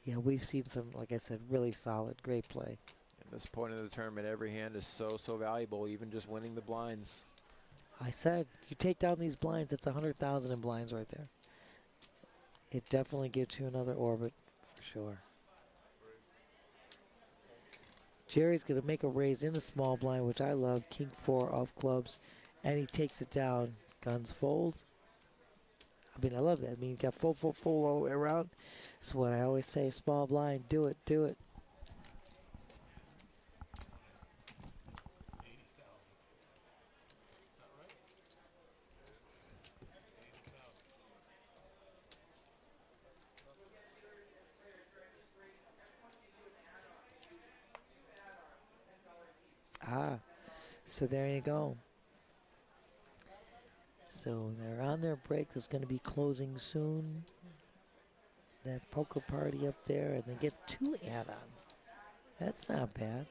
Yeah, we've seen some, like I said, really solid, great play. At this point in the tournament, every hand is so valuable, even just winning the blinds. I said, you take down these blinds, it's 100,000 in blinds right there. It definitely gives you another orbit, for sure. Jerry's going to make a raise in the small blind, which I love. King 4 off clubs, and he takes it down. Guns fold. I mean, I love that. I mean, you got full all the way around. That's what I always say, small blind, do it, do it. 80,000. Is that right? 80,000. Ah, so there you go. So they're on their break. There's going to be closing soon. That poker party up there, and they get 2 add-ons. That's not bad.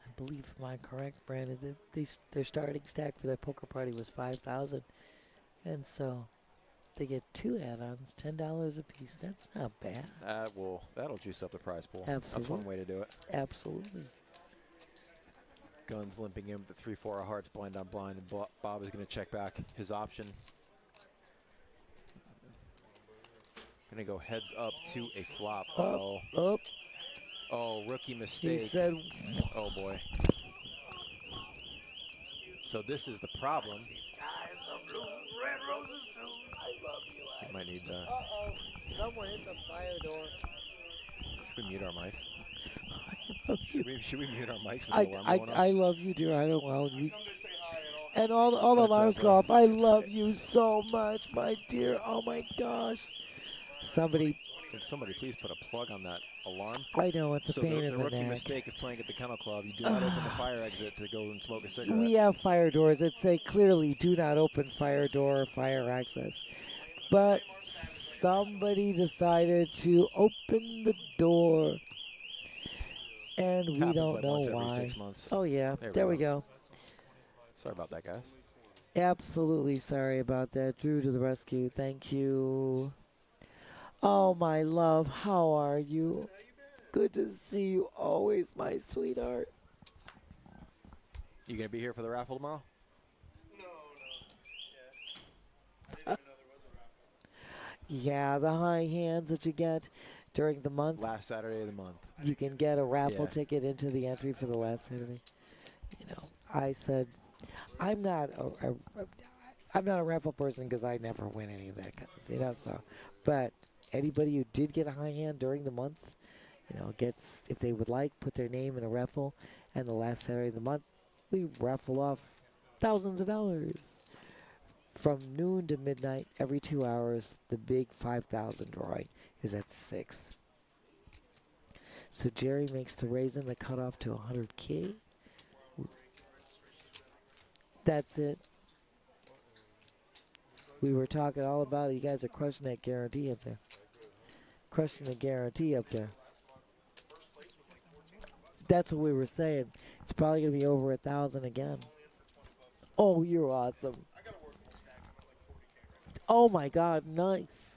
I believe, am I correct, Brandon? That their starting stack for that poker party was 5,000, and so they get 2 add-ons, $10 a piece. That's not bad. That'll juice up the prize pool. That's Absolutely. one way to do it. Absolutely. Guns limping in with the 3-4 of hearts, blind on blind, and Bob is going to check back his option. Going to go heads up to a flop. Uh-oh. Up. Oh, rookie mistake. He said, oh boy. So this is the problem. You might need uh-oh, someone hit the fire door. should we mute our mic? love you. Should we mute our mics with the alarm going off? I love you, dear. I don't know. And all the What's up, alarms go bro? off. I love you so much, my dear. Oh my gosh. Somebody. Can somebody please put a plug on that alarm? I know it's a So pain the in the rookie neck. mistake of playing at the kennel club, you do not open the fire exit to go and smoke a cigarette. We have fire doors that say clearly do not open fire door or fire access. But somebody decided to open the door. And we Happens don't like know once why. every 6 months. Oh, yeah. There we go. Sorry about that, guys. Absolutely sorry about that. Drew to the rescue. Thank you. Oh, my love. How are you? Good to see you always, my sweetheart. You going to be here for the raffle tomorrow? Yeah, the high hands that you get during the month. Last Saturday of the month. You can get a raffle ticket into the entry for the last Saturday. You know, I said, I'm not a raffle person because I never win any of that kind of, you know. So, but anybody who did get a high hand during the month, you know, gets, if they would like, put their name in a raffle, and the last Saturday of the month, we raffle off thousands of dollars. From noon to midnight, every 2 hours, the big 5,000 drawing is at 6. So Jerry makes the raise in the cutoff to 100K. That's it. We were talking all about it. You guys are crushing that guarantee up there. Crushing the guarantee up there. That's what we were saying. It's probably going to be over 1,000 again. Oh, you're awesome. Oh, my God. Nice.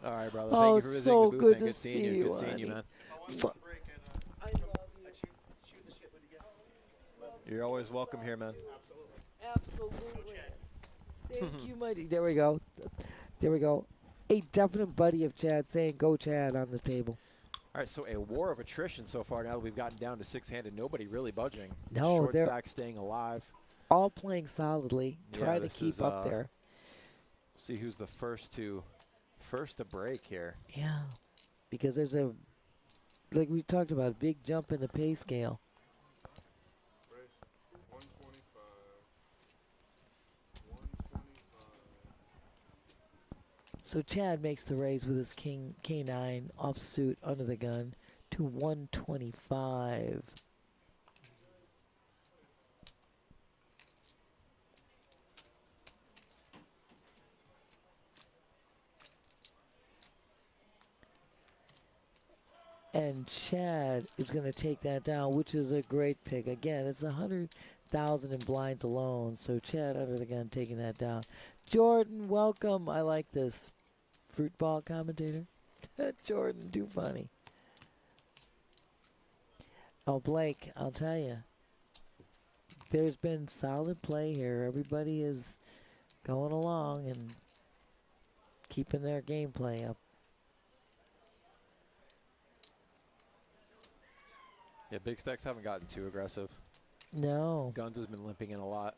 All right, brother. Oh, Thank you for visiting so the booth, good man. to Good seeing see you. you, Good seeing you, honey. man. I love you. You're always welcome here, man. Absolutely. Thank you, mighty. There we go. There we go. A definite buddy of Chad saying, go Chad on the table. All right, so a war of attrition so far now that we've gotten down to six-handed. Nobody really budging. No, Short they're stack staying alive. all playing solidly, Yeah, trying to this keep is, up there. See who's the first to break here. Yeah, because there's a, like we talked about, a big jump in the pay scale. So Chad makes the raise with his King K9 offsuit under the gun to 125. And Chad is going to take that down, which is a great pick. Again, it's 100,000 in blinds alone. So Chad under the gun taking that down. Jordan, welcome. I like this. Fruit ball commentator. Jordan, too funny. Oh, Blake, I'll tell you. There's been solid play here. Everybody is going along and keeping their gameplay up. Yeah, big stacks haven't gotten too aggressive. No. Guns has been limping in a lot.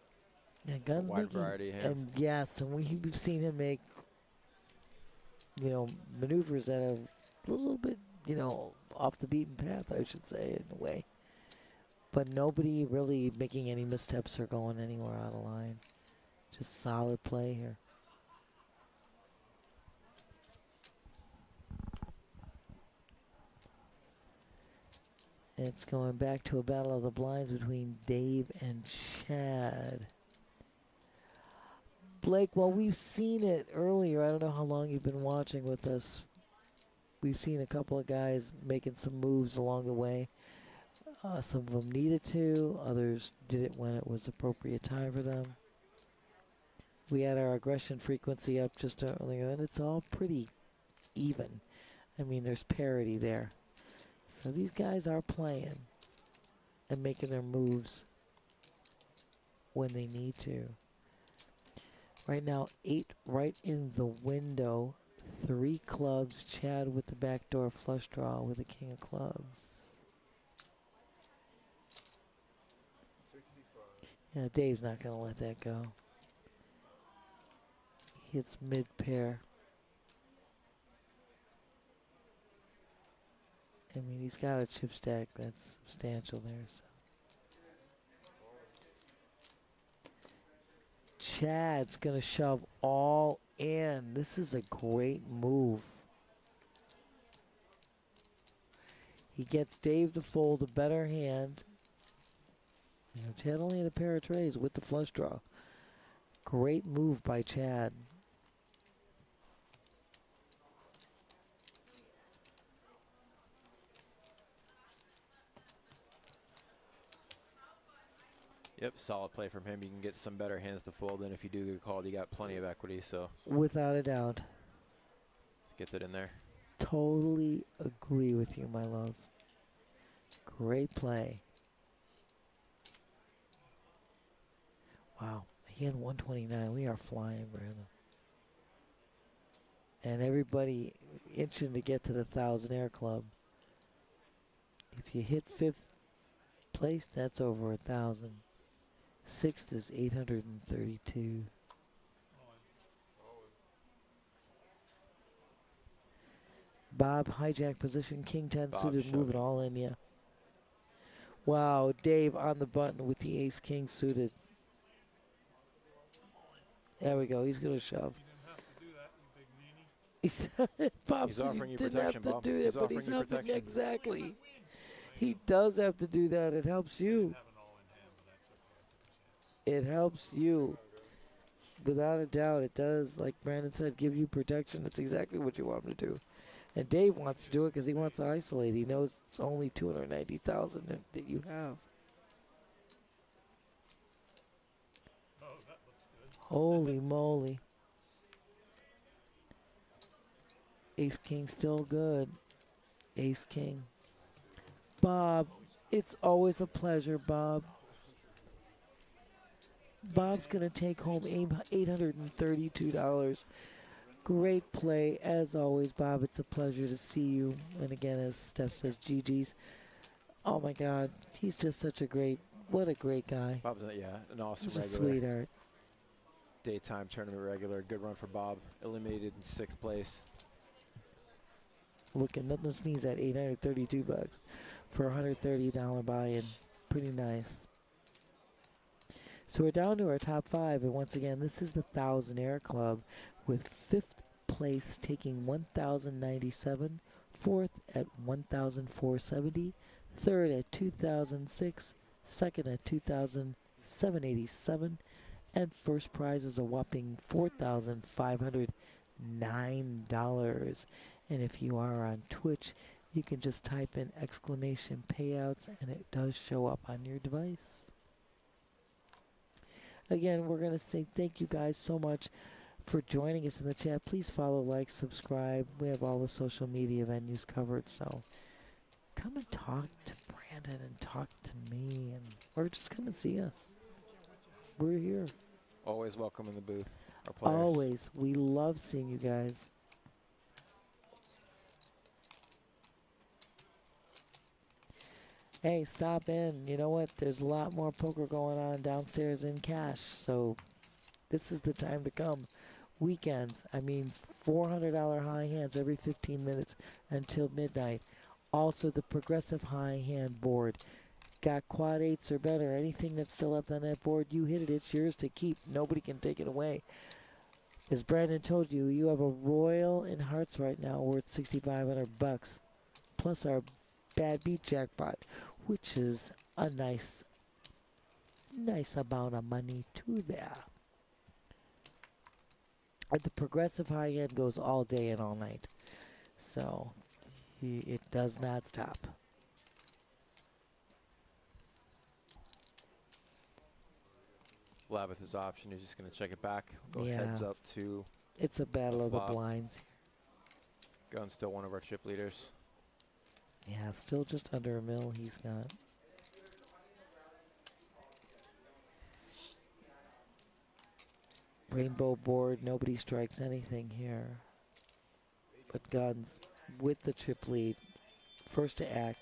Yeah, Guns wide making, variety of hands. and yes, and we've seen him make, you know, maneuvers that are a little bit, you know, off the beaten path, I should say, in a way. But nobody really making any missteps or going anywhere out of line. Just solid play here. It's going back to a battle of the blinds between Dave and Chad. Blake, well, we've seen it earlier. I don't know how long you've been watching with us. We've seen a couple of guys making some moves along the way. Some of them needed to. Others did it when it was appropriate time for them. We had our aggression frequency up just earlier, and it's all pretty even. I mean, there's parity there. So these guys are playing and making their moves when they need to. Right now, 8 right in the window. 3 clubs. Chad with the backdoor flush draw with the king of clubs. 65. Yeah, Dave's not going to let that go. Hits mid pair. I mean, he's got a chip stack that's substantial there. So. Chad's going to shove all in. This is a great move. He gets Dave to fold a better hand. You know, Chad only had a pair of trays with the flush draw. Great move by Chad. Yep, solid play from him. You can get some better hands to fold than if you do get called. You got plenty of equity, so Without a doubt. gets it in there. Totally agree with you, my love. Great play. Wow, hand 129. We are flying, Brandon. And everybody itching to get to the 1,000 Air Club. If you hit 5th place, that's over 1,000. 6th is 832. Bob, hijack position, king 10 Bob suited, move it shoving. all in, yeah. Wow, Dave on the button with the ace king suited. There we go, he's going to shove. You didn't have to do that, you big meanie. He said, Bob He's said offering he you didn't protection, have to Bob. do it, He's but offering he's you having protection. exactly. He does have to do that. It helps you. Have an all-in hand, but that's okay. I took a chance. It helps you. Without a doubt, it does. Like Brandon said, give you protection. It's exactly what you want him to do. And Dave wants to do it because he wants to isolate. He knows it's only 290,000 that you have. Oh, that looks good. Holy moly. Ace King still good. Ace King. Bob, it's always a pleasure, Bob. Bob's going to take home $832. Great play, as always, Bob. It's a pleasure to see you. And again, as Steph says, GG's. Oh, my God. He's just such a great, what a great guy. Bob's, an awesome He's a regular. sweetheart. Daytime tournament regular. Good run for Bob. Eliminated in 6th place. Looking nothing to sneeze at, $832 for a $130 buy-in. Pretty nice. So we're down to our top 5, and once again, this is the 1,000 Air Club with 5th place taking 1,097, 4th at 1,470, 3rd at 2,006, 2nd at 2,787, and first prize is a whopping $4,509. And if you are on Twitch, you can just type in exclamation payouts and it does show up on your device. Again, we're going to say thank you guys so much for joining us in the chat. Please follow, like, subscribe. We have all the social media venues covered, so come and talk to Brandon and talk to me, or just come and see us. We're here. Always welcome in the booth. Our players. Always. We love seeing you guys. Hey, stop in. You know what? There's a lot more poker going on downstairs in Cash, so this is the time to come. Weekends, I mean, $400 high hands every 15 minutes until midnight. Also, the progressive high hand board. Got quad 8s or better. Anything that's still left on that board, you hit it. It's yours to keep. Nobody can take it away. As Brandon told you, you have a Royal in Hearts right now worth $6,500. Plus our Bad Beat jackpot, which is a nice amount of money too there. And the progressive high end goes all day and all night. So it does not stop. Vlad with his option. He's just going to check it back. Go Yeah. heads up to It's a battle of the flop. blinds. Gun's still one of our chip leaders. Yeah, still just under a mil he's got. Rainbow board, nobody strikes anything here. But Guns with the chip lead. First to act,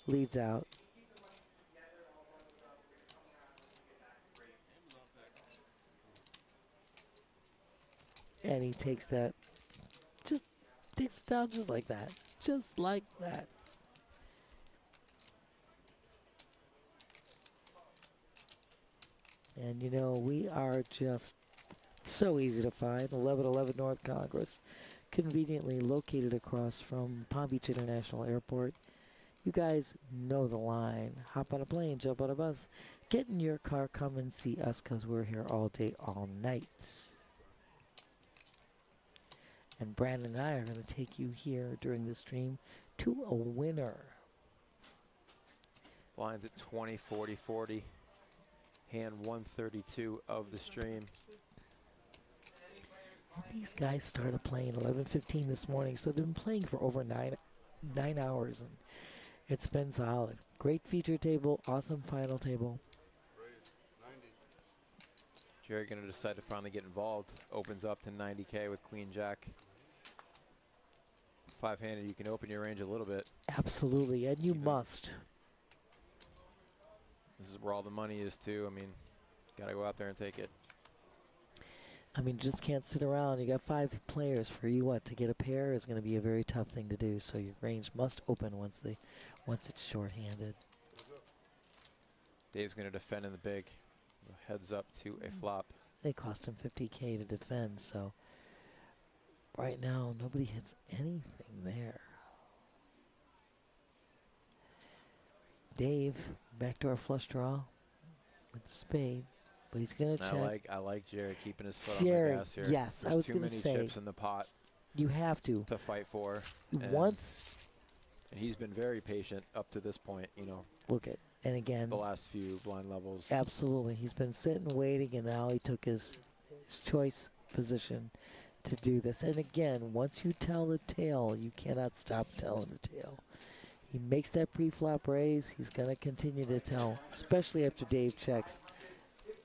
leads out. And he takes that, just takes it down just like that. Just like that. And you know, we are just so easy to find. 1111 North Congress, conveniently located across from Palm Beach International Airport. You guys know the line. Hop on a plane, jump on a bus, get in your car, come and see us because we're here all day, all night. And Brandon and I are going to take you here during the stream to a winner. Blinds at 20, 40, 40. Hand 132 of the stream. And these guys started playing 11:15 this morning, so they've been playing for over nine hours, and it's been solid. Great feature table, awesome final table. Jerry going to decide to finally get involved. Opens up to 90K with Queen Jack. Five-handed, you can open your range a little bit. Absolutely, and you must. This is where all the money is too. I mean, got to go out there and take it. I mean, just can't sit around. You got 5 players. For you, what, to get a pair is going to be a very tough thing to do. So your range must open once it's short-handed. Dave's going to defend in the big. Heads up to a flop. They cost him 50K to defend, so right now nobody hits anything there. Dave, back to our flush draw with the spade, but he's gonna check. I like Jerry keeping his foot Jerry, on the gas here. yes, There's I was too gonna many say, chips in the pot you have to fight for. once. And he's been very patient up to this point. You know, Look at, and again, the last few blind levels. absolutely, he's been sitting waiting, and now he took his choice position to do this. And again, once you tell the tale, you cannot stop telling the tale. He makes that pre-flop raise. He's going to continue to tell, especially after Dave checks.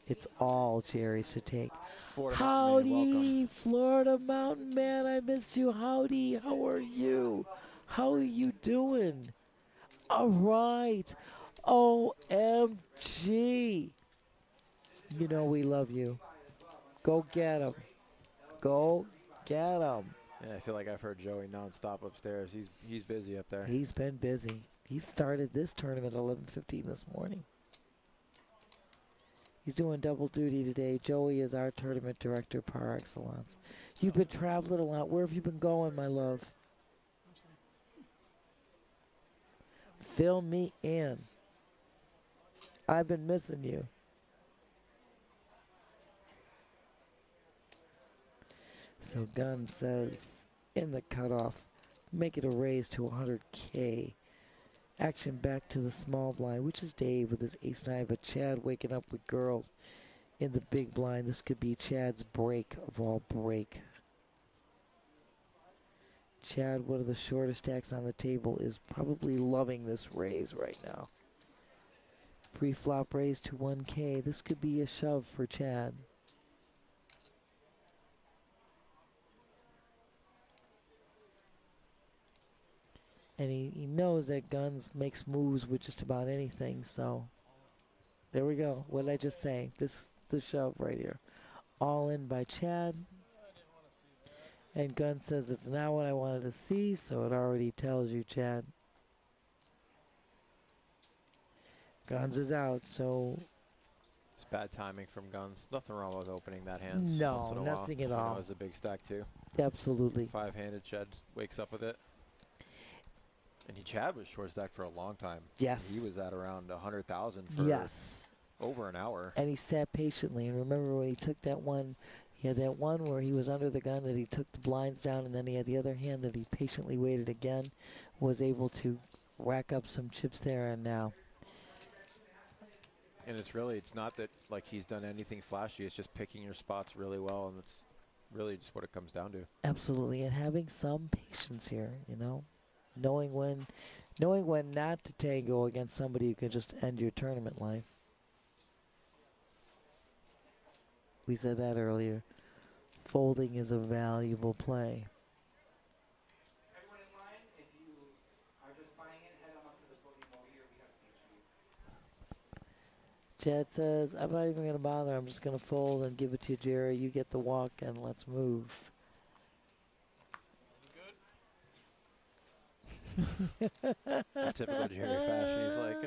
It's all Jerry's to take. Florida Mountain Man, Howdy, welcome. Florida Mountain Man. I missed you. Howdy. How are you? How are you doing? All right. OMG. You know we love you. Go get him. Go get him. Yeah, I feel like I've heard Joey nonstop upstairs. He's busy up there. He's been busy. He started this tournament at 11:15 this morning. He's doing double duty today. Joey is our tournament director par excellence. You've been traveling a lot. Where have you been going, my love? Fill me in. I've been missing you. So Gunn says in the cutoff, make it a raise to 100K. Action back to the small blind, which is Dave with his ace-9, but Chad waking up with girls in the big blind. This could be Chad's break of all break. Chad, one of the shortest stacks on the table, is probably loving this raise right now. Pre-flop raise to 1K. This could be a shove for Chad. And he knows that Guns makes moves with just about anything, so there we go. What did I just say? This the shove right here. All in by Chad. And Guns says it's not what I wanted to see, so it already tells you, Chad. Guns is out, so It's bad timing from Guns. Nothing wrong with opening that hand. No, once in a while. nothing at You know, all. it's a big stack too. absolutely. Five-handed. Chad wakes up with it. And Chad was short stack for a long time. Yes. He was at around 100,000 for Yes. over an hour. And he sat patiently. And remember when he took that one, he had that one where he was under the gun that he took the blinds down, and then he had the other hand that he patiently waited again, was able to rack up some chips there, and now. And it's not that like he's done anything flashy. It's just picking your spots really well, and it's really just what it comes down to. Absolutely, and having some patience here, you know, knowing when not to tango against somebody who can just end your tournament life. We said that earlier. Folding is a valuable play. Everyone in line, if you are just buying it, head on up to the podium over here. We have seats for you. Chad says, I'm not even going to bother. I'm just going to fold and give it to you, Jerry. You get the walk, and let's move. Typical Jerry fashion. He's like,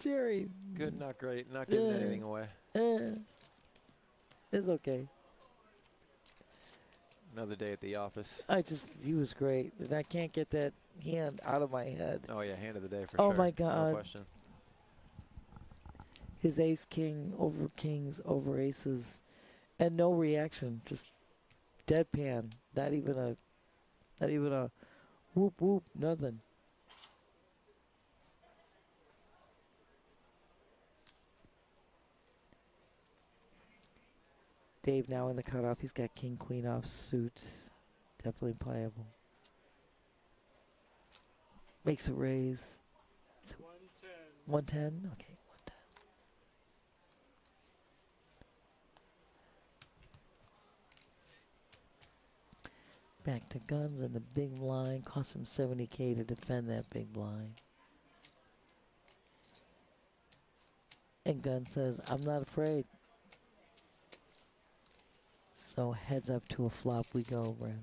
Jerry. Good, not great. Not giving anything away. It's okay. Another day at the office. He was great. And I can't get that hand out of my head. Oh, yeah, hand of the day for Oh, sure. my God. No question. His ace king over kings over aces. And no reaction. Just deadpan. Not even a whoop whoop, nothing. Dave now in the cutoff. He's got king, queen off suit. Definitely playable. Makes a raise. 110. Okay, 110. Back to guns and the big blind. Cost him 70K to defend that big blind. And gun says, I'm not afraid. So heads up to a flop we go, Brandon.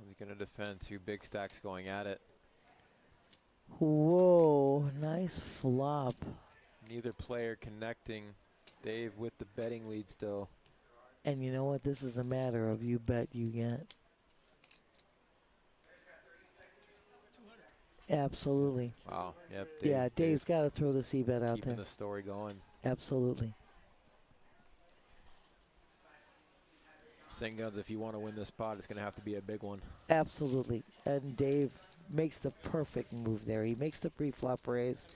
He's going to defend 2 big stacks going at it. Whoa, nice flop. Neither player connecting. Dave with the betting lead still. And you know what? This is a matter of you bet, you get. Absolutely. Wow. Yep. Yeah, Dave's got to throw the C-bet out keeping there. the story going. Absolutely. Saying guns, if you want to win this pot, it's going to have to be a big one. Absolutely. And Dave makes the perfect move there. He makes the pre-flop raise.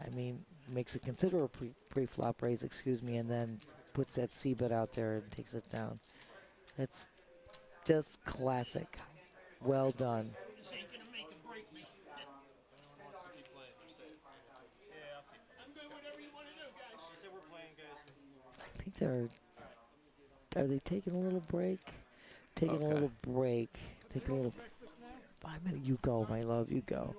I mean, makes a considerable pre-flop raise, excuse me, and then puts that C-bet out there and takes it down. That's just classic. Well done. This ain't gonna make or break me. Anyone wants to keep playing, they're staying. Yeah, okay. I'm doing whatever you want to do, guys. You said we're playing, guys. I think are they taking a little break? Taking a Okay. little break. Taking a little 5 minute. You go, my love, you go.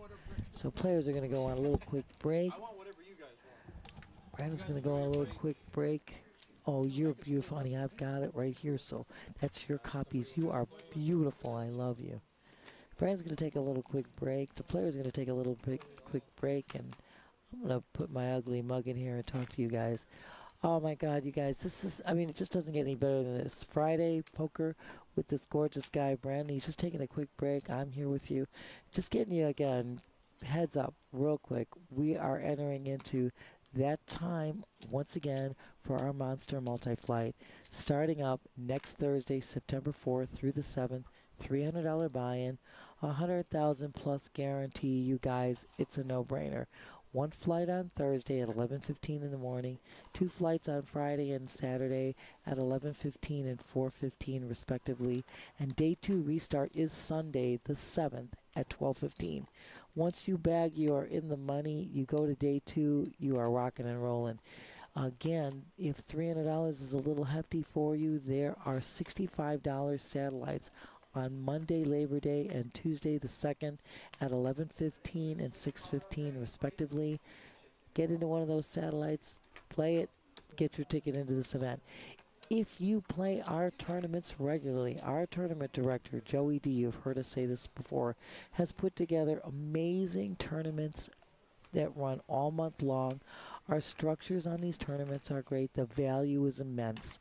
So players are going to go on a little quick break. I want whatever you guys want. Brandon's going to go on a little quick break. Oh, you're beautiful, honey. I've got it right here. So that's your copies. You are beautiful. I love you. Brandon's going to take a little quick break. The players are going to take a little quick break. And I'm going to put my ugly mug in here and talk to you guys. Oh, my God, you guys. This is, I mean, it just doesn't get any better than this. Friday poker with this gorgeous guy, Brandon. He's just taking a quick break. I'm here with you. Just getting you, again, heads up real quick. We are entering into that time once again for our Monster Multi-Flight. Starting up next Thursday, September 4th through the 7th. $300 buy-in, 100,000 plus guarantee. You guys, it's a no-brainer. One flight on Thursday at 11:15 in the morning, 2 flights on Friday and Saturday at 11:15 and 4:15 respectively, and day 2 restart is Sunday the 7th at 12:15. Once you bag, you are in the money. You go to day 2, you are rocking and rolling. Again, if $300 is a little hefty for you, there are $65 satellites on Monday, Labor Day, and Tuesday the 2nd at 11:15 and 6:15 respectively. Get into one of those satellites, play it, get your ticket into this event. If you play our tournaments regularly, our tournament director, Joey D., you've heard us say this before, has put together amazing tournaments that run all month long. Our structures on these tournaments are great. The value is immense.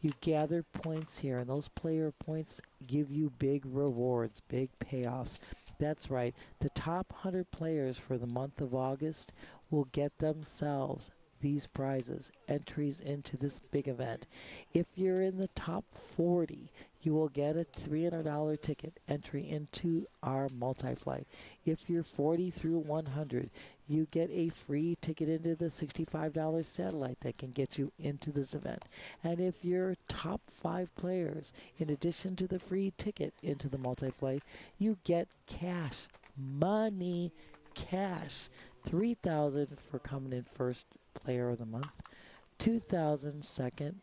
You gather points here, and those player points give you big rewards, big payoffs. That's right. The top 100 players for the month of August will get themselves these prizes, entries into this big event. If you're in the top 40, you will get a $300 ticket entry into our multi-flight. If you're 40 through 100, you get a free ticket into the $65 satellite that can get you into this event. And if you're top 5 players, in addition to the free ticket into the multi-flight, you get cash, money, cash. $3,000 for coming in first player of the month, $2,000 second,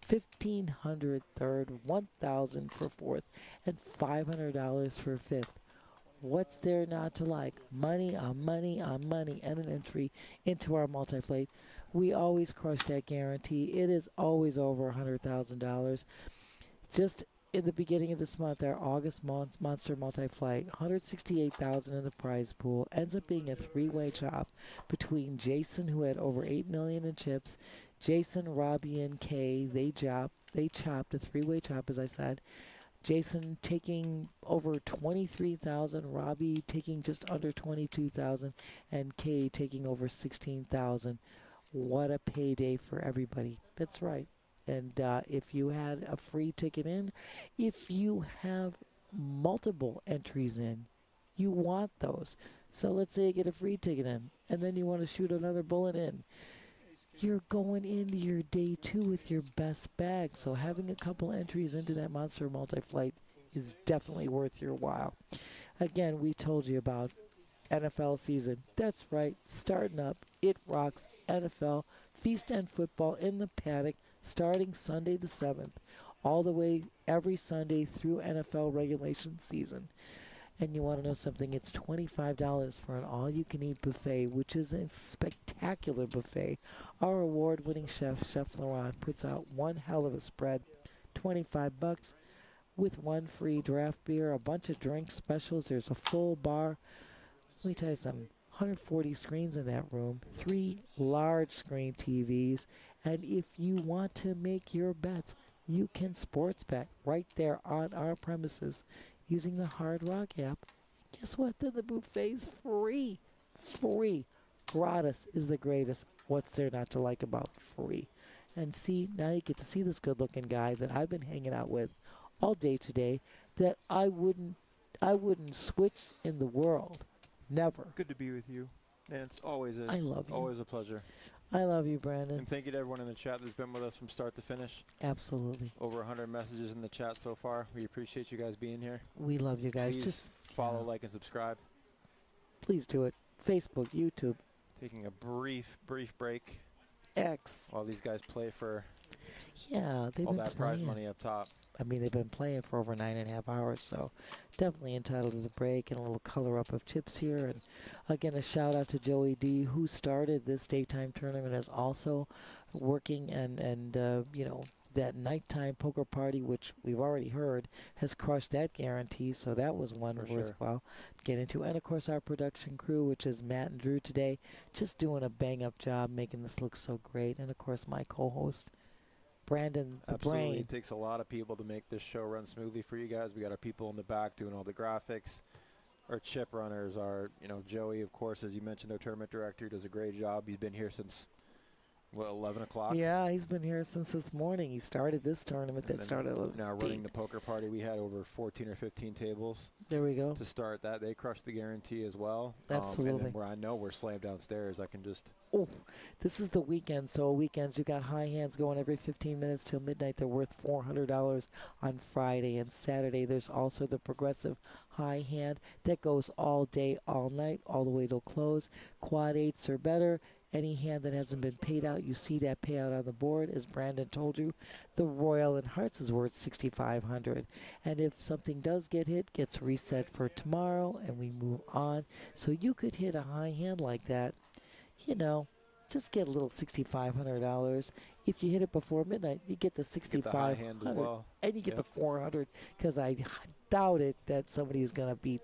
$1,500 third, $1,000 for fourth, and $500 for fifth. What's there not to like? Money on money on money, and an entry into our multi-flight. We always crush that guarantee. It is always over $100,000. Just in the beginning of this month, our August Monster Multi-Flight, 168,000 in the prize pool, ends up being a three-way chop between Jason, who had over 8 million in chips, Jason, Robbie, and Kay. They chopped a three-way chop, as I said. Jason taking over 23,000, Robbie taking just under 22,000, and Kay taking over 16,000. What a payday for everybody. That's right. And if you had a free ticket in, if you have multiple entries in, you want those. So let's say you get a free ticket in, and then you want to shoot another bullet in. You're going into your day two with your best bag. So having a couple entries into that Monster Multi-Flight is definitely worth your while. Again, we told you about NFL season. That's right, starting up. It rocks. NFL Feast and Football in the Paddock, starting Sunday the 7th, all the way every Sunday through NFL regulation season. And you want to know something? It's $25 for an all-you-can-eat buffet, which is a spectacular buffet. Our award-winning chef, Chef Laurent, puts out one hell of a spread, $25 with one free draft beer, a bunch of drink specials. There's a full bar. Let me tell you something. 140 screens in that room, 3 large screen TVs, and if you want to make your bets, you can sports bet right there on our premises using the Hard Rock app. Guess what? Then the buffet's free. Free. Gratis is the greatest. What's there not to like about free? And see, now you get to see this good-looking guy that I've been hanging out with all day today that I wouldn't switch in the world. Never. Good to be with you, Nance. Always is. I love you. Always a pleasure. I love you, Brandon. And thank you to everyone in the chat that's been with us from start to finish. Absolutely. Over 100 messages in the chat so far. We appreciate you guys being here. We love you guys. Please Just follow, like, and subscribe. Please do it. Facebook, YouTube. Taking a brief break X. while these guys play for Yeah, they've all been that playing. prize money up top. I mean, they've been playing for over 9.5 hours, so definitely entitled to the break and a little color up of chips here. And again, a shout out to Joey D, who started this daytime tournament, is also working and you know, that nighttime poker party, which we've already heard, has crushed that guarantee. So that was one For sure. worthwhile to get into. And of course, our production crew, which is Matt and Drew today, just doing a bang up job making this look so great. And of course, my co-host, Brandon the Absolutely. Brain. It takes a lot of people to make this show run smoothly for you guys. We got our people in the back doing all the graphics. Our chip runners are, you know, Joey, of course, as you mentioned, our tournament director, does a great job. He's been here since, what, 11 o'clock? Yeah, he's been here since this morning. He started this tournament that started at 11. Now running the poker party, we had over 14 or 15 tables There we go. to start that. They crushed the guarantee as well. Absolutely. And then where I know we're slammed downstairs, I can just... Oh, this is the weekend. So weekends, you got high hands going every 15 minutes till midnight. They're worth $400 on Friday and Saturday. There's also the progressive high hand that goes all day, all night, all the way till close. Quad eights are better. Any hand that hasn't been paid out, you see that payout on the board. As Brandon told you, the Royal in Hearts is worth $6,500. And if something does get hit, gets reset for tomorrow, and we move on. So you could hit a high hand like that, you know, just get a little $6,500. If you hit it before midnight, you get the $6,500. Get the high hand as well. And you get the $400, because I doubt it that somebody is going to beat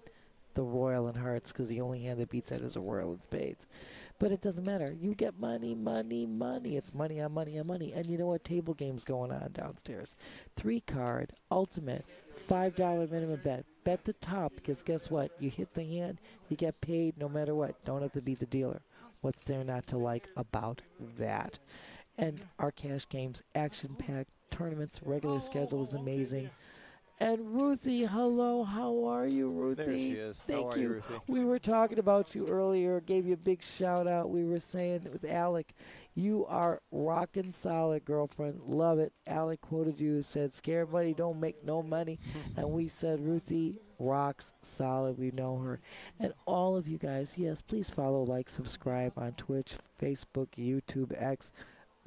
the Royal in Hearts, because the only hand that beats that is a Royal in Spades. But it doesn't matter. You get money, money, money. It's money on money on money. And you know what? Table game's going on downstairs. 3-card, ultimate, $5 minimum bet. Bet the top, because guess what? You hit the hand, you get paid no matter what. Don't have to be the dealer. What's there not to like about that? And our cash games, action-packed tournaments, regular schedule is amazing. And Ruthie, hello, how are you, Ruthie? There she is. Thank How are you. you, Ruthie? We were talking about you earlier, gave you a big shout out. We were saying with Alec, you are rockin' solid, girlfriend. Love it. Alec quoted you, said, scared money don't make no money. And we said, Ruthie rocks solid. We know her. And all of you guys, yes, please follow, like, subscribe on Twitch, Facebook, YouTube, X,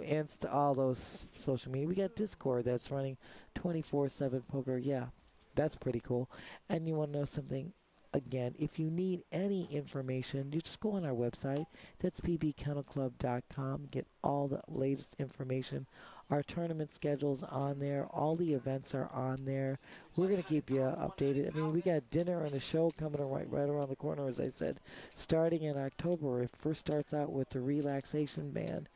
and all those social media. We got Discord that's running 24/7 poker. Yeah, that's pretty cool. And you want to know something? again, if you need any information, you just go on our website. That's pbkennelclub.com. Get all the latest information. Our tournament schedule's on there. All the events are on there. We're going to keep you updated. I mean, we got dinner and a show coming right around the corner, as I said, starting in October. It first starts out with the Relaxation Band.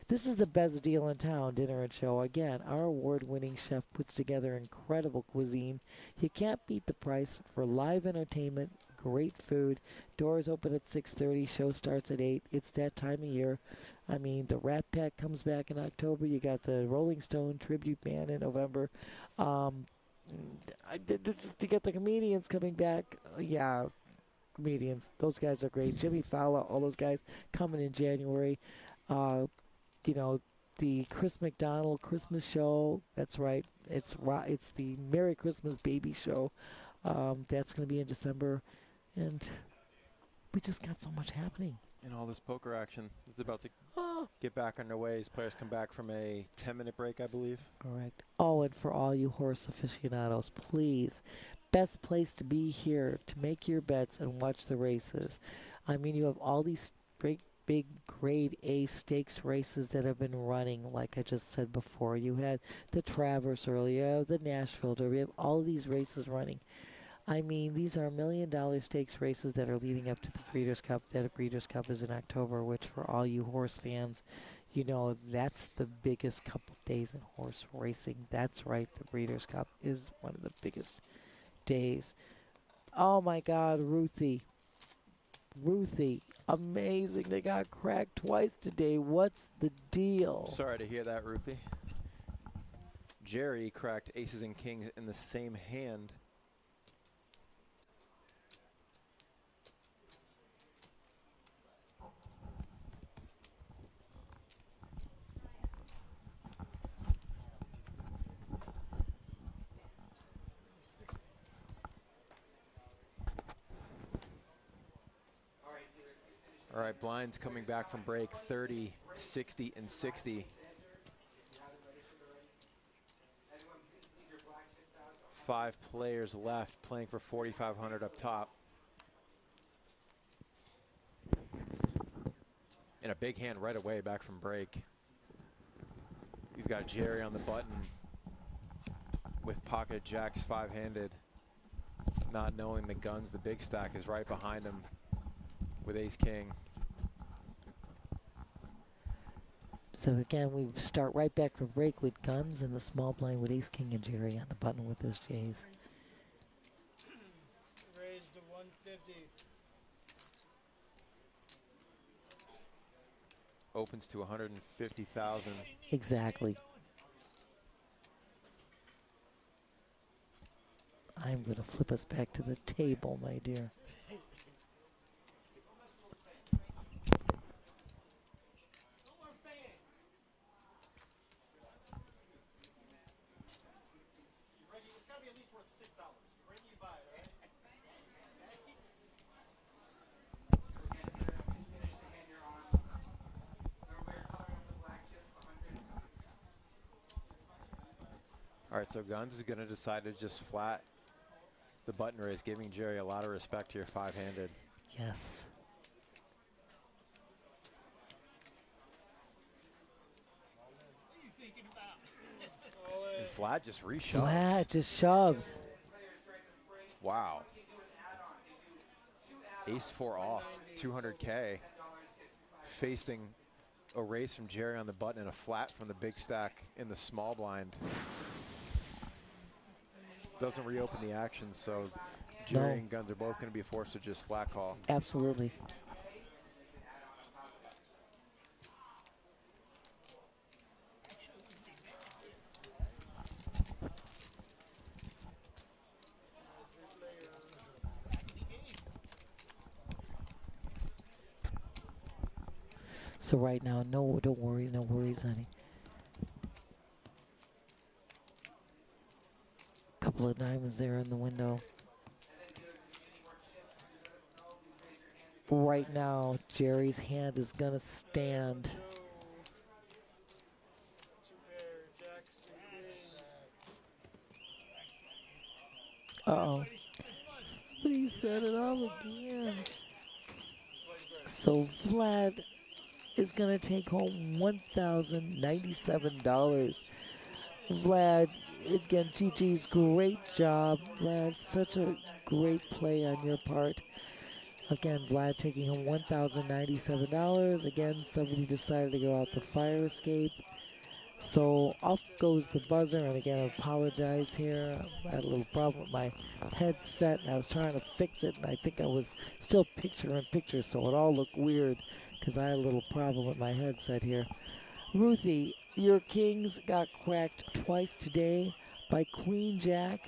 This is the best deal in town, dinner and show. Again, our award-winning chef puts together incredible cuisine. You can't beat the price for live entertainment, great food. Doors open at 6:30, show starts at 8. It's that time of year. I mean, the Rat Pack comes back in October. You got the Rolling Stone tribute band in November. Just to get the comedians coming back. Yeah, comedians. Those guys are great. Jimmy Fallon, all those guys coming in January. You know, the Chris McDonald Christmas show. That's right. It's the Merry Christmas Baby show. That's going to be in December. And we just got so much happening. And all this poker action is about to get back underway as players come back from a 10-minute break, I believe. Correct. Oh, and for all you horse aficionados, please, best place to be here to make your bets and watch the races. I mean, you have all these great big grade A stakes races that have been running, like I just said before. You had the Traverse earlier, the Nashville Derby. You have all of these races running. I mean, these are $1 million stakes races that are leading up to the Breeders' Cup. That Breeders' Cup is in October, which for all you horse fans, you know, that's the biggest couple days in horse racing. That's right, the Breeders' Cup is one of the biggest days. Oh my God, Ruthie, amazing. They got cracked twice today. What's the deal? Sorry to hear that, Ruthie. Jerry cracked aces and kings in the same hand. All right, blinds coming back from break, 30, 60, and 60. 5 players left playing for 4,500 up top. And a big hand right away back from break. We've got Jerry on the button with pocket jacks 5-handed, not knowing the guns. The big stack is right behind him with ace king. So again, we start right back from break with guns and the small blind with ace king and Jerry on the button with his J's. Raised to 150. Opens to 150,000. Exactly. I'm going to flip us back to the table, my dear. All right, so Guns is going to decide to just flat the button raise, giving Jerry a lot of respect here, 5-handed. Yes. And Vlad just reshoves. Vlad just shoves. Wow. Ace 4 off, 200K. Facing a raise from Jerry on the button and a flat from the big stack in the small blind. Doesn't reopen the action, so Jerry and Guns are both going to be forced to just flat call. Absolutely. So right now, no worries, honey. Couple of diamonds there in the window. Right now, Jerry's hand is gonna stand. Uh-oh. Somebody's set it up again. So Vlad is going to take home $1,097. Vlad, again, GG's great job. Vlad, such a great play on your part. Again, Vlad taking home $1,097. Again, somebody decided to go out the fire escape. So off goes the buzzer, and again, I apologize here. I had a little problem with my headset, and I was trying to fix it, and I think I was still picture-in-picture, so it all looked weird because I had a little problem with my headset here. Ruthie, your kings got cracked twice today by Queen Jack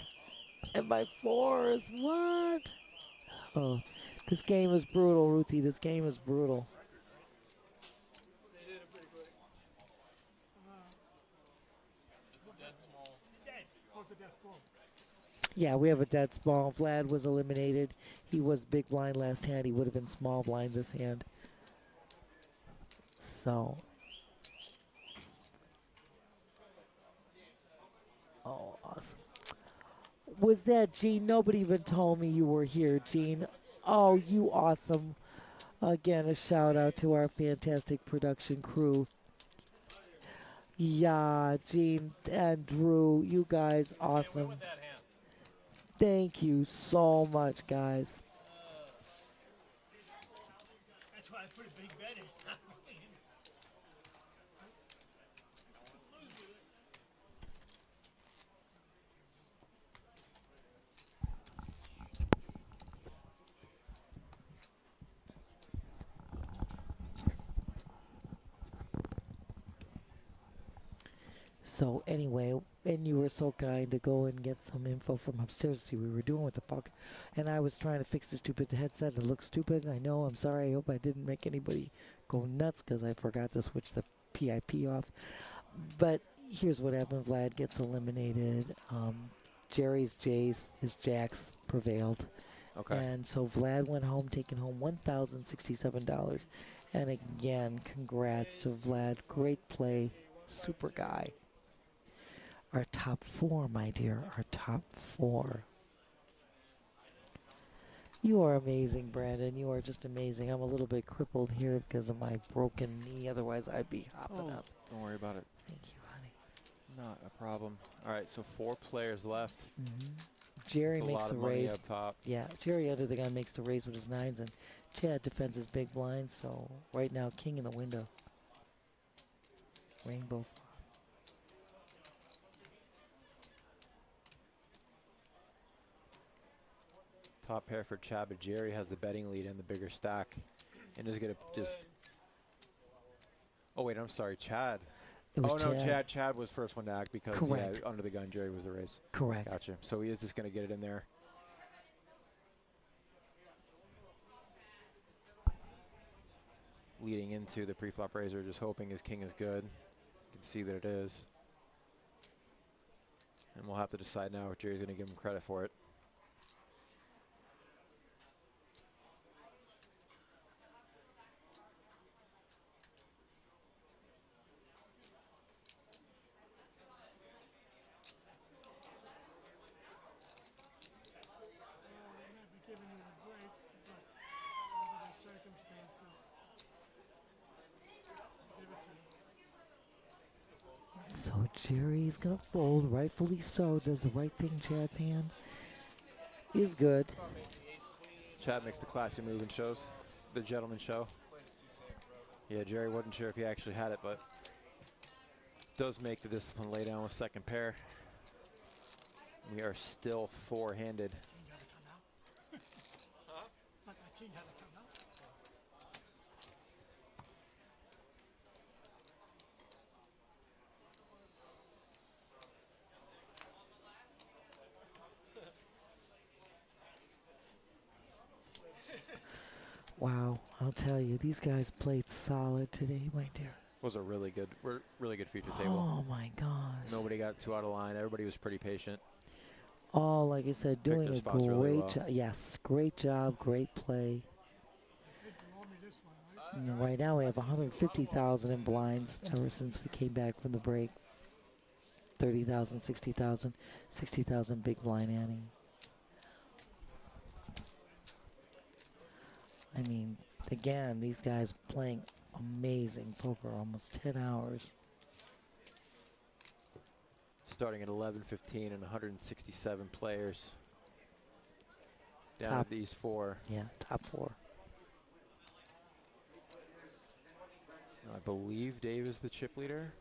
and by fours. What? Oh, this game is brutal, Ruthie. This game is brutal. It's a dead small. Yeah, we have a dead small. Vlad was eliminated. He was big blind last hand. He would have been small blind this hand. So. Oh, awesome. Was that Gene? Nobody even told me you were here, Gene. Oh, you awesome. Again, a shout out to our fantastic production crew. Yeah, Gene and Drew, you guys awesome. Thank you so much, guys. That's why I put a big bet in. So anyway, and you were so kind to go and get some info from upstairs to see what we were doing with the puck. And I was trying to fix the stupid headset. It looked stupid. I know. I'm sorry. I hope I didn't make anybody go nuts because I forgot to switch the PIP off. But here's what happened. Vlad gets eliminated. Jerry's Jays, his Jacks prevailed. Okay. And so Vlad went home, taking home $1,067. And again, congrats to Vlad. Great play. Super guy. Our top four, my dear. Our top four. You are amazing, Brandon. You are just amazing. I'm a little bit crippled here because of my broken knee. Otherwise, I'd be hopping up. Don't worry about it. Thank you, honey. Not a problem. All right, so 4 players left. Jerry That's a makes lot the of money raise. up top. Yeah, Jerry under the gun makes the raise with his 9s, and Chad defends his big blind. So right now, king in the window. Rainbow. Top pair for Chad, but Jerry has the betting lead and the bigger stack. And is going to just... Oh, wait, I'm sorry, Chad. It was no, Chad was first one to act because Correct. Yeah, under the gun, Jerry was the race. Correct. Gotcha. So he is just going to get it in there. Leading into the pre-flop raiser, just hoping his king is good. You can see that it is. And we'll have to decide now if Jerry's going to give him credit for it. So Jerry's going to fold, rightfully so. Does the right thing. Chad's hand is good. Chad makes the classy move and shows the gentleman show. Yeah, Jerry wasn't sure if he actually had it, but does make the discipline lay down with second pair. We are still four-handed. Wow, I'll tell you, these guys played solid today, my dear. Was a really good feature table. Oh my gosh. Nobody got too out of line. Everybody was pretty patient. Oh, like I said, Picked doing their a spots really great well. job. Yes, great job, great play. And right now we have 150,000 in blinds ever since we came back from the break. 30,000, 60,000, 60,000 big blind ante. I mean, again, these guys playing amazing poker, almost 10 hours. Starting at 11:15 and 167 players. Down Top. at these 4. Yeah, top 4. I believe Dave is the chip leader.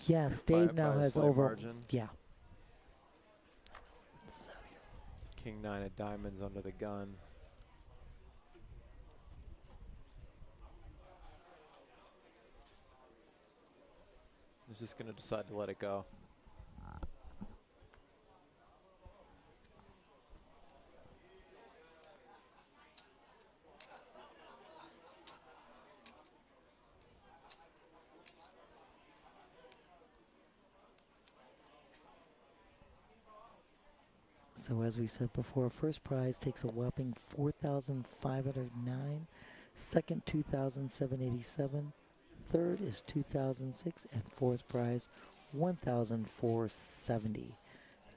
Yes, By- Dave now by a has slight over. margin. Yeah. King 9 of diamonds under the gun. He's just going to decide to let it go. So as we said before, first prize takes a whopping 4,509. Second, 2,787. Third is 2,006, and fourth prize, 1,470.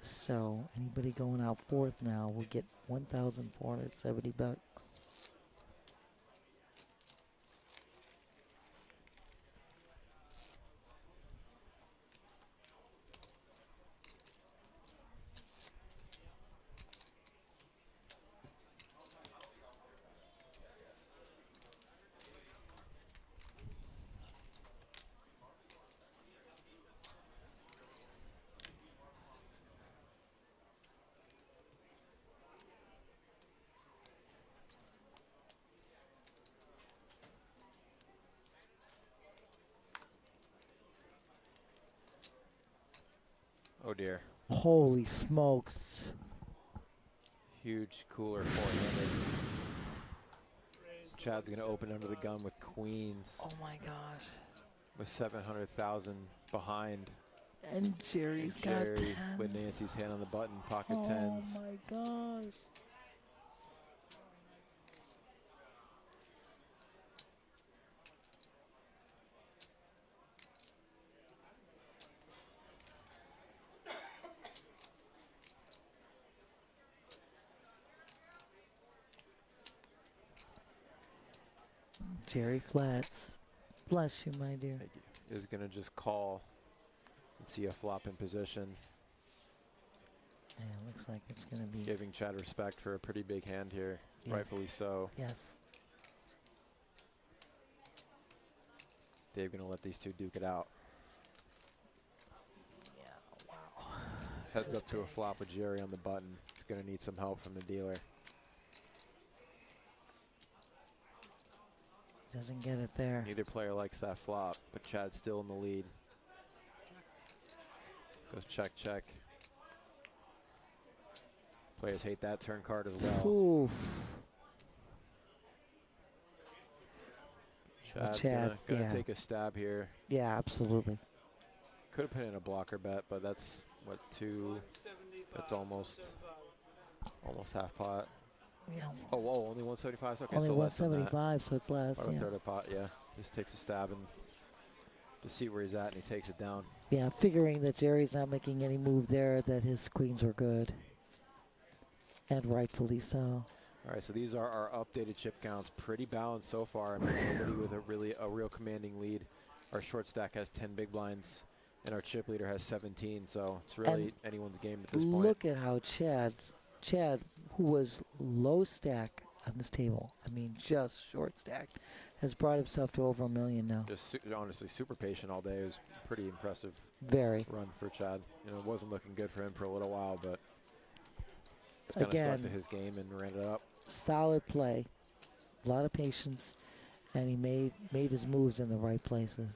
So anybody going out fourth now will get 1,470 bucks. Oh dear. Holy smokes. Huge cooler four-handed. Chad's going to open under the gun with queens. Oh my gosh. With 700,000 behind. And Jerry's got Jerry tens. with Nancy's hand on the button, pocket Oh tens. my gosh. Jerry Flats. Bless you, my dear. Thank you. Is going to just call and see a flop in position. Yeah, it looks like it's going to be. Giving Chad respect for a pretty big hand here. Yes. Rightfully so. Yes. Dave going to let these two duke it out. Yeah, wow. Heads up to a flop with Jerry on the button. He's going to need some help from the dealer. Doesn't get it there. Neither player likes that flop, but Chad's still in the lead. Goes check, check. Players hate that turn card as well. Oof. Chad's gonna take a stab here. Yeah, absolutely. Could have put in a blocker bet, but that's what, 2. That's almost half pot. Yeah. Oh, whoa, only 175. Okay, Only so less than that. 175, so it's less. About a Yeah. third of pot, yeah. Just takes a stab and to see where he's at, and he takes it down. Yeah, figuring that Jerry's not making any move there, that his queens were good. And rightfully so. All right, so these are our updated chip counts. Pretty balanced so far. I mean, nobody with a real commanding lead. Our short stack has 10 big blinds, and our chip leader has 17. So it's really And anyone's game at this point. Look at how Chad, who was low stack on this table, I mean, just short stacked, has brought himself to over $1 million now. Just honestly super patient all day. It was pretty impressive. Very. Run for Chad. You know, it wasn't looking good for him for a little while, but it's kind of stuck to his game and ran it up. Solid play, a lot of patience, and he made his moves in the right places.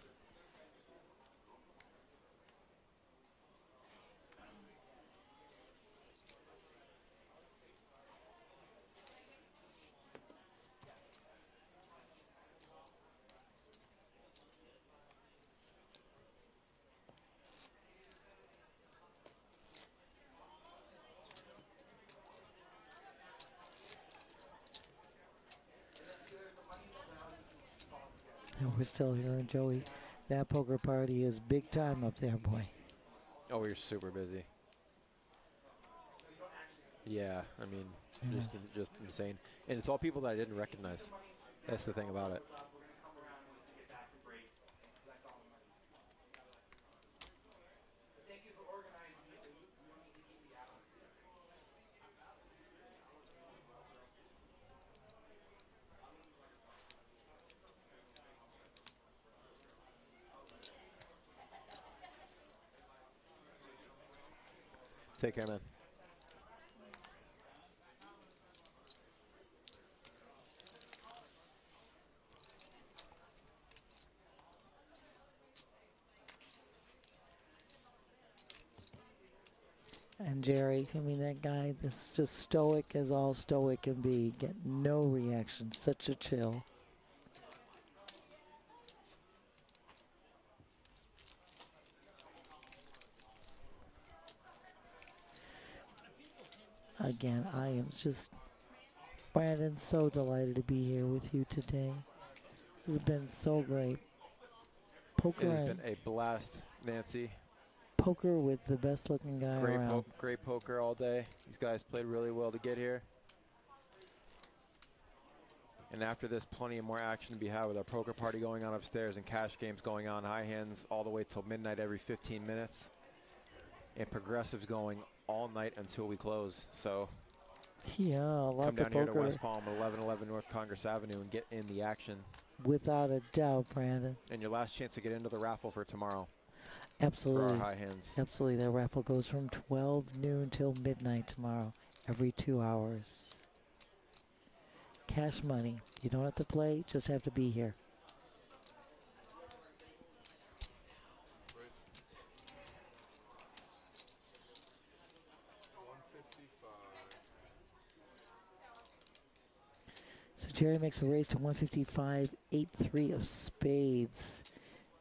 And we're still hearing Joey. That poker party is big time up there, boy. Oh, we're super busy. Yeah, I mean, Yeah. just insane. And it's all people that I didn't recognize. That's the thing about it. Thank you for organizing it, but you don't need to keep the hours. Take care, man. And Jerry, I mean, that guy, this just stoic as all stoic can be. Get no reaction. Such a chill. Again, I am just, Brandon, so delighted to be here with you today. This has been so great. Poker It has and been a blast, Nancy. poker with the best looking guy around. Great poker all day. These guys played really well to get here. And after this, plenty of more action to be had with our poker party going on upstairs and cash games going on, high hands all the way till midnight every 15 minutes. And progressives going all night until we close. So Yeah, come lots down of here to poker. West Palm, 1111 North Congress Avenue, and get in the action. Without a doubt, Brandon. And your last chance to get into the raffle for tomorrow. Absolutely. For our high hands. Absolutely. That raffle goes from 12 noon till midnight tomorrow, every 2 hours. Cash money. You don't have to play, just have to be here. So Jerry makes a raise to 155, 8-3 of spades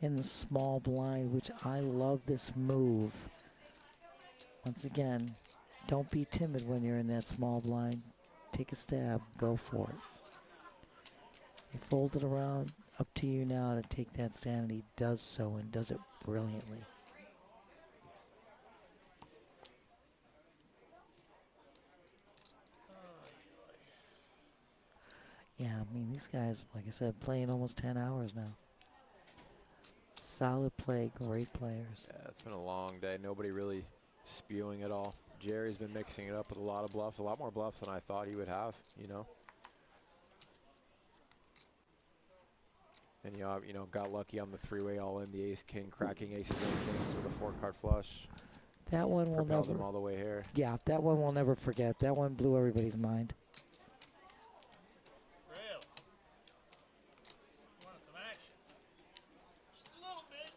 in the small blind, which I love this move. Once again, don't be timid when you're in that small blind. Take a stab, go for it. You fold it around, up to you now to take that stand, and he does so and does it brilliantly. Yeah, I mean, these guys, like I said, playing almost 10 hours now. Solid play, great players. Yeah, it's been a long day. Nobody really spewing at all. Jerry's been mixing it up with a lot of bluffs, a lot more bluffs than I thought he would have, you know. And you know, got lucky on the three-way all in, the ace-king, cracking aces and kings with a four-card flush. That one will Propelled never. them all the way here. Yeah, that one we'll never forget. That one blew everybody's mind. Really? Wanted some action? Just a little bit.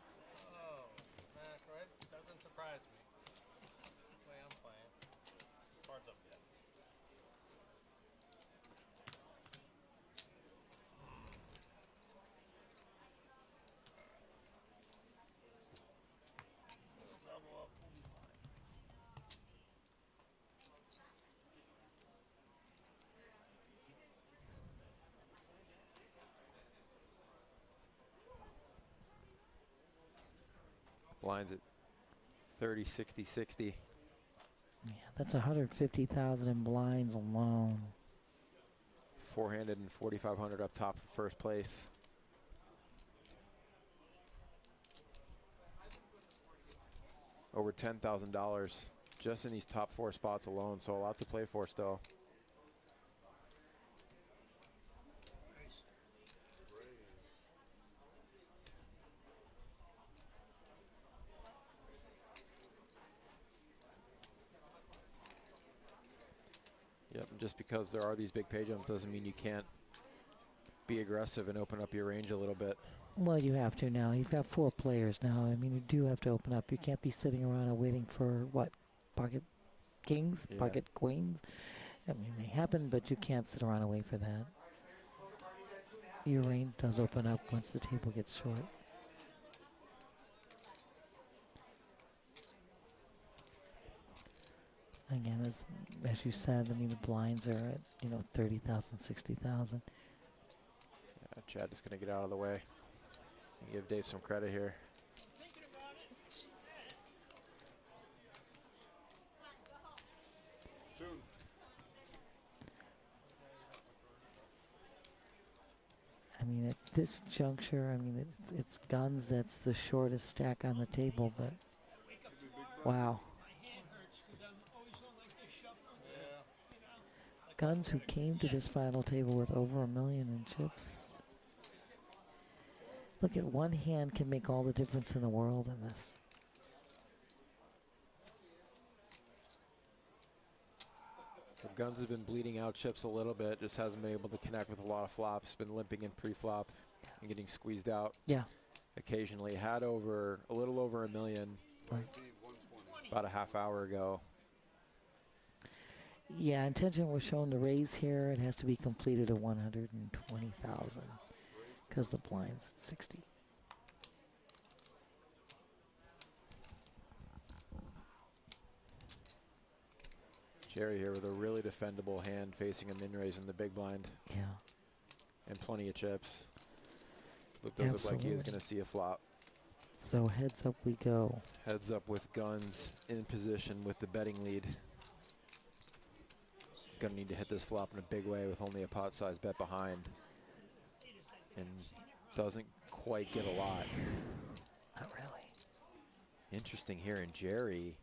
Oh, Mac, right? Doesn't surprise me. Play, I'm playing. Cards up yet. Double up, we'll be fine. Blinds at 30, 60, 60. Yeah, that's 150,000 in blinds alone. Four-handed and 4,500 up top for first place. Over $10,000 just in these top four spots alone, so a lot to play for still. Yep, and just because there are these big pay jumps doesn't mean you can't be aggressive and open up your range a little bit. Well, you have to now. You've got 4 players now. I mean, you do have to open up. You can't be sitting around and waiting for, what, pocket kings, Yeah. pocket queens? I mean, they happen, but you can't sit around and wait for that. Your range does open up once the table gets short. Again, as you said, I mean, the blinds are at, 30,000, 60,000. Yeah, Chad is going to get out of the way. Give Dave some credit here. Thinking about it. She bet. Soon. I mean, at this juncture, I mean, it's guns that's the shortest stack on the table, but wow. My hand hurts because I'm always on like this shuffling. Yeah. You know? Guns who came to this final table with over 1 million in chips. Look at one hand can make all the difference in the world in this. So Guns has been bleeding out chips a little bit. Just hasn't been able to connect with a lot of flops. Been limping in pre-flop and getting squeezed out. Yeah. Occasionally had a little over 1 million about a half hour ago. Yeah, intention was shown to raise here. It has to be completed at 120,000 because the blind's at 60. Jerry here with a really defendable hand facing a min raise in the big blind. Yeah. And plenty of chips. Does look like he is Absolutely. going to see a flop. So heads up we go. Heads up with Guns in position with the betting lead. Gonna need to hit this flop in a big way with only a pot size bet behind. And doesn't quite get a lot. Not really. Interesting here, and Jerry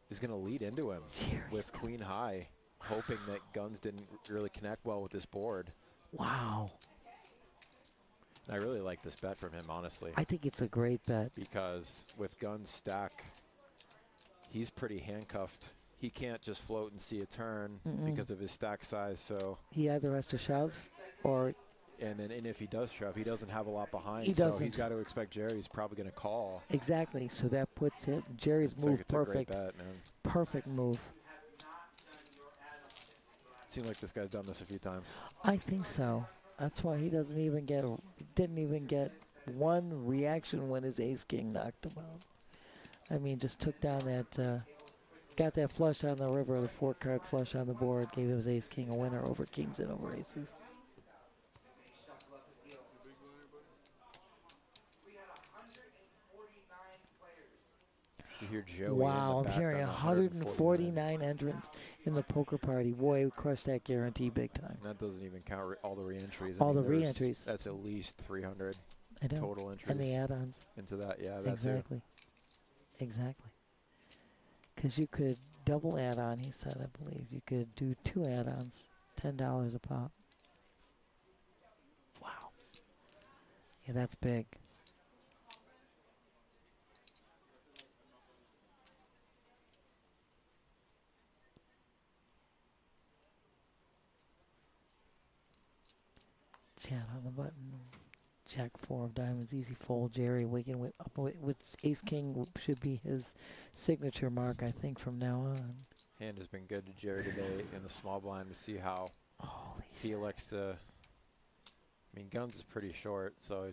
is gonna lead into him with queen high, hoping that Guns didn't really connect well with this board. Wow. And I really like this bet from him, honestly. I think it's a great bet. Because with Guns stack, he's pretty handcuffed. He can't just float and see a turn because of his stack size. So he either has to shove or... And if he does shove, he doesn't have a lot behind. He so doesn't. He's got to expect Jerry's probably going to call. Exactly. So that puts him... Jerry's It's move like it's perfect. a great bet, man. Perfect move. Seems like this guy's done this a few times. I think so. That's why he didn't even get one reaction when his ace king knocked him out. I mean, just took down that, got that flush on the river, the 4-card flush on the board, gave his ace king a winner over kings and over aces. You hear Joey Wow, in the I'm hearing background, 149 entrants in the poker party. Boy, we crushed that guarantee big time. And that doesn't even count all the re-entries. All the re-entries. That's at least 300 I know. total entries. And the add-ons. Into that, yeah, that's Exactly. Exactly. Because you could double add-on, he said, I believe. You could do 2 add-ons, $10 a pop. Wow. Yeah, that's big. Chat on the button. Jack 4 of diamonds, easy fold. Jerry waking with ace king should be his signature mark, I think, from now on. Hand has been good to Jerry today in the small blind to see how he elects to. I mean, Guns is pretty short, so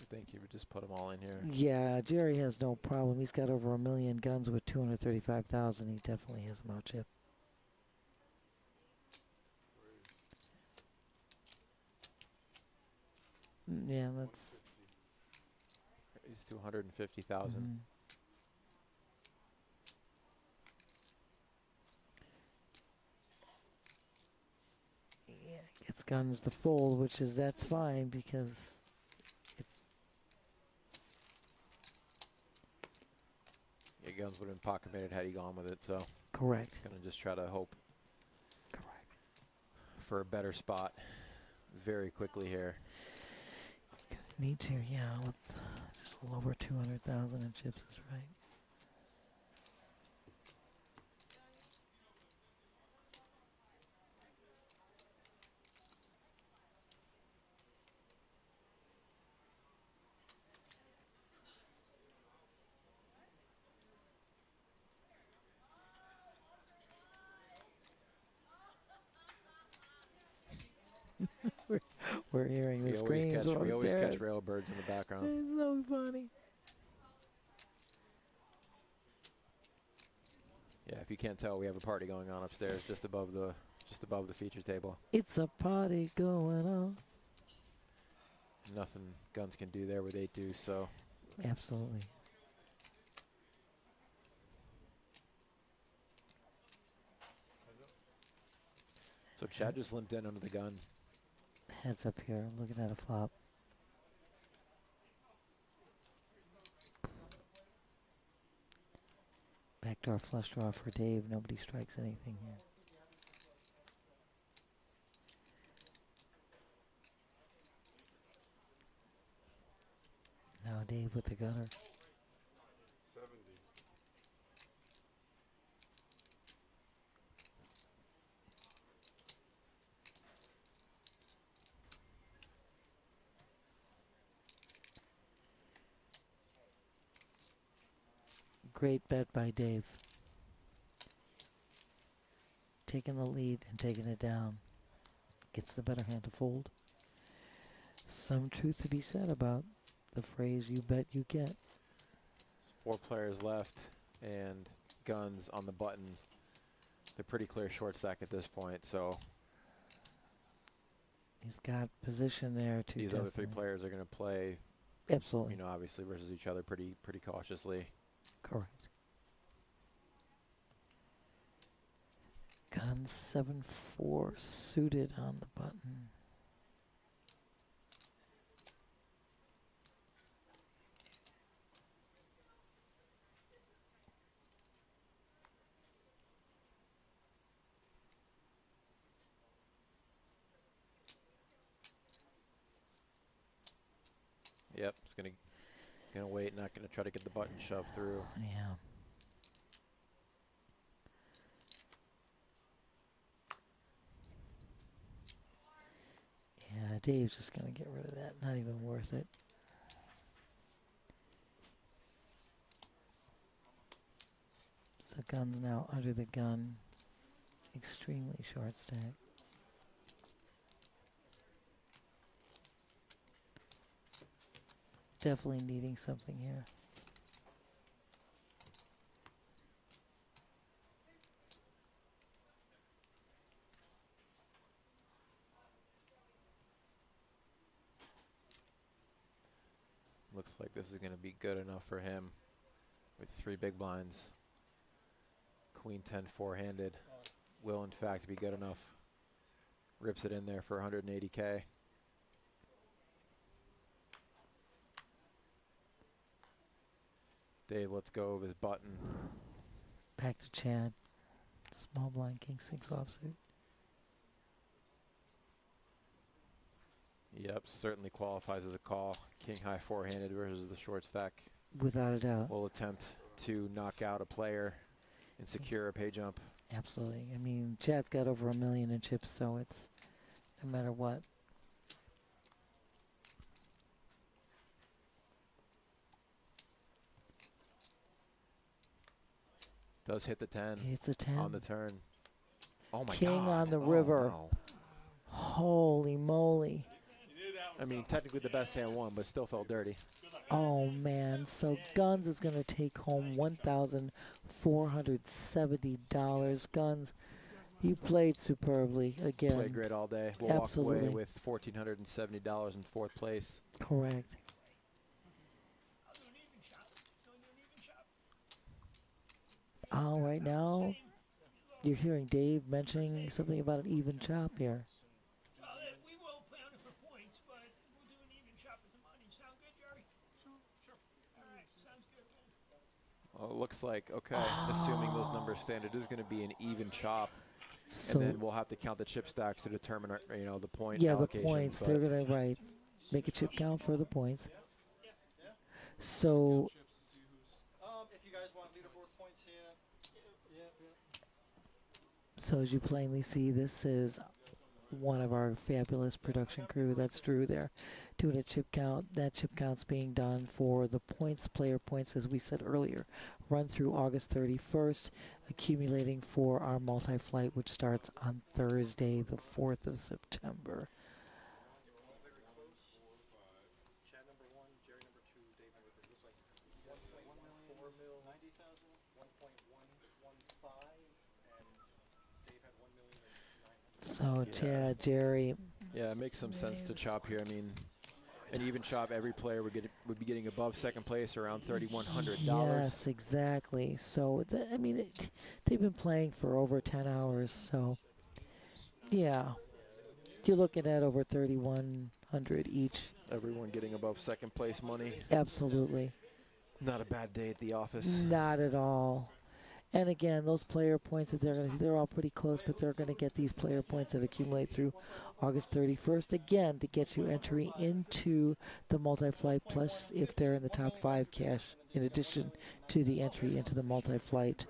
I think he would just put them all in here. Yeah, Jerry has no problem. He's got over 1 million guns with 235,000. He definitely has them out chip. Yeah, that's. He's 250,000. Yeah, gets guns to fold, that's fine because it's. Yeah, Guns would have been pocket committed had he gone with it, so. Correct. He's gonna just try to hope. Correct. For a better spot, very quickly here. Need to, yeah, with just a little over 200,000 in chips is right. We're hearing the screams. We always catch railbirds in the background. It's so funny. Yeah, if you can't tell, we have a party going on upstairs, just above the feature table. It's a party going on. Nothing Guns can do there with 8-2, so. Absolutely. So Chad just limped in under the gun. Heads up here. I'm looking at a flop. Backdoor flush draw for Dave. Nobody strikes anything here. Now Dave with the gutter. 70. Great bet by Dave. Taking the lead and taking it down. Gets the better hand to fold. Some truth to be said about the phrase, you bet you get. 4 players left and guns on the button. They're pretty clear short stack at this point, so He's got position there to these other 3 players are going to play, absolutely, you know, obviously versus each other pretty cautiously. correct. Gun 7-4 suited on the button. Yep, it's gonna wait, not gonna try to get the button shoved through. Yeah. Yeah, Dave's just gonna get rid of that. Not even worth it. So gun's now under the gun. Extremely short stack. Definitely needing something here. Looks like this is going to be good enough for him with 3 big blinds. Queen 10 4-handed will in fact be good enough. Rips it in there for 180K. Dave lets go of his button. Back to Chad. Small blind, king 6 offsuit. Yep, certainly qualifies as a call. King high 4-handed versus the short stack. Without a doubt. Will attempt to knock out a player and secure a pay jump. Absolutely. I mean, Chad's got over 1 million in chips, so it's no matter what. Does hit the 10. It's a 10 on the turn. Oh my King God. on the Oh, river. no. Holy moly. I mean, technically the best hand won, but still felt dirty. Oh man, so Guns is going to take home $1,470. Guns, you played superbly again. Played great all day. We'll Absolutely. walk away with $1,470 in 4th place. Correct. Right now, you're hearing Dave mentioning something about an even chop here. We will play on it for points, but we'll do an even chop with the money. Sound good, Jerry? Sure. All right, sounds good, man. Well, it looks like, okay, assuming those numbers stand, it is going to be an even chop. So, and then we'll have to count the chip stacks to determine, you know, the point yeah, allocation. the points. They're going to, make a chip count for the points. So, If you guys want leaderboard points here. so as you plainly see, this is one of our fabulous production crew. That's Drew there, doing a chip count. That chip count's being done for the points, player points, as we said earlier, run through August 31st, accumulating for our multi-flight, which starts on Thursday, the 4th of September. Chad number 1, Jerry number 2, Dave number 3. Looks like 1.14 mil, 90,000, 1.115, and Dave had 1,900,000. So Chad, Jerry. Yeah, it makes some sense to chop here. I mean, an even chop, every player would be getting above second place, around $3,100. Yes, exactly. So, I mean, they've been playing for over 10 hours, so, yeah. You're looking at over 3,100 each. Everyone getting above second place money. Absolutely. Not a bad day at the office. Not at all. And again, those player points that they're going to see, they're all pretty close, but they're going to get these player points that accumulate through August 31st, again, to get you entry into the multi-flight, plus if they're in the top 5 cash, in addition to the entry into the multi-flight.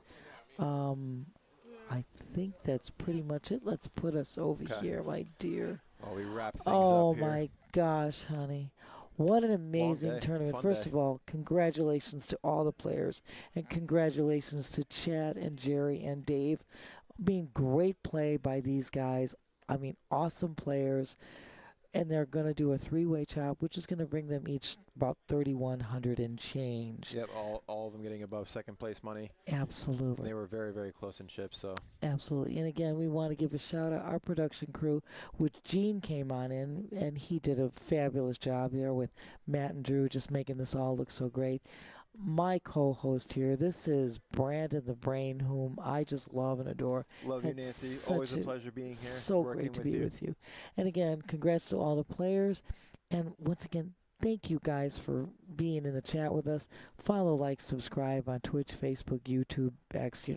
I think that's pretty much it. Let's put us over here, my dear. Oh, we wrap things Oh, up here. my gosh, honey. What an amazing day. tournament. Fun First day. of all, congratulations to all the players, and congratulations to Chad and Jerry and Dave. Great play by these guys. Awesome players. And they're going to do a 3-way chop, which is going to bring them each about 3,100 and change. Yep, all of them getting above second place money. Absolutely. They were very, very close in chips, so. Absolutely. And again, we want to give a shout out our production crew, which Gene came on in, and he did a fabulous job there with Matt and Drew, just making this all look so great. My co-host here, this is Brandon the Brain, whom I just love and adore. Love you, Had Nancy. Always a such pleasure being here. So working great to be with you. And again, congrats to all the players. And once again, thank you guys for being in the chat with us. Follow, like, subscribe on Twitch, Facebook, YouTube, X,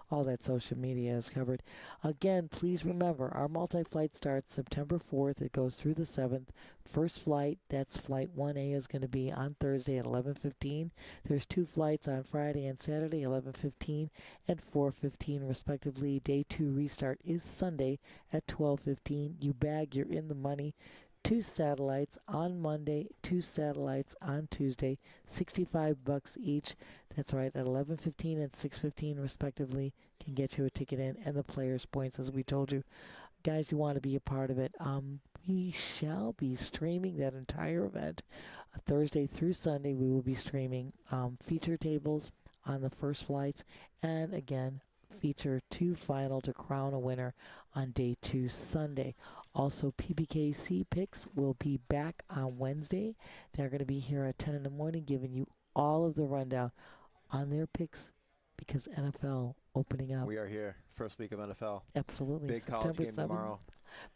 all that social media is covered. Again, please remember, our multi-flight starts September 4th. It goes through the 7th. First flight, that's flight 1A, is going to be on Thursday at 11:15. There's 2 flights on Friday and Saturday, 11:15 and 4:15 respectively. Day 2 restart is Sunday at 12:15. You bag, you're in the money. 2 satellites on Monday, 2 satellites on Tuesday, $65 each. That's right, at 11:15 and 6:15 respectively, can get you a ticket in, and the players' points, as we told you. Guys, you want to be a part of it. We shall be streaming that entire event Thursday through Sunday. We will be streaming feature tables on the first flights, and again, feature 2 final to crown a winner on day 2 Sunday. Also, PBKC picks will be back on Wednesday. They're going to be here at 10 in the morning giving you all of the rundown on their picks, because NFL opening up. We are here. First week of NFL. Absolutely. Big college September game 7th. tomorrow.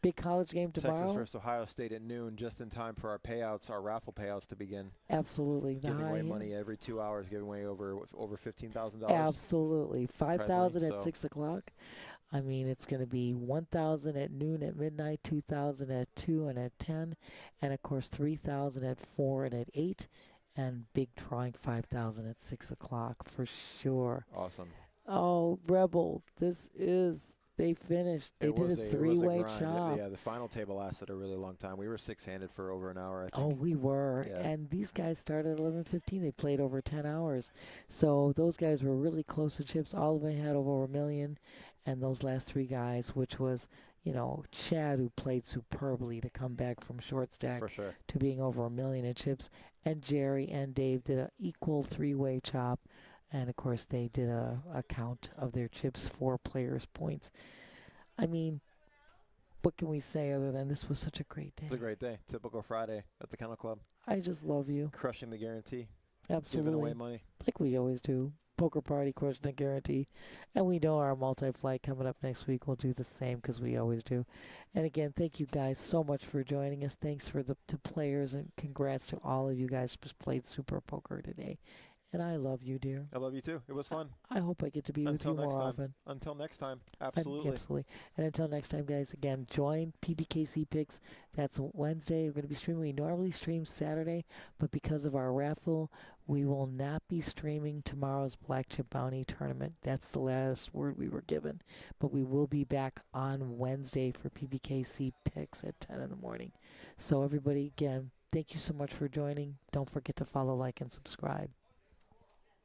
Big college game tomorrow. Texas versus Ohio State at noon, just in time for our payouts, our raffle payouts to begin. Absolutely. Giving away money every 2 hours, giving away over $15,000. Absolutely. 5,000 at so. 6 o'clock. It's going to be 1,000 at noon, at midnight, 2,000 at 2 and at 10, and of course 3,000 at 4 and at 8, and big drawing 5,000 at 6 o'clock for sure. Awesome. Oh, Rebel, they finished. They did a 3-way chop. Yeah, the final table lasted a really long time. We were 6-handed for over an hour, I think. Oh, we were. Yeah. And these guys started at 11:15. They played over 10 hours. So those guys were really close to chips. All of them had over 1 million. And those last 3 guys, which was, Chad, who played superbly to come back from short stack For sure. to being over 1 million in chips. And Jerry and Dave did an equal 3-way chop. And, of course, they did a count of their chips for players' points. What can we say other than this was such a great day? It's a great day. Typical Friday at the Kennel Club. I just love you. Crushing the guarantee. Absolutely. Giving away money. Like we always do. Poker party, crushing the guarantee. And we know our multi-flight coming up next week will do the same, because we always do. And again, thank you guys so much for joining us. Thanks to players, and congrats to all of you guys who played Super Poker today. And I love you, dear. I love you too. It was fun. I hope I get to be with you more often. Until next time. Absolutely. Absolutely. And until next time, guys, again, join PBKC Picks. That's Wednesday. We're going to be streaming. We normally stream Saturday, but because of our raffle, we will not be streaming tomorrow's Black Chip Bounty tournament. That's the last word we were given. But we will be back on Wednesday for PBKC Picks at 10 in the morning. So everybody, again, thank you so much for joining. Don't forget to follow, like, and subscribe.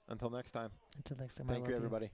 Until next time. Until next time. Thank you, everybody.